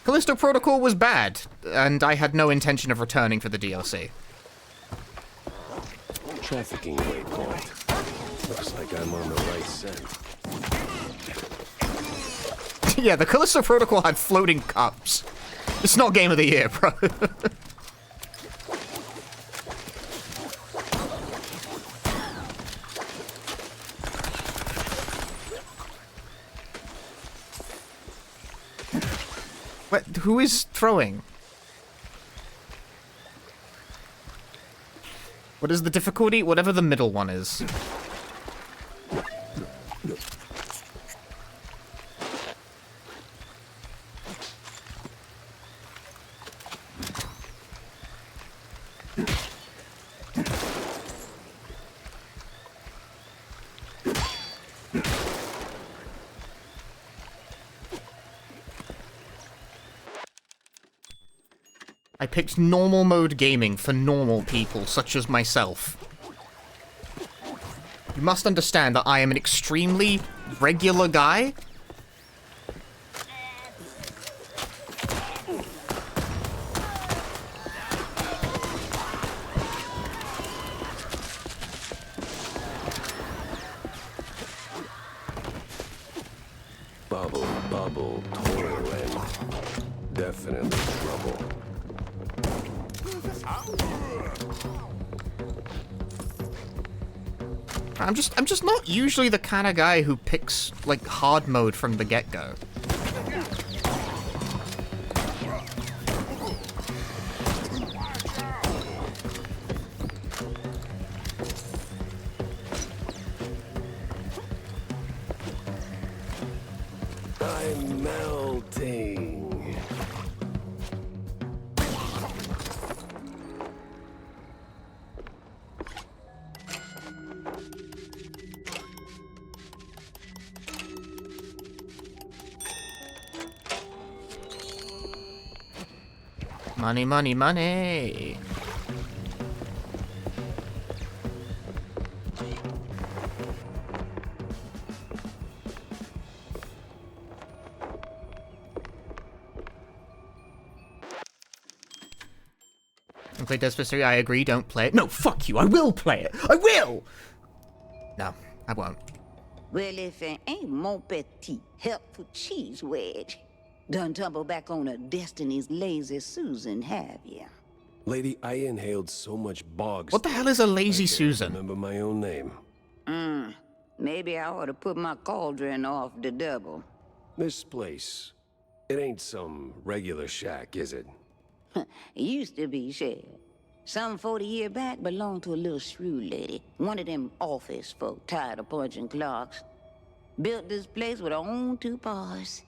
Callisto Protocol was bad, and I had no intention of returning for the DLC.
Trafficking waypoint. Looks like I'm on the right scent.
Yeah, the Callisto Protocol had floating cups. It's not Game of the Year, bro. What? Who is throwing? What is the difficulty? Whatever the middle one is. I picked normal mode gaming for normal people, such as myself. You must understand that I am an extremely regular guy.
Bubble, bubble, toiling. Definitely trouble.
I'm just not usually the kind of guy who picks, like, hard mode from the get-go.
I'm melting.
Money, money, money. Don't play Dead Space 3, I agree, don't play it. No, fuck you, I will play it! I will! No, I won't.
Well, if it ain't mon petit helpful cheese wedge, done tumble back on a Destiny's Lazy Susan, have ya?
Lady, I inhaled so much bog.
What the hell is a Lazy
I can't
Susan?
remember my own name.
Maybe I ought to put my cauldron off the double.
This place, it ain't some regular shack, is it?
It used to be, Shell. Some 40 years back belonged to a little shrew lady. One of them office folk tired of punching clocks. Built this place with her own 2 paws.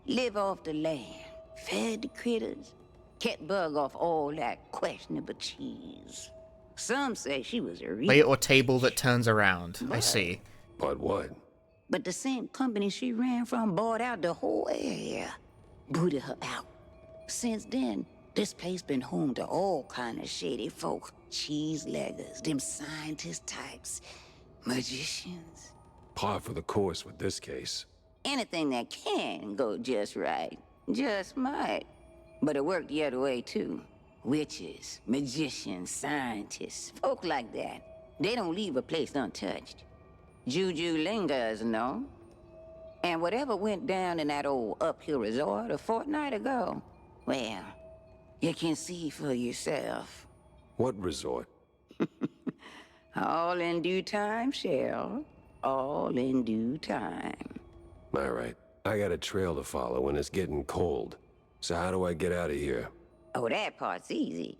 Live off the land. Fed the critters. Kept bug off all that questionable cheese. Some say she was a real...
Plate or table that turns around. I see.
But what?
But the same company she ran from bought out the whole area. Booted her out. Since then, this place been home to all kind of shady folk. Cheese leggers, them scientist types, magicians.
Par for the course with this case.
Anything that can go just right, just might. But it worked the other way too. Witches, magicians, scientists, folk like that. They don't leave a place untouched. Juju lingers, no? And whatever went down in that old uphill resort a fortnight ago, well, you can see for yourself.
What resort?
All in due time, Shell. All in due time.
All right. I got a trail to follow and it's getting cold. So how do I get out of here?
Oh, that part's easy.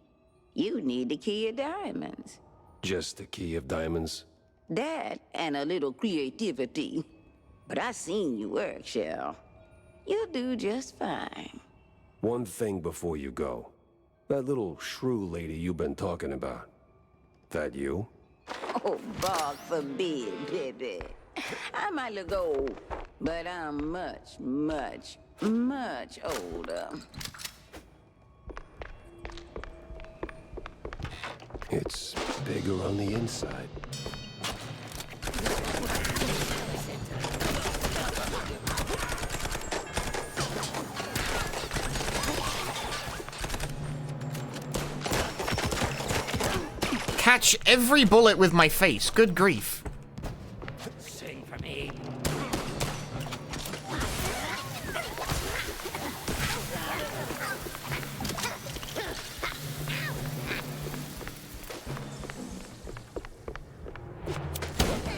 You need the key of diamonds.
Just the key of diamonds?
That and a little creativity. But I seen you work, Shell. You'll do just fine.
One thing before you go. That little shrew lady you've been talking about. That you?
Oh, bog forbid, baby. I might look old, but I'm much, much, much older.
It's bigger on the inside.
Catch every bullet with my face. Good grief.
Sing for me.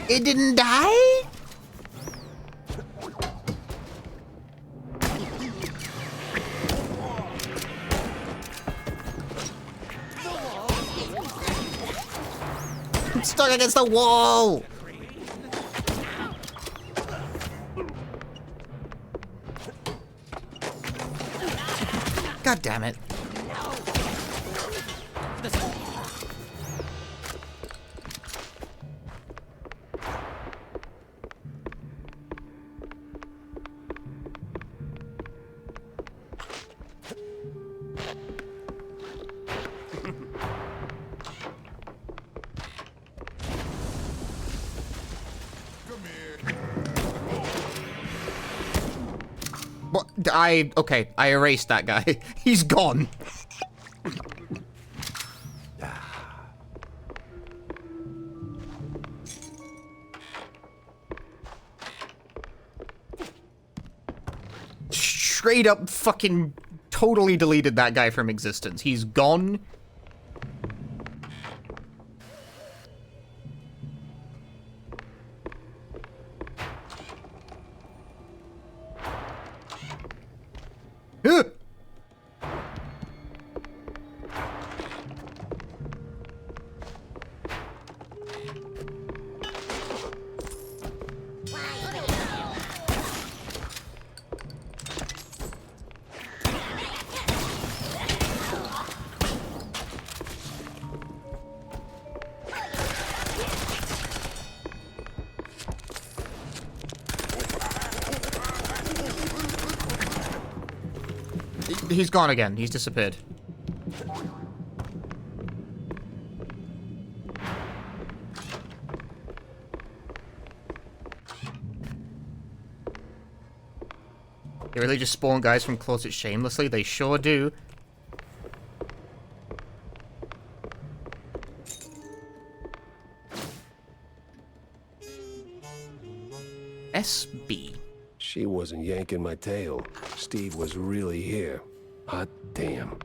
It didn't die? I'm stuck against the wall. God damn it. What? Okay, I erased that guy. He's gone. Straight up fucking totally deleted that guy from existence. He's gone. He's gone again. He's disappeared. They really just spawn guys from closets shamelessly? They sure do. SB.
She wasn't yanking my tail. Steve was really here. Hot damn.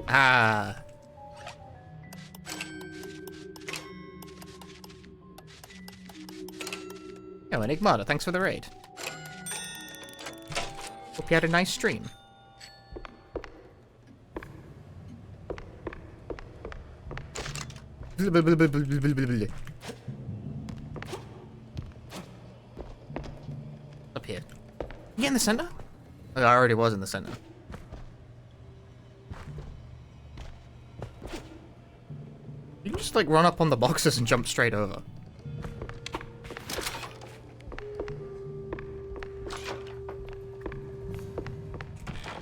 Ah. Oh, Enigmata, thanks for the raid. Hope you had a nice stream. Up here. You in the center? Oh, I already was in the center. You can just like run up on the boxes and jump straight over.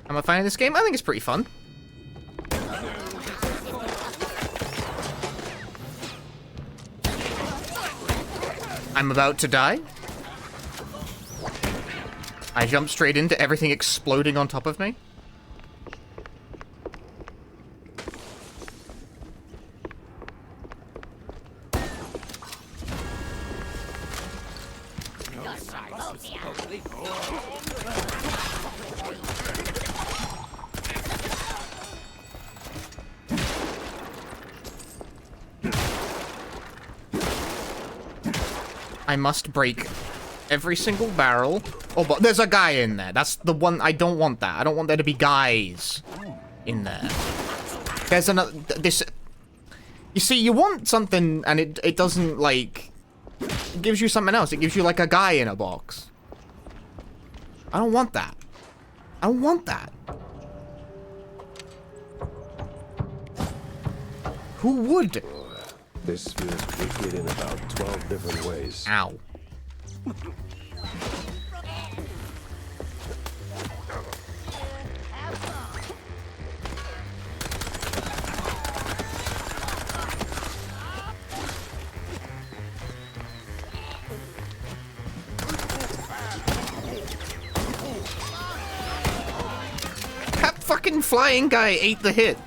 Am I finding this game? I think it's pretty fun. I'm about to die. I jump straight into everything exploding on top of me. I must break every single barrel. Oh, but there's a guy in there. That's the one. I don't want that. I don't want there to be guys in there. There's another. This. You see, you want something, and it doesn't like. It gives you something else. It gives you like a guy in a box. I don't want that. I don't want that. Who would?
This feels wicked in about 12 different ways.
Ow. That fucking flying guy ate the hit.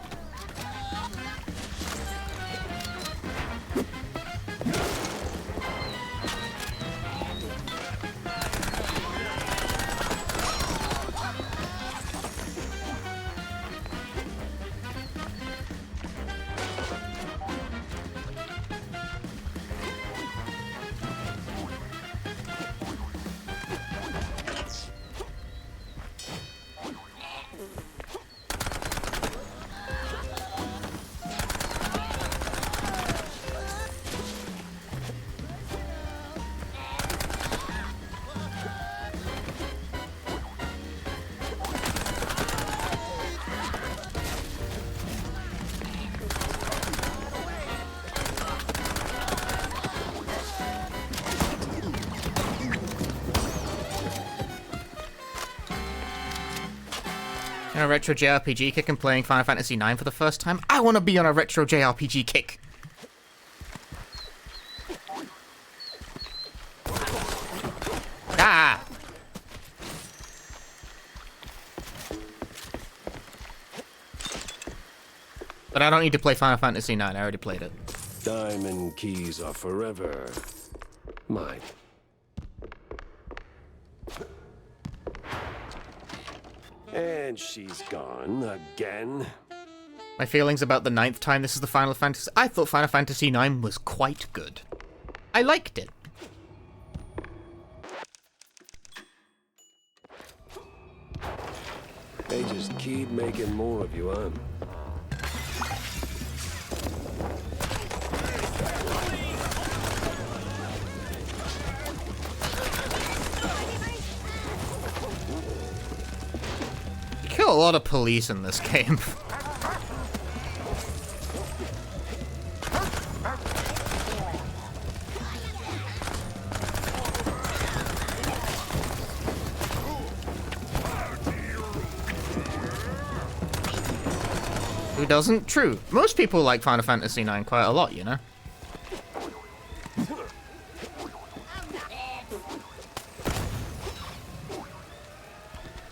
A retro JRPG kick and playing Final Fantasy IX for the first time. I want to be on a retro JRPG kick. Ah! But I don't need to play Final Fantasy IX. I already played it.
Diamond keys are forever mine. And she's gone again.
My feelings about the 9th time this is the Final Fantasy. I thought Final Fantasy IX was quite good. I liked it.
They just keep making more of you, huh?
Kill a lot of police in this game. Who doesn't? True. Most people like Final Fantasy IX quite a lot, you know?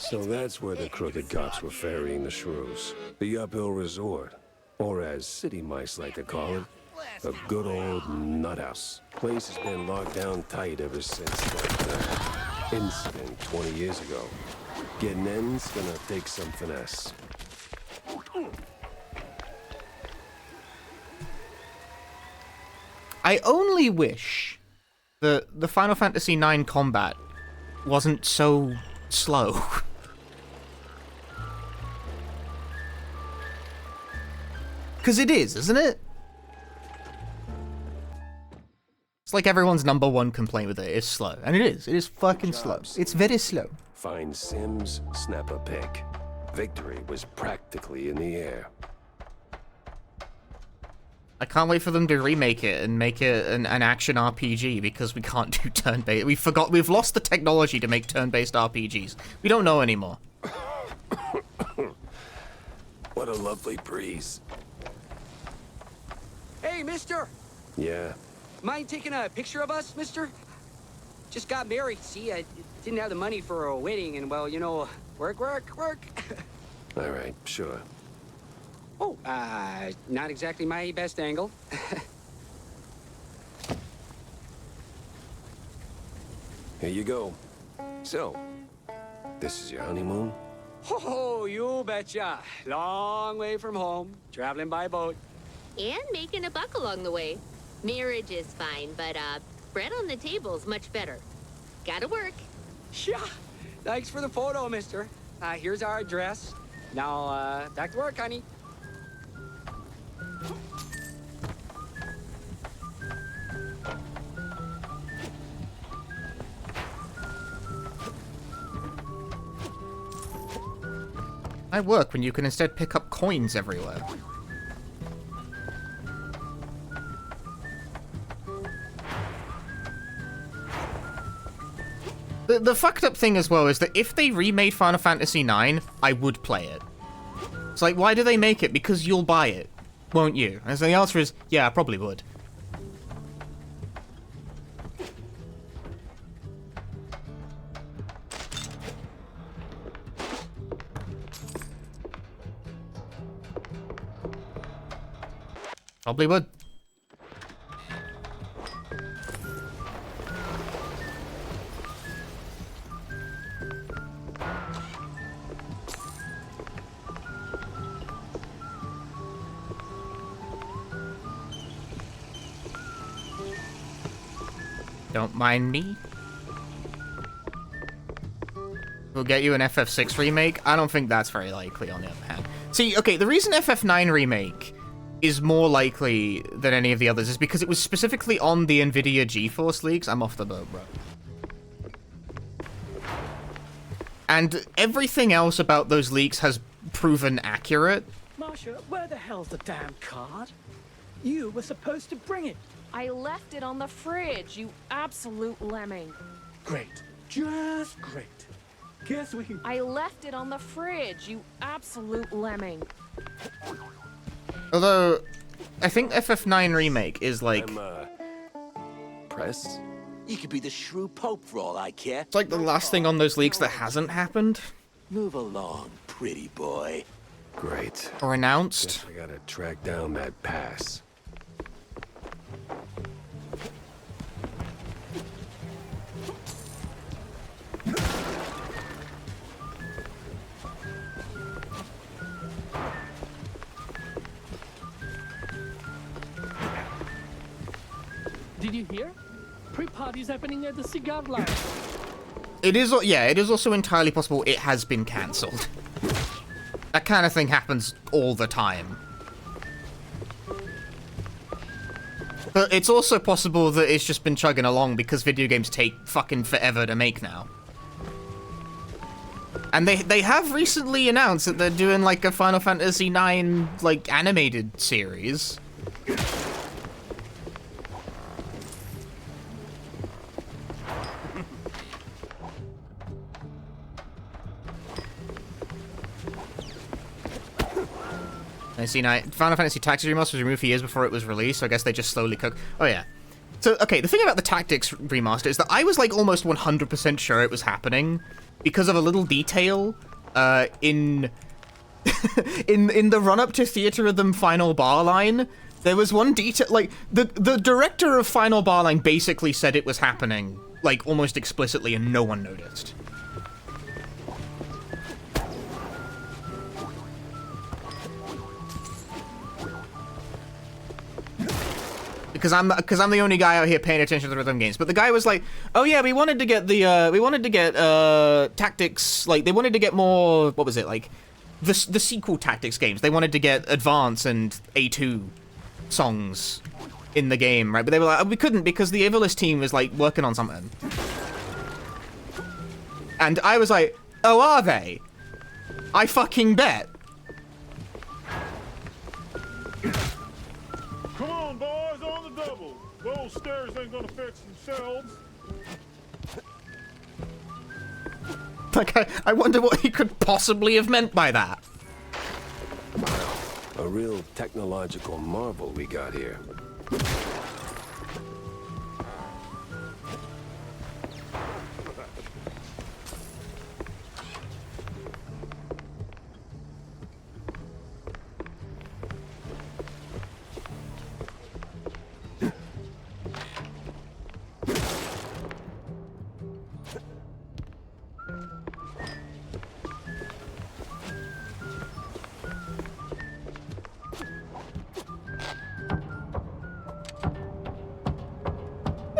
So that's where the crooked cops were ferrying the shrews. The Uphill Resort. Or as city mice like to call it, a good old nut house. Place has been locked down tight ever since that incident 20 years ago. Getting in's gonna take some finesse.
I only wish that the Final Fantasy IX combat wasn't so slow. Because it is, isn't it? It's like everyone's #1 complaint with it. It's slow. And it is. It is fucking slow. It's very slow.
Find Sims, snap a pic. Victory was practically in the air.
I can't wait for them to remake it and make it an action RPG because we can't do turn-based. We've lost the technology to make turn-based RPGs. We don't know anymore.
What a lovely breeze.
Hey, mister!
Yeah.
Mind taking a picture of us, mister? Just got married, see? I didn't have the money for a wedding, and, well, you know, work.
All right, sure.
Oh, not exactly my best angle.
Here you go. So, this is your honeymoon?
Oh, you betcha. Long way from home, traveling by boat.
And making a buck along the way. Marriage is fine, but, bread on the table's much better. Gotta work.
Yeah. Thanks for the photo, mister. Here's our address. Now, back to work, honey.
I work when you can instead pick up coins everywhere. The fucked up thing as well is that if they remade Final Fantasy IX, I would play it. It's like, why do they make it? Because you'll buy it, won't you? And so the answer is, yeah, I probably would. Probably would. Don't mind me. We'll get you an FF6 remake. I don't think that's very likely, on the other hand. See, okay, the reason FF9 remake is more likely than any of the others is because it was specifically on the NVIDIA GeForce leaks. I'm off the boat, bro. And everything else about those leaks has proven accurate.
Marsha, where the hell's the damn card? You were supposed to bring it.
I left it on the fridge, you absolute lemming.
Great. Just great. Guess we can...
I left it on the fridge, you absolute lemming.
Although, I think FF9 Remake is like...
Press?
You could be the shrew pope for all I care.
It's like the last thing on those leaks that hasn't happened.
Move along, pretty boy.
Great.
Or announced.
Guess I gotta track down that pass.
Did you hear? Pre-party's happening at the cigar lounge.
It is also entirely possible it has been cancelled. That kind of thing happens all the time. But it's also possible that it's just been chugging along because video games take fucking forever to make now. And they have recently announced that they're doing like a Final Fantasy IX like animated series. Final Fantasy Taxi Remaster was removed for years before it was released, so I guess they just slowly cook. Oh yeah. So, okay, the thing about the Tactics remaster is that I was, like, almost 100% sure it was happening because of a little detail in the run-up to Theater of the Final Bar line. There was one detail, like, the director of Final Bar line basically said it was happening, like, almost explicitly, and no one noticed. Because I'm the only guy out here paying attention to the rhythm games. But the guy was like, "Oh yeah, we wanted to get Tactics, like they wanted to get more, what was it, like the sequel Tactics games. They wanted to get Advance and A2 songs in the game, right? But they were like, oh, we couldn't because the Ivalice team was like working on something." And I was like, "Oh, are they? I fucking bet."
Come on, boys, on the double. Those stairs ain't gonna fix themselves.
Like, I wonder what he could possibly have meant by that.
A real technological marvel we got here.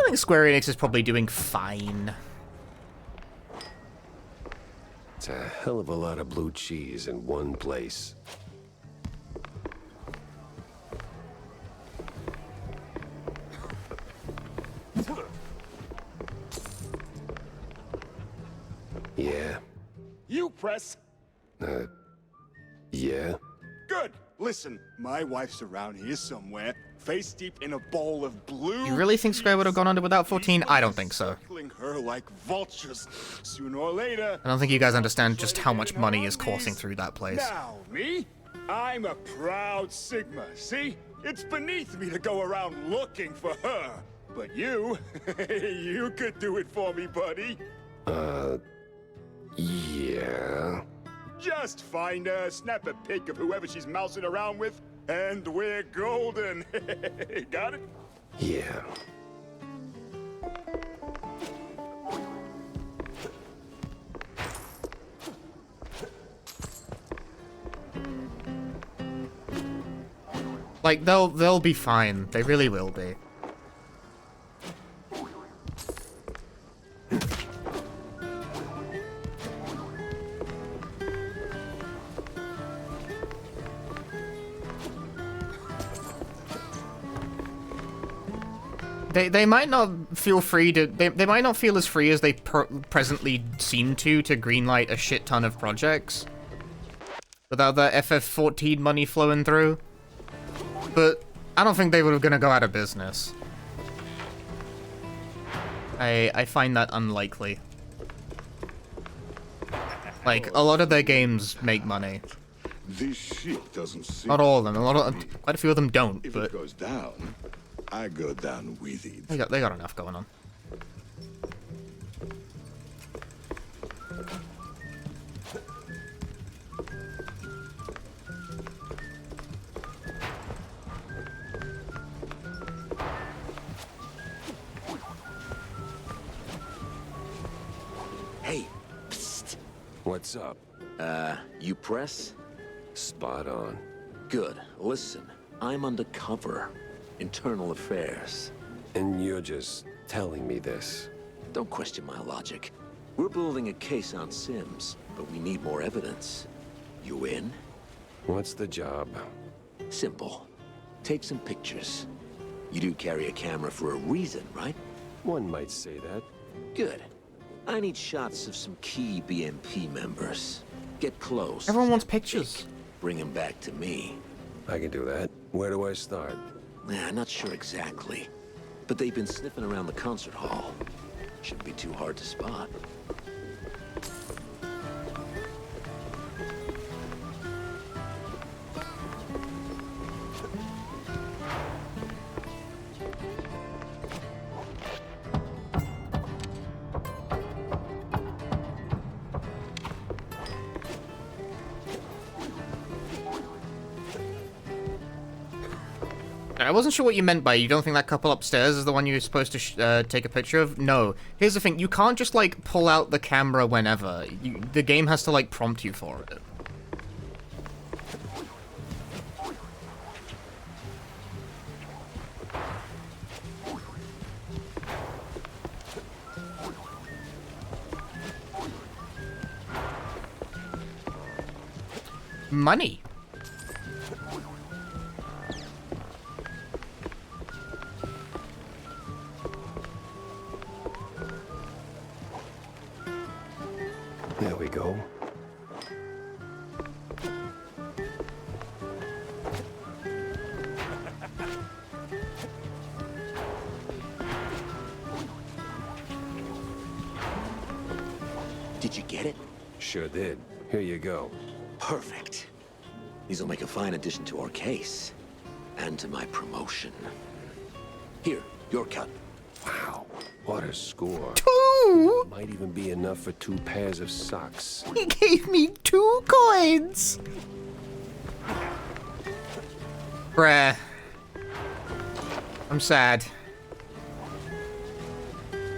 I think Square Enix is probably doing fine.
It's a hell of a lot of blue cheese in one place. Yeah?
You press.
Yeah?
Good. Listen, my wife's around here somewhere, face deep in a bowl of blue.
You really think Square would have gone under without 14? I don't think so.
Circling her like vultures. Sooner or later.
I don't think you guys understand just how much money is coursing through that place.
Now, me? I'm a proud Sigma, see? It's beneath me to go around looking for her. But you, you could do it for me, buddy.
Yeah.
Just find her, snap a pic of whoever she's mousing around with, and we're golden. Got it?
Yeah.
Like, they'll be fine. They really will be. They might not feel free to... They might not feel as free as they presently seem to greenlight a shit ton of projects. Without the FF14 money flowing through. But I don't think they were gonna go out of business. I find that unlikely. Like, a lot of their games make money.
This ship doesn't seem...
Not all of them. Quite a few of them don't,
if
but...
it goes down, I go down with it.
They got enough going on.
Hey, psst.
What's up?
You press?
Spot on.
Good. Listen, I'm undercover. Internal affairs.
And you're just telling me this?
Don't question my logic. We're building a case on Sims, but we need more evidence. You in?
What's the job?
Simple. Take some pictures. You do carry a camera for a reason, right?
One might say that.
Good. I need shots of some key BMP members. Get close.
Everyone wants pictures.
Bring them back to me.
I can do that. Where do I start?
Nah, not sure exactly. But they've been sniffing around the concert hall. Shouldn't be too hard to spot.
I wasn't sure what you meant by you don't think that couple upstairs is the one you're supposed to take a picture of? No. Here's the thing, you can't just, like, pull out the camera whenever. The game has to, like, prompt you for it. Money.
There we go.
Did you get it?
Sure did. Here you go.
Perfect. These will make a fine addition to our case. And to my promotion. Here, your cut.
Wow, what a score.
2!
Might even be enough for 2 pairs of socks.
He gave me 2 coins! Bruh. I'm sad.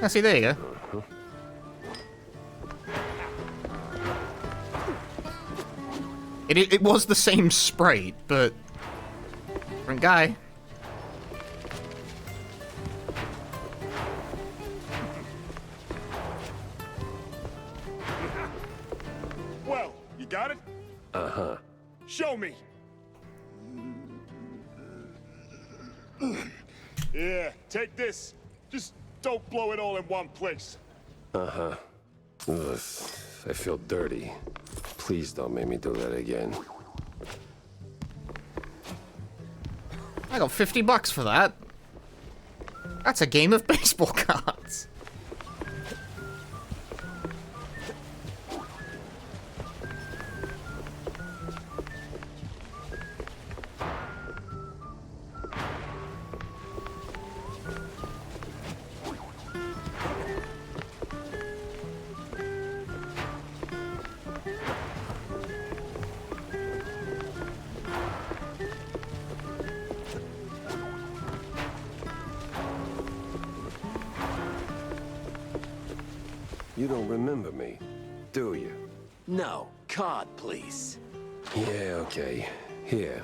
Ah, see, there you go. It was the same sprite, but different guy.
Well, you got it?
Uh-huh.
Show me. Yeah, take this. Just don't blow it all in one place.
Uh-huh. Ugh, I feel dirty. Please don't make me do that again.
I got $50 for that. That's a game of baseball cards.
You don't remember me, do you?
No, card, please.
Yeah, okay. Here.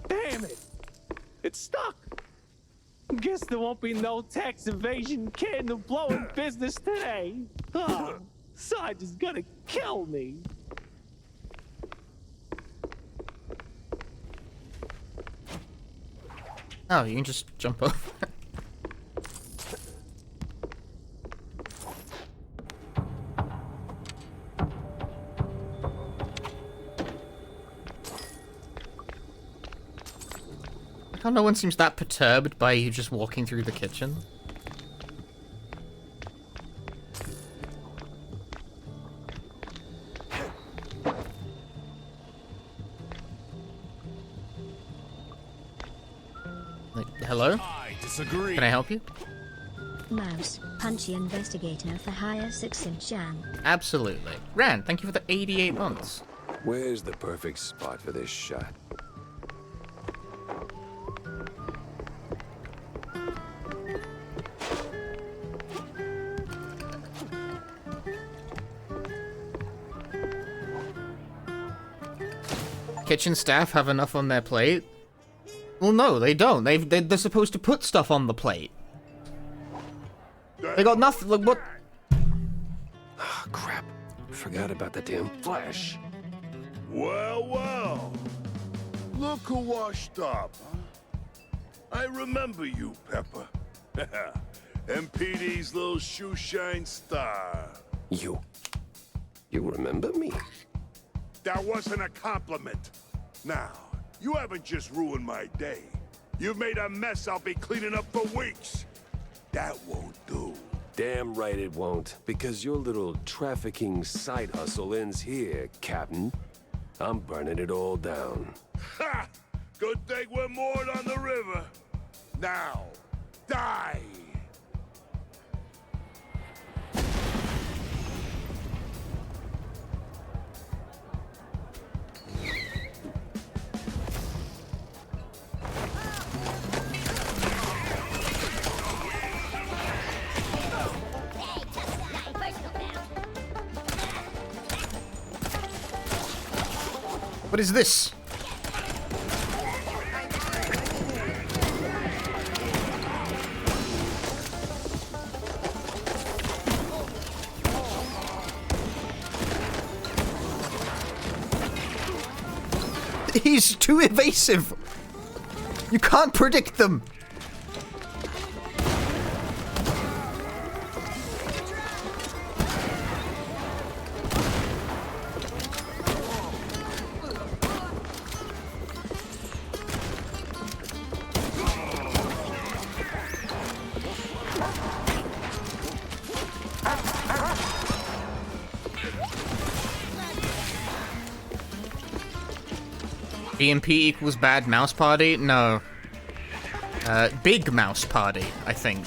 Damn it! It's stuck! Guess there won't be no tax evasion candle blowing business today. Oh, Sarge is gonna kill me.
Oh, you can just jump over. How no one seems that perturbed by you just walking through the kitchen. Like, hello?
I disagree.
Can I help you?
Mouse, punchy investigator for hire 6 in Shan.
Absolutely. Rand, thank you for the 88 months.
Where's the perfect spot for this shot?
Kitchen staff have enough on their plate? Well, no, they don't. They're supposed to put stuff on the plate. They got nothing. Like, what?
Oh, crap. Forgot about the damn flash.
Well, well. Look who washed up, huh? I remember you, Pepper. MPD's little shoeshine star.
You remember me?
That wasn't a compliment. Now, you haven't just ruined my day. You've made a mess I'll be cleaning up for weeks. That won't do.
Damn right it won't, because your little trafficking side hustle ends here, Captain. I'm burning it all down.
Ha! Good thing we're moored on the river. Now, die!
What is this? He's too evasive. You can't predict them. BMP equals bad mouse party? No. Big mouse party, I think.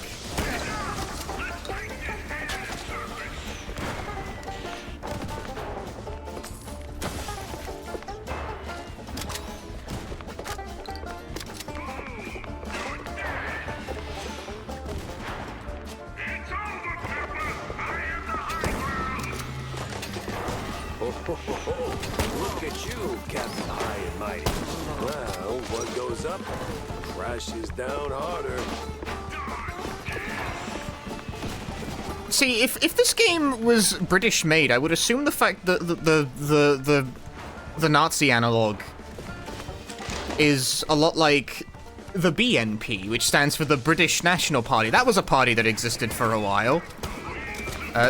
Look at you, Captain High and Mighty. Well, what goes up crashes down harder.
See, if this game was British made, I would assume the fact that the Nazi analog is a lot like the BNP, which stands for the British National Party. That was a party that existed for a while.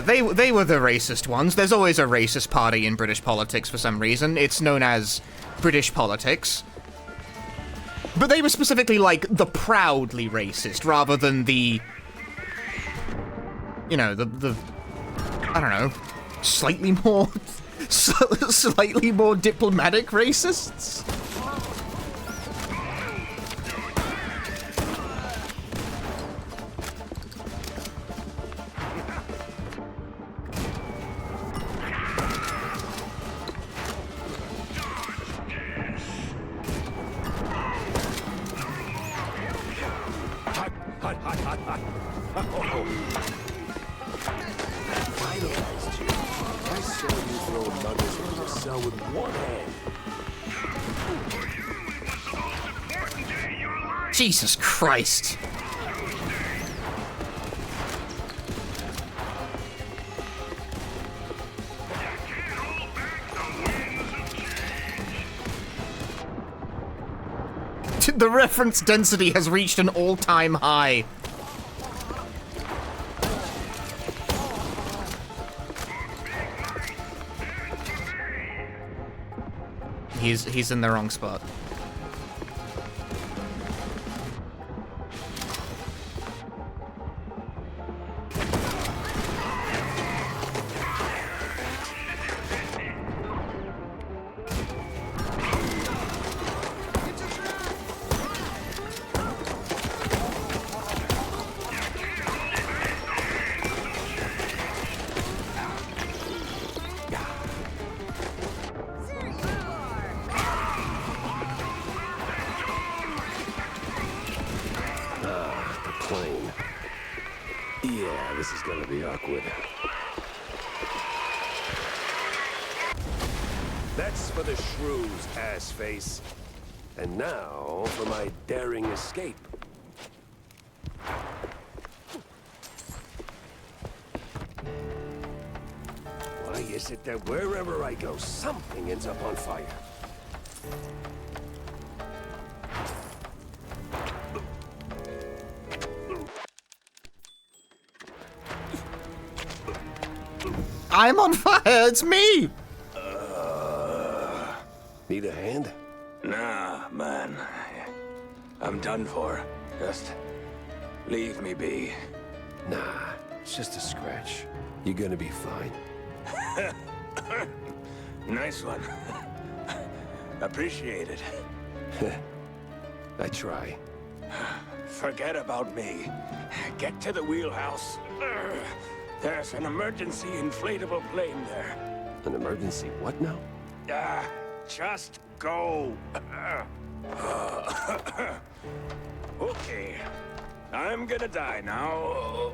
They were the racist ones. There's always a racist party in British politics for some reason. It's known as British politics. But they were specifically, like, the proudly racist, rather than the... You know, the I don't know, slightly more... slightly more diplomatic racists?
Finalized you. I saw you throw nuggets into your cell with one hand.
Jesus Christ. The reference density has reached an all-time high. He's in the wrong spot.
Plane. Yeah, this is gonna be awkward. That's for the shrews, ass face. And now for my daring escape. Why is it that wherever I go, something ends up on fire?
I'm on fire, it's me!
Need a hand?
Nah, man. I'm done for. Just leave me be.
Nah, it's just a scratch. You're gonna be fine.
Nice one. Appreciate it.
I try.
Forget about me. Get to the wheelhouse. There's an emergency inflatable plane there.
An emergency what now?
Just go. Okay. I'm gonna die now.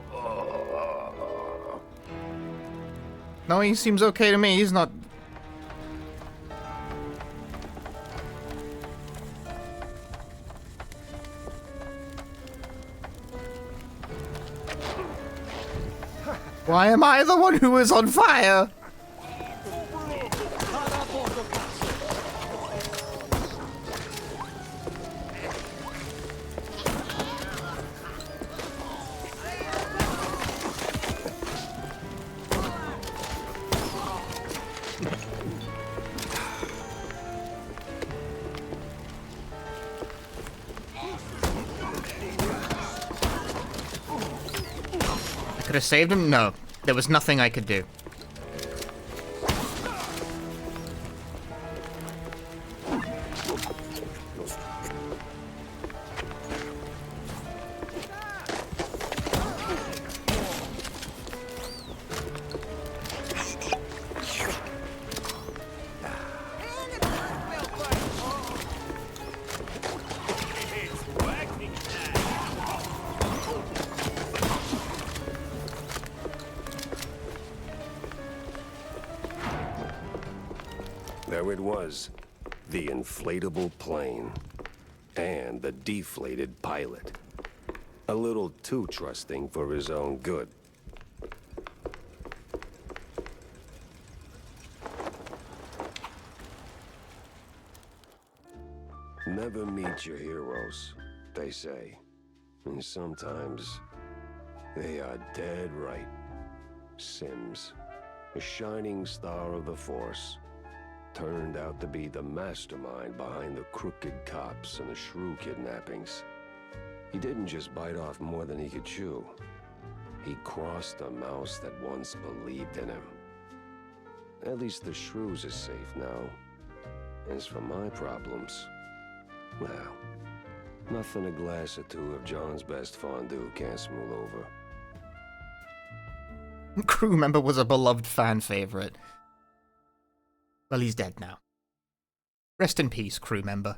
No, he seems okay to me. He's not... Why am I the one who is on fire? Could have saved him? No. There was nothing I could do.
There it was, the inflatable plane, and the deflated pilot. A little too trusting for his own good. Never meet your heroes, they say. And sometimes they are dead right. Sims, a shining star of the Force, turned out to be the mastermind behind the crooked cops and the shrew kidnappings. He didn't just bite off more than he could chew. He crossed a mouse that once believed in him. At least the shrews are safe now. As for my problems, well, nothing a glass or two of John's best fondue can't smooth over.
Crew member was a beloved fan favorite. Well, he's dead now. Rest in peace, crew member.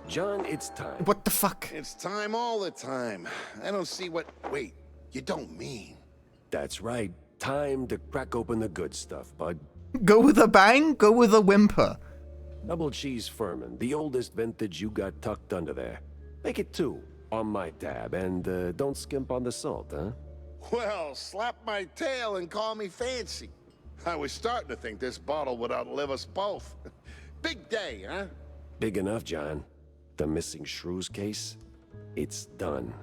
John, it's time.
What the fuck?
It's time all the time. I don't see what... Wait, you don't mean...
That's right. Time to crack open the good stuff, bud.
Go with a bang, go with a whimper.
Double cheese Furman, the oldest vintage you got tucked under there. Make it 2 on my tab, and don't skimp on the salt, huh?
Well, slap my tail and call me fancy. I was starting to think this bottle would outlive us both. Big day, huh?
Big enough, John. The missing shrews case? It's done.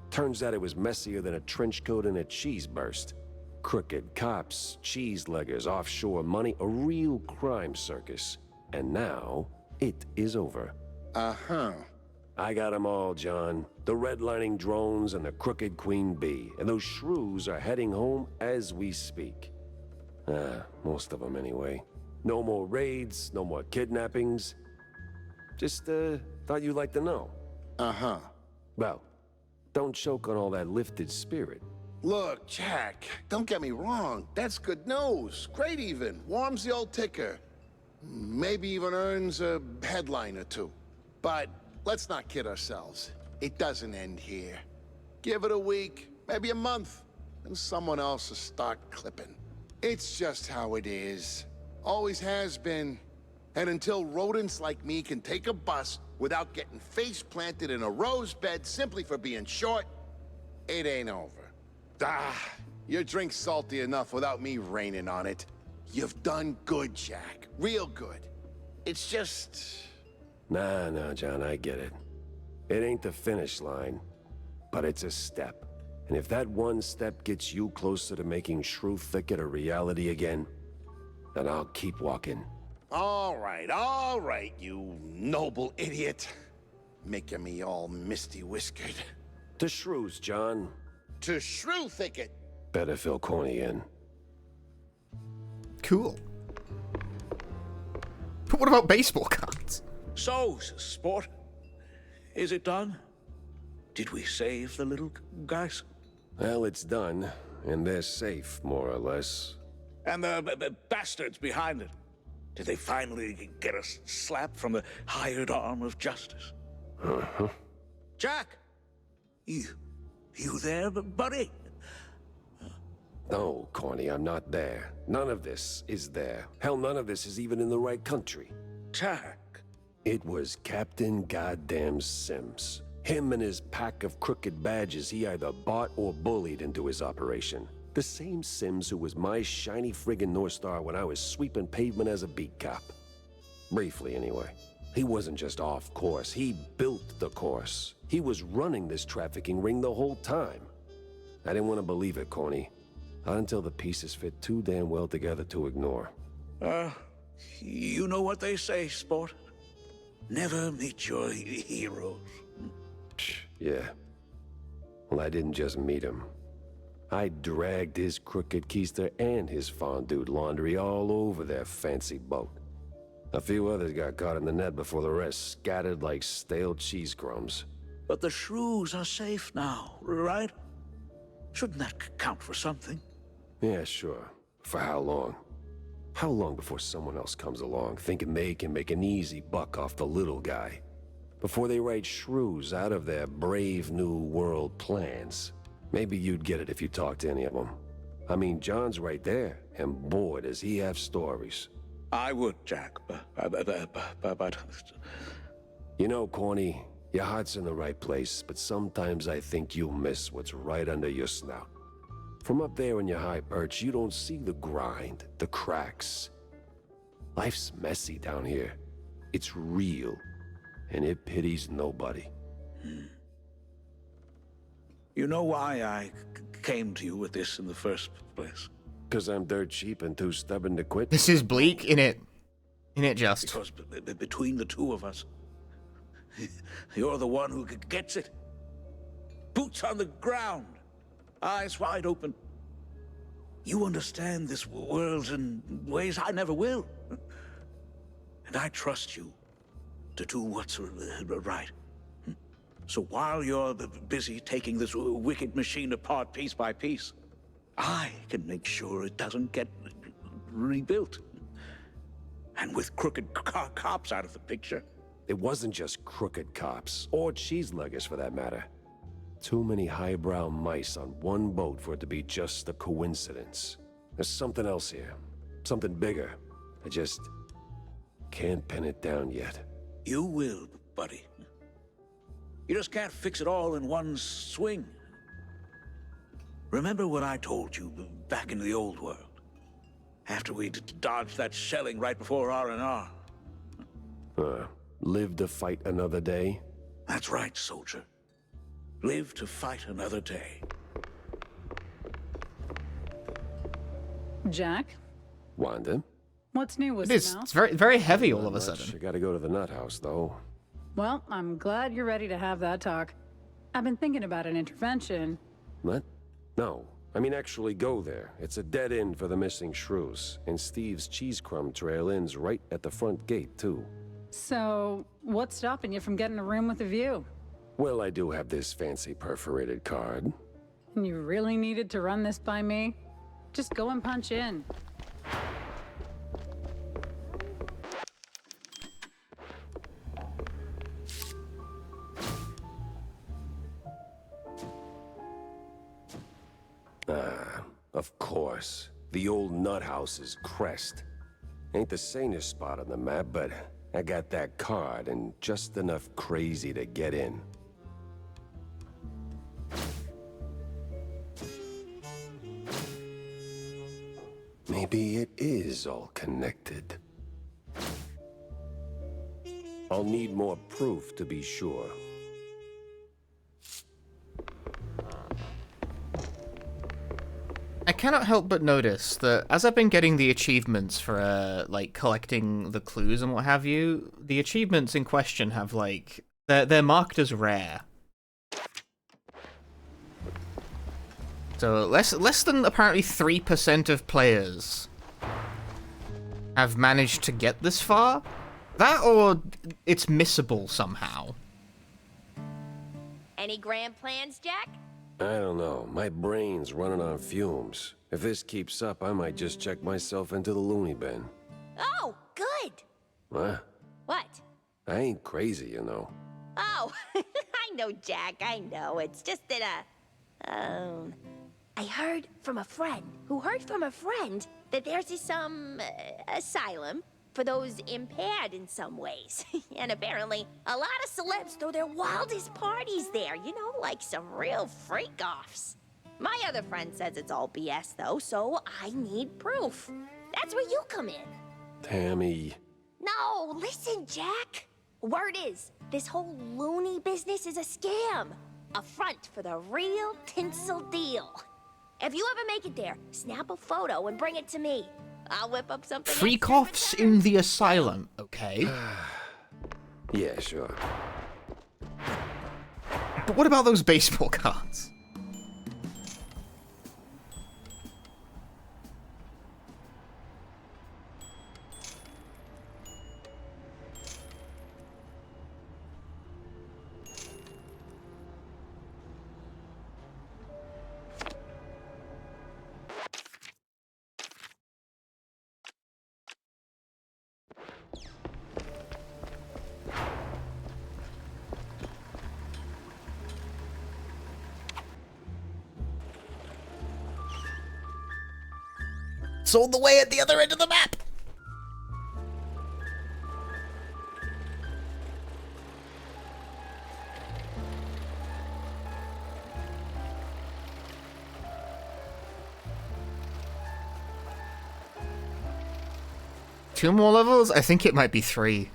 Turns out it was messier than a trench coat and a cheese burst. Crooked cops, cheese leggers, offshore money, a real crime circus. And now, it is over.
Uh-huh.
I got them all, John. The redlining drones and the crooked queen bee. And those shrews are heading home as we speak. Most of them anyway. No more raids, no more kidnappings. Just, thought you'd like to know.
Uh-huh.
Well, don't choke on all that lifted spirit.
Look, Jack, don't get me wrong. That's good news. Great even. Warms the old ticker. Maybe even earns a headline or 2. But let's not kid ourselves. It doesn't end here. Give it a week, maybe a month, and someone else will start clipping. It's just how it is. Always has been. And until rodents like me can take a bus without getting face planted in a rose bed simply for being short, it ain't over. Your drink's salty enough without me raining on it. You've done good, Jack. Real good. It's just...
Nah, John, I get it. It ain't the finish line, but it's a step. And if that one step gets you closer to making Shrew Thicket a reality again, then I'll keep walking.
All right, you noble idiot. Making me all misty-whiskered.
To Shrews, John.
To Shrew Thicket.
Better fill Corny in.
Cool. But what about baseball cards?
So, sport, is it done? Did we save the little guys?
Well, it's done, and they're safe, more or less.
And the bastards behind it? Did they finally get a slap from the hired arm of justice?
Uh-huh.
Jack! You there, buddy?
No, Corny, I'm not there. None of this is there. Hell, none of this is even in the right country.
Jack.
It was Captain Goddamn Sims. Him and his pack of crooked badges he either bought or bullied into his operation. The same Sims who was my shiny friggin' North Star when I was sweeping pavement as a beat cop. Briefly, anyway. He wasn't just off course, he built the course. He was running this trafficking ring the whole time. I didn't want to believe it, Corny. Not until the pieces fit too damn well together to ignore.
You know what they say, sport? Never meet your heroes.
Yeah. Well, I didn't just meet him. I dragged his crooked keister and his fondue laundry all over their fancy boat. A few others got caught in the net before the rest scattered like stale cheese crumbs.
But the shrews are safe now, right? Shouldn't that count for something?
Yeah, sure. For how long? How long before someone else comes along, thinking they can make an easy buck off the little guy? Before they write shrews out of their brave new world plans? Maybe you'd get it if you talked to any of them. I mean, John's right there, and boy, does he have stories.
I would, Jack, but...
You know, Corny, your heart's in the right place, but sometimes I think you'll miss what's right under your snout. From up there in your high perch, you don't see the grind, the cracks. Life's messy down here. It's real, and it pities nobody.
You know why I came to you with this in the first place?
Because I'm dirt cheap and too stubborn to quit.
This is bleak, innit? Innit just?
Because between the two of us, you're the one who gets it. Boots on the ground, eyes wide open. You understand this world in ways I never will. And I trust you to do what's right. So while you're busy taking this wicked machine apart piece by piece, I can make sure it doesn't get rebuilt. And with crooked cops out of the picture.
It wasn't just crooked cops, or cheeseluggers for that matter. Too many highbrow mice on one boat for it to be just a coincidence. There's something else here. Something bigger. I just can't pin it down yet.
You will, buddy. You just can't fix it all in one swing. Remember what I told you back in the old world? After we dodged that shelling right before R&R.
Live to fight another day?
That's right, soldier. Live to fight another day.
Jack?
Wanda?
What's new with
It is. It's very, very heavy all of a sudden.
I gotta go to the nut house, though.
Well, I'm glad you're ready to have that talk. I've been thinking about an intervention.
What? No. I mean, actually go there. It's a dead end for the missing shrews. And Steve's cheese crumb trail ends right at the front gate, too.
So, what's stopping you from getting a room with a view?
Well, I do have this fancy perforated card.
And you really needed to run this by me? Just go and punch in.
Of course. The old nut house's crest. Ain't the sanest spot on the map, but I got that card and just enough crazy to get in. Maybe it is all connected. I'll need more proof to be sure.
I cannot help but notice that as I've been getting the achievements for, like, collecting the clues and what have you, the achievements in question have, like, they're marked as rare. So less than apparently 3% of players have managed to get this far. That or it's missable somehow.
Any grand plans, Jack?
I don't know. My brain's running on fumes. If this keeps up, I might just check myself into the loony bin.
Oh, good.
What?
What?
I ain't crazy, you know.
Oh, I know, Jack. I know. It's just that, I heard from a friend who heard from a friend that there's this, asylum for those impaired in some ways. And apparently, a lot of celebs throw their wildest parties there, you know, like some real freak-offs. My other friend says it's all BS, though, so I need proof. That's where you come in.
Tammy.
No, listen, Jack. Word is, this whole loony business is a scam. A front for the real tinsel deal. If you ever make it there, snap a photo and bring it to me. I'll whip up something.
Freak-offs in the asylum, okay.
Yeah, sure.
But what about those baseball cards? It's all the way at the other end of the map! Two more levels? I think it might be 3.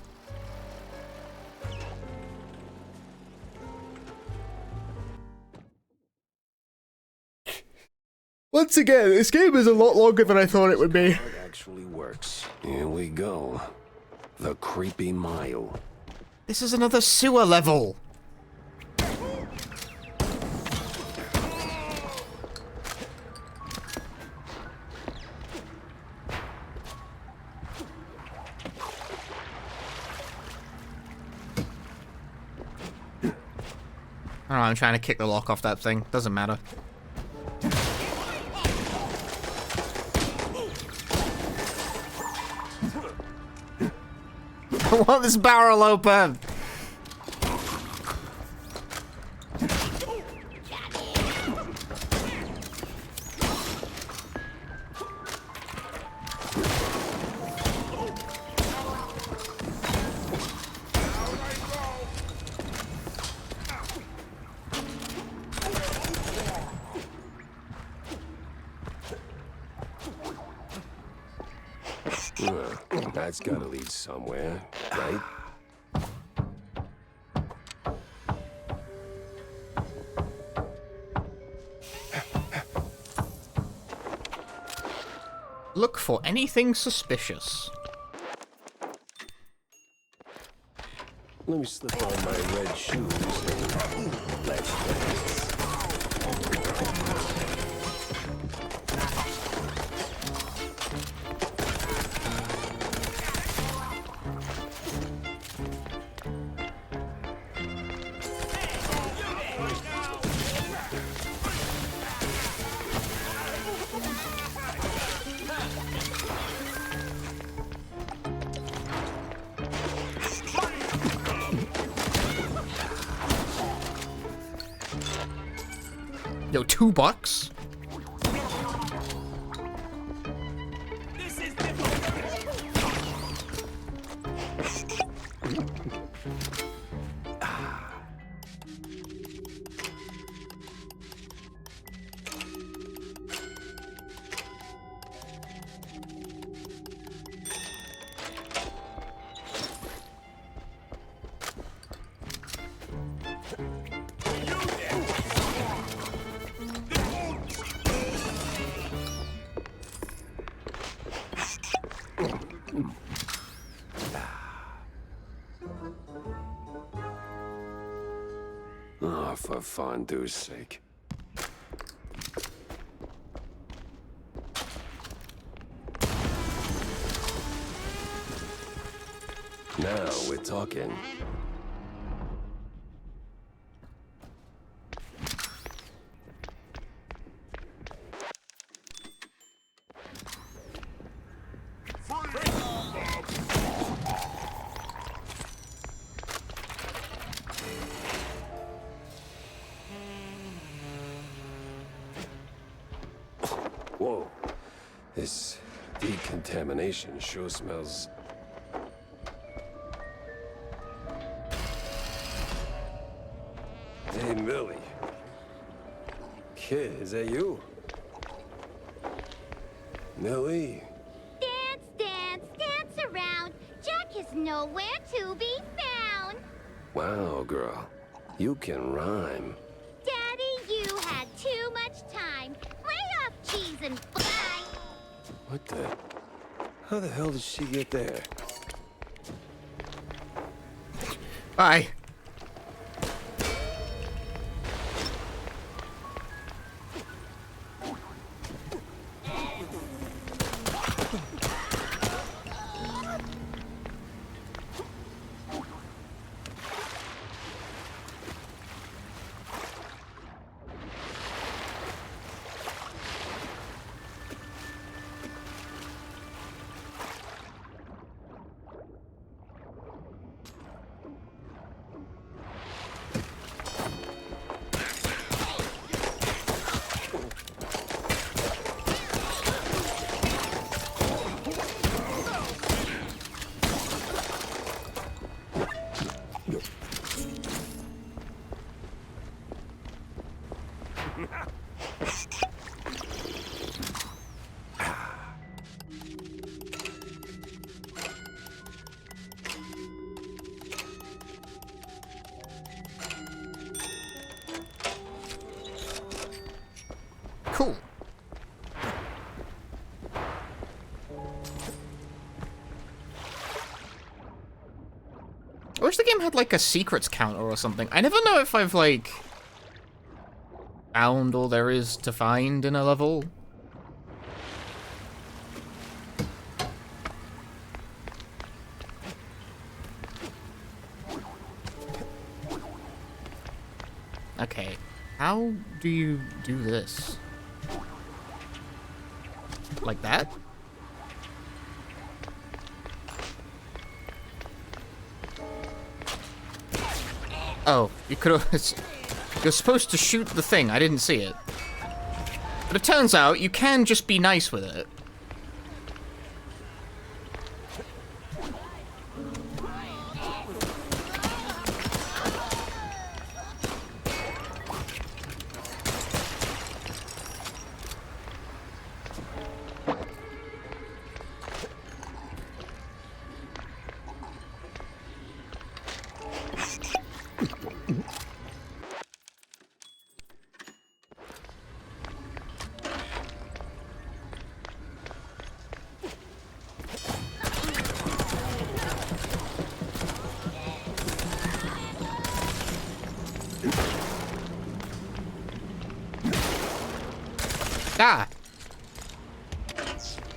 Once again, this game is a lot longer than I thought it would be.
It actually works. Here we go. The Creepy Mile.
This is another sewer level. I don't know, I'm trying to kick the lock off that thing. Doesn't matter. I want this barrel open!
That's gotta lead somewhere, right?
Look for anything suspicious.
Let me slip on my red shoes and let's dance.
Yo, $2?
Oh, for fondue's sake. Now we're talking. Whoa. This decontamination sure smells Hey, Millie. Kid, is that you? Millie?
Dance, dance, dance around. Jack is nowhere to be found.
Wow, girl. You can rhyme.
Daddy, you had too much time. Lay off cheese and fly.
What the? How the hell did she get there?
Bye. Cool. I wish the game had like a secrets counter or something. I never know if I've like found all there is to find in a level. Okay, how do you do this? Like that? Oh, you could have... You're supposed to shoot the thing, I didn't see it. But it turns out you can just be nice with it. Ah!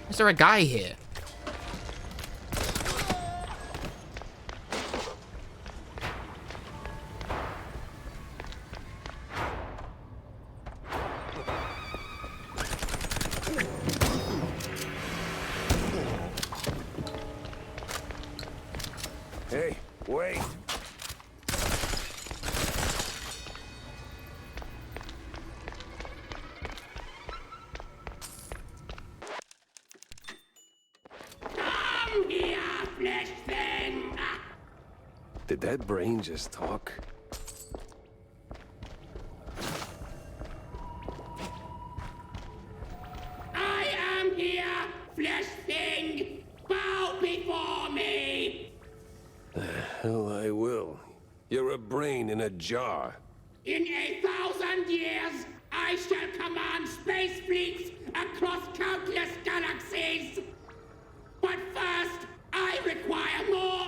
Is there a guy here?
Hey, wait. Did that brain just talk?
I am here, flesh thing. Bow before me.
The hell I will. You're a brain in a jar.
In 1,000 years, I shall command space fleets across countless galaxies. But first, I require more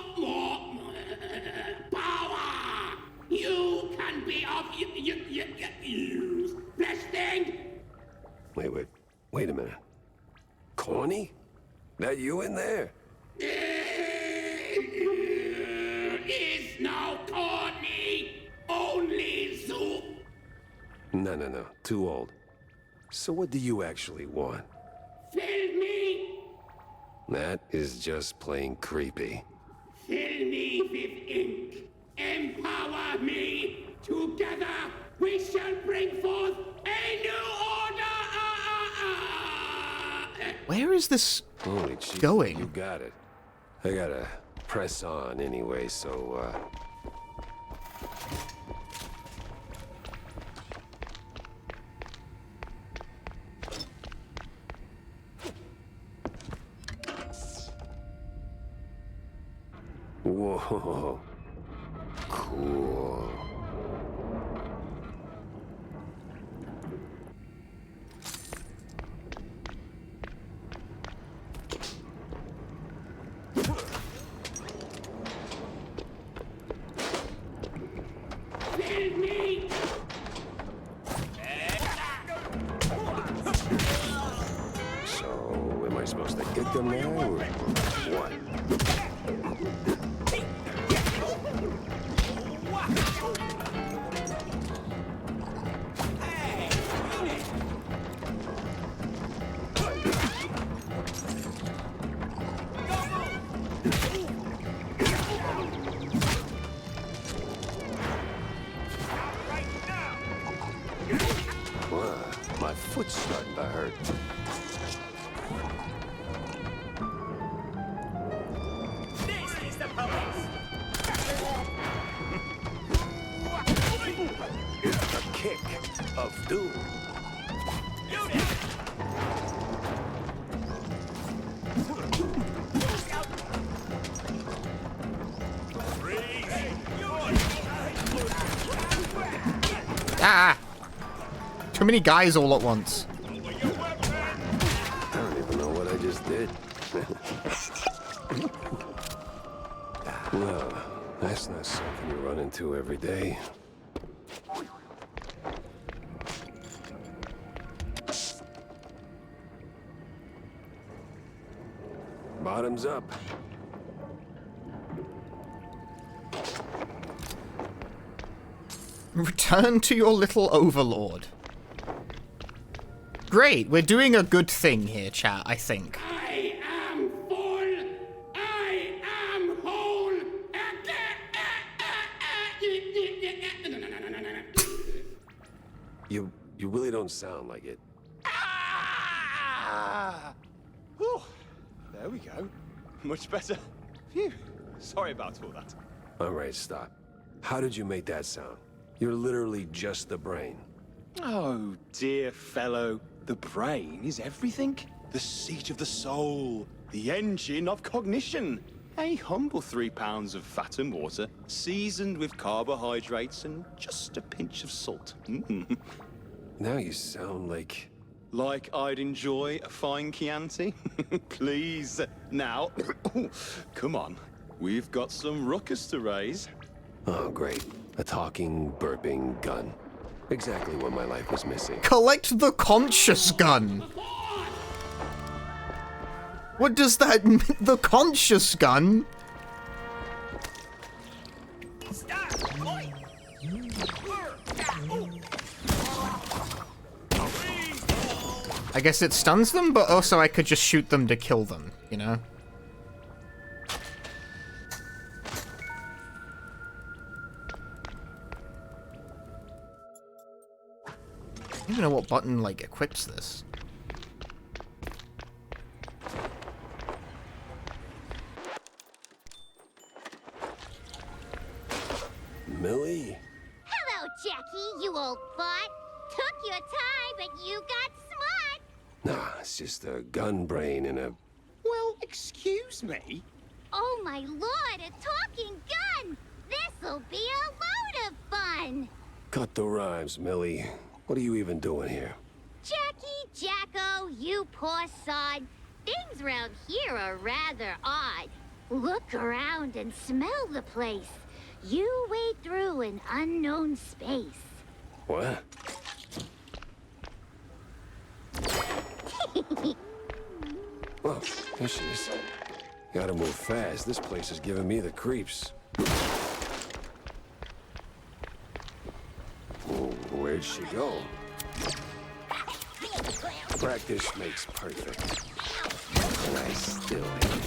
power. You can be of use, flesh thing.
Wait a minute. Corny? That you in there?
Is no corny, only soup.
No. Too old. So what do you actually want?
Fill me.
That is just plain creepy.
Fill me with ink. Empower me. Together we shall bring forth a new order.
Where is this
Holy shit,
going?
You got it. I gotta press on anyway, so, Whoa. Cool. So, am I supposed to hit them now, or what? My foot's starting to hurt.
This is the police.
A kick of doom.
Ah! Too many guys all at once.
I don't even know what I just did. No, that's not something you run into every day. Bottoms up.
Return to your little overlord. Great, we're doing a good thing here, chat, I think.
I am full. I am whole.
You really don't sound like it.
Ah! Whew. There we go. Much better. Phew. Sorry about all that.
All right, stop. How did you make that sound? You're literally just the brain.
Oh, dear fellow. The brain is everything. The seat of the soul. The engine of cognition. A humble 3 pounds of fat and water, seasoned with carbohydrates and just a pinch of salt.
Now you sound like...
Like I'd enjoy a fine Chianti? Please. Now, come on. We've got some ruckus to raise.
Oh, great. A talking, burping gun. Exactly what my life was missing.
Collect the conscious gun. What does that mean? The conscious gun? I guess it stuns them, but also I could just shoot them to kill them, you know? I don't even know what button, like, equips this.
Millie?
Hello, Jackie, you old fart. Took your time, but you got smart.
Nah, it's just a gun brain and a...
Well, excuse me?
Oh my lord, a talking gun! This'll be a load of fun!
Cut the rhymes, Millie. What are you even doing here?
Jackie, Jacko, you poor sod. Things around here are rather odd. Look around and smell the place. You wade through an unknown space.
What? Oh, there she is. Gotta move fast. This place is giving me the creeps. Oh, where'd she go? Practice makes perfect. And I still hate it.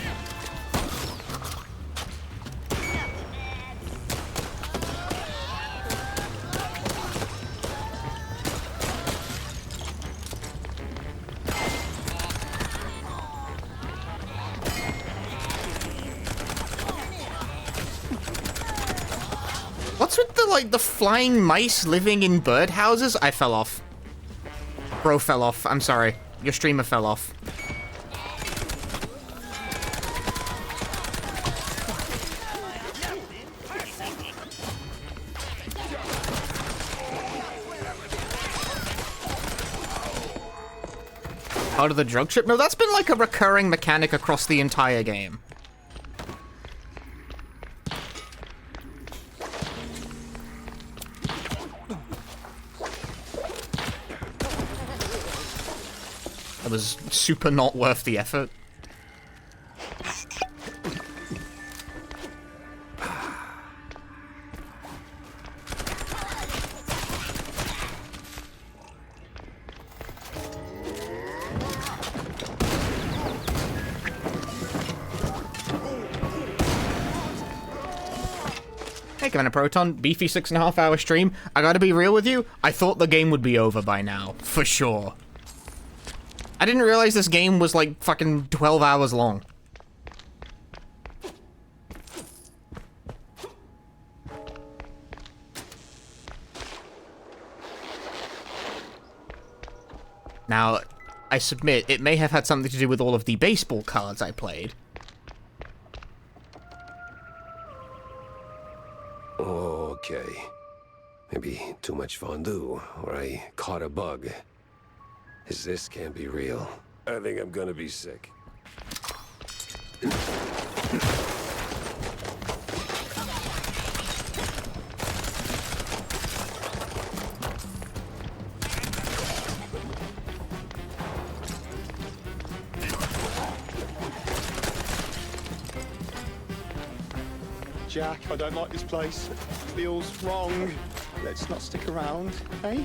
What's with the, like, the flying mice living in birdhouses? I fell off. Bro fell off. I'm sorry. Your streamer fell off. Part of the drug trip? No, that's been like a recurring mechanic across the entire game. That was super not worth the effort. Hey, Kevin Proton, beefy 6.5 hour stream. I gotta be real with you, I thought the game would be over by now, for sure. I didn't realize this game was like fucking 12 hours long. Now, I submit, it may have had something to do with all of the baseball cards I played.
Okay. Maybe too much fondue, or I caught a bug. This can't be real. I think I'm gonna be sick.
Jack, I don't like this place. Feels wrong. Let's not stick around, eh?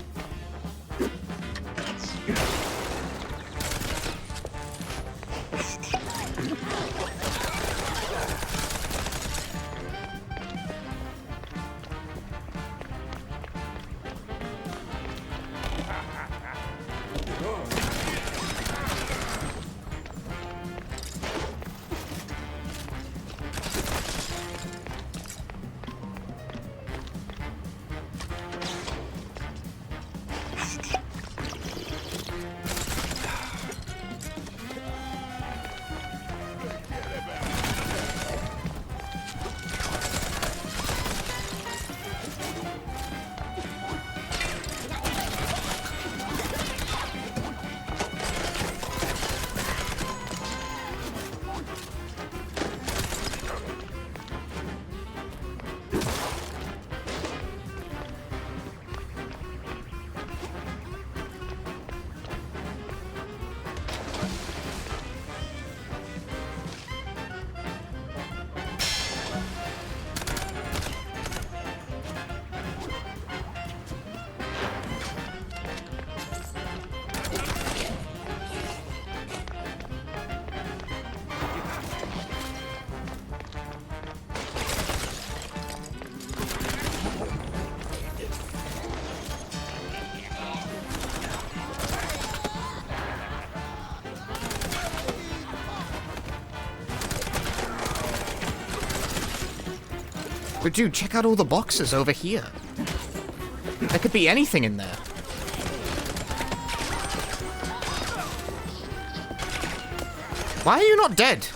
But dude, check out all the boxes over here. There could be anything in there. Why are you not dead?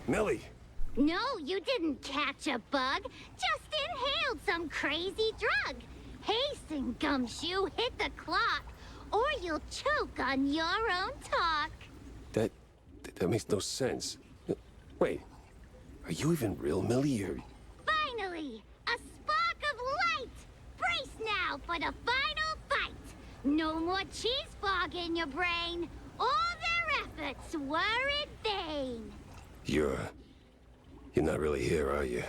Millie!
No, you didn't catch a bug. Just inhaled some crazy drug. Hasten, Gumshoe, hit the clock, or you'll choke on your own talk.
That makes no sense. Wait, are you even real, Millie, or...
Finally, a spark of light! Brace now for the final fight! No more cheese fog in your brain. All their efforts were in vain.
You're not really here, are you?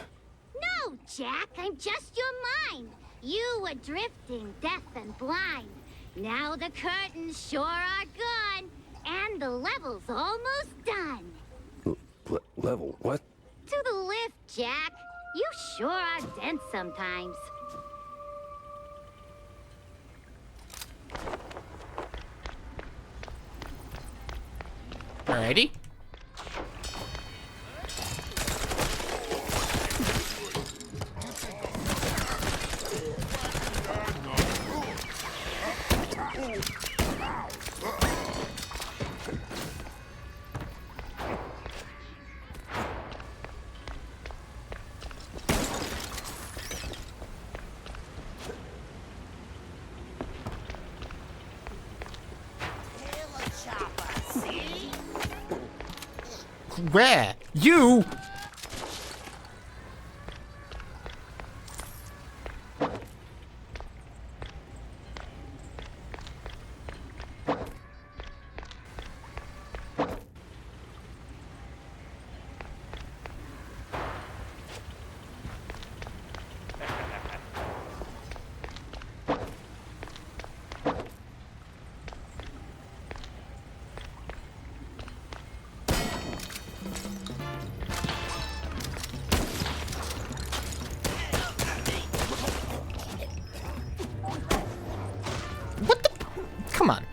No, Jack, I'm just your mind. You were drifting, deaf and blind. Now the curtains sure are gone, and the level's almost done.
Level? What?
To the lift, Jack. You sure are dense sometimes.
Alrighty. Where? You? Come on.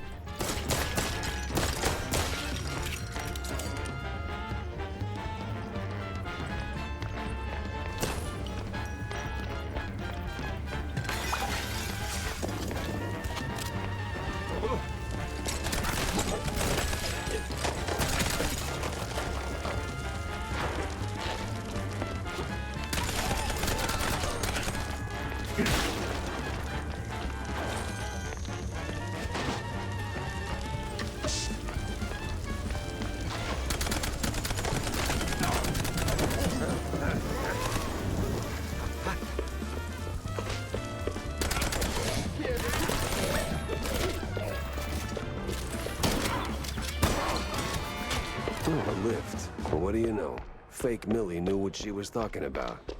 A lift. Well, what do you know? Fake Millie knew what she was talking about.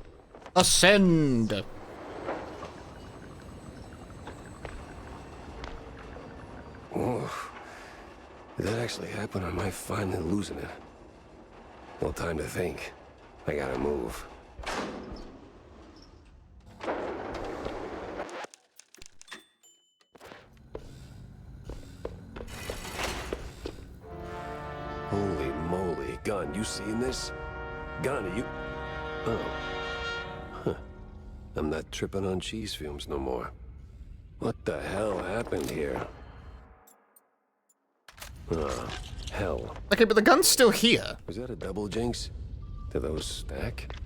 Ascend.
Whoa. If that actually happened, I might finally losing it. No time to think. I gotta move. Holy moly, Gun, you seeing this? Gun, are you... Oh. Huh. I'm not tripping on cheese fumes no more. What the hell happened here? Hell.
Okay, but the gun's still here.
Was that a double jinx? Do those stack?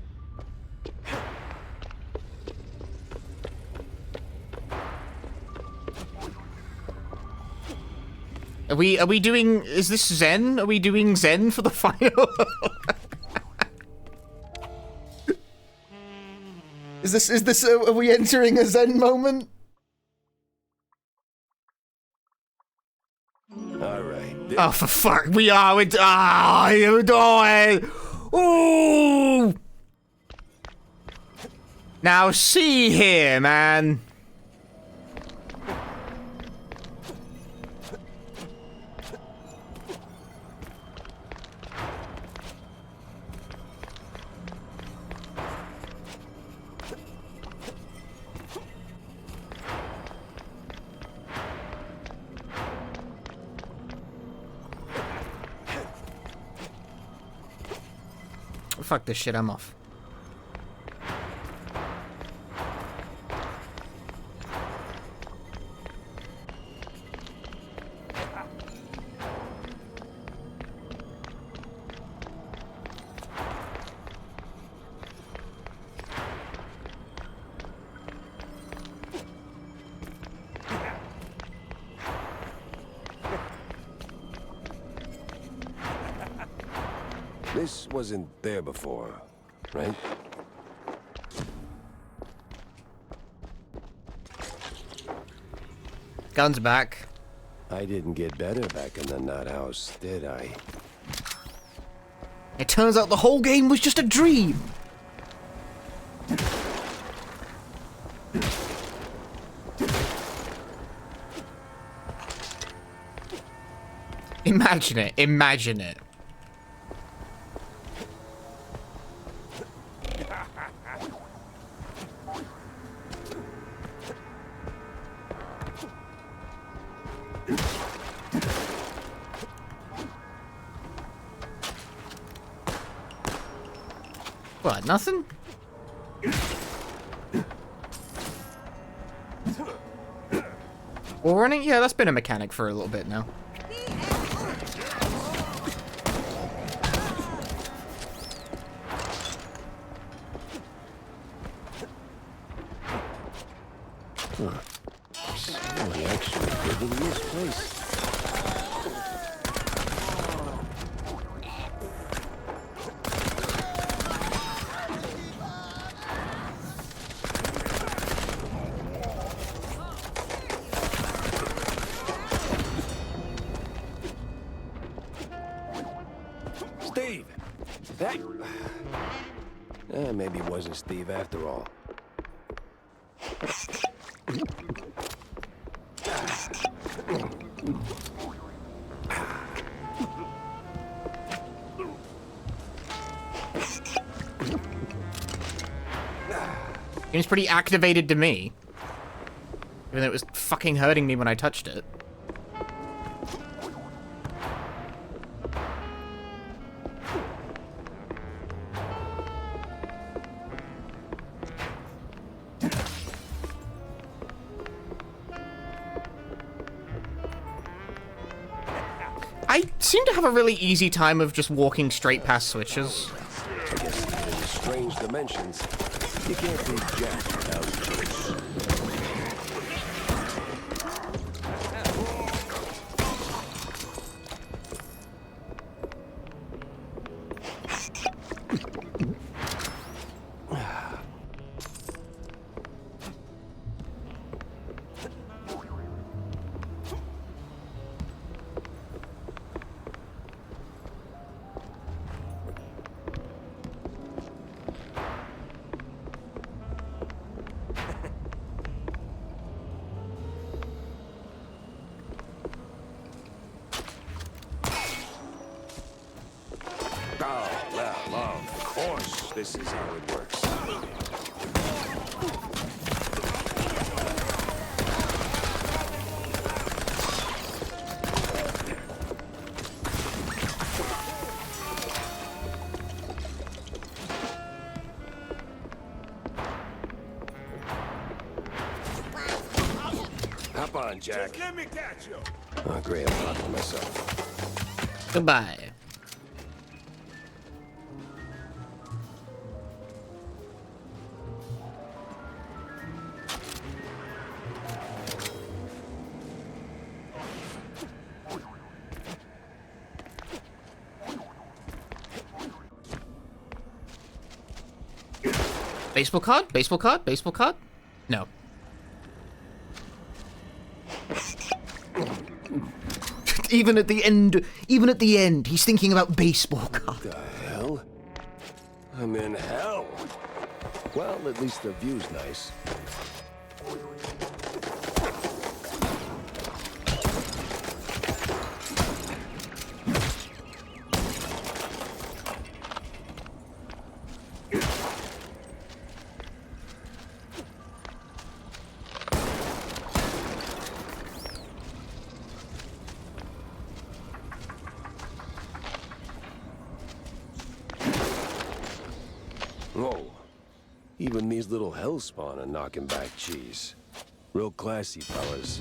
Are we doing, is this Zen? Are we doing Zen for the final? Is this, are we entering a Zen moment?
Alright.
Oh, for fuck, we are, ooh! Now see here, man. Fuck this shit, I'm off.
This wasn't there before, right?
Gun's back.
I didn't get better back in the nut house, did I?
It turns out the whole game was just a dream. Imagine it, imagine it. What, nothing? Wall running? Yeah, that's been a mechanic for a little bit now.
Really actually living in this place. Steve! That... maybe it wasn't Steve after all.
Seems pretty activated to me. Even though it was fucking hurting me when I touched it. I seem to have a really easy time of just walking straight past switches.
I guess even in strange dimensions, you can't be jacked without juice. This is how it works. Hop on, Jack.
Just let me catch you.
Oh, great, I'm talking to myself.
Goodbye. Baseball card? Baseball card? Baseball card? No. Even at the end, he's thinking about baseball card.
What the hell? I'm in hell. Well, at least the view's nice. Whoa. Even these little hellspawn are knocking back cheese. Real classy, fellas.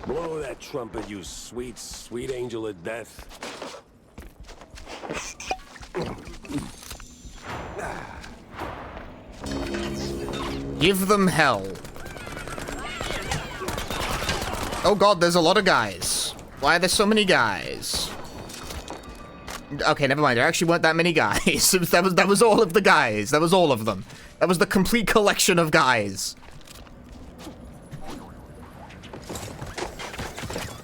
Blow that trumpet, you sweet, sweet angel of death.
Give them hell. Oh god, there's a lot of guys. Why are there so many guys? Okay, never mind. There actually weren't that many guys. that was all of the guys. That was all of them. That was the complete collection of guys.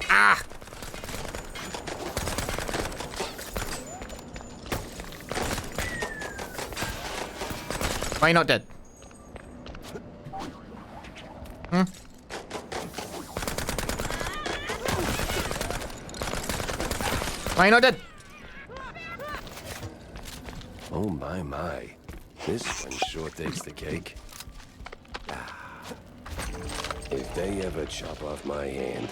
Ah! Why are you not dead? Hmm? Why are you not dead?
Oh my. This one sure takes the cake. If they ever chop off my hand...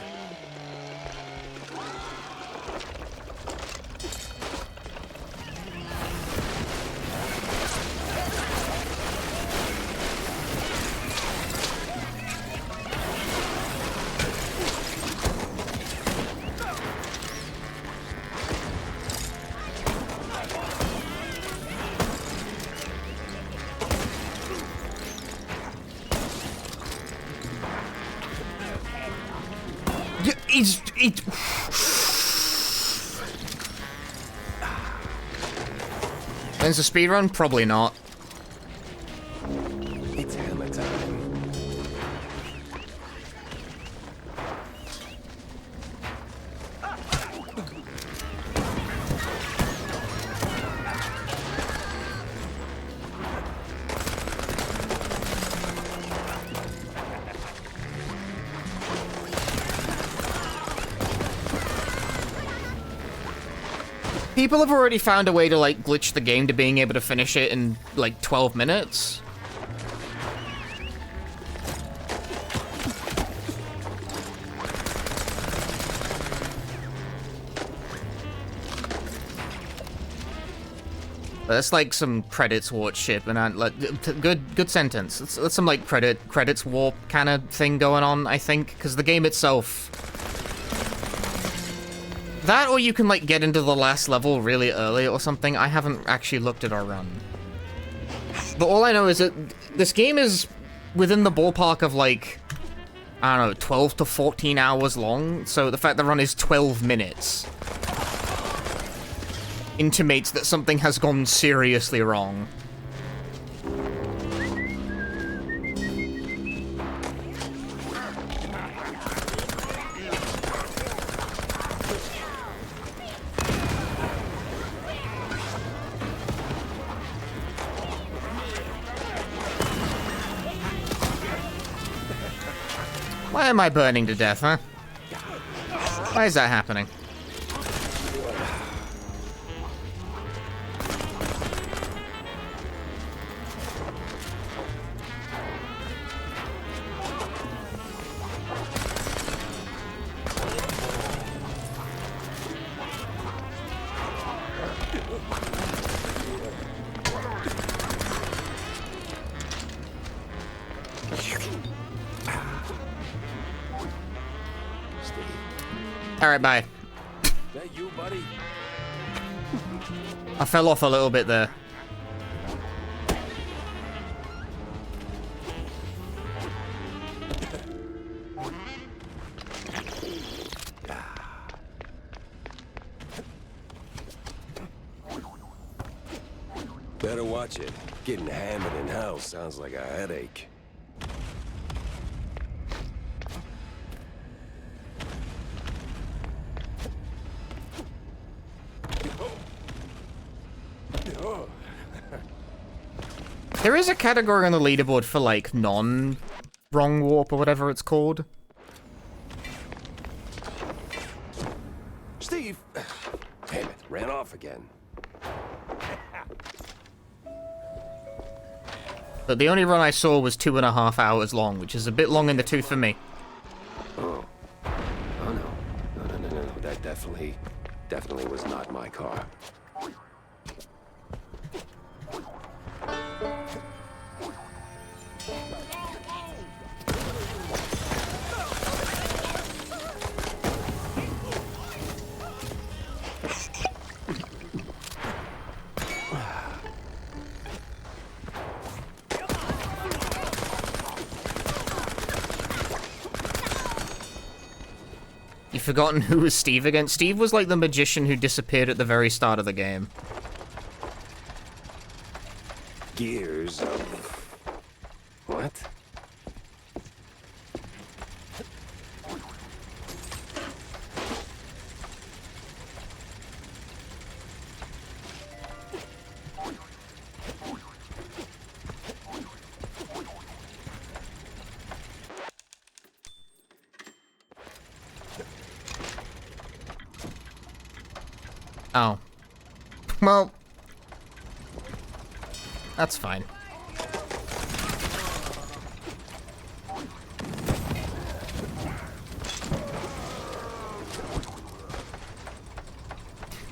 When's the speedrun? Probably not.
It's hammer time.
People have already found a way to, like, glitch the game to being able to finish it in, like, 12 minutes. That's like some credits warp shit, and like good sentence. That's some like credits warp kind of thing going on, I think, because the game itself. That, or you can like get into the last level really early or something. I haven't actually looked at our run, but all I know is that this game is within the ballpark of like, I don't know, 12 to 14 hours long. So the fact the run is 12 minutes intimates that something has gone seriously wrong. Why am I burning to death, huh? Why is that happening? Alright, bye.
That you, buddy?
I fell off a little bit there.
Better watch it. Getting hammered in hell sounds like a headache.
There is a category on the leaderboard for, like, non-wrong warp or whatever it's called.
Steve! Damn it, ran off again.
But the only run I saw was 2.5 hours long, which is a bit long in the tooth for me.
Oh. Oh, no. No. That definitely was not my car.
You've forgotten who was Steve again? Steve was like the magician who disappeared at the very start of the game.
Gears of... what?
Oh. Well, that's fine.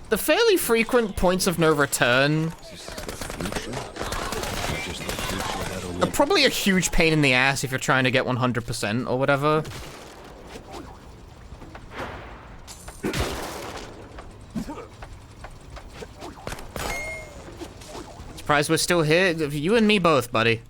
The fairly frequent points of no return are probably a huge pain in the ass if you're trying to get 100% or whatever. Surprised we're still here. You and me both, buddy.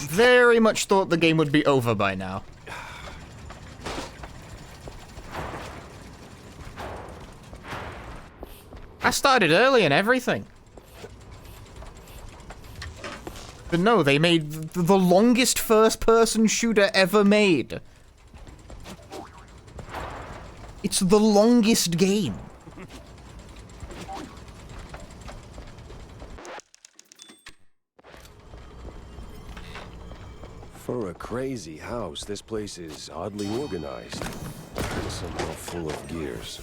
Very much thought the game would be over by now. I started early and everything. But no, they made the longest first-person shooter ever made. It's the longest game.
For a crazy house, this place is oddly organized. And somehow full of gears.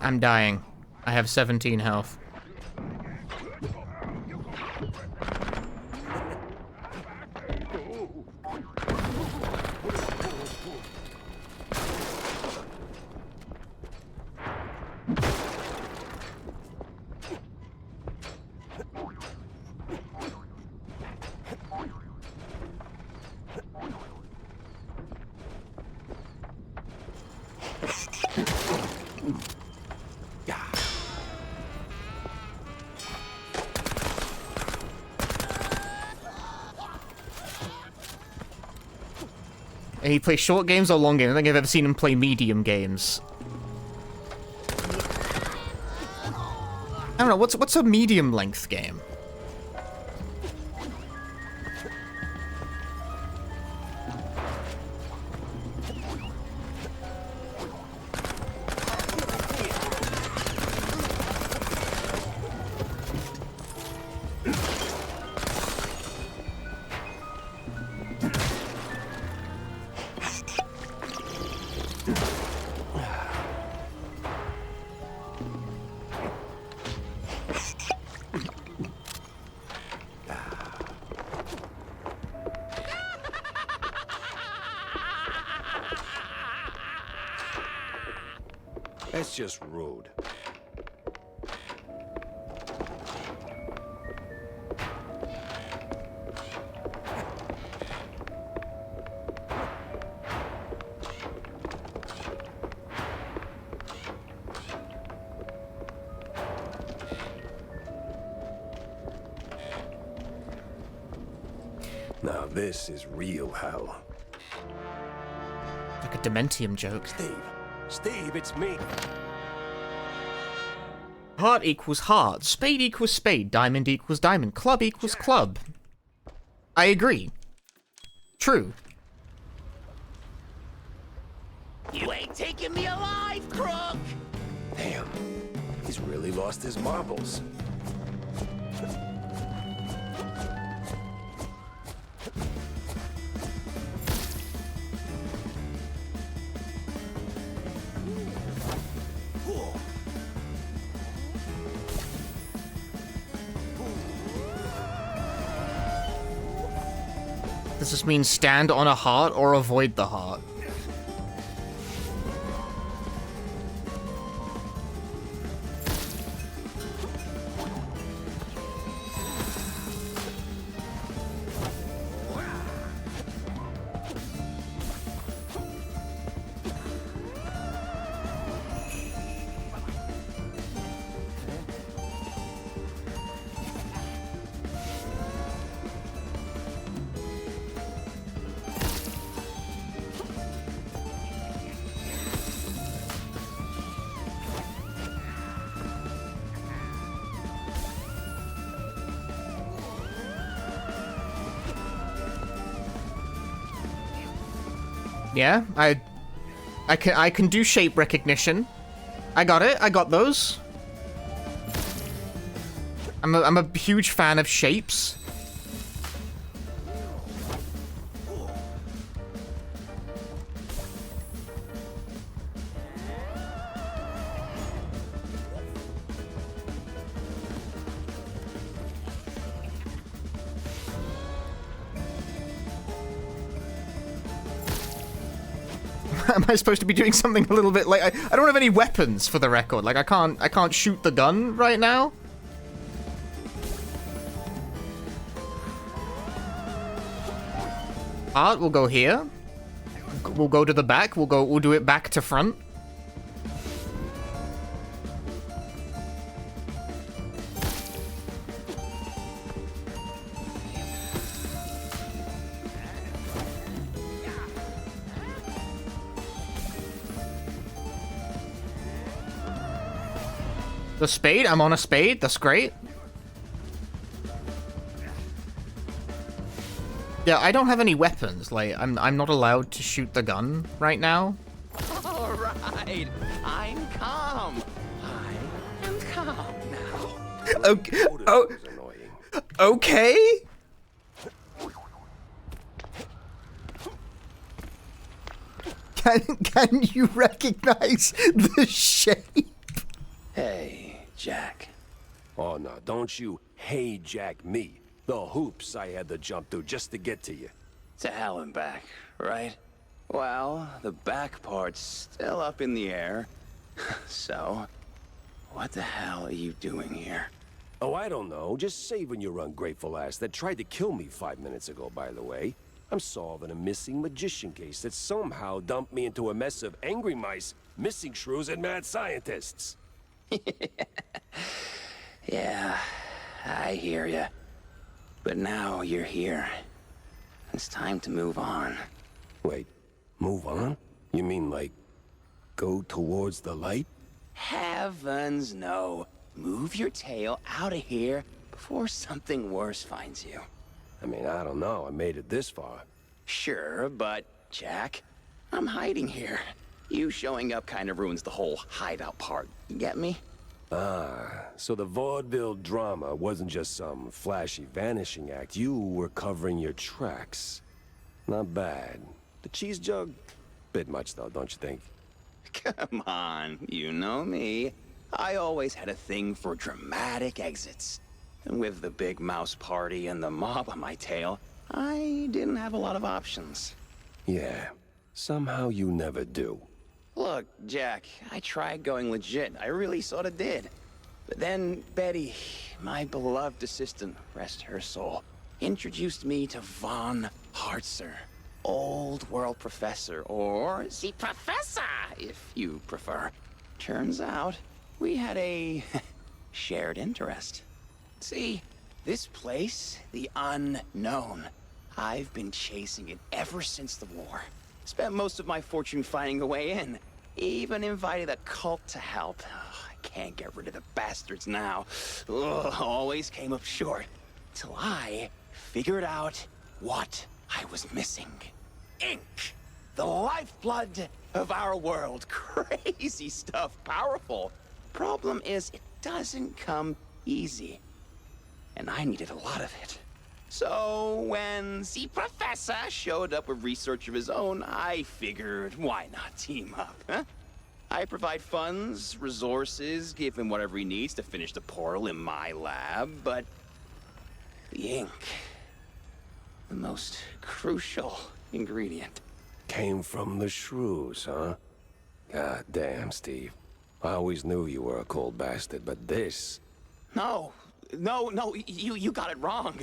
I'm dying. I have 17 health. He plays short games or long games. I don't think I've ever seen him play medium games. I don't know, what's a medium length game?
That's just rude. Now this is real hell.
Like a Dementium joke.
Steve, it's me.
Heart equals heart. Spade equals spade. Diamond equals diamond. Club equals club. I agree. True.
You ain't taking me alive, crook!
Damn, he's really lost his marbles.
Does this mean stand on a heart or avoid the heart? Yeah, I can do shape recognition. I got it. I got those. I'm a huge fan of shapes. Am I supposed to be doing something a little bit like I don't have any weapons for the record. Like I can't shoot the gun right now. Art, we'll go here. We'll go to the back. We'll do it back to front. The spade? I'm on a spade. That's great. Yeah, I don't have any weapons. Like, I'm not allowed to shoot the gun right now.
All right, I'm calm. I am calm now.
Okay. Oh. Okay. Can you recognize the shape?
Hey, Jack. Oh no, don't you hey Jack me. The hoops I had to jump through just to get to you.
To hell and back, right? Well, the back part's still up in the air. So, what the hell are you doing here?
Oh, I don't know. Just saving your ungrateful ass that tried to kill me 5 minutes ago, by the way. I'm solving a missing magician case that somehow dumped me into a mess of angry mice, missing shrews, and mad scientists.
Yeah, I hear ya. But now you're here. It's time to move on.
Wait, move on? You mean like, go towards the light?
Heavens no. Move your tail out of here before something worse finds you.
I mean, I don't know. I made it this far.
Sure, but, Jack, I'm hiding here. You showing up kind of ruins the whole hideout part. You get me?
Ah, so the vaudeville drama wasn't just some flashy vanishing act. You were covering your tracks. Not bad. The cheese jug? Bit much, though, don't you think?
Come on, you know me. I always had a thing for dramatic exits. And with the big mouse party and the mob on my tail, I didn't have a lot of options.
Yeah, somehow you never do.
Look, Jack, I tried going legit. I really sort of did. But then Betty, my beloved assistant, rest her soul, introduced me to Von Hartzer, old world professor, or the professor, if you prefer. Turns out, we had a shared interest. See, this place, the unknown, I've been chasing it ever since the war. Spent most of my fortune finding a way in. Even invited a cult to help. I can't get rid of the bastards now. Always came up short. Till I figured out what I was missing. Ink! The lifeblood of our world. Crazy stuff, powerful. Problem is, it doesn't come easy. And I needed a lot of it. So, when the professor showed up with research of his own, I figured, why not team up, huh? I provide funds, resources, give him whatever he needs to finish the portal in my lab, but the ink, the most crucial ingredient.
Came from the shrews, huh? God damn, Steve. I always knew you were a cold bastard, but this...
No, you got it wrong.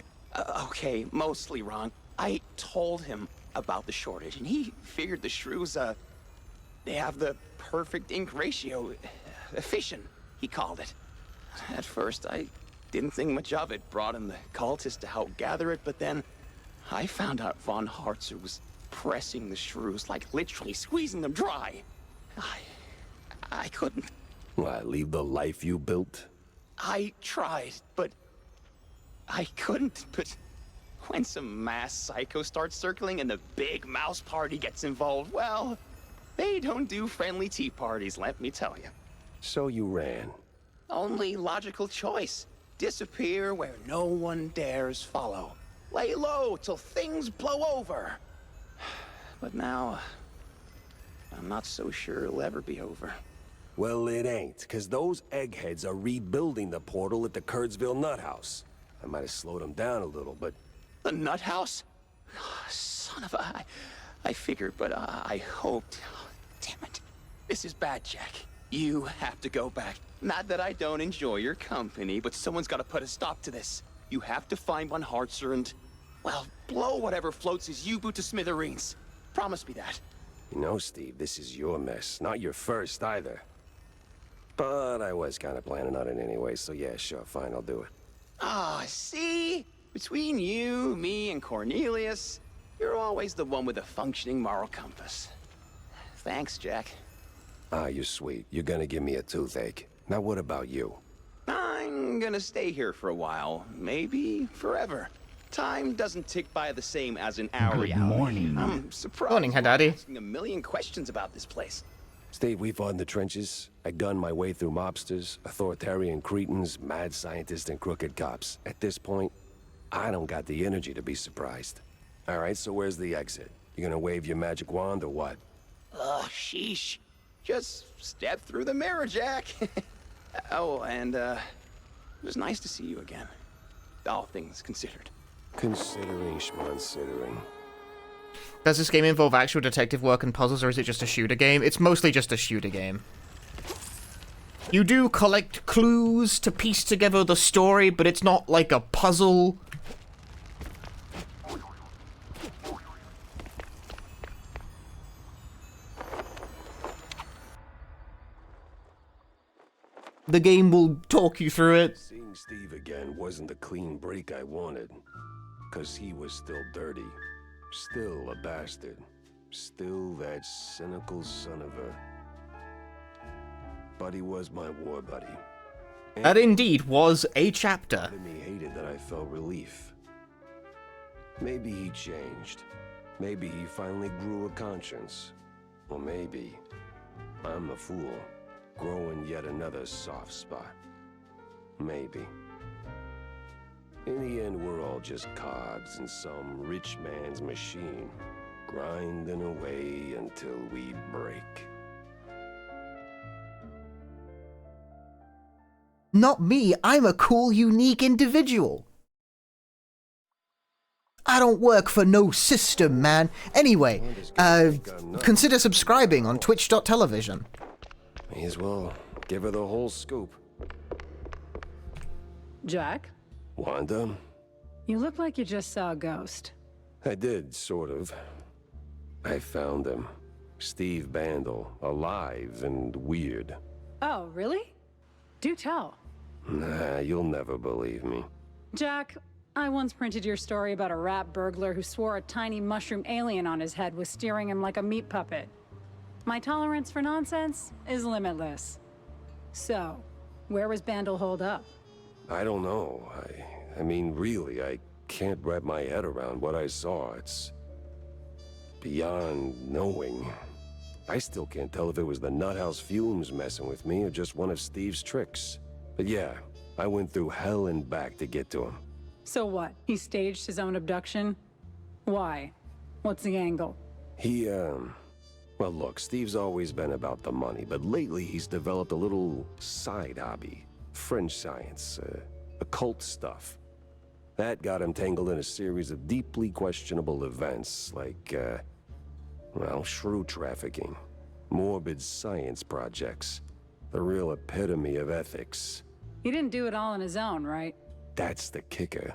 Okay, mostly wrong. I told him about the shortage, and he figured the shrews, they have the perfect ink ratio. Efficient, he called it. At first, I didn't think much of it. Brought in the cultists to help gather it, but then I found out Von Hartzer was pressing the shrews, like literally squeezing them dry. I couldn't.
Why, leave the life you built?
I tried, but I couldn't. But When some mass psycho starts circling and the big mouse party gets involved, well, they don't do friendly tea parties, let me tell you.
So you ran.
Only logical choice. Disappear where no one dares follow. Lay low till things blow over. But now, I'm not so sure it'll ever be over.
Well, it ain't, because those eggheads are rebuilding the portal at the Kurtzville Nut House. I might have slowed them down a little, but...
The Nut House? Oh, son of a... I figured, but I hoped... Oh, damn it. This is bad, Jack. You have to go back. Not that I don't enjoy your company, but someone's got to put a stop to this. You have to find Von Hartzer and... well, blow whatever floats his U-boot to smithereens. Promise me that.
You know, Steve, this is your mess, not your first either. But I was kind of planning on it anyway, so yeah, sure, fine, I'll do it.
Ah, see? Between you, me, and Cornelius, you're always the one with a functioning moral compass. Thanks, Jack.
Ah, you're sweet. You're gonna give me a toothache. Now what about you?
I'm gonna stay here for a while. Maybe forever. Time doesn't tick by the same as an hour.
Good morning.
I'm surprised.
Morning, Haddadi.
Asking a million questions about this place.
Steve, we fought in the trenches. I gunned my way through mobsters, authoritarian cretins, mad scientists, and crooked cops. At this point, I don't got the energy to be surprised. All right, so where's the exit? You gonna wave your magic wand or what?
Ugh, sheesh. Just step through the mirror, Jack. Oh, and, it was nice to see you again. All things considered.
Considering schmonsidering.
Does this game involve actual detective work and puzzles, or is it just a shooter game? It's mostly just a shooter game. You do collect clues to piece together the story, but it's not like a puzzle. The game will talk you through it.
Seeing Steve again wasn't the clean break I wanted. 'Cause he was still dirty. Still a bastard. Still that cynical son of a... But he was my war buddy.
That indeed was a chapter.
He hated that I felt relief. Maybe he changed. Maybe he finally grew a conscience. Or maybe I'm the fool, growing yet another soft spot. Maybe. In the end, we're all just cogs in some rich man's machine, grinding away until we break.
Not me, I'm a cool, unique individual. I don't work for no system, man. Anyway, consider subscribing on twitch.television.
May as well give her the whole scoop.
Jack?
Wanda?
You look like you just saw a ghost.
I did, sort of. I found him. Steve Bandel, alive and weird.
Oh, really? Do tell.
Nah, you'll never believe me.
Jack, I once printed your story about a rat burglar who swore a tiny mushroom alien on his head was steering him like a meat puppet. My tolerance for nonsense is limitless. So, where was Bandel holed up?
I don't know. I mean, really, I can't wrap my head around what I saw. It's beyond knowing. I still can't tell if it was the Nuthouse fumes messing with me or just one of Steve's tricks. But yeah, I went through hell and back to get to him.
So what? He staged his own abduction? Why? What's the angle?
He, well, look, Steve's always been about the money, but lately he's developed a little side hobby. French science, occult stuff. That got him tangled in a series of deeply questionable events, like, well, shrew trafficking, morbid science projects, the real epitome of ethics.
He didn't do it all on his own, right?
That's the kicker.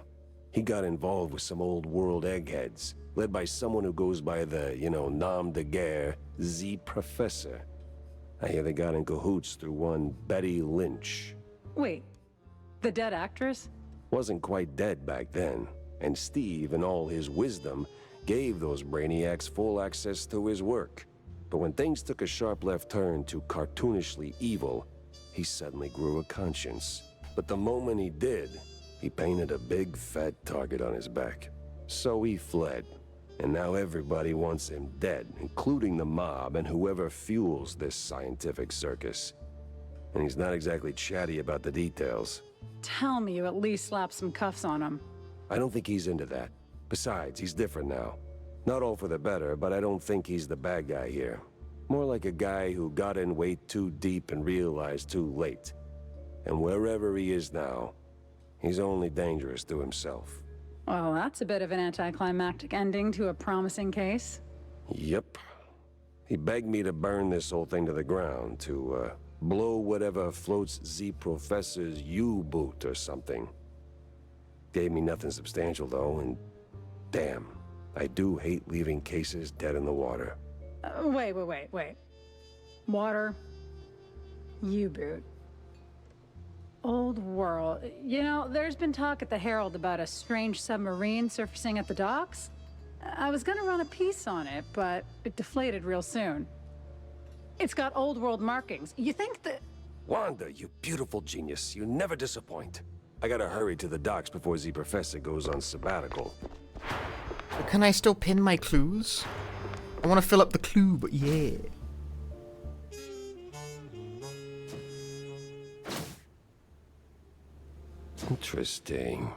He got involved with some old world eggheads, led by someone who goes by the, nom de guerre, Z Professor. I hear they got in cahoots through one Betty Lynch.
Wait, the dead actress?
Wasn't quite dead back then, and Steve, in all his wisdom, gave those brainiacs full access to his work. But when things took a sharp left turn to cartoonishly evil, he suddenly grew a conscience. But the moment he did, he painted a big fat target on his back. So he fled. And now everybody wants him dead, including the mob and whoever fuels this scientific circus. And he's not exactly chatty about the details.
Tell me you at least slapped some cuffs on him.
I don't think he's into that. Besides, he's different now. Not all for the better, but I don't think he's the bad guy here. More like a guy who got in way too deep and realized too late. And wherever he is now, he's only dangerous to himself.
Well, that's a bit of an anticlimactic ending to a promising case.
Yep. He begged me to burn this whole thing to the ground, to, blow whatever floats the Professor's U-boot or something. Gave me nothing substantial, though, and damn, I do hate leaving cases dead in the water.
Wait. Water. U-boot. Old world. You know, there's been talk at the Herald about a strange submarine surfacing at the docks. I was gonna run a piece on it, but it deflated real soon. It's got old world markings. You think that...
Wanda, you beautiful genius. You never disappoint. I gotta hurry to the docks before the Professor goes on sabbatical.
Can I still pin my clues? I want to fill up the clue, but yeah.
Interesting.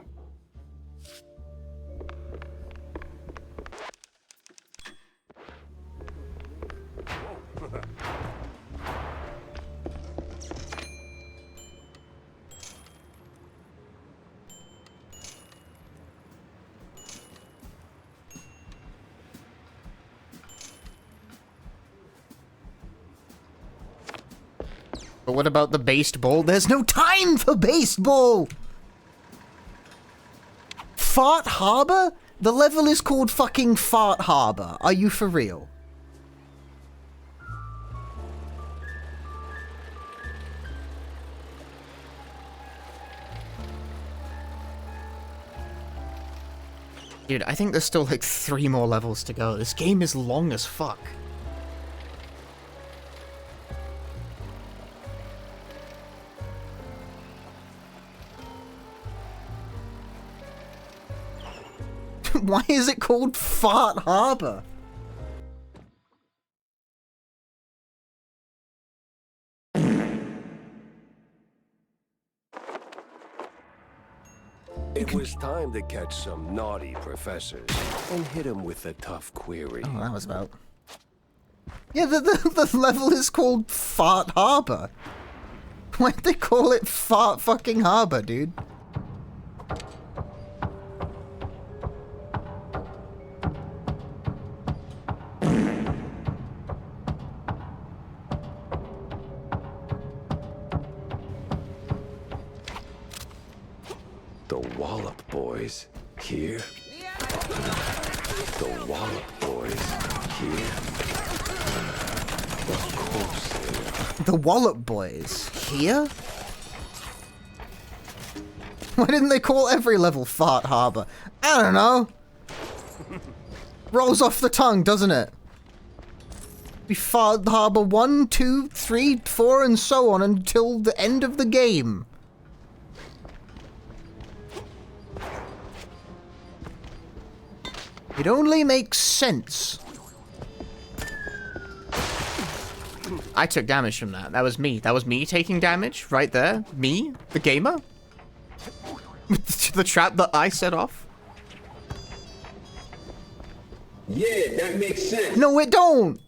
But what about the baseball? There's no time for baseball! Fart Harbor? The level is called fucking Fart Harbor. Are you for real? Dude, I think there's still like 3 more levels to go. This game is long as fuck. Why is it called Fart Harbor?
It was time to catch some naughty professors and hit them with a tough query.
Oh, that was about... Yeah, the level is called Fart Harbor. Why'd they call it Fart fucking Harbor, dude?
The Wallop Boys here. The Wallop Boys here. Of course they are.
The Wallop Boys here? Why didn't they call every level Fart Harbor? I don't know. Rolls off the tongue, doesn't it? Be Fart Harbor 1, 2, 3, 4, and so on until the end of the game. It only makes sense. I took damage from that. That was me. That was me taking damage right there. Me, the gamer. The trap that I set off.
Yeah, that makes sense.
No, it don't.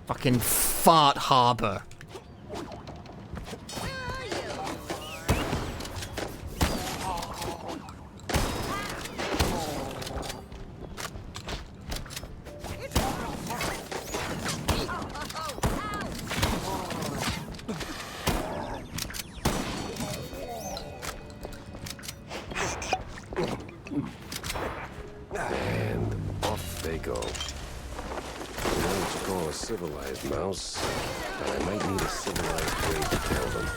Fucking Fart Harbor.
And off they go. I know what you call a civilized mouse, but I might need a civilized way to kill them.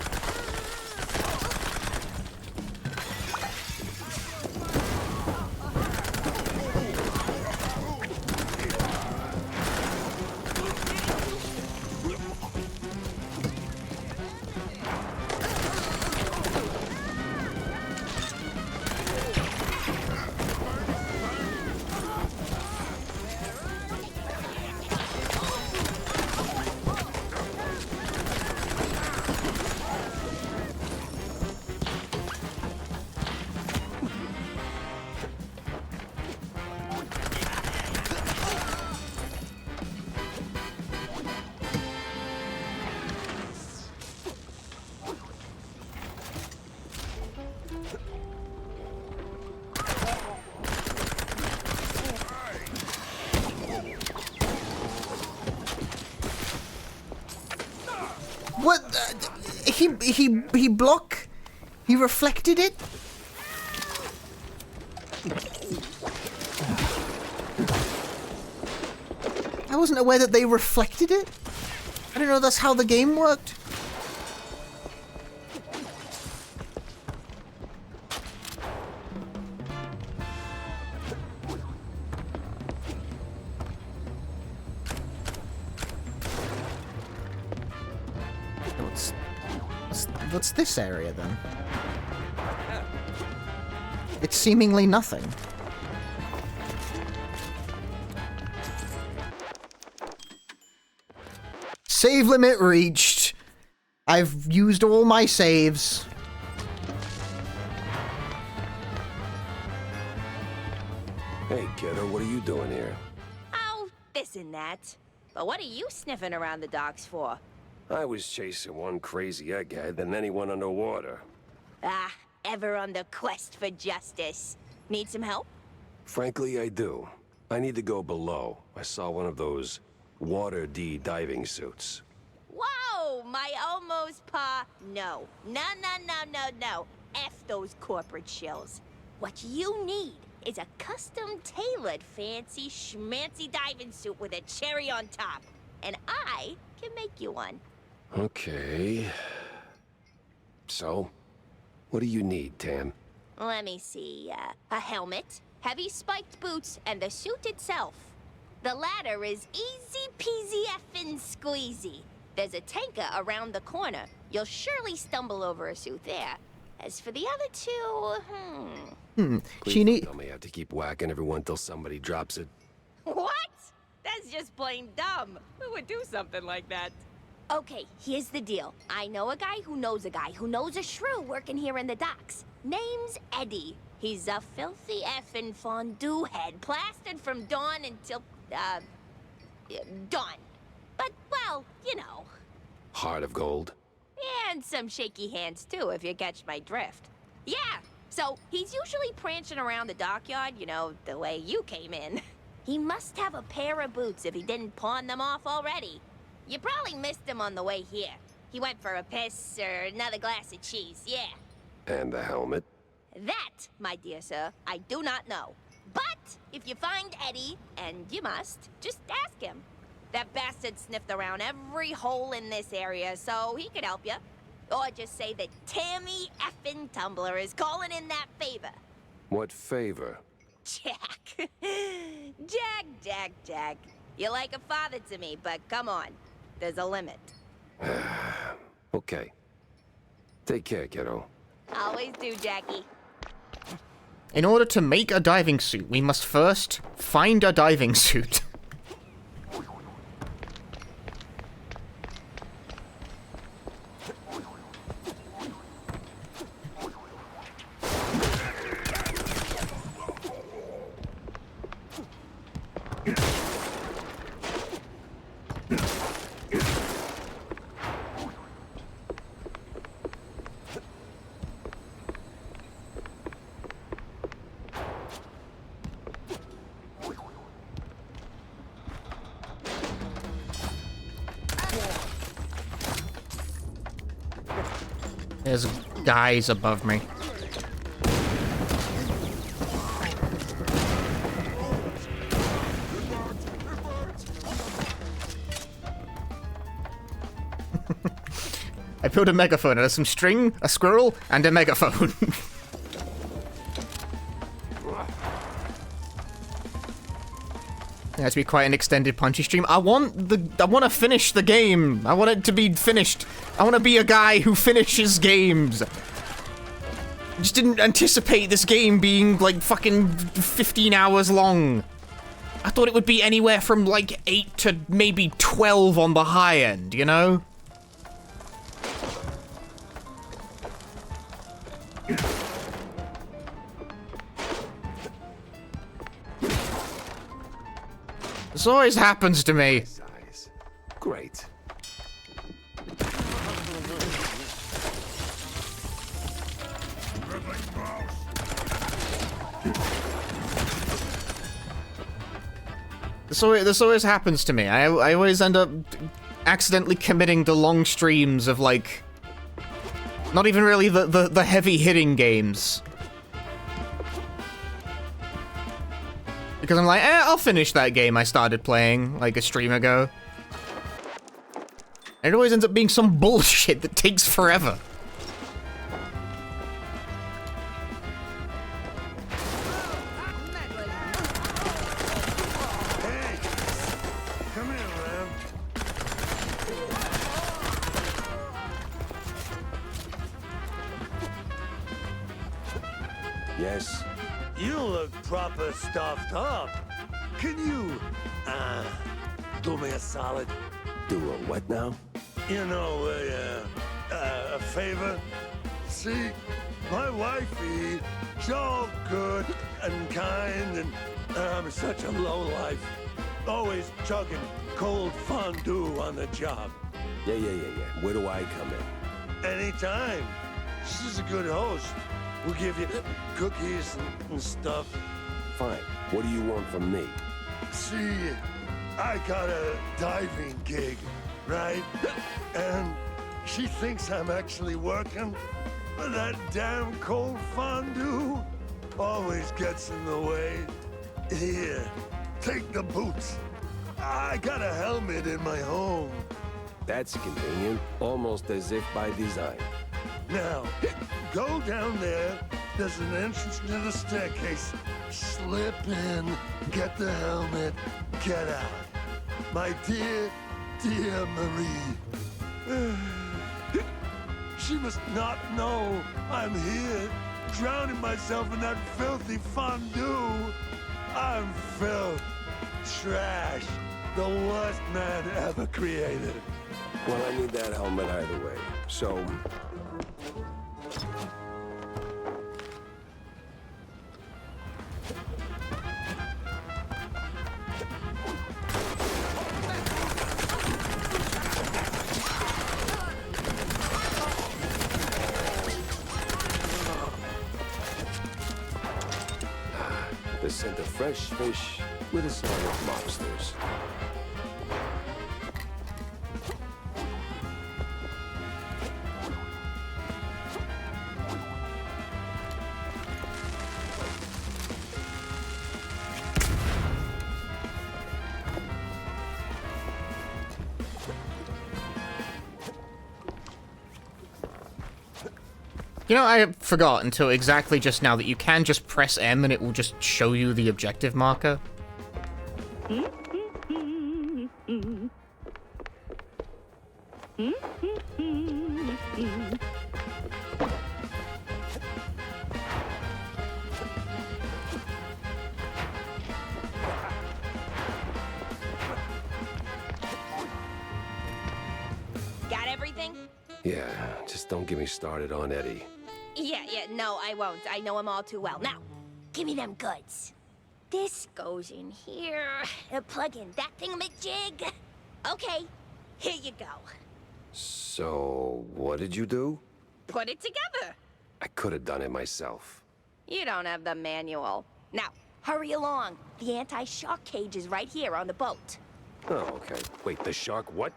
What? He reflected it? I wasn't aware that they reflected it. I didn't know that's how the game worked. What's this area then? It's seemingly nothing. Save limit reached. I've used all my saves.
Hey, kiddo, what are you doing here?
Oh, this and that. But what are you sniffing around the docks for?
I was chasing one crazy egghead than anyone underwater.
Ah, ever on the quest for justice. Need some help?
Frankly, I do. I need to go below. I saw one of those Water D diving suits.
Whoa, my almost pa. No. No. F those corporate shills. What you need is a custom-tailored fancy schmancy diving suit with a cherry on top. And I can make you one.
Okay. So, what do you need, Tam?
Let me see, a helmet, heavy spiked boots, and the suit itself. The latter is easy peasy effing squeezy. There's a tanker around the corner. You'll surely stumble over a suit there. As for the other two,
Please tell me I have to keep whacking everyone till somebody drops it.
What? That's just plain dumb. Who would do something like that? Okay, here's the deal. I know a guy who knows a guy who knows a shrew working here in the docks. Name's Eddie. He's a filthy effing fondue head, plastered from dawn until, dawn. But, well, you know.
Heart of gold.
And some shaky hands, too, if you catch my drift. Yeah, so he's usually prancing around the dockyard, you know, the way you came in. He must have a pair of boots if he didn't pawn them off already. You probably missed him on the way here. He went for a piss or another glass of cheese, yeah.
And the helmet.
That, my dear sir, I do not know. But if you find Eddie, and you must, just ask him. That bastard sniffed around every hole in this area, so he could help you. Or just say that Tammy effing Tumbler is calling in that favor.
What favor?
Jack. Jack. You're like a father to me, but come on. There's a limit.
Okay. Take care, kiddo.
Always do, Jackie.
In order to make a diving suit, we must first find a diving suit. There's guys above me. I built a megaphone out of some string, a squirrel, and a megaphone. It has to be quite an extended punchy stream. I want to finish the game. I want it to be finished. I want to be a guy who finishes games. I just didn't anticipate this game being like fucking 15 hours long. I thought it would be anywhere from like 8 to maybe 12 on the high end, you know? This always happens to me.
Great.
This always happens to me. I always end up accidentally committing to long streams of, like, not even really the heavy-hitting games. Because I'm like, I'll finish that game I started playing, like, a stream ago. And it always ends up being some bullshit that takes forever.
Yes? You look proper stuffed up. Can you, do me a solid?
Do a what now?
You know, a favor? See, my wifey, she's all good and kind, and I'm such a lowlife. Always chugging cold fondue on the job.
Yeah. Where do I come in?
Anytime. She's a good host. We'll give you cookies and stuff.
Fine. What do you want from me?
See, I got a diving gig, right? And she thinks I'm actually working, but that damn cold fondue always gets in the way. Here, take the boots. I got a helmet in my home.
That's convenient, almost as if by design.
Now, go down there. There's an entrance near the staircase. Slip in, get the helmet, get out. My dear, dear Marie. She must not know I'm here, drowning myself in that filthy fondue. I'm filth, trash, the worst man ever created.
Well, I need that helmet either way, so... The scent of fresh fish with a smell of lobsters.
You know, I forgot until exactly just now that you can just press M and it will just show you the objective marker.
Got everything?
Yeah, just don't get me started on Eddie.
Yeah, no, I won't. I know him all too well. Now, give me them goods. This goes in here. Plug in that thingamajig. Okay, here you go.
So, what did you do?
Put it together.
I could have done it myself.
You don't have the manual. Now, hurry along. The anti-shark cage is right here on the boat.
Oh, okay. Wait, the shark what?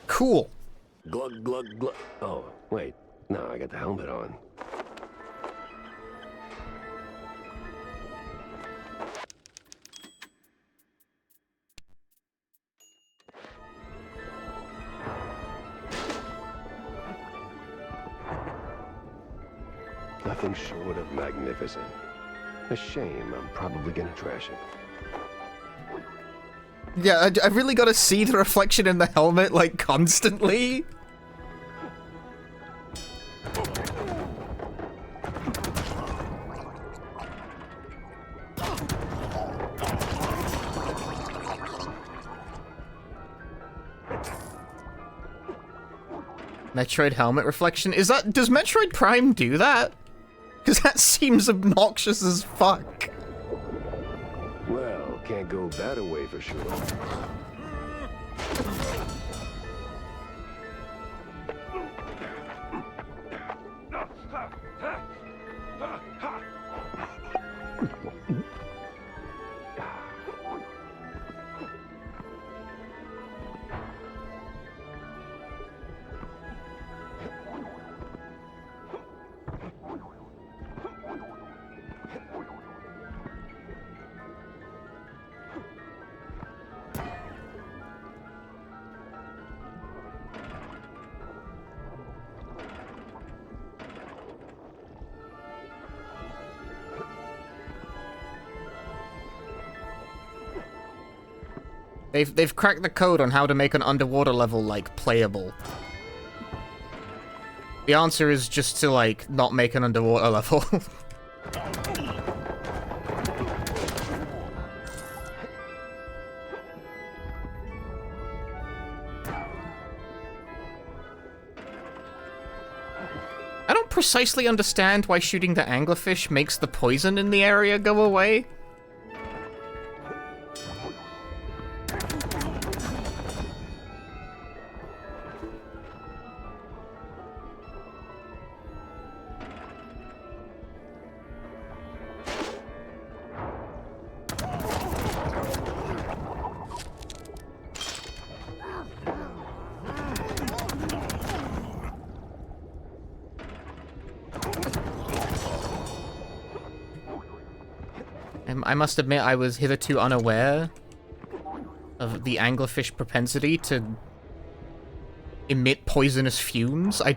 Cool.
Glug, glug, glug. Oh, wait. No, I got the helmet on. Nothing short of magnificent. A shame I'm probably gonna trash it.
Yeah, I really gotta see the reflection in the helmet, like, constantly. Metroid helmet reflection? Does Metroid Prime do that? Because that seems obnoxious as fuck.
Well, can't go that away for sure.
They've cracked the code on how to make an underwater level, like, playable. The answer is just to, like, not make an underwater level. I don't precisely understand why shooting the anglerfish makes the poison in the area go away. I must admit I was hitherto unaware of the anglerfish propensity to emit poisonous fumes. I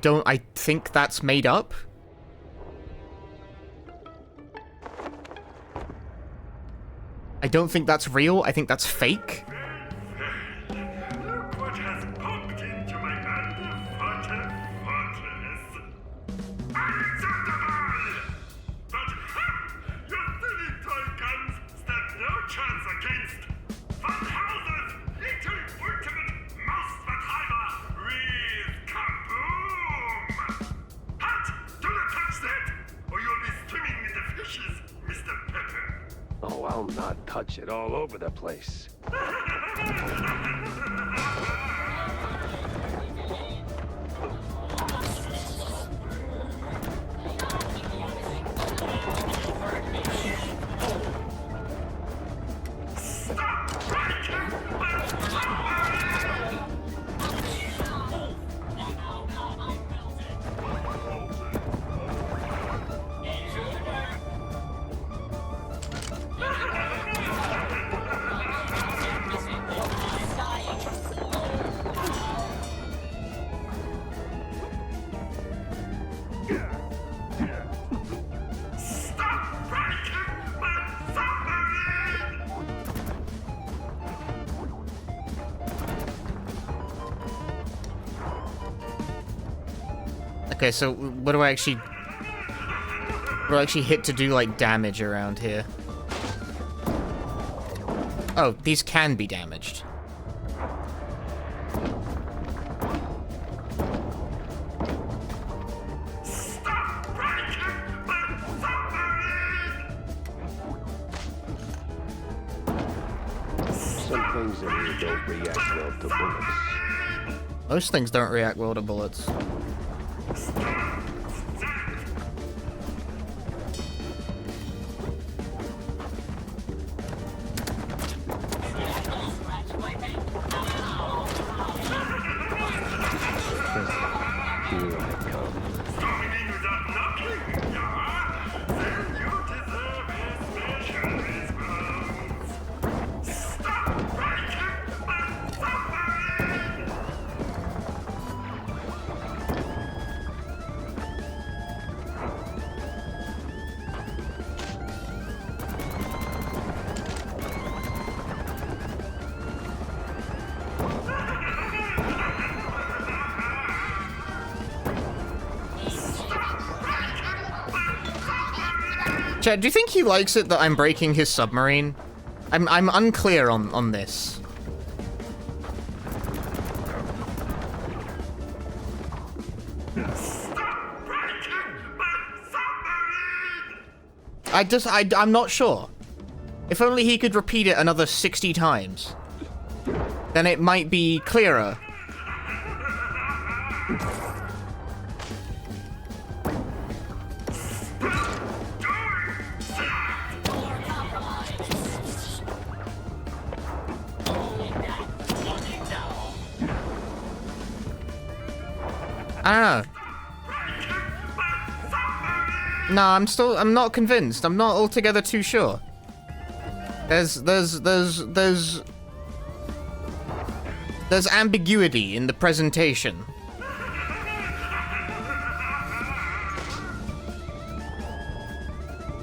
think that's made up. I don't think that's real. I think that's fake.
Look what has popped into my underwater fortress. Unacceptable! But your silly toy guns stand no chance against Van Housen's little ultimate mouse Vertreiber with kaboom! Halt! Do not touch that, or you'll be swimming in the fishes, Mr. Pepper.
Oh, I'll not touch it all over the place.
Okay, so what do I actually hit to do, like, damage around here? Oh, these can be damaged.
Some things in here don't react well to bullets.
Most things don't react well to bullets. Chad, do you think he likes it that I'm breaking his submarine? I'm unclear on this. I'm not sure. If only he could repeat it another 60 times. Then it might be clearer. I don't know. No, I'm not convinced. I'm not altogether too sure. There's ambiguity in the presentation.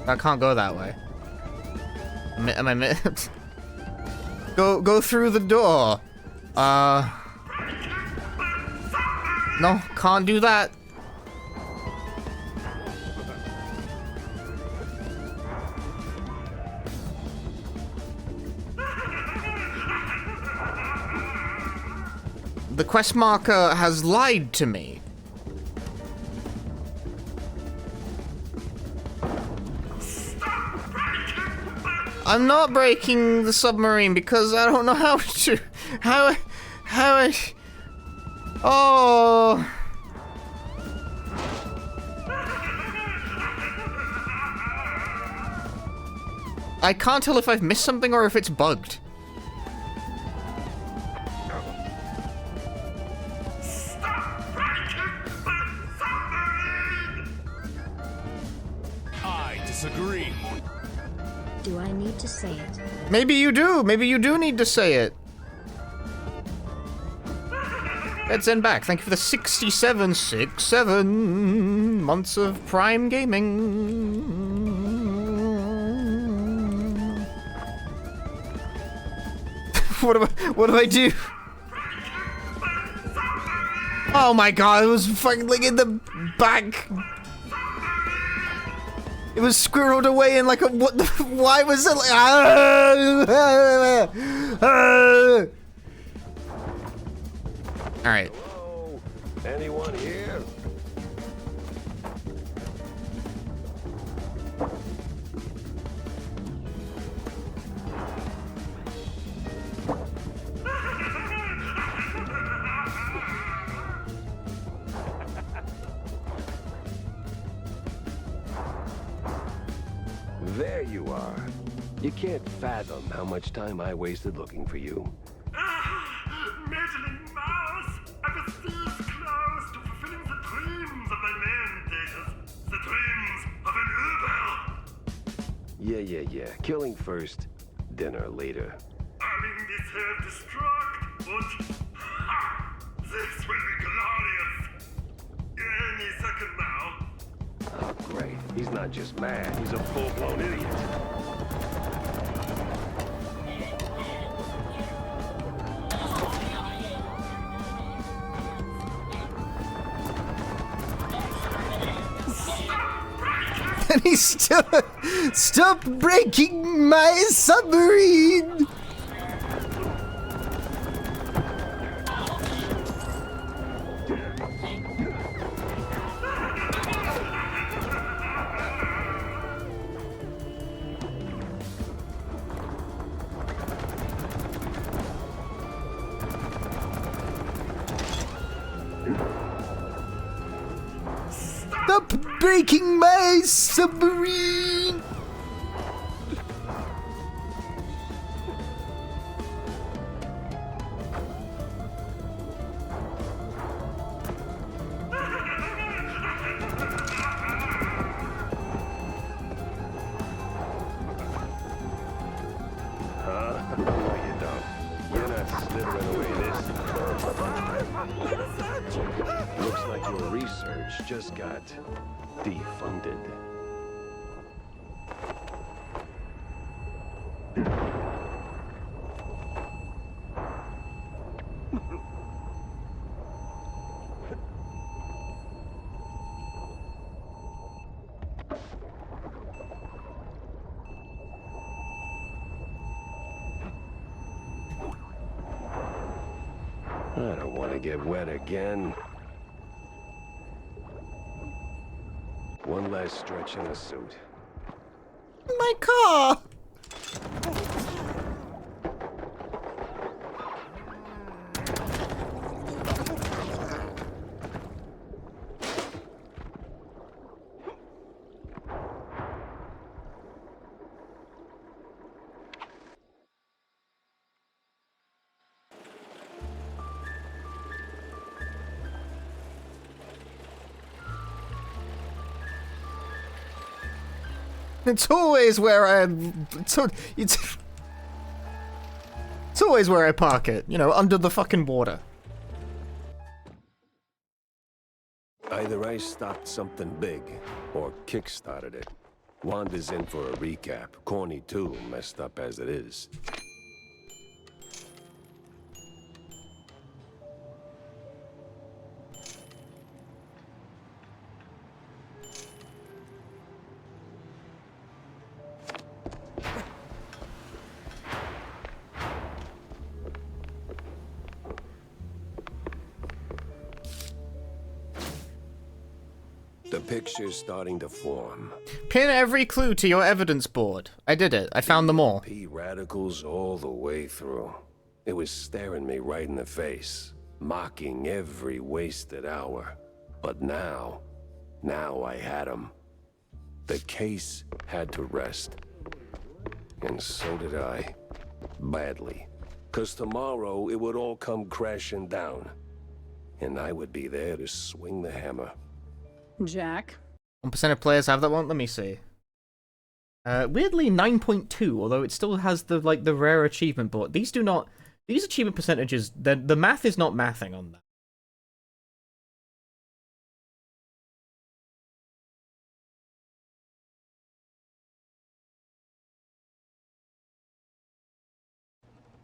I can't go that way. Am I Go through the door. No, can't do that. The quest marker has lied to me. I'm not breaking the submarine because I don't know how to. How oh. I can't tell if I've missed something or if it's bugged.
I disagree.
Do I need to say it?
Maybe you do. Maybe you do need to say it. Let's end back. Thank you for the 67 months of Prime Gaming. What do I do? Oh my god, it was fucking like in the back. It was squirreled away in like a what the why was it like Alright.
Hello? Anyone here? There you are. You can't fathom how much time I wasted looking for you.
Meddling mouse! I was this close to fulfilling the dreams of my mandators. The dreams of an Uber!
Yeah. Killing first, dinner later.
Having this self-destruct, und ha! This will be glorious! Any second now.
Oh, great. He's not just mad, he's a full-blown idiot.
And he's still stop breaking my submarine. Stop breaking my submarine!
No, you don't. You're not slithering away this time. Looks like your research just got defunded. I don't want to get wet again. One last stretch in a suit.
My car! It's always where it's always where I park it, you know, under the fucking water.
Either I stopped something big, or kick-started it. Wanda's in for a recap. Corny too, messed up as it is. picture's starting to form.
Pin every clue to your evidence board. I did it. I found them all.
P radicals all the way through. It was staring me right in the face, mocking every wasted hour. But now I had him. The case had to rest. And so did I. Badly. 'Cause tomorrow it would all come crashing down. And I would be there to swing the hammer.
Jack?
1% of players have that one. Let me see. Weirdly 9.2, although it still has the rare achievement board. These achievement percentages, the math is not mathing on that.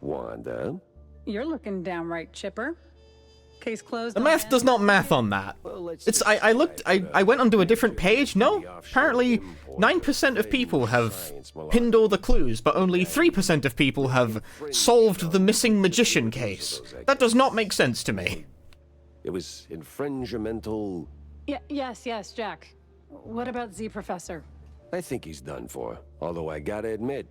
Wanda?
You're looking downright chipper. Case closed.
The math does not math on that. It's I went onto a different page. No, apparently 9% of people have pinned all the clues, but only 3% of people have solved the missing magician case. That does not make sense to me.
It was infringimental.
Yes, Jack. What about Z Professor?
I think he's done for. Although I gotta admit,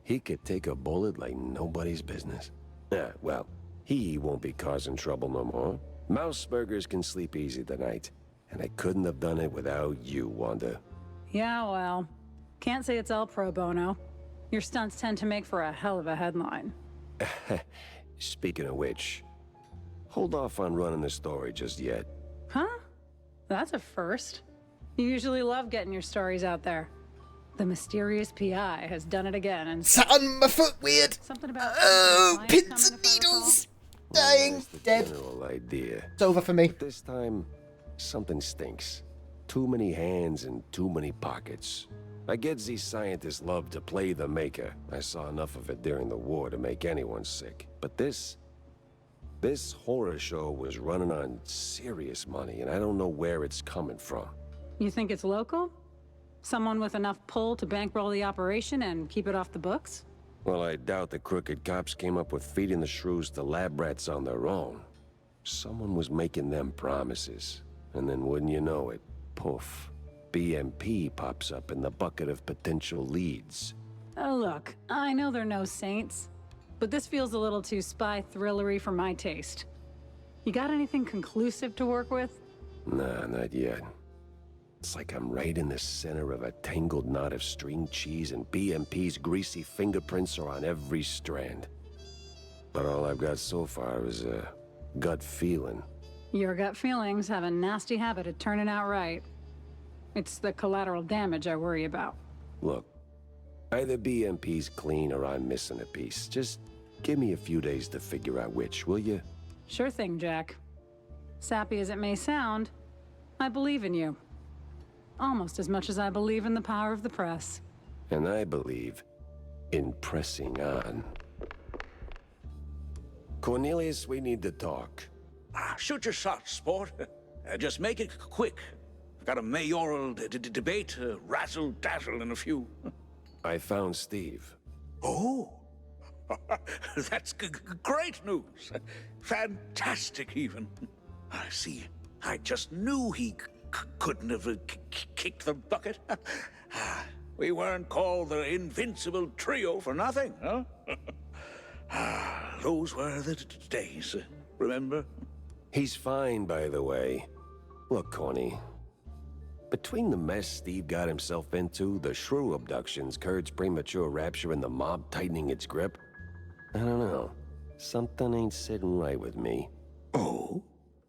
he could take a bullet like nobody's business. Yeah, well, he won't be causing trouble no more. Mouseburgers can sleep easy tonight. And I couldn't have done it without you, Wanda.
Yeah, well, can't say it's all pro bono. Your stunts tend to make for a hell of a headline.
Speaking of which, hold off on running the story just yet.
Huh? That's a first. You usually love getting your stories out there. The mysterious PI has done it again and...
Something my foot weird!
Something about...
Oh, pins and needles! Dying, dead.
General idea.
It's over for me.
But this time, something stinks. Too many hands and too many pockets. I get these scientists love to play the maker. I saw enough of it during the war to make anyone sick. But this horror show was running on serious money, and I don't know where it's coming from.
You think it's local? Someone with enough pull to bankroll the operation and keep it off the books?
Well, I doubt the crooked cops came up with feeding the shrews to lab rats on their own. Someone was making them promises. And then wouldn't you know it, poof, BMP pops up in the bucket of potential leads.
Oh, look, I know they're no saints, but this feels a little too spy thrillery for my taste. You got anything conclusive to work with?
Nah, not yet. It's like I'm right in the center of a tangled knot of string cheese, and BMP's greasy fingerprints are on every strand. But all I've got so far is a gut feeling.
Your gut feelings have a nasty habit of turning out right. It's the collateral damage I worry about.
Look, either BMP's clean or I'm missing a piece. Just give me a few days to figure out which, will you?
Sure thing, Jack. Sappy as it may sound, I believe in you. Almost as much as I believe in the power of the press.
And I believe in pressing on. Cornelius, we need to talk.
Shoot your shot, sport. Just make it quick. I've got a mayoral debate, razzle-dazzle in a few.
I found Steve.
Oh, that's great news. Fantastic, even. I see. I just knew he couldn't have kicked the bucket. We weren't called the Invincible Trio for nothing, huh? Those were the days, remember?
He's fine, by the way. Look, Corny. Between the mess Steve got himself into, the shrew abductions, Kurt's premature rapture, and the mob tightening its grip, I don't know. Something ain't sitting right with me.
Oh?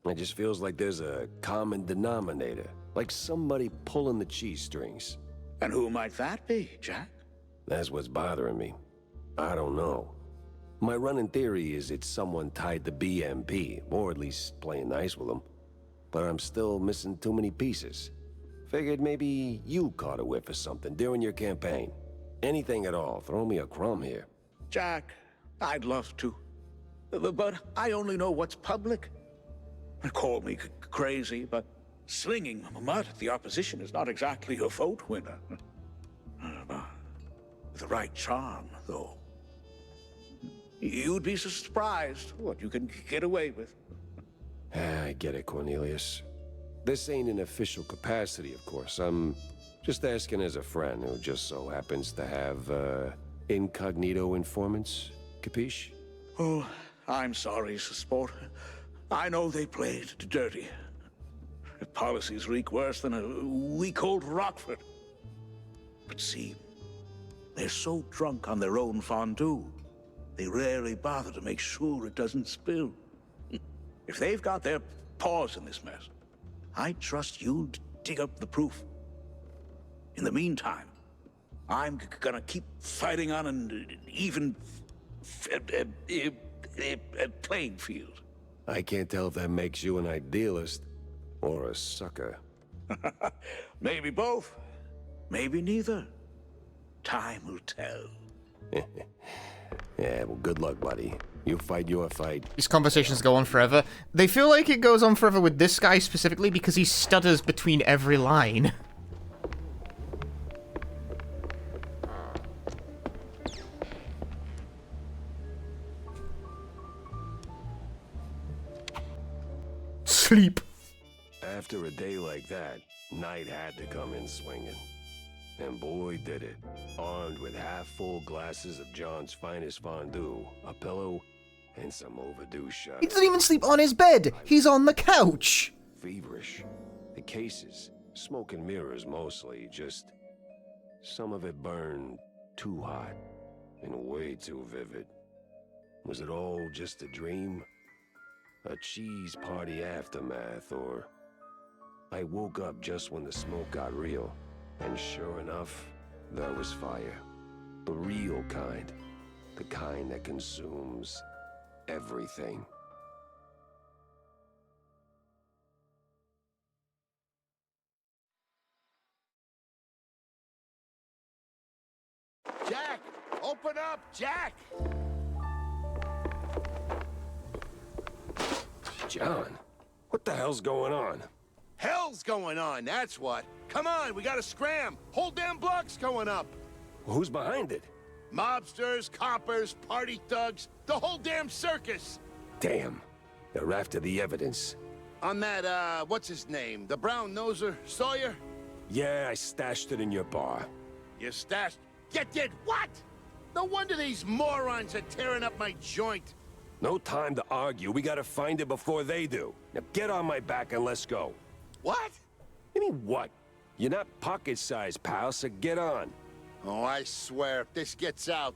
It just feels like there's a common denominator. Like somebody pulling the cheese strings.
And who might that be, Jack?
That's what's bothering me. I don't know. My running theory is it's someone tied to BMP, or at least playing nice with them. But I'm still missing too many pieces. Figured maybe you caught a whiff of something during your campaign. Anything at all, throw me a crumb here.
Jack, I'd love to. But I only know what's public. Call me crazy, but slinging mud at the opposition is not exactly a vote winner. With the right charm, though. You'd be surprised what you can get away with.
I get it, Cornelius. This ain't an official capacity, of course. I'm just asking as a friend who just so happens to have, incognito informants. Capiche?
Oh, I'm sorry, Sport. I know they played dirty. Their policies reek worse than a week-old Rockford. But see, they're so drunk on their own fondue, they rarely bother to make sure it doesn't spill. If they've got their paws in this mess, I trust you to dig up the proof. In the meantime, I'm gonna keep fighting on an even playing field.
I can't tell if that makes you an idealist or a sucker.
Maybe both. Maybe neither. Time will tell.
Yeah, well, good luck, buddy. You fight your fight.
These conversations go on forever. They feel like it goes on forever with this guy specifically because he stutters between every line. Sleep.
After a day like that, night had to come in swinging. And boy did it. Armed with half-full glasses of John's finest fondue, a pillow, and some overdue shots.
He doesn't even sleep on his bed. He's on the couch.
Feverish. The cases, smoke and mirrors mostly, just some of it burned too hot and way too vivid. Was it all just a dream? A cheese party aftermath, or I woke up just when the smoke got real, and sure enough, there was fire. The real kind. The kind that consumes everything.
Jack! Open up, Jack!
John, what the hell's going on?
Hell's going on, that's what. Come on, we gotta scram. Whole damn block's going up.
Who's behind it?
Mobsters, coppers, party thugs, the whole damn circus.
Damn, they're after the evidence.
On that, what's his name? The brown noser, Sawyer?
Yeah, I stashed it in your bar.
You stashed... You did what? No wonder these morons are tearing up my joint.
No time to argue. We gotta find it before they do. Now get on my back and let's go.
What?
I mean, what? You're not pocket-sized, pal, so get on.
Oh, I swear, if this gets out...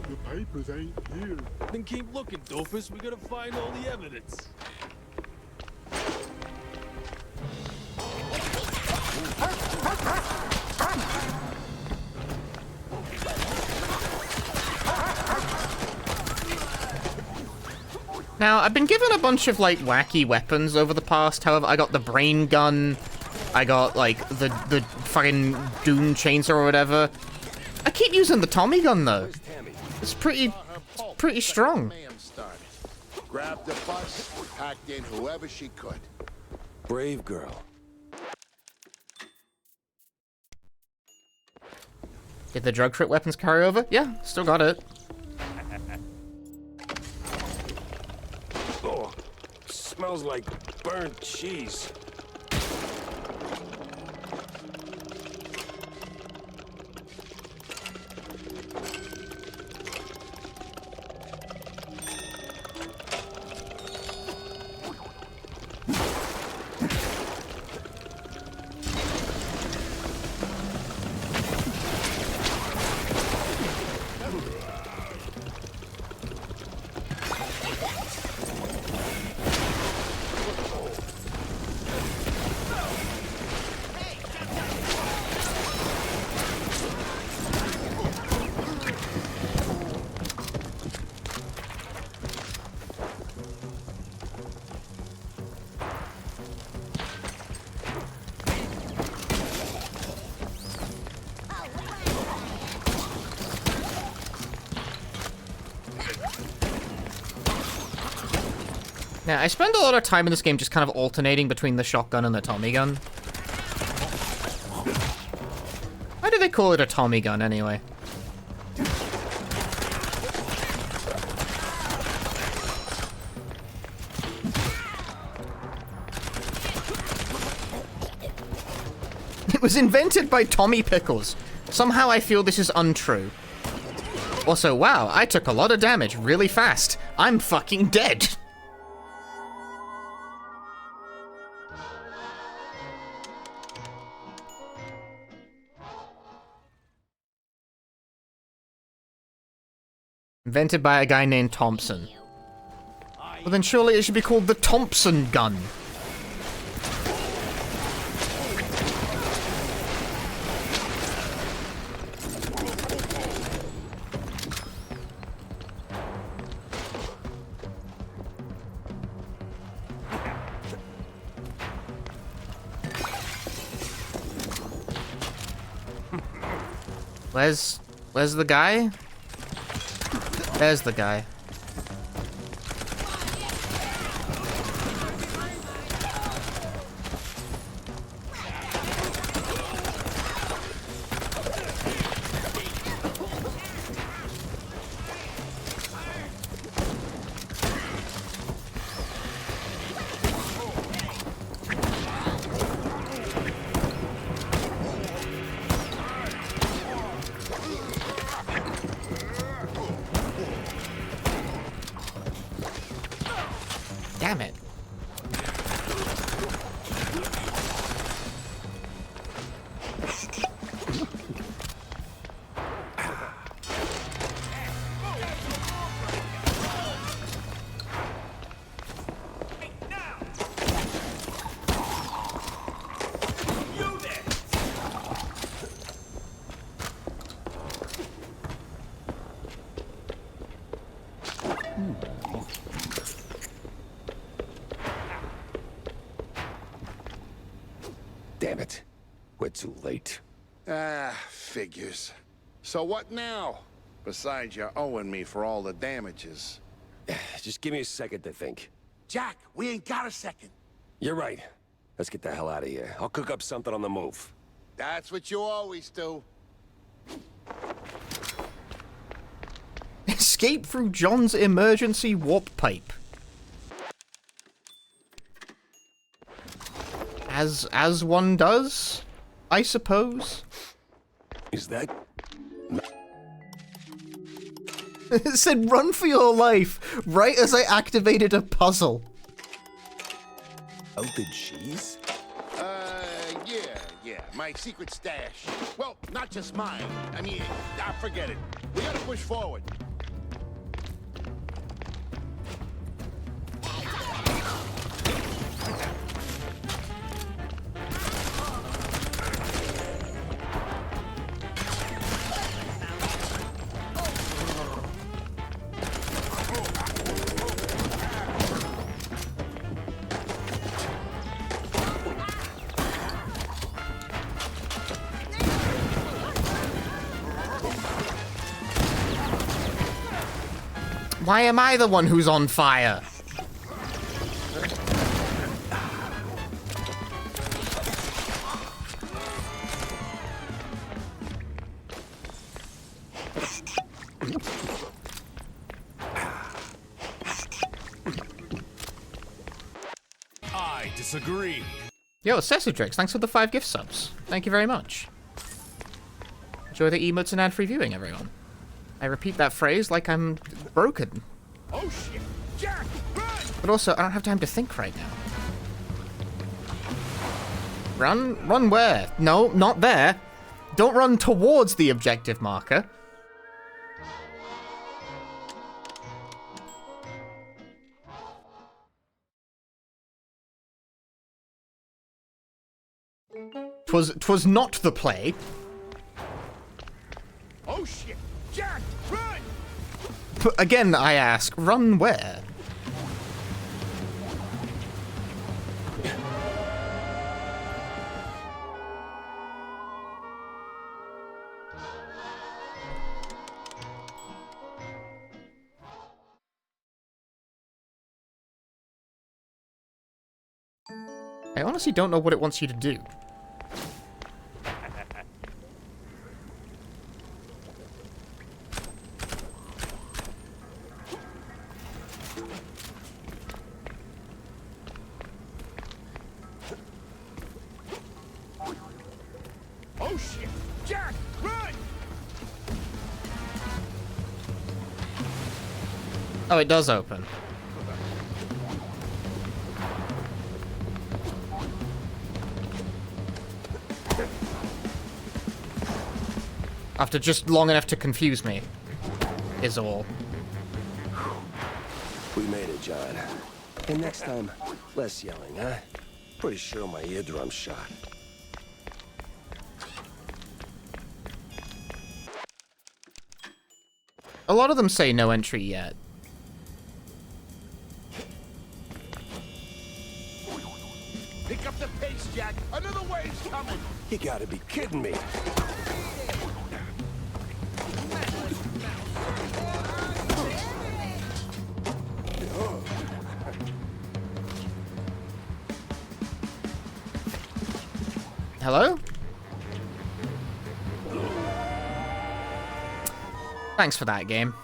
The papers ain't here.
Then keep looking, doofus. We gotta find all the evidence.
Now, I've been given a bunch of, like, wacky weapons over the past. However, I got the brain gun. I got, like, the fucking Doom chainsaw or whatever. I keep using the Tommy gun, though. It's pretty strong.
Grabbed the bus, packed in whoever she could.
Brave girl.
Did the drug trip weapons carry over? Yeah, still got it.
Oh, smells like burnt cheese.
Now, I spend a lot of time in this game just kind of alternating between the shotgun and the Tommy gun. Why do they call it a Tommy gun, anyway? It was invented by Tommy Pickles. Somehow I feel this is untrue. Also, wow, I took a lot of damage really fast. I'm fucking dead. Invented by a guy named Thompson. Well then surely it should be called the Thompson gun. Where's the guy? There's the guy. Damn it.
Damn it. We're too late.
Ah, figures. So what now? Besides, you're owing me for all the damages.
Just give me a second to think.
Jack, we ain't got a second.
You're right. Let's get the hell out of here. I'll cook up something on the move.
That's what you always do.
Escape through John's emergency warp pipe. As one does, I suppose.
Is that?
It said run for your life, right as I activated a puzzle.
Melted cheese?
Yeah. My secret stash. Well, not just mine. I mean, forget it. We gotta push forward.
Why am I the one who's on fire?
I disagree.
Yo, Cessadrix, thanks for the 5 gift subs. Thank you very much. Enjoy the emotes and ad-free viewing, everyone. I repeat that phrase like I'm broken.
Oh shit! Jack, run!
But also, I don't have time to think right now. Run? Run where? No, not there. Don't run towards the objective marker. Twas not the play.
Oh shit! Jack, run!
But again, I ask, run where? I honestly don't know what it wants you to do. Oh, it does open. After just long enough to confuse me, is all.
We made it, John. And next time, less yelling, huh? Pretty sure my eardrum's shot.
A lot of them say no entry yet.
Pick up the pace, Jack. Another wave's coming.
You gotta be kidding me.
Hello? Thanks for that, game.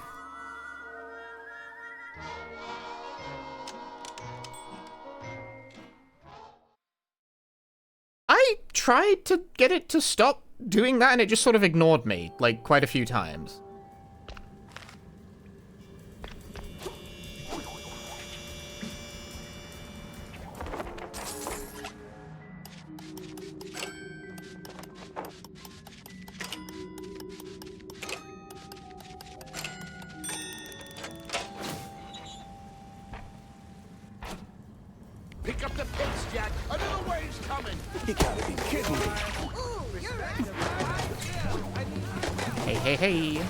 I tried to get it to stop doing that and it just sort of ignored me, like, quite a few times.
Pick up the pace, Jack. Another wave's coming.
You gotta be kidding me.
Hey, hey, hey.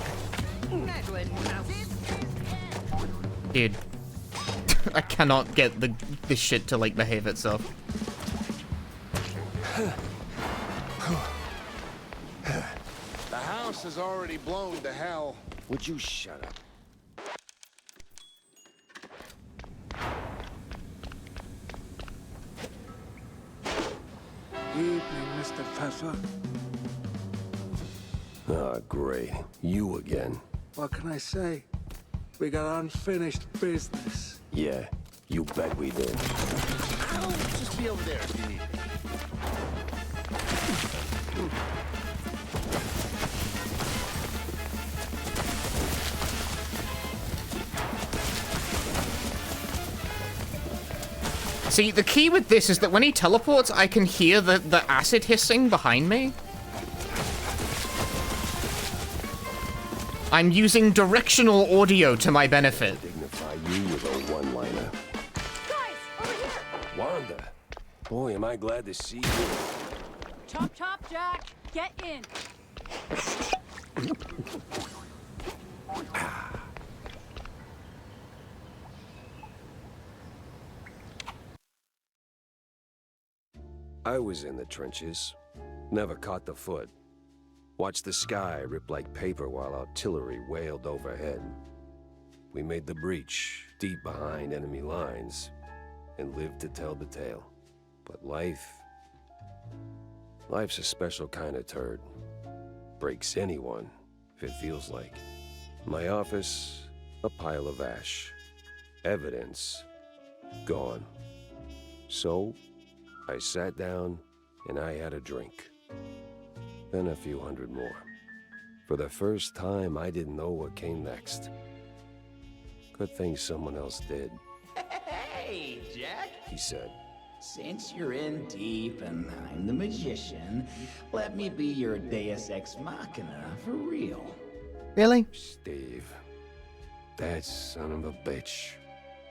Dude. I cannot get this shit to, like, behave itself.
The house is already blown to hell.
Would you shut up?
Evening, Mr. Pfeffer.
Oh, great. You again.
What can I say? We got unfinished business.
Yeah, you bet we did.
I'll just be over there if you need me.
See, the key with this is that when he teleports, I can hear the acid hissing behind me. I'm using directional audio to my benefit.
Dignify you with a one-liner.
Guys, over here!
Wanda, boy, am I glad to see you.
Chop, chop, Jack. Get in.
I was in the trenches. Never caught the foot. Watched the sky rip like paper while artillery wailed overhead. We made the breach, deep behind enemy lines, and lived to tell the tale. But life's a special kind of turd. Breaks anyone, if it feels like. My office, a pile of ash. Evidence, gone. So, I sat down and I had a drink. Then a few hundred more. For the first time, I didn't know what came next. Good thing someone else did,
Hey, Jack.
he said.
Since you're in deep and I'm the magician, let me be your Deus Ex Machina for real.
Really?
Steve, that son of a bitch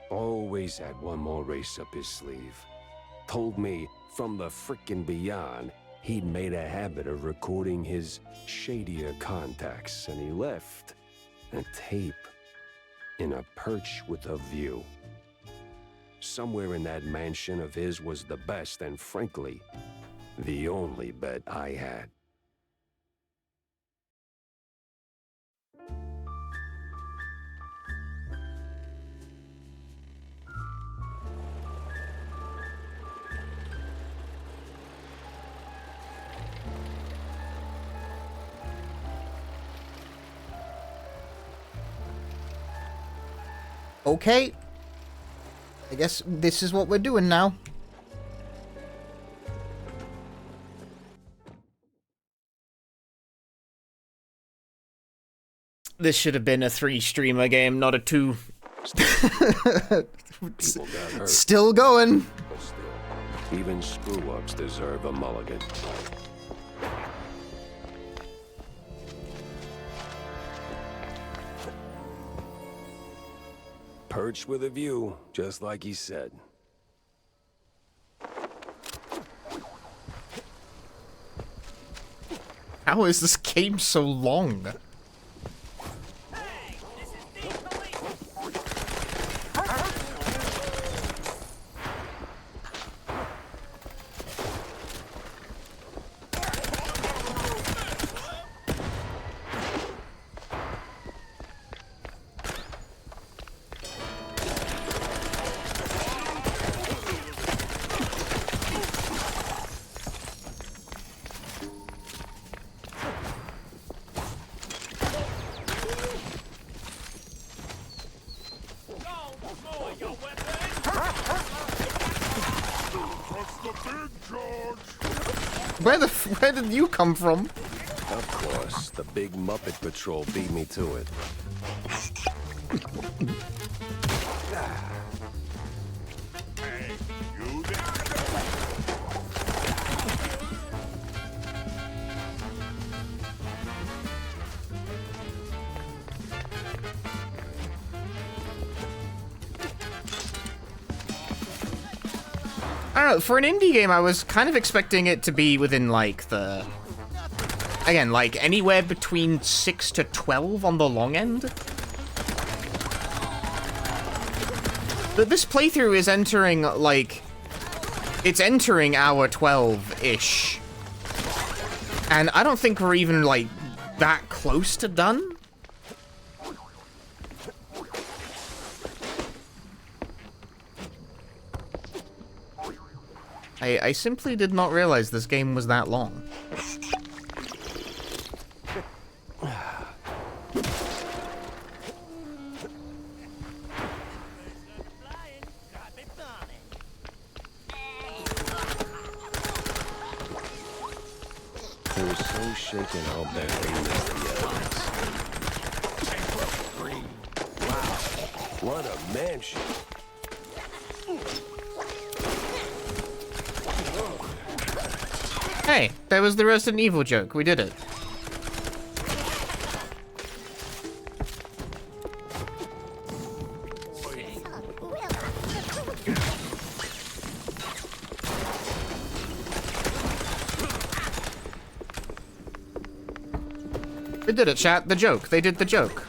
always had one more race up his sleeve. Told me from the frickin' beyond he'd made a habit of recording his shadier contacts, and he left a tape in a perch with a view. Somewhere in that mansion of his was the best and, frankly, the only bet I had.
Okay. I guess this is what we're doing now. This should have been a 3-streamer game, not a 2.
People got hurt.
Still going.
But still, even screw-ups deserve a mulligan. Perched with a view, just like he said.
How is this game so long? Where did you come from?
Of course, the big Muppet Patrol beat me to it.
I don't know, for an indie game, I was kind of expecting it to be within, like, again, like, anywhere between 6 to 12 on the long end. But this playthrough is entering, like, it's entering hour 12-ish. And I don't think we're even, like, that close to done. I simply did not realize this game was that long.
They were so shaken how bad they missed the evidence. Wow, what a mansion.
Hey, that was the Resident Evil joke. We did it. We did it, chat. The joke. They did the joke.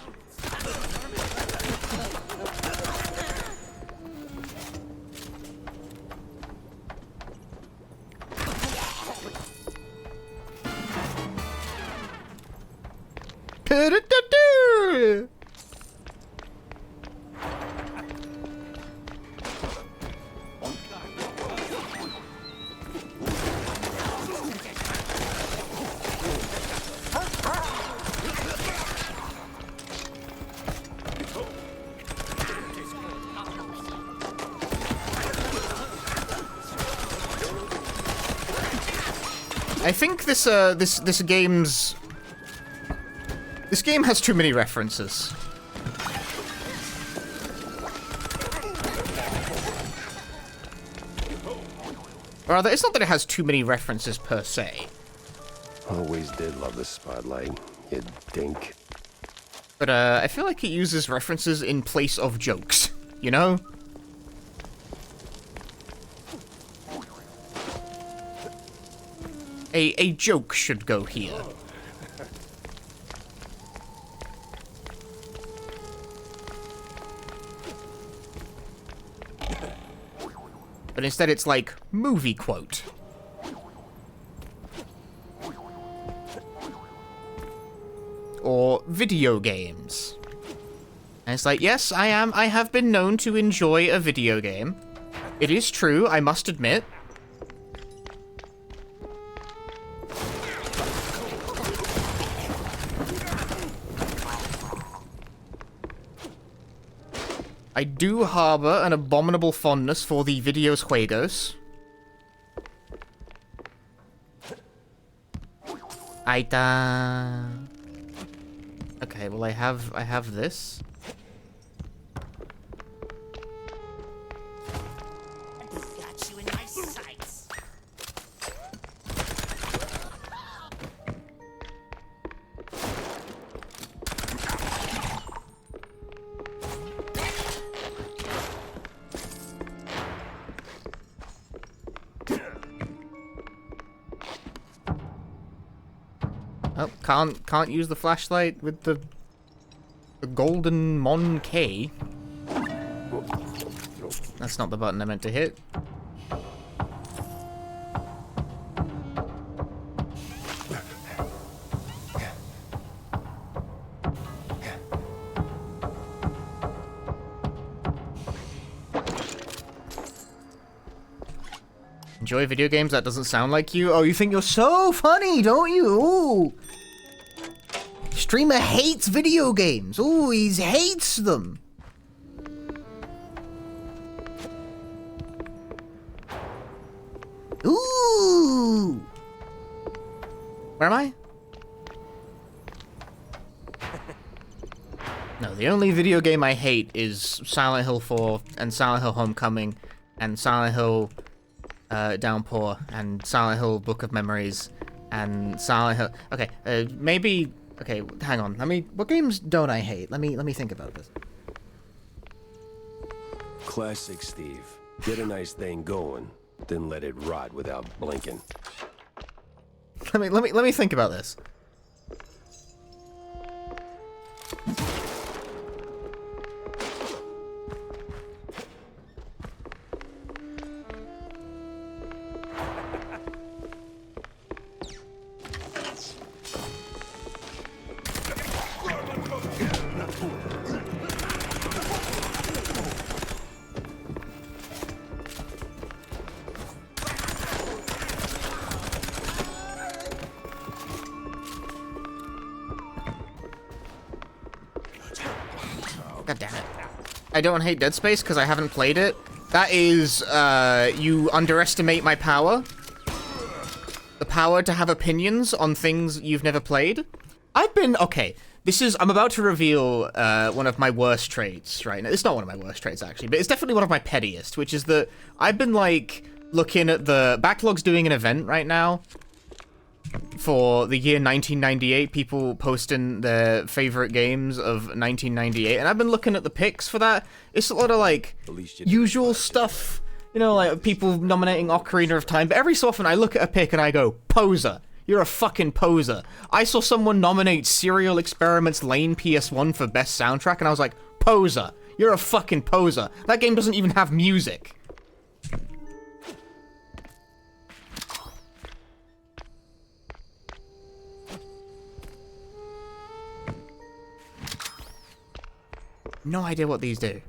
I think this game has too many references. Or rather, it's not that it has too many references per se.
Always did love the spotlight, you dink.
But I feel like it uses references in place of jokes, you know? A joke should go here. But instead it's like, movie quote. Or video games. And it's like, yes, I have been known to enjoy a video game. It is true, I must admit. I do harbor an abominable fondness for the videos juegos. Okay, well I have this. Oh, can't use the flashlight with the golden Mon K. That's not the button I meant to hit. Enjoy video games? That doesn't sound like you. Oh, you think you're so funny, don't you? Ooh. Streamer hates video games. Ooh, he hates them. Ooh. Where am I? No, the only video game I hate is Silent Hill 4 and Silent Hill Homecoming and Silent Hill Downpour and Silent Hill Book of Memories and Silent Hill. Okay, maybe. Okay, hang on. What games don't I hate? Let me think about this.
Classic Steve. Get a nice thing going, then let it rot without blinking.
Let me think about this. God damn it. I don't hate Dead Space because I haven't played it. That is, you underestimate my power. The power to have opinions on things you've never played. Okay, I'm about to reveal one of my worst traits right now. It's not one of my worst traits, actually, but it's definitely one of my pettiest, which is that I've been, like, looking at the... Backlog's doing an event right now for the year 1998, people posting their favorite games of 1998, and I've been looking at the picks for that. It's a lot of, like, usual stuff, you know, like people nominating Ocarina of Time, but every so often I look at a pick and I go, poser. You're a fucking poser. I saw someone nominate Serial Experiments Lane PS1 for best soundtrack, and I was like, poser. You're a fucking poser. That game doesn't even have music. No idea what these do.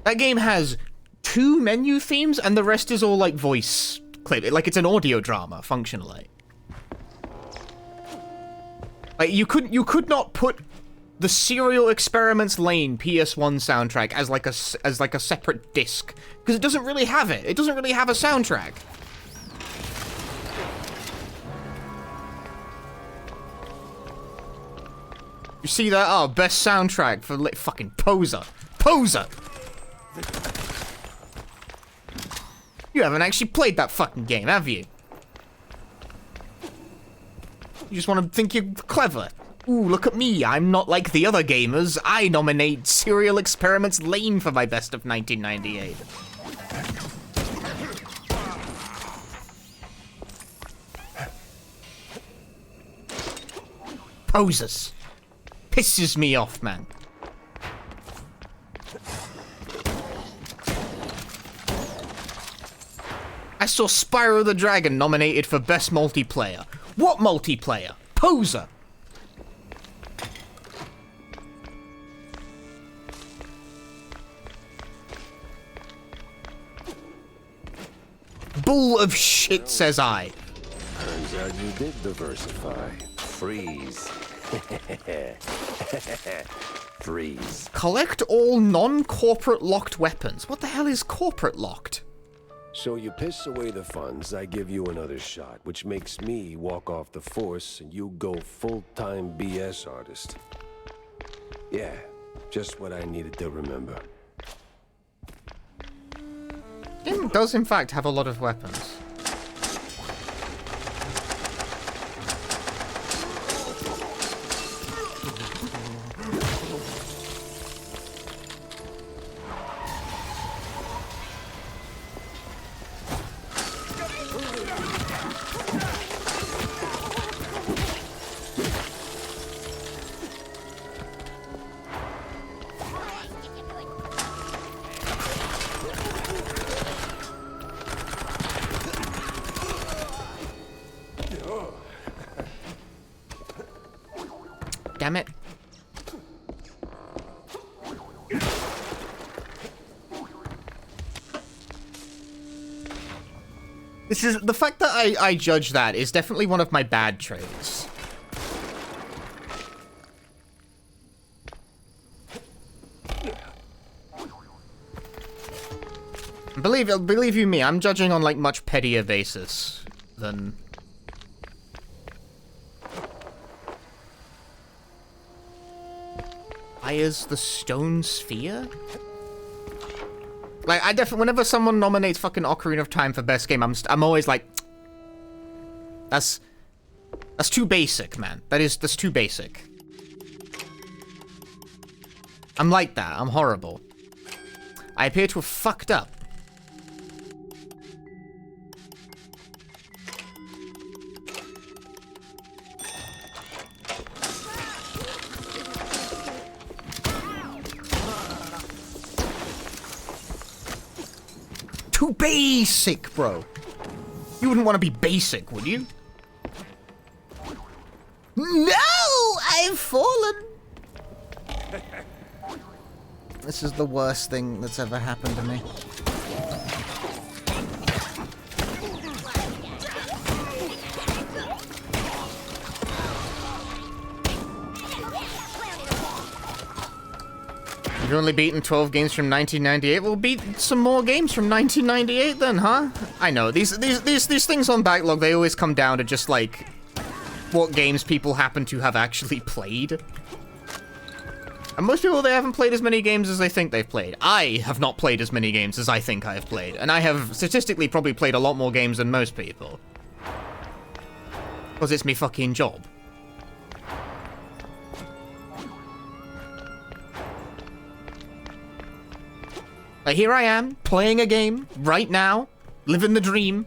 That game has 2 menu themes and the rest is all like voice clip. Like it's an audio drama functionally. Like you could not put the Serial Experiments Lane PS1 soundtrack as like a separate disc because it doesn't really have it. It doesn't really have a soundtrack. You see that? Oh, best soundtrack for fucking poser. Poser! You haven't actually played that fucking game, have you? You just want to think you're clever. Ooh, look at me. I'm not like the other gamers. I nominate Serial Experiments Lane for my best of 1998. Posers. Pisses me off, man. I saw Spyro the Dragon nominated for Best Multiplayer. What multiplayer? Poser! Bull of shit, says I.
Turns out you did diversify. Freeze. Freeze.
Collect all non-corporate locked weapons. What the hell is corporate locked?
So you piss away the funds, I give you another shot, which makes me walk off the force and you go full-time BS artist. Yeah, just what I needed to remember.
Game does in fact have a lot of weapons. damn it. This is the fact that I judge that is definitely one of my bad traits. Believe you me, I'm judging on like much pettier basis than. Fire's the Stone Sphere? Like, I definitely, whenever someone nominates fucking Ocarina of Time for best game, I'm always like, that's too basic, man. That's too basic. I'm like that. I'm horrible. I appear to have fucked up. Too basic, bro. You wouldn't want to be basic, would you? No! I've fallen! This is the worst thing that's ever happened to me. You've only beaten 12 games from 1998. We'll beat some more games from 1998 then, huh? I know, these things on backlog, they always come down to just, like, what games people happen to have actually played. And most people, they haven't played as many games as they think they've played. I have not played as many games as I think I have played. And I have statistically probably played a lot more games than most people. Because it's me fucking job. Like, here I am, playing a game, right now, living the dream.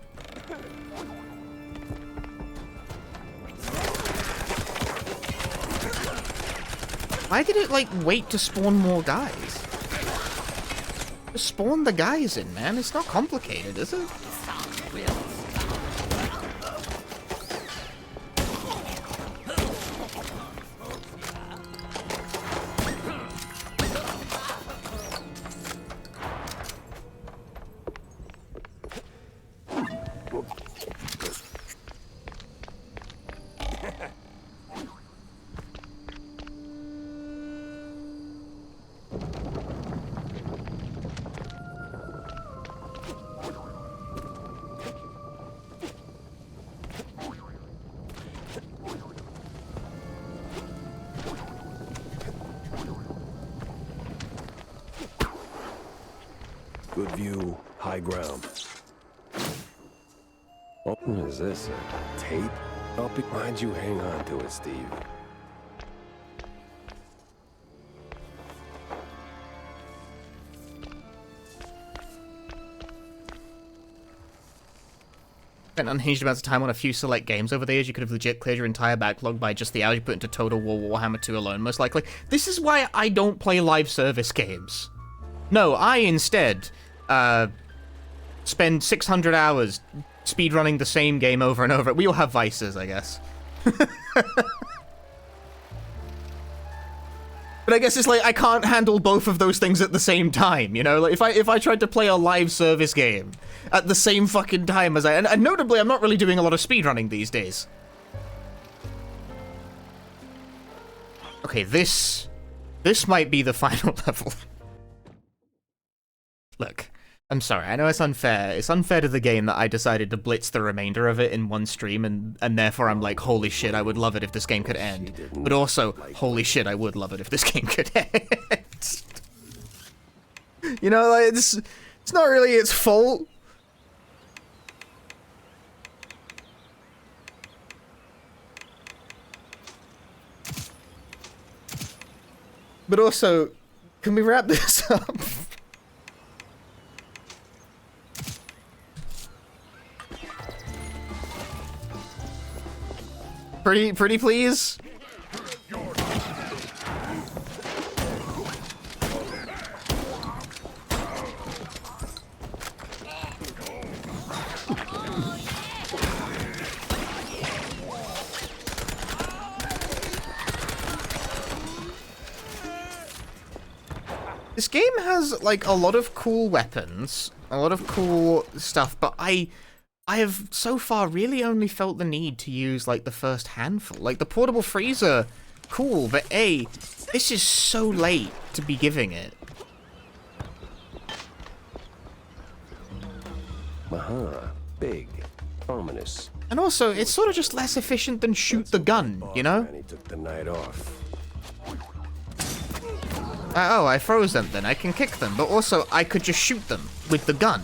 Why did it, like, wait to spawn more guys? Just spawn the guys in, man. It's not complicated, is it?
Good view, high ground. Oh, what is this? A tape? Why'd you hang on to it, Steve?
Spent unhinged amounts of time on a few select games over the years. You could have legit cleared your entire backlog by just the hours you put into Total War Warhammer 2 alone, most likely. This is why I don't play live service games. No, I instead spend 600 hours speedrunning the same game over and over. We all have vices, I guess. But I guess it's like I can't handle both of those things at the same time, you know? Like if I tried to play a live service game at the same fucking time as and notably I'm not really doing a lot of speedrunning these days. Okay, this might be the final level. Look, I'm sorry, I know it's unfair. It's unfair to the game that I decided to blitz the remainder of it in one stream, and therefore I'm like, holy shit, I would love it if this game could end. But also, holy shit, I would love it if this game could end. You know, like, it's not really its fault. But also, can we wrap this up? Pretty please? This game has, like, a lot of cool weapons, a lot of cool stuff, but I have so far really only felt the need to use, like, the first handful. Like, the portable freezer, cool, but A, this is so late to be giving it.
Aha, big, ominous.
And also, it's sort of just less efficient than shoot the gun, you know?
And he took the night off.
Oh, I froze them then. I can kick them, but also I could just shoot them with the gun.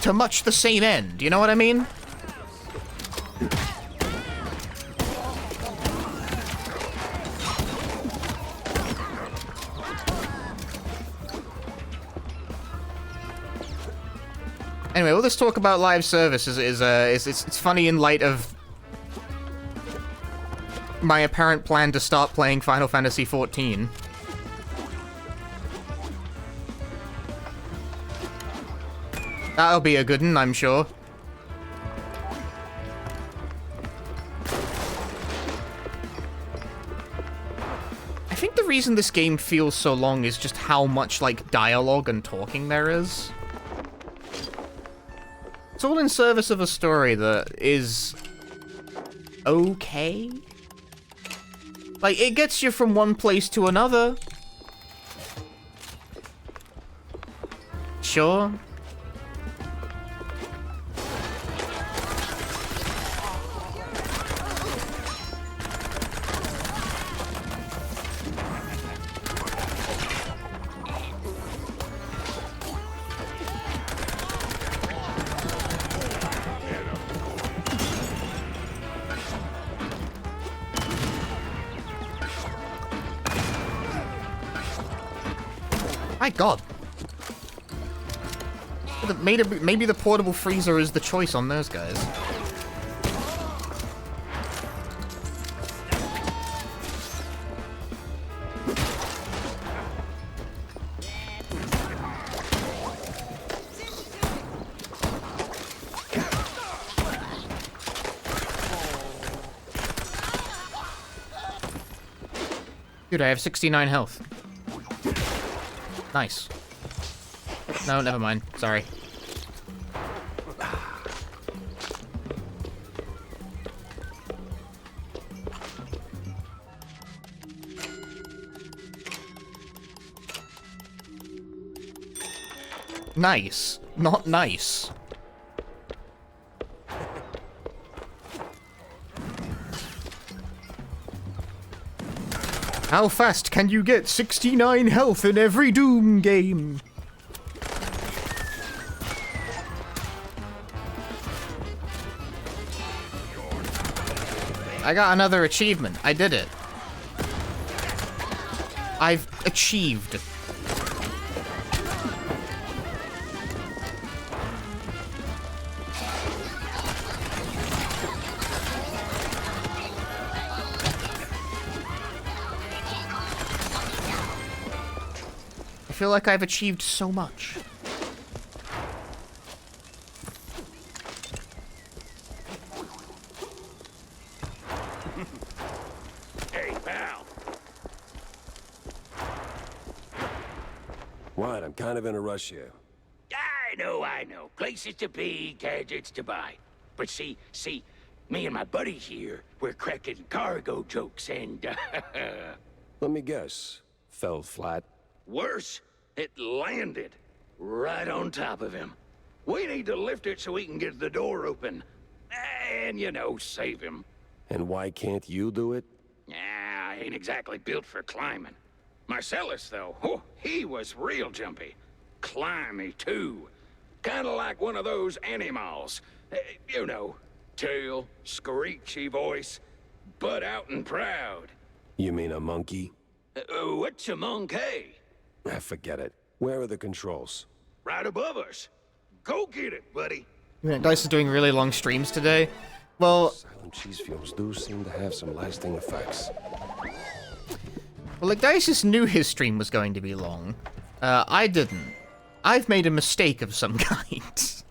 To much the same end, you know what I mean? Anyway, all this talk about live service it's funny in light of my apparent plan to start playing Final Fantasy XIV. That'll be a good one, I'm sure. I think the reason this game feels so long is just how much, like, dialogue and talking there is. It's all in service of a story that is okay. Like, it gets you from one place to another. Sure. My god. Maybe the portable freezer is the choice on those guys. Dude, I have 69 health. Nice. No, never mind. Sorry. Nice. Not nice. How fast can you get 69 health in every Doom game? I got another achievement. I did it. I've achieved. I feel like I've achieved so much.
Hey, pal. What? I'm kind of in a rush here.
I know. Places to be, gadgets to buy. But see, me and my buddy here, we're cracking cargo jokes and,
Let me guess. Fell flat.
Worse, it landed right on top of him. We need to lift it so we can get the door open. And, you know, save him.
And why can't you do it?
I ain't exactly built for climbing. Marcellus, though, he was real jumpy. Climby, too. Kinda like one of those animals. You know, tail, screechy voice, butt out and proud.
You mean a monkey?
What's a monkey?
Forget it. Where are the controls?
Right above us. Go get it, buddy.
Dice is doing really long streams today. Well,
Silent cheese fumes do seem to have some lasting effects.
Well, like, Dice knew his stream was going to be long. I didn't. I've made a mistake of some kind.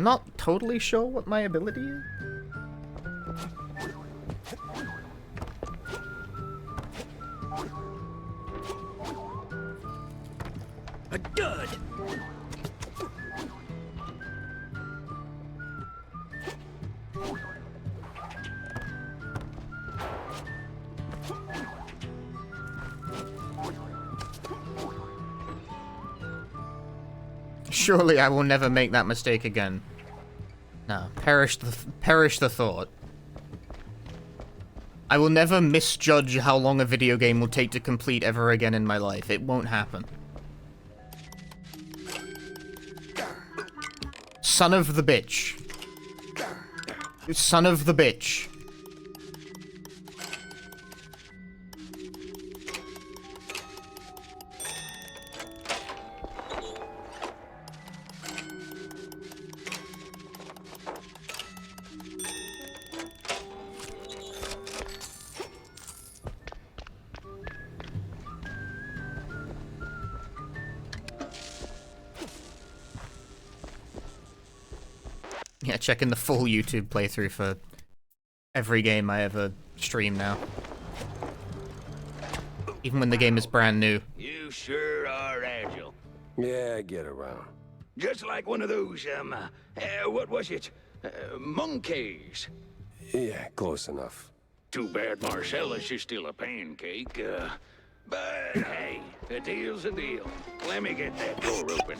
I'm not totally sure what my ability is.
A dud!
Surely I will never make that mistake again. No, perish the thought. I will never misjudge how long a video game will take to complete ever again in my life. It won't happen. Son of the bitch. Son of the bitch. Yeah, checking the full YouTube playthrough for every game I ever stream now. Even when the game is brand new.
You sure are agile.
Yeah, I get around.
Just like one of those, what was it? Monkeys.
Yeah, close enough.
Too bad Marcellus is still a pancake, but hey, a deal's a deal. Let me get that door open.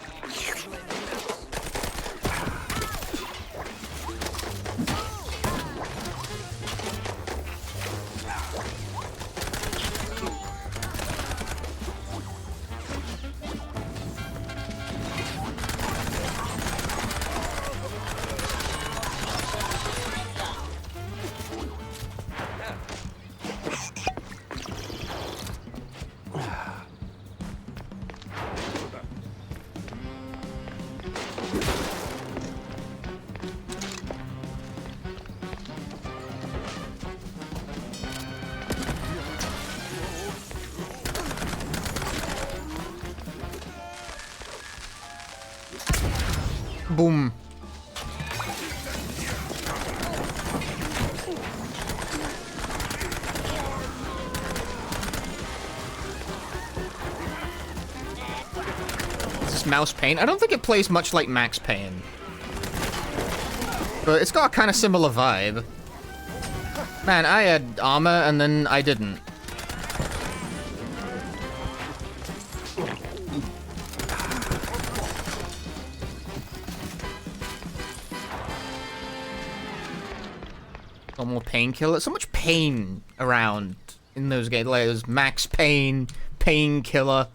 Boom. Is this Mouse Payne? I don't think it plays much like Max Payne. But it's got a kind of similar vibe. Man, I had armor and then I didn't. More painkiller. So much pain around in those games. Like, there's Max Payne, Painkiller.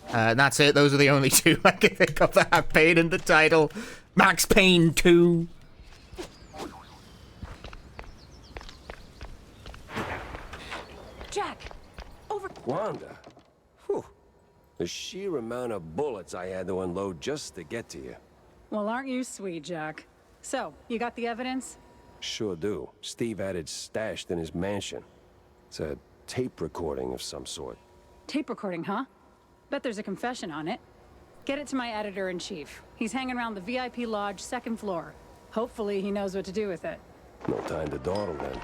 That's it. Those are the only two I can think of that have pain in the title. Max Payne 2.
Jack, over.
Wanda. Whew. The sheer amount of bullets I had to unload just to get to you.
Well, aren't you sweet, Jack? So, you got the evidence?
Sure do. Steve had it stashed in his mansion. It's a tape recording of some sort.
Tape recording, huh? Bet there's a confession on it. Get it to my editor-in-chief. He's hanging around the VIP lodge, second floor. Hopefully he knows what to do with it.
No time to dawdle then.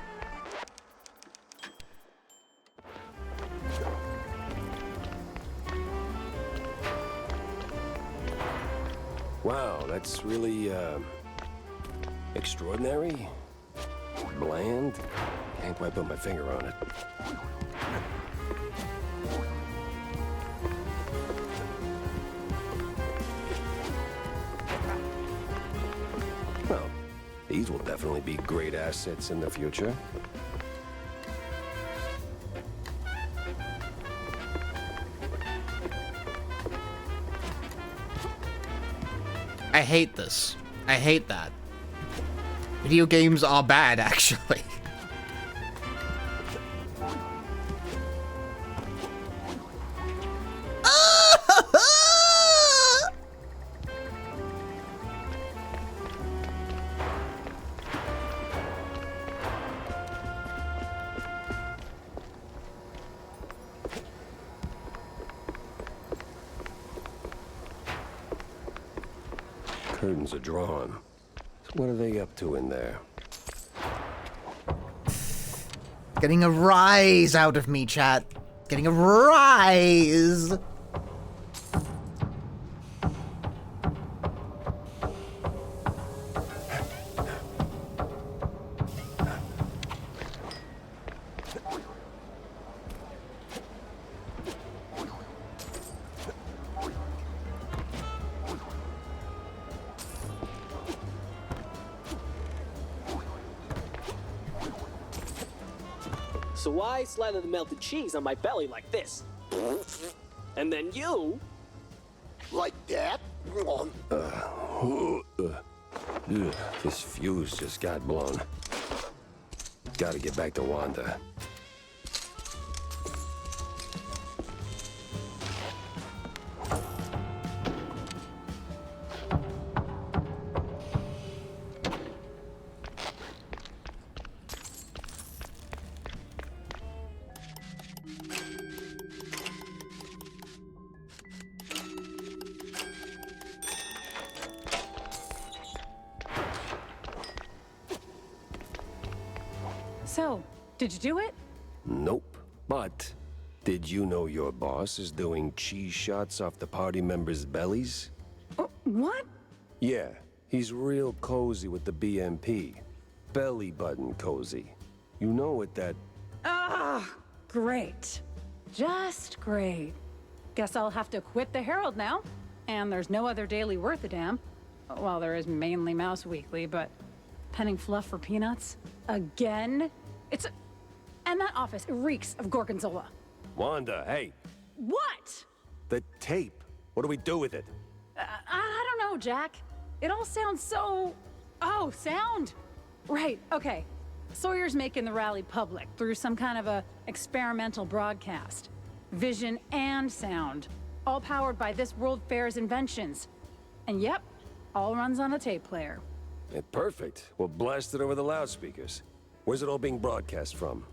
Wow, that's really, extraordinary? Bland? Can't quite put my finger on it. Well, these will definitely be great assets in the future.
I hate this. I hate that. Video games are bad, actually.
curtains are drawn. What are they up to in there?
Getting a rise out of me, chat. Getting a rise.
So I slather the melted cheese on my belly like this. And then you...
Like that?
This fuse just got blown. Gotta get back to Wanda.
So, did you do it?
Nope. But did you know your boss is doing cheese shots off the party members' bellies?
What?
Yeah, he's real cozy with the BMP. Belly button cozy. You know what that...
Ah, great. Just great. Guess I'll have to quit the Herald now. And there's no other daily worth a damn. Well, there is mainly Mouse Weekly, but penning fluff for peanuts? Again? And that office, it reeks of Gorgonzola.
Wanda, hey,
What?
the tape. What do we do with it?
I don't know, Jack. It all sounds so... Oh, sound? Right, okay. Sawyer's making the rally public through some kind of a experimental broadcast. Vision and sound. All powered by this World Fair's inventions. And yep, all runs on a tape player.
Perfect. We'll blast it over the loudspeakers. Where's it all being broadcast from?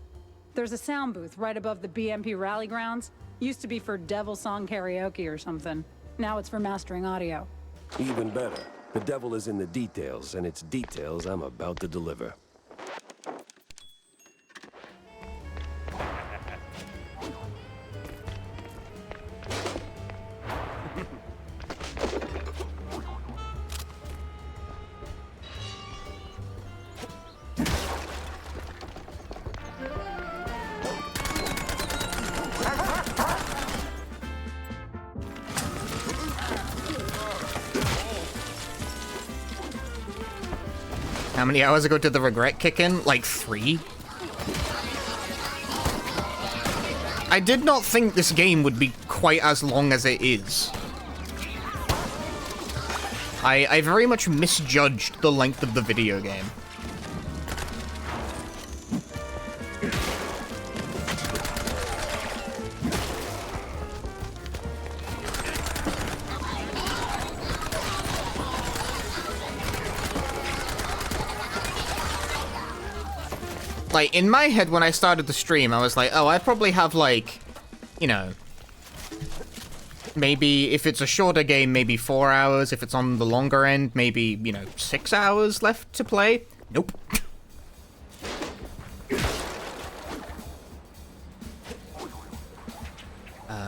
There's a sound booth right above the BMP rally grounds. Used to be for Devil Song karaoke or something. Now it's for mastering audio.
Even better. The devil is in the details, and it's details I'm about to deliver.
How many hours ago did the regret kick in? Like 3? I did not think this game would be quite as long as it is. I very much misjudged the length of the video game. Like, in my head, when I started the stream, I was like, oh, I'd probably have, like, you know, maybe if it's a shorter game, maybe 4 hours. If it's on the longer end, maybe, you know, 6 hours left to play. Nope.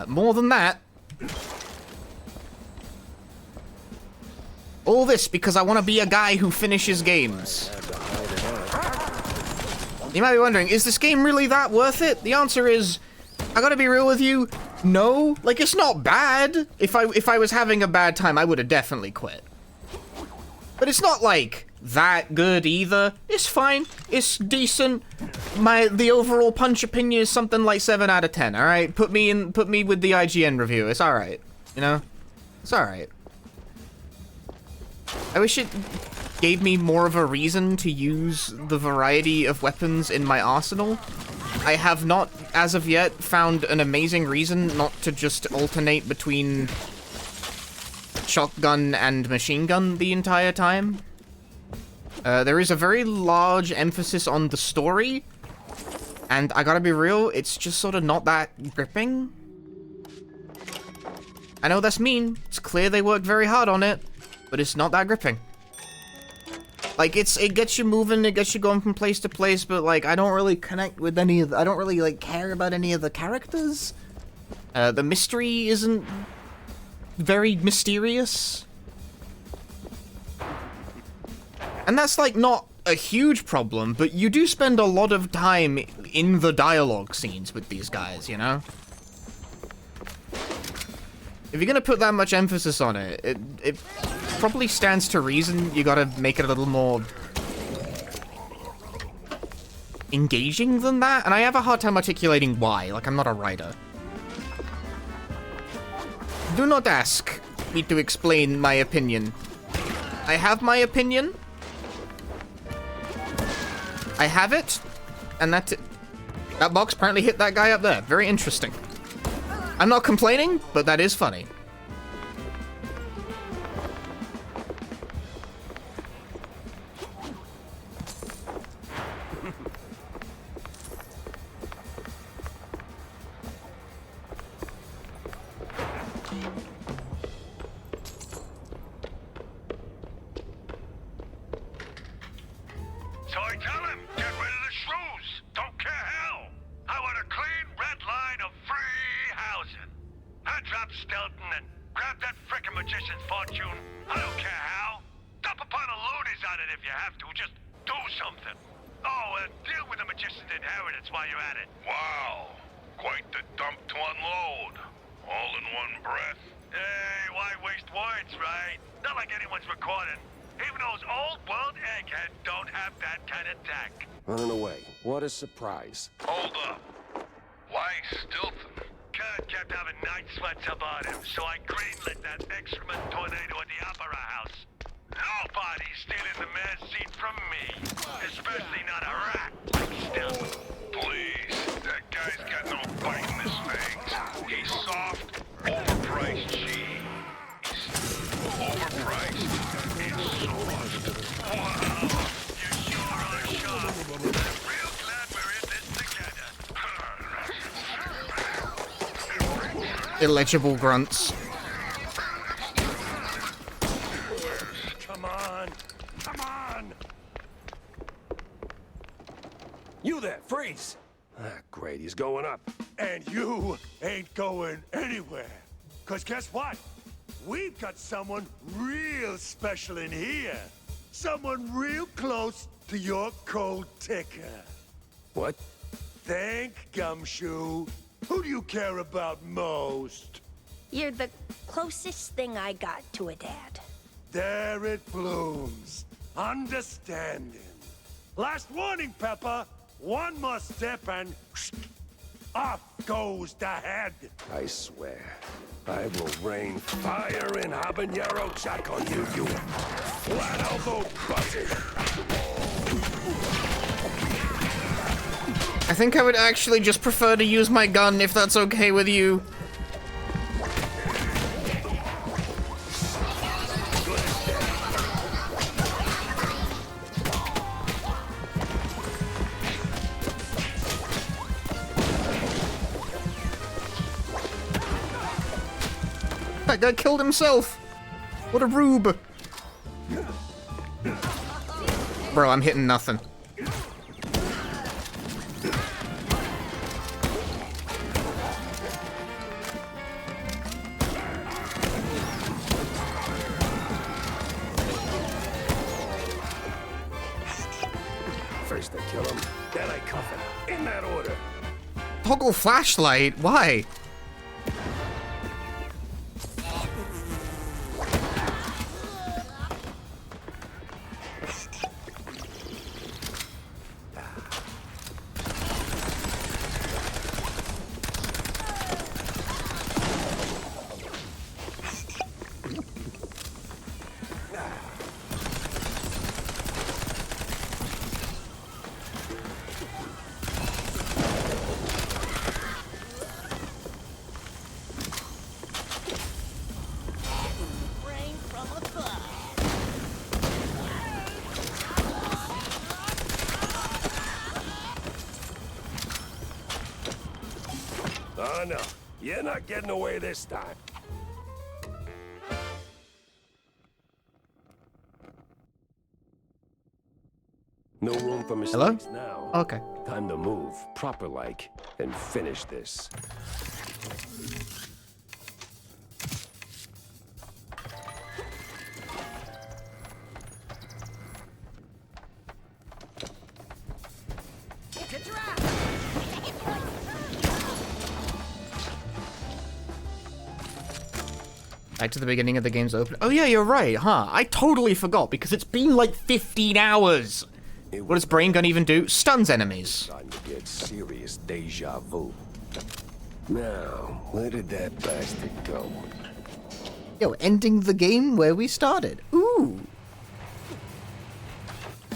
More than that. All this because I want to be a guy who finishes games. You might be wondering, is this game really that worth it? The answer is, I gotta be real with you, no. Like, it's not bad. If I was having a bad time, I would have definitely quit. But it's not, like, that good either. It's fine. It's decent. The overall Punch opinion is something like 7 out of 10, alright? Put me with the IGN review. It's alright. You know? It's alright. I wish it gave me more of a reason to use the variety of weapons in my arsenal. I have not, as of yet, found an amazing reason not to just alternate between shotgun and machine gun the entire time. There is a very large emphasis on the story, and I gotta be real, it's just sort of not that gripping. I know that's mean. It's clear they worked very hard on it. but it's not that gripping. Like, it gets you moving, it gets you going from place to place, but, like, I don't really connect with any of I don't really, like, care about any of the characters. The mystery isn't very mysterious. And that's, like, not a huge problem, but you do spend a lot of time in the dialogue scenes with these guys, you know? If you're gonna put that much emphasis on it, it probably stands to reason you gotta make it a little more engaging than that, and I have a hard time articulating why. Like, I'm not a writer. Do not ask me to explain my opinion. I have my opinion. I have it, and that's it. That box apparently hit that guy up there. Very interesting. I'm not complaining, but that is funny.
So I tell him, get rid of the shrews. Don't care how. I want a clean red line of free housing. I drop Stelton and grab that frickin' magician's fortune. I don't care how. Dump upon the loonies on it if you have to. Just do something. Oh, and deal with the magician's inheritance while you're at it.
Wow. Quite the dump to unload. All in one breath.
Hey, why waste words, right? Not like anyone's recording. Even those old world eggheads don't have that kind of tact.
Running away. What a surprise.
Hold up. Why Stilton?
Kurt kept having night sweats about him, so I greenlit that excrement tornado at the Opera House. Nobody's stealing the mayor's seat from me. Especially not a rat like Stilton.
Please. That guy's got no bite in his fangs. He's soft, overpriced cheese. Overpriced and soft. Wow. You sure are sharp. I'm real glad we're in this together.
Illegible grunts.
Come on! Come on!
You there, freeze! Ah, great, he's going up.
And you ain't going anywhere. 'Cause guess what? We've got someone real special in here. Someone real close to your cold ticker.
What?
Think, Gumshoe. Who do you care about most?
You're the closest thing I got to a dad.
There it blooms. Understanding. Last warning, Pepper. One more step and off goes the head.
I swear, I will rain fire and habanero jack on you, you flat-elbowed buzzard.
I think I would actually just prefer to use my gun if that's okay with you. That guy killed himself. What a rube. Bro, I'm hitting nothing.
First I kill him, then I cuff him. In that order.
Toggle flashlight? Why?
Oh no, you're not getting away this time. No room for
Hello?
mistakes now.
Okay.
Time to move, proper-like, and finish this.
Back to the beginning of the game's open. Oh yeah, you're right, huh? I totally forgot because it's been like 15 hours. What does Brain Gun even do? Stuns enemies.
Starting to get serious deja vu. Now, where did that bastard go?
Yo, ending the game where we started. Ooh.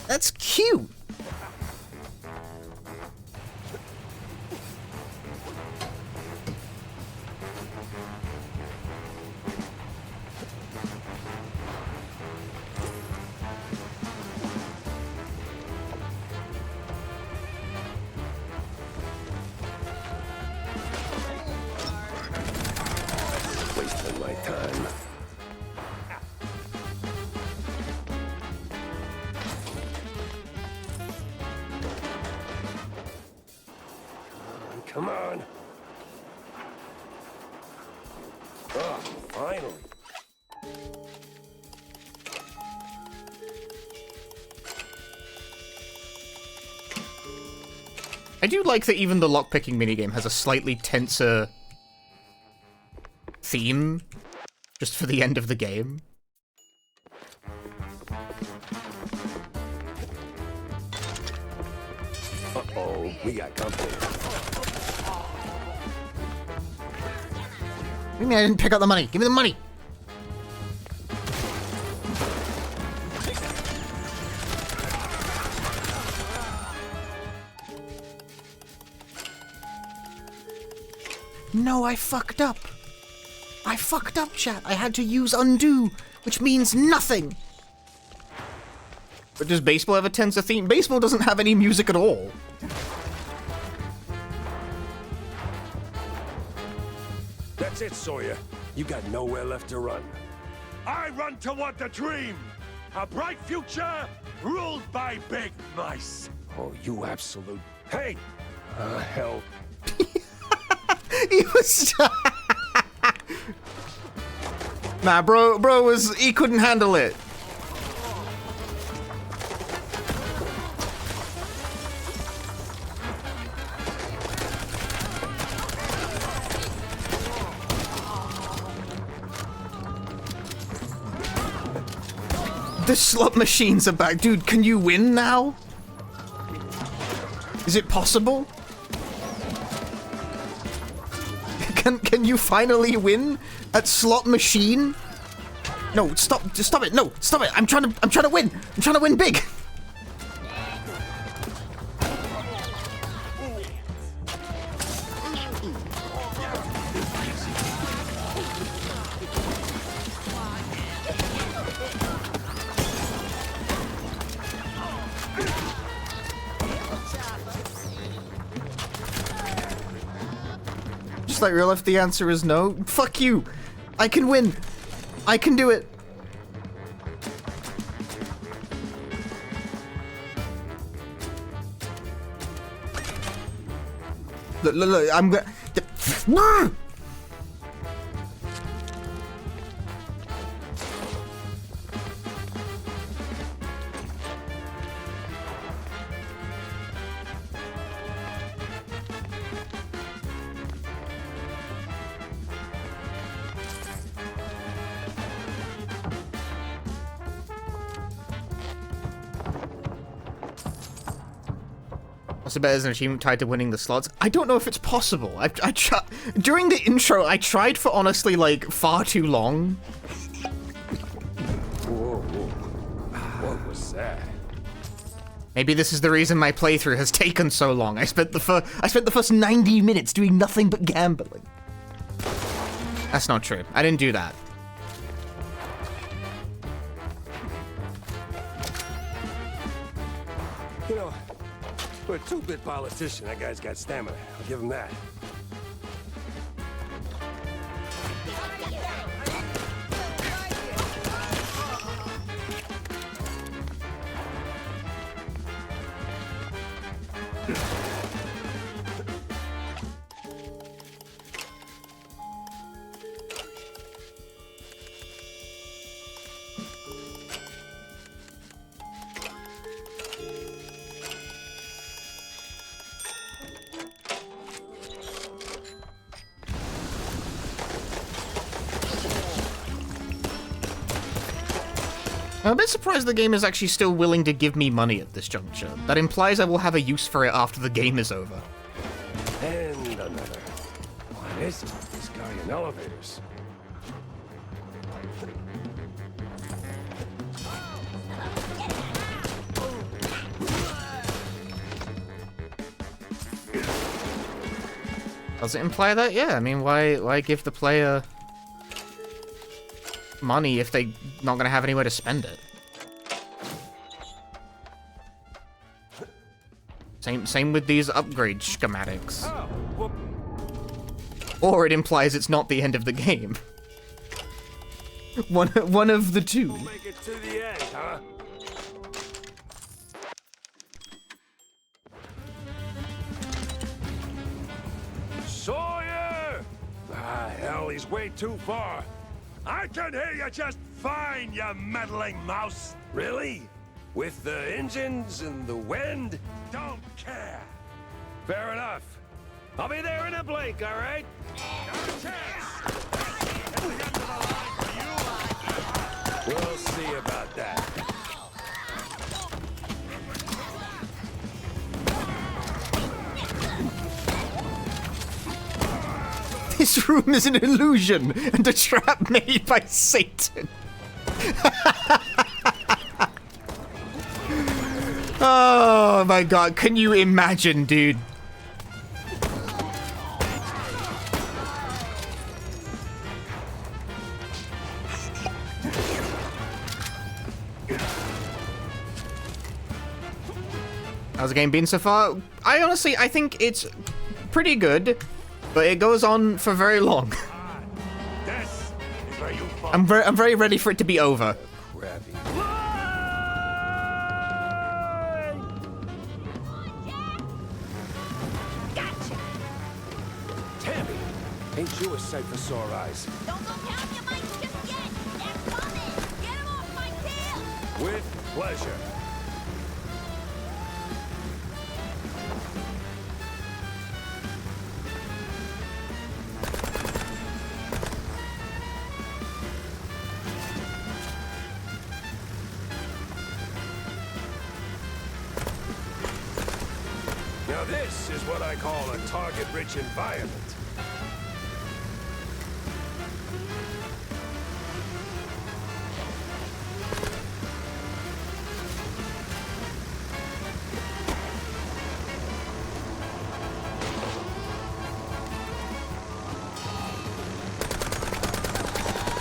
That's cute.
Wasting my time. Come on. Oh, finally.
I do like that even the lockpicking minigame has a slightly tenser theme just for the end of the game.
Uh-oh, we got company.
What do you mean I didn't pick up the money? Give me the money! No, I fucked up. I fucked up, chat. I had to use undo, which means nothing. But does baseball have a tenser theme? Baseball doesn't have any music at all.
That's it, Sawyer. You got nowhere left to run.
I run toward the dream. A bright future ruled by big mice.
Oh, you absolute... Hey! Hell.
He was... Nah, bro he couldn't handle it. The slot machines are back. Dude, can you win now? Is it possible? Can you finally win at slot machine? No, stop! Just stop it! No, stop it! I'm trying to win! I'm trying to win big! Just like real life, the answer is no. Fuck you! I can win! I can do it! Look, I'm gonna... I bet there's an achievement tied to winning the slots. I don't know if it's possible. During the intro, I tried for honestly, like, far too long.
Whoa. What was that?
Maybe this is the reason my playthrough has taken so long. I spent the first 90 minutes doing nothing but gambling. That's not true. I didn't do that.
You know, for a two-bit politician, that guy's got stamina. I'll give him that.
I'm a bit surprised the game is actually still willing to give me money at this juncture. That implies I will have a use for it after the game is over.
And another. What is it with this guy in elevators?
Does it imply that? Yeah, I mean, why give the player money if they're not gonna have anywhere to spend it? Same with these upgrade schematics. Or it implies it's not the end of the game. One of the two.
Make it to the end, huh? Sawyer! Ah, hell, he's way too far. I can hear you just fine, you meddling mouse. Really? With the engines and the wind? Don't care. Fair enough. I'll be there in a blink, all right? Not a chance. We'll see about that.
This room is an illusion and a trap made by Satan. Oh my god, can you imagine, dude? How's the game been so far? I think it's pretty good, but it goes on for very long. I'm very ready for it to be over.
Tammy, ain't you a sight for sore eyes?
Don't go counting your mics just yet. They're coming. Get them off my tail.
With pleasure. Now this is what I call a target-rich environment.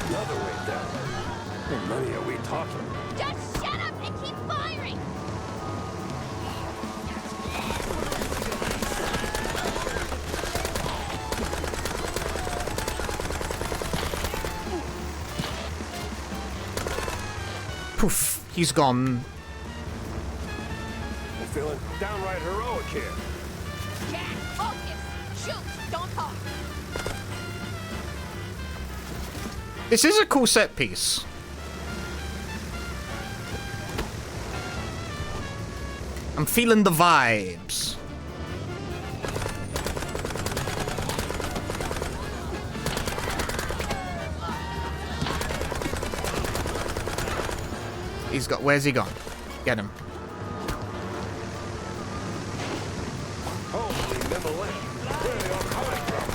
Another way down. What money are we talking?
Just shut up and keep firing.
Poof, he's gone.
I'm feeling downright heroic here.
Jack, focus. Shoot. Don't talk.
This is a cool set piece. I'm feeling the vibes. He's got. Where's he gone? Get him.
Holy Mimolette. Where are they all coming from?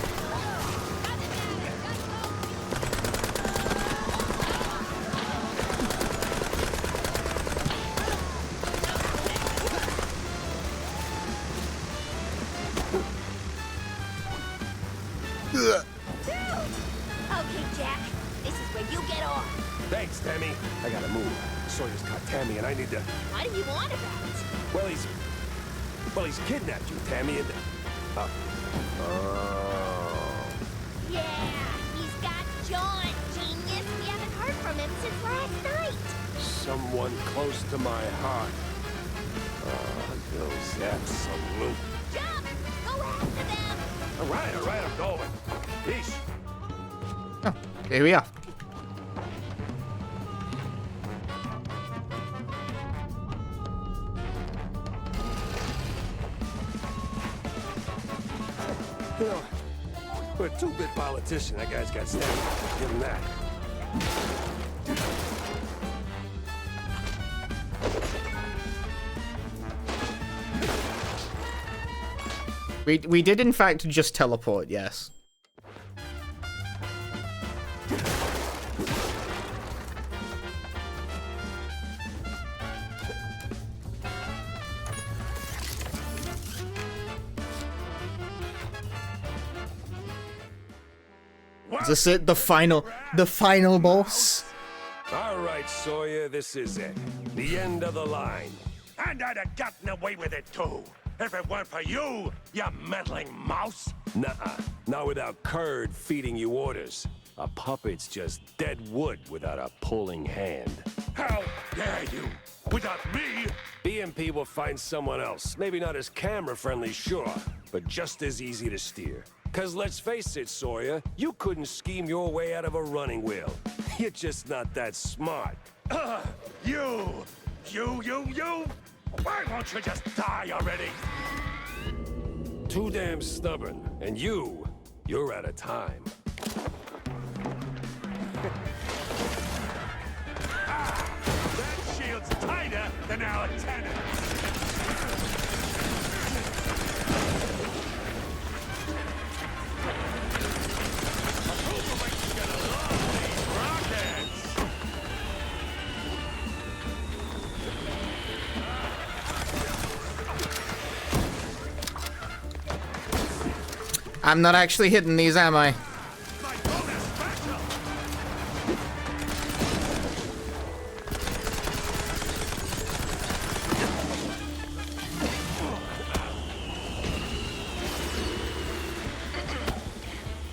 Okay, Jack. This is where you get off.
Thanks, Tammy. I gotta move. Sawyer's caught Tammy, and I need to...
What do you want about it?
Well, he's kidnapped you, Tammy, and... Oh.
Yeah, he's got John, genius. We haven't heard from him since last night.
Someone close to my heart. skills, absolute.
Jump! Go after them!
All right, I'm going. Peace.
Oh, here we are.
You know, for a two-bit politician, that guy's got stamina. Give him that.
We did in fact just teleport, yes. Is this it? The final boss?
All right, Sawyer, this is it. The end of the line.
And I'd have gotten away with it too, if it weren't for you, you meddling mouse.
Nuh-uh. Not without Curd feeding you orders. A puppet's just dead wood without a pulling hand.
How dare you? Without me?
BMP will find someone else. Maybe not as camera-friendly, sure, but just as easy to steer. Cause let's face it, Sawyer, you couldn't scheme your way out of a running wheel. You're just not that smart.
You! Why won't you just die already?
Too damn stubborn. And you're out of time.
That shield's tighter than our tenants.
I'm not actually hitting these, am I?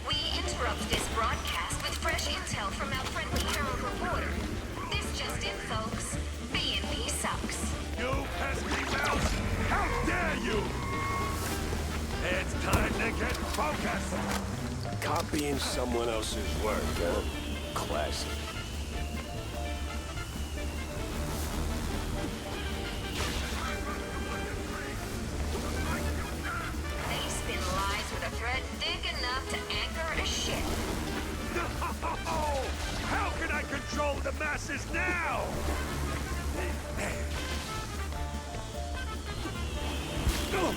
We interrupt this broadcast with fresh intel from our friendly Herald reporter. This just in, folks. BNB sucks.
You pesky mouse! How dare you! It's time to get focused!
Copying someone else's work, huh? Classic.
They spin lies with a thread thick enough to anchor a ship.
How can I control the masses now?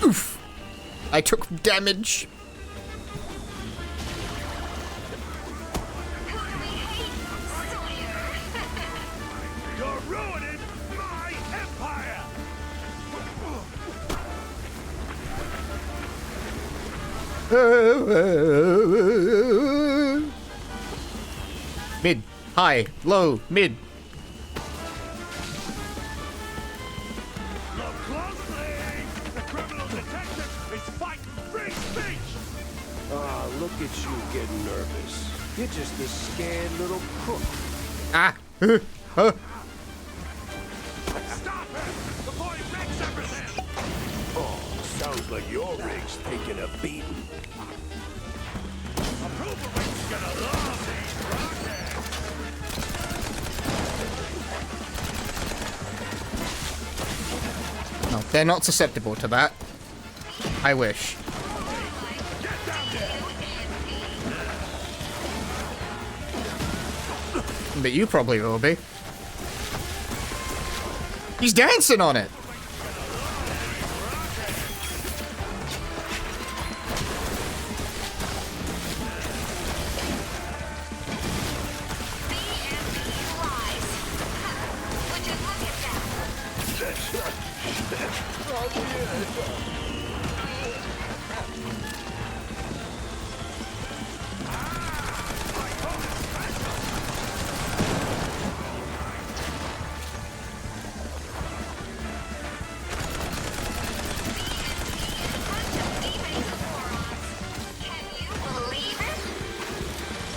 Oof! I took damage.
You're ruining my empire!
Mid, high, low, mid.
Look closely! The criminal detective is fighting free speech!
Ah, look at you getting nervous. You're just a scared little crook.
Ah!
Stop him before he wrecks everything!
Oh, sounds like your rig's taking a beating.
Approval rate's gonna love these rockets!
No, they're not susceptible to that. I wish.
Get down there!
But you probably will be. He's dancing on it!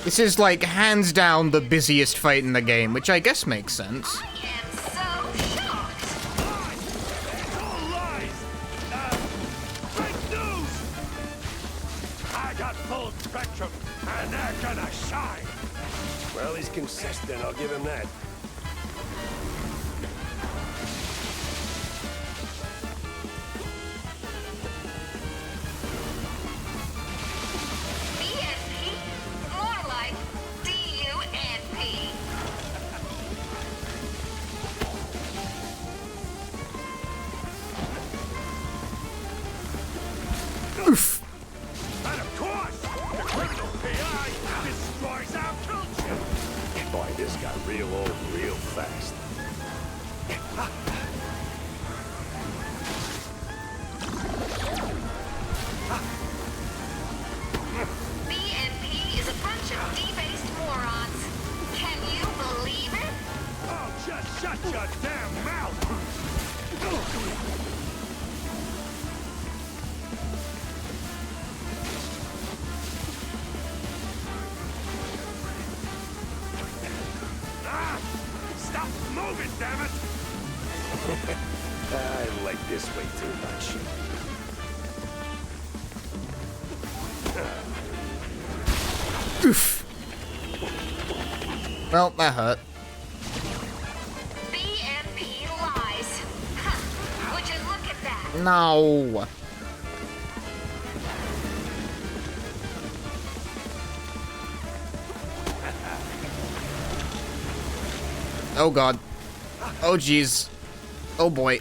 This is like hands down the busiest fight in the game, which I guess makes sense.
It's all lies!
Well, he's consistent, I'll give him that.
BNP? More like DUNP.
Oof.
And of course, the criminal PI destroys our culture.
Boy, this got real old real fast.
BNP is a bunch of debased morons. Can you believe it?
Oh, just shut your damn mouth. Ah, stop moving, damn it.
I like this way too much.
Oof. Well, that hurt.
BNP lies. Huh. Would you look at that?
No. Oh god. Oh jeez. Oh boy.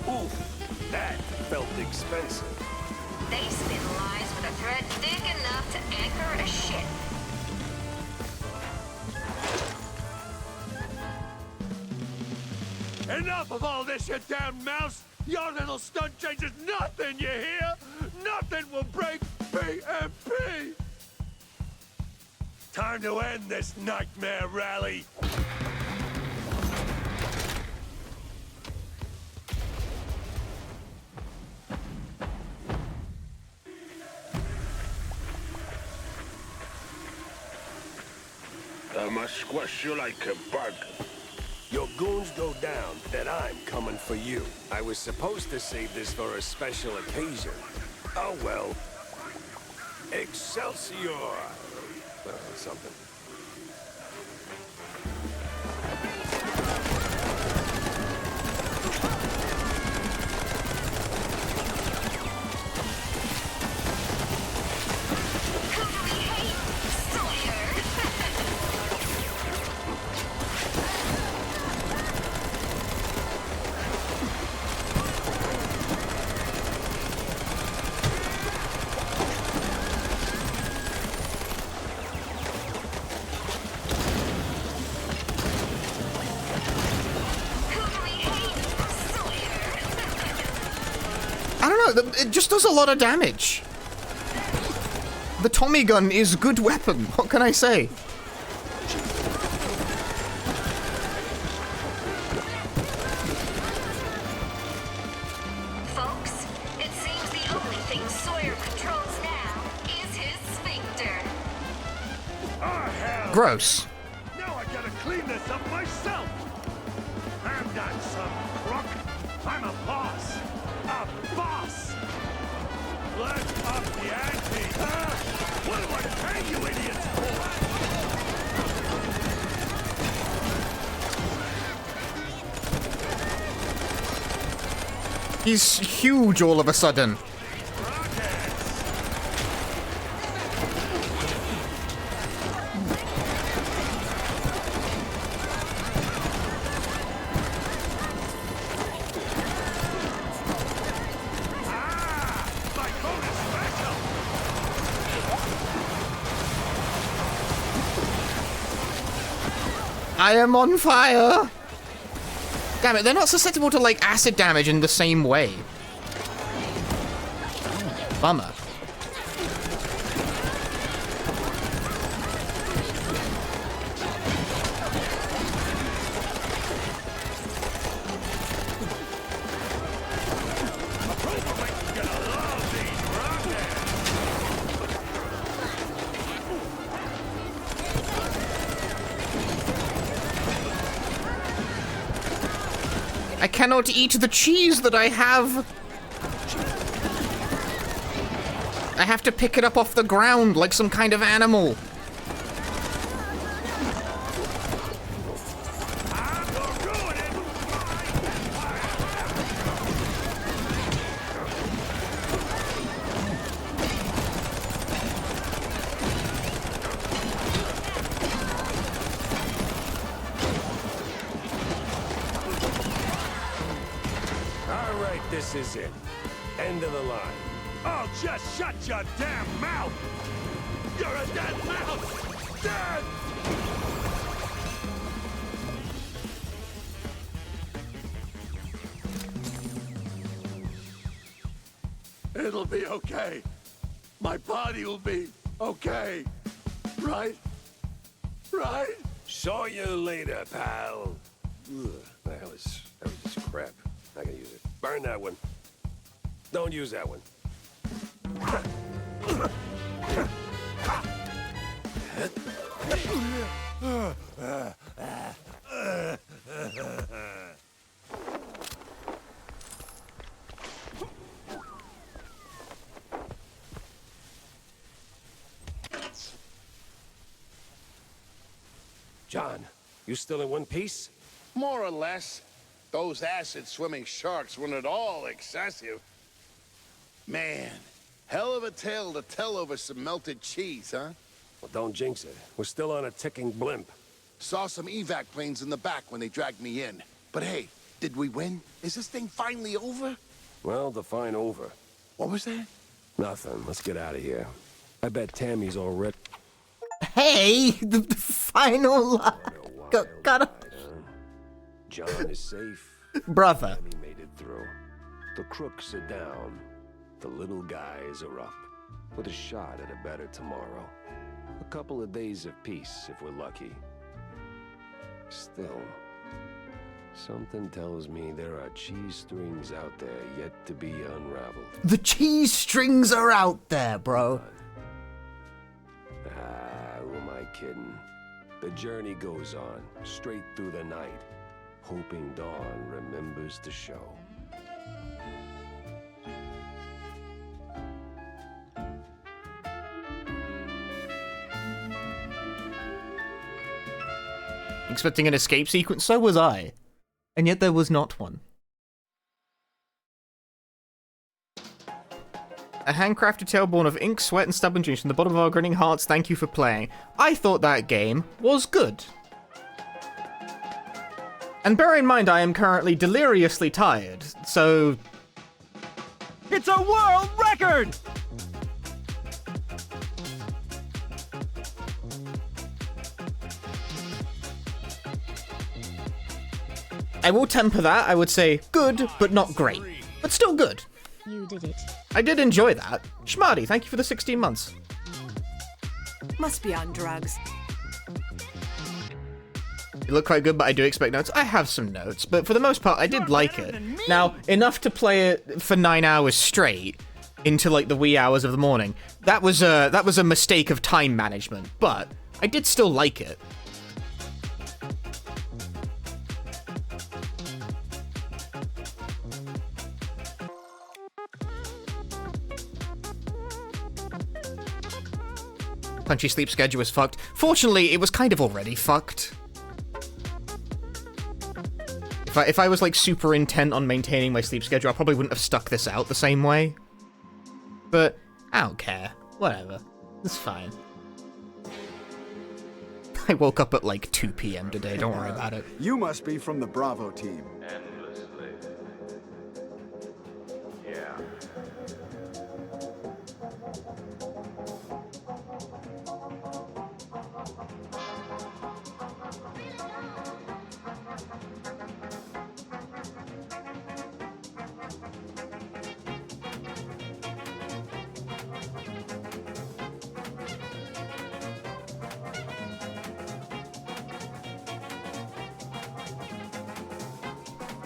Oof, that felt expensive.
They spin lies with a thread thick enough to anchor a ship.
Enough of all this, you damn mouse! Your little stunt changes nothing, you hear? Nothing will break BNP! Time to end this nightmare rally!
I must squash you like a bug. Your goons go down, then I'm coming for you. I was supposed to save this for a special occasion. Oh well. Excelsior! Something.
I don't know, it just does a lot of damage. The Tommy gun is a good weapon, what can I say?
Folks, it seems the only thing Sawyer controls now is his sphincter.
Oh, hell!
Gross.
Now I gotta clean this up myself! I'm not some crook. I'm a boss. A boss! Let's up the ante, huh? What do I pay you idiots for?
He's huge all of a sudden. I am on fire! Damn it, they're not susceptible to, like, acid damage in the same way. Bummer. I cannot eat the cheese that I have. I have to pick it up off the ground like some kind of animal.
All right, this is it. End of the line.
Oh, just shut your damn mouth! You're a dead mouse! Dead!
It'll be okay. My body will be okay. Right? Right?
Saw you later, pal. Ugh, that was just crap. Not gonna use it. Burn that one. Don't use that one. John, you still in one piece?
More or less. Those acid-swimming sharks weren't at all excessive. Man, hell of a tale to tell over some melted cheese, huh?
Well, don't jinx it. We're still on a ticking blimp.
Saw some evac planes in the back when they dragged me in. But hey, did we win? Is this thing finally over?
Well, define over.
What was that?
Nothing. Let's get out of here. I bet Tammy's already...
Hey, the final line. Gotta...
John is safe.
Brother.
Tammy made it through. The crooks are down. The little guys are up. With a shot at a better tomorrow. A couple of days of peace, if we're lucky. Still, something tells me there are cheese strings out there yet to be unraveled.
The cheese strings are out there, bro.
Who am I kidding? The journey goes on, straight through the night, hoping dawn remembers to show.
Expecting an escape sequence, so was I. And yet there was not one. A handcrafted tale born of ink, sweat, and stubborn dreams from the bottom of our grinning hearts, thank you for playing. I thought that game was good. And bear in mind I am currently deliriously tired, so...
It's a world record!
I will temper that. I would say good, but not great. But still good.
You did it.
I did enjoy that. Schmarty, thank you for the 16 months.
Must be on drugs.
It looked quite good, but I do expect notes. I have some notes, but for the most part, I did like it. Now, enough to play it for 9 hours straight into like the wee hours of the morning. That was a mistake of time management, but I did still like it. Punchy sleep schedule was fucked. Fortunately, it was kind of already fucked. If I was like super intent on maintaining my sleep schedule, I probably wouldn't have stuck this out the same way. But I don't care. Whatever. It's fine. I woke up at like 2 PM today, don't worry about it.
You must be from the Bravo team.
Endlessly. Yeah.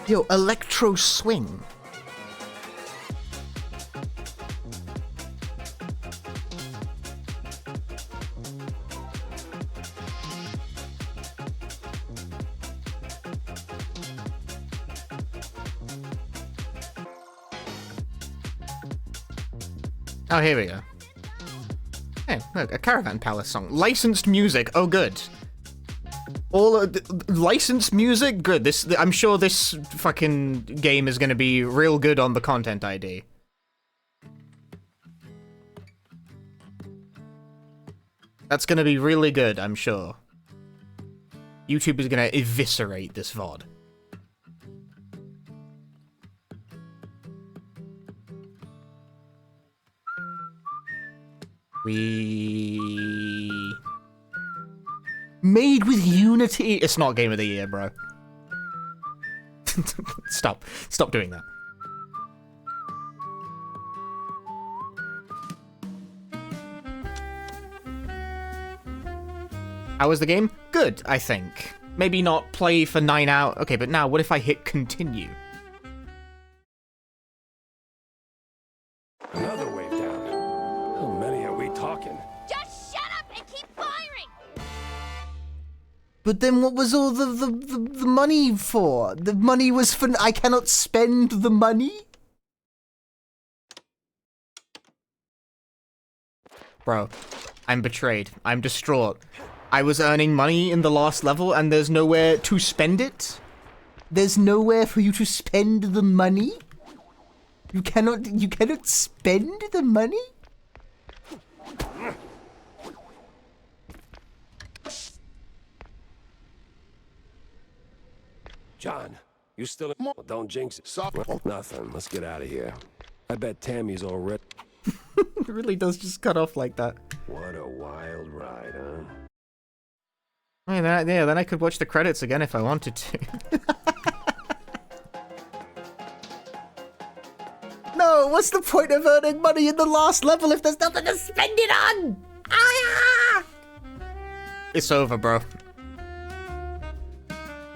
Yo, Electro Swing. Oh, here we go. Hey, look, a Caravan Palace song. Licensed music. Oh, good. All licensed music. Good. I'm sure this fucking game is gonna be real good on the content ID. That's gonna be really good, I'm sure. YouTube is gonna eviscerate this VOD. We... Made with Unity? It's not Game of the Year, bro. Stop doing that. How was the game? Good, I think. Maybe not play for 9 hours. Okay, but now what if I hit continue?
Another wave down. How many are we talking?
Just shut up and keep firing!
But then what was all the money for? The money was for... I cannot spend the money? Bro, I'm betrayed. I'm distraught. I was earning money in the last level and there's nowhere to spend it? There's nowhere for you to spend the money? You cannot spend the money?
John, you still... Well, don't jinx it. Nothing. Let's get out of here. I bet Tammy's already...
It really does just cut off like that.
What a wild ride, huh?
Yeah, then I could watch the credits again if I wanted to. No, what's the point of earning money in the last level if there's nothing to spend it on? Ah! It's over, bro.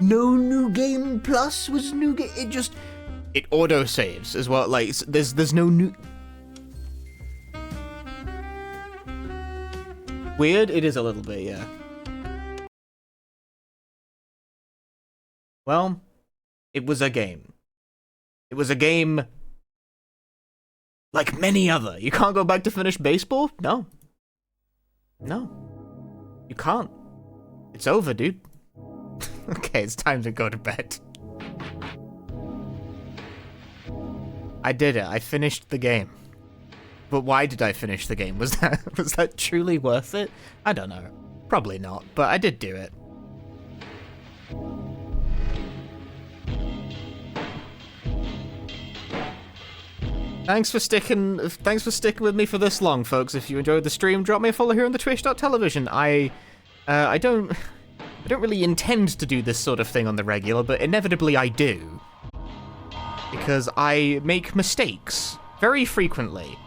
No New Game Plus was New Game. It auto saves as well. Like there's no new. Weird. It is a little bit, yeah. Well, it was a game. It was a game like many other. You can't go back to finish baseball? No. No. You can't. It's over, dude. Okay, it's time to go to bed. I did it. I finished the game. But why did I finish the game? Was that truly worth it? I don't know. Probably not, but I did do it. Thanks for sticking with me for this long, folks. If you enjoyed the stream, drop me a follow here on the twitch.tv. I don't really intend to do this sort of thing on the regular, but inevitably I do. Because I make mistakes very frequently.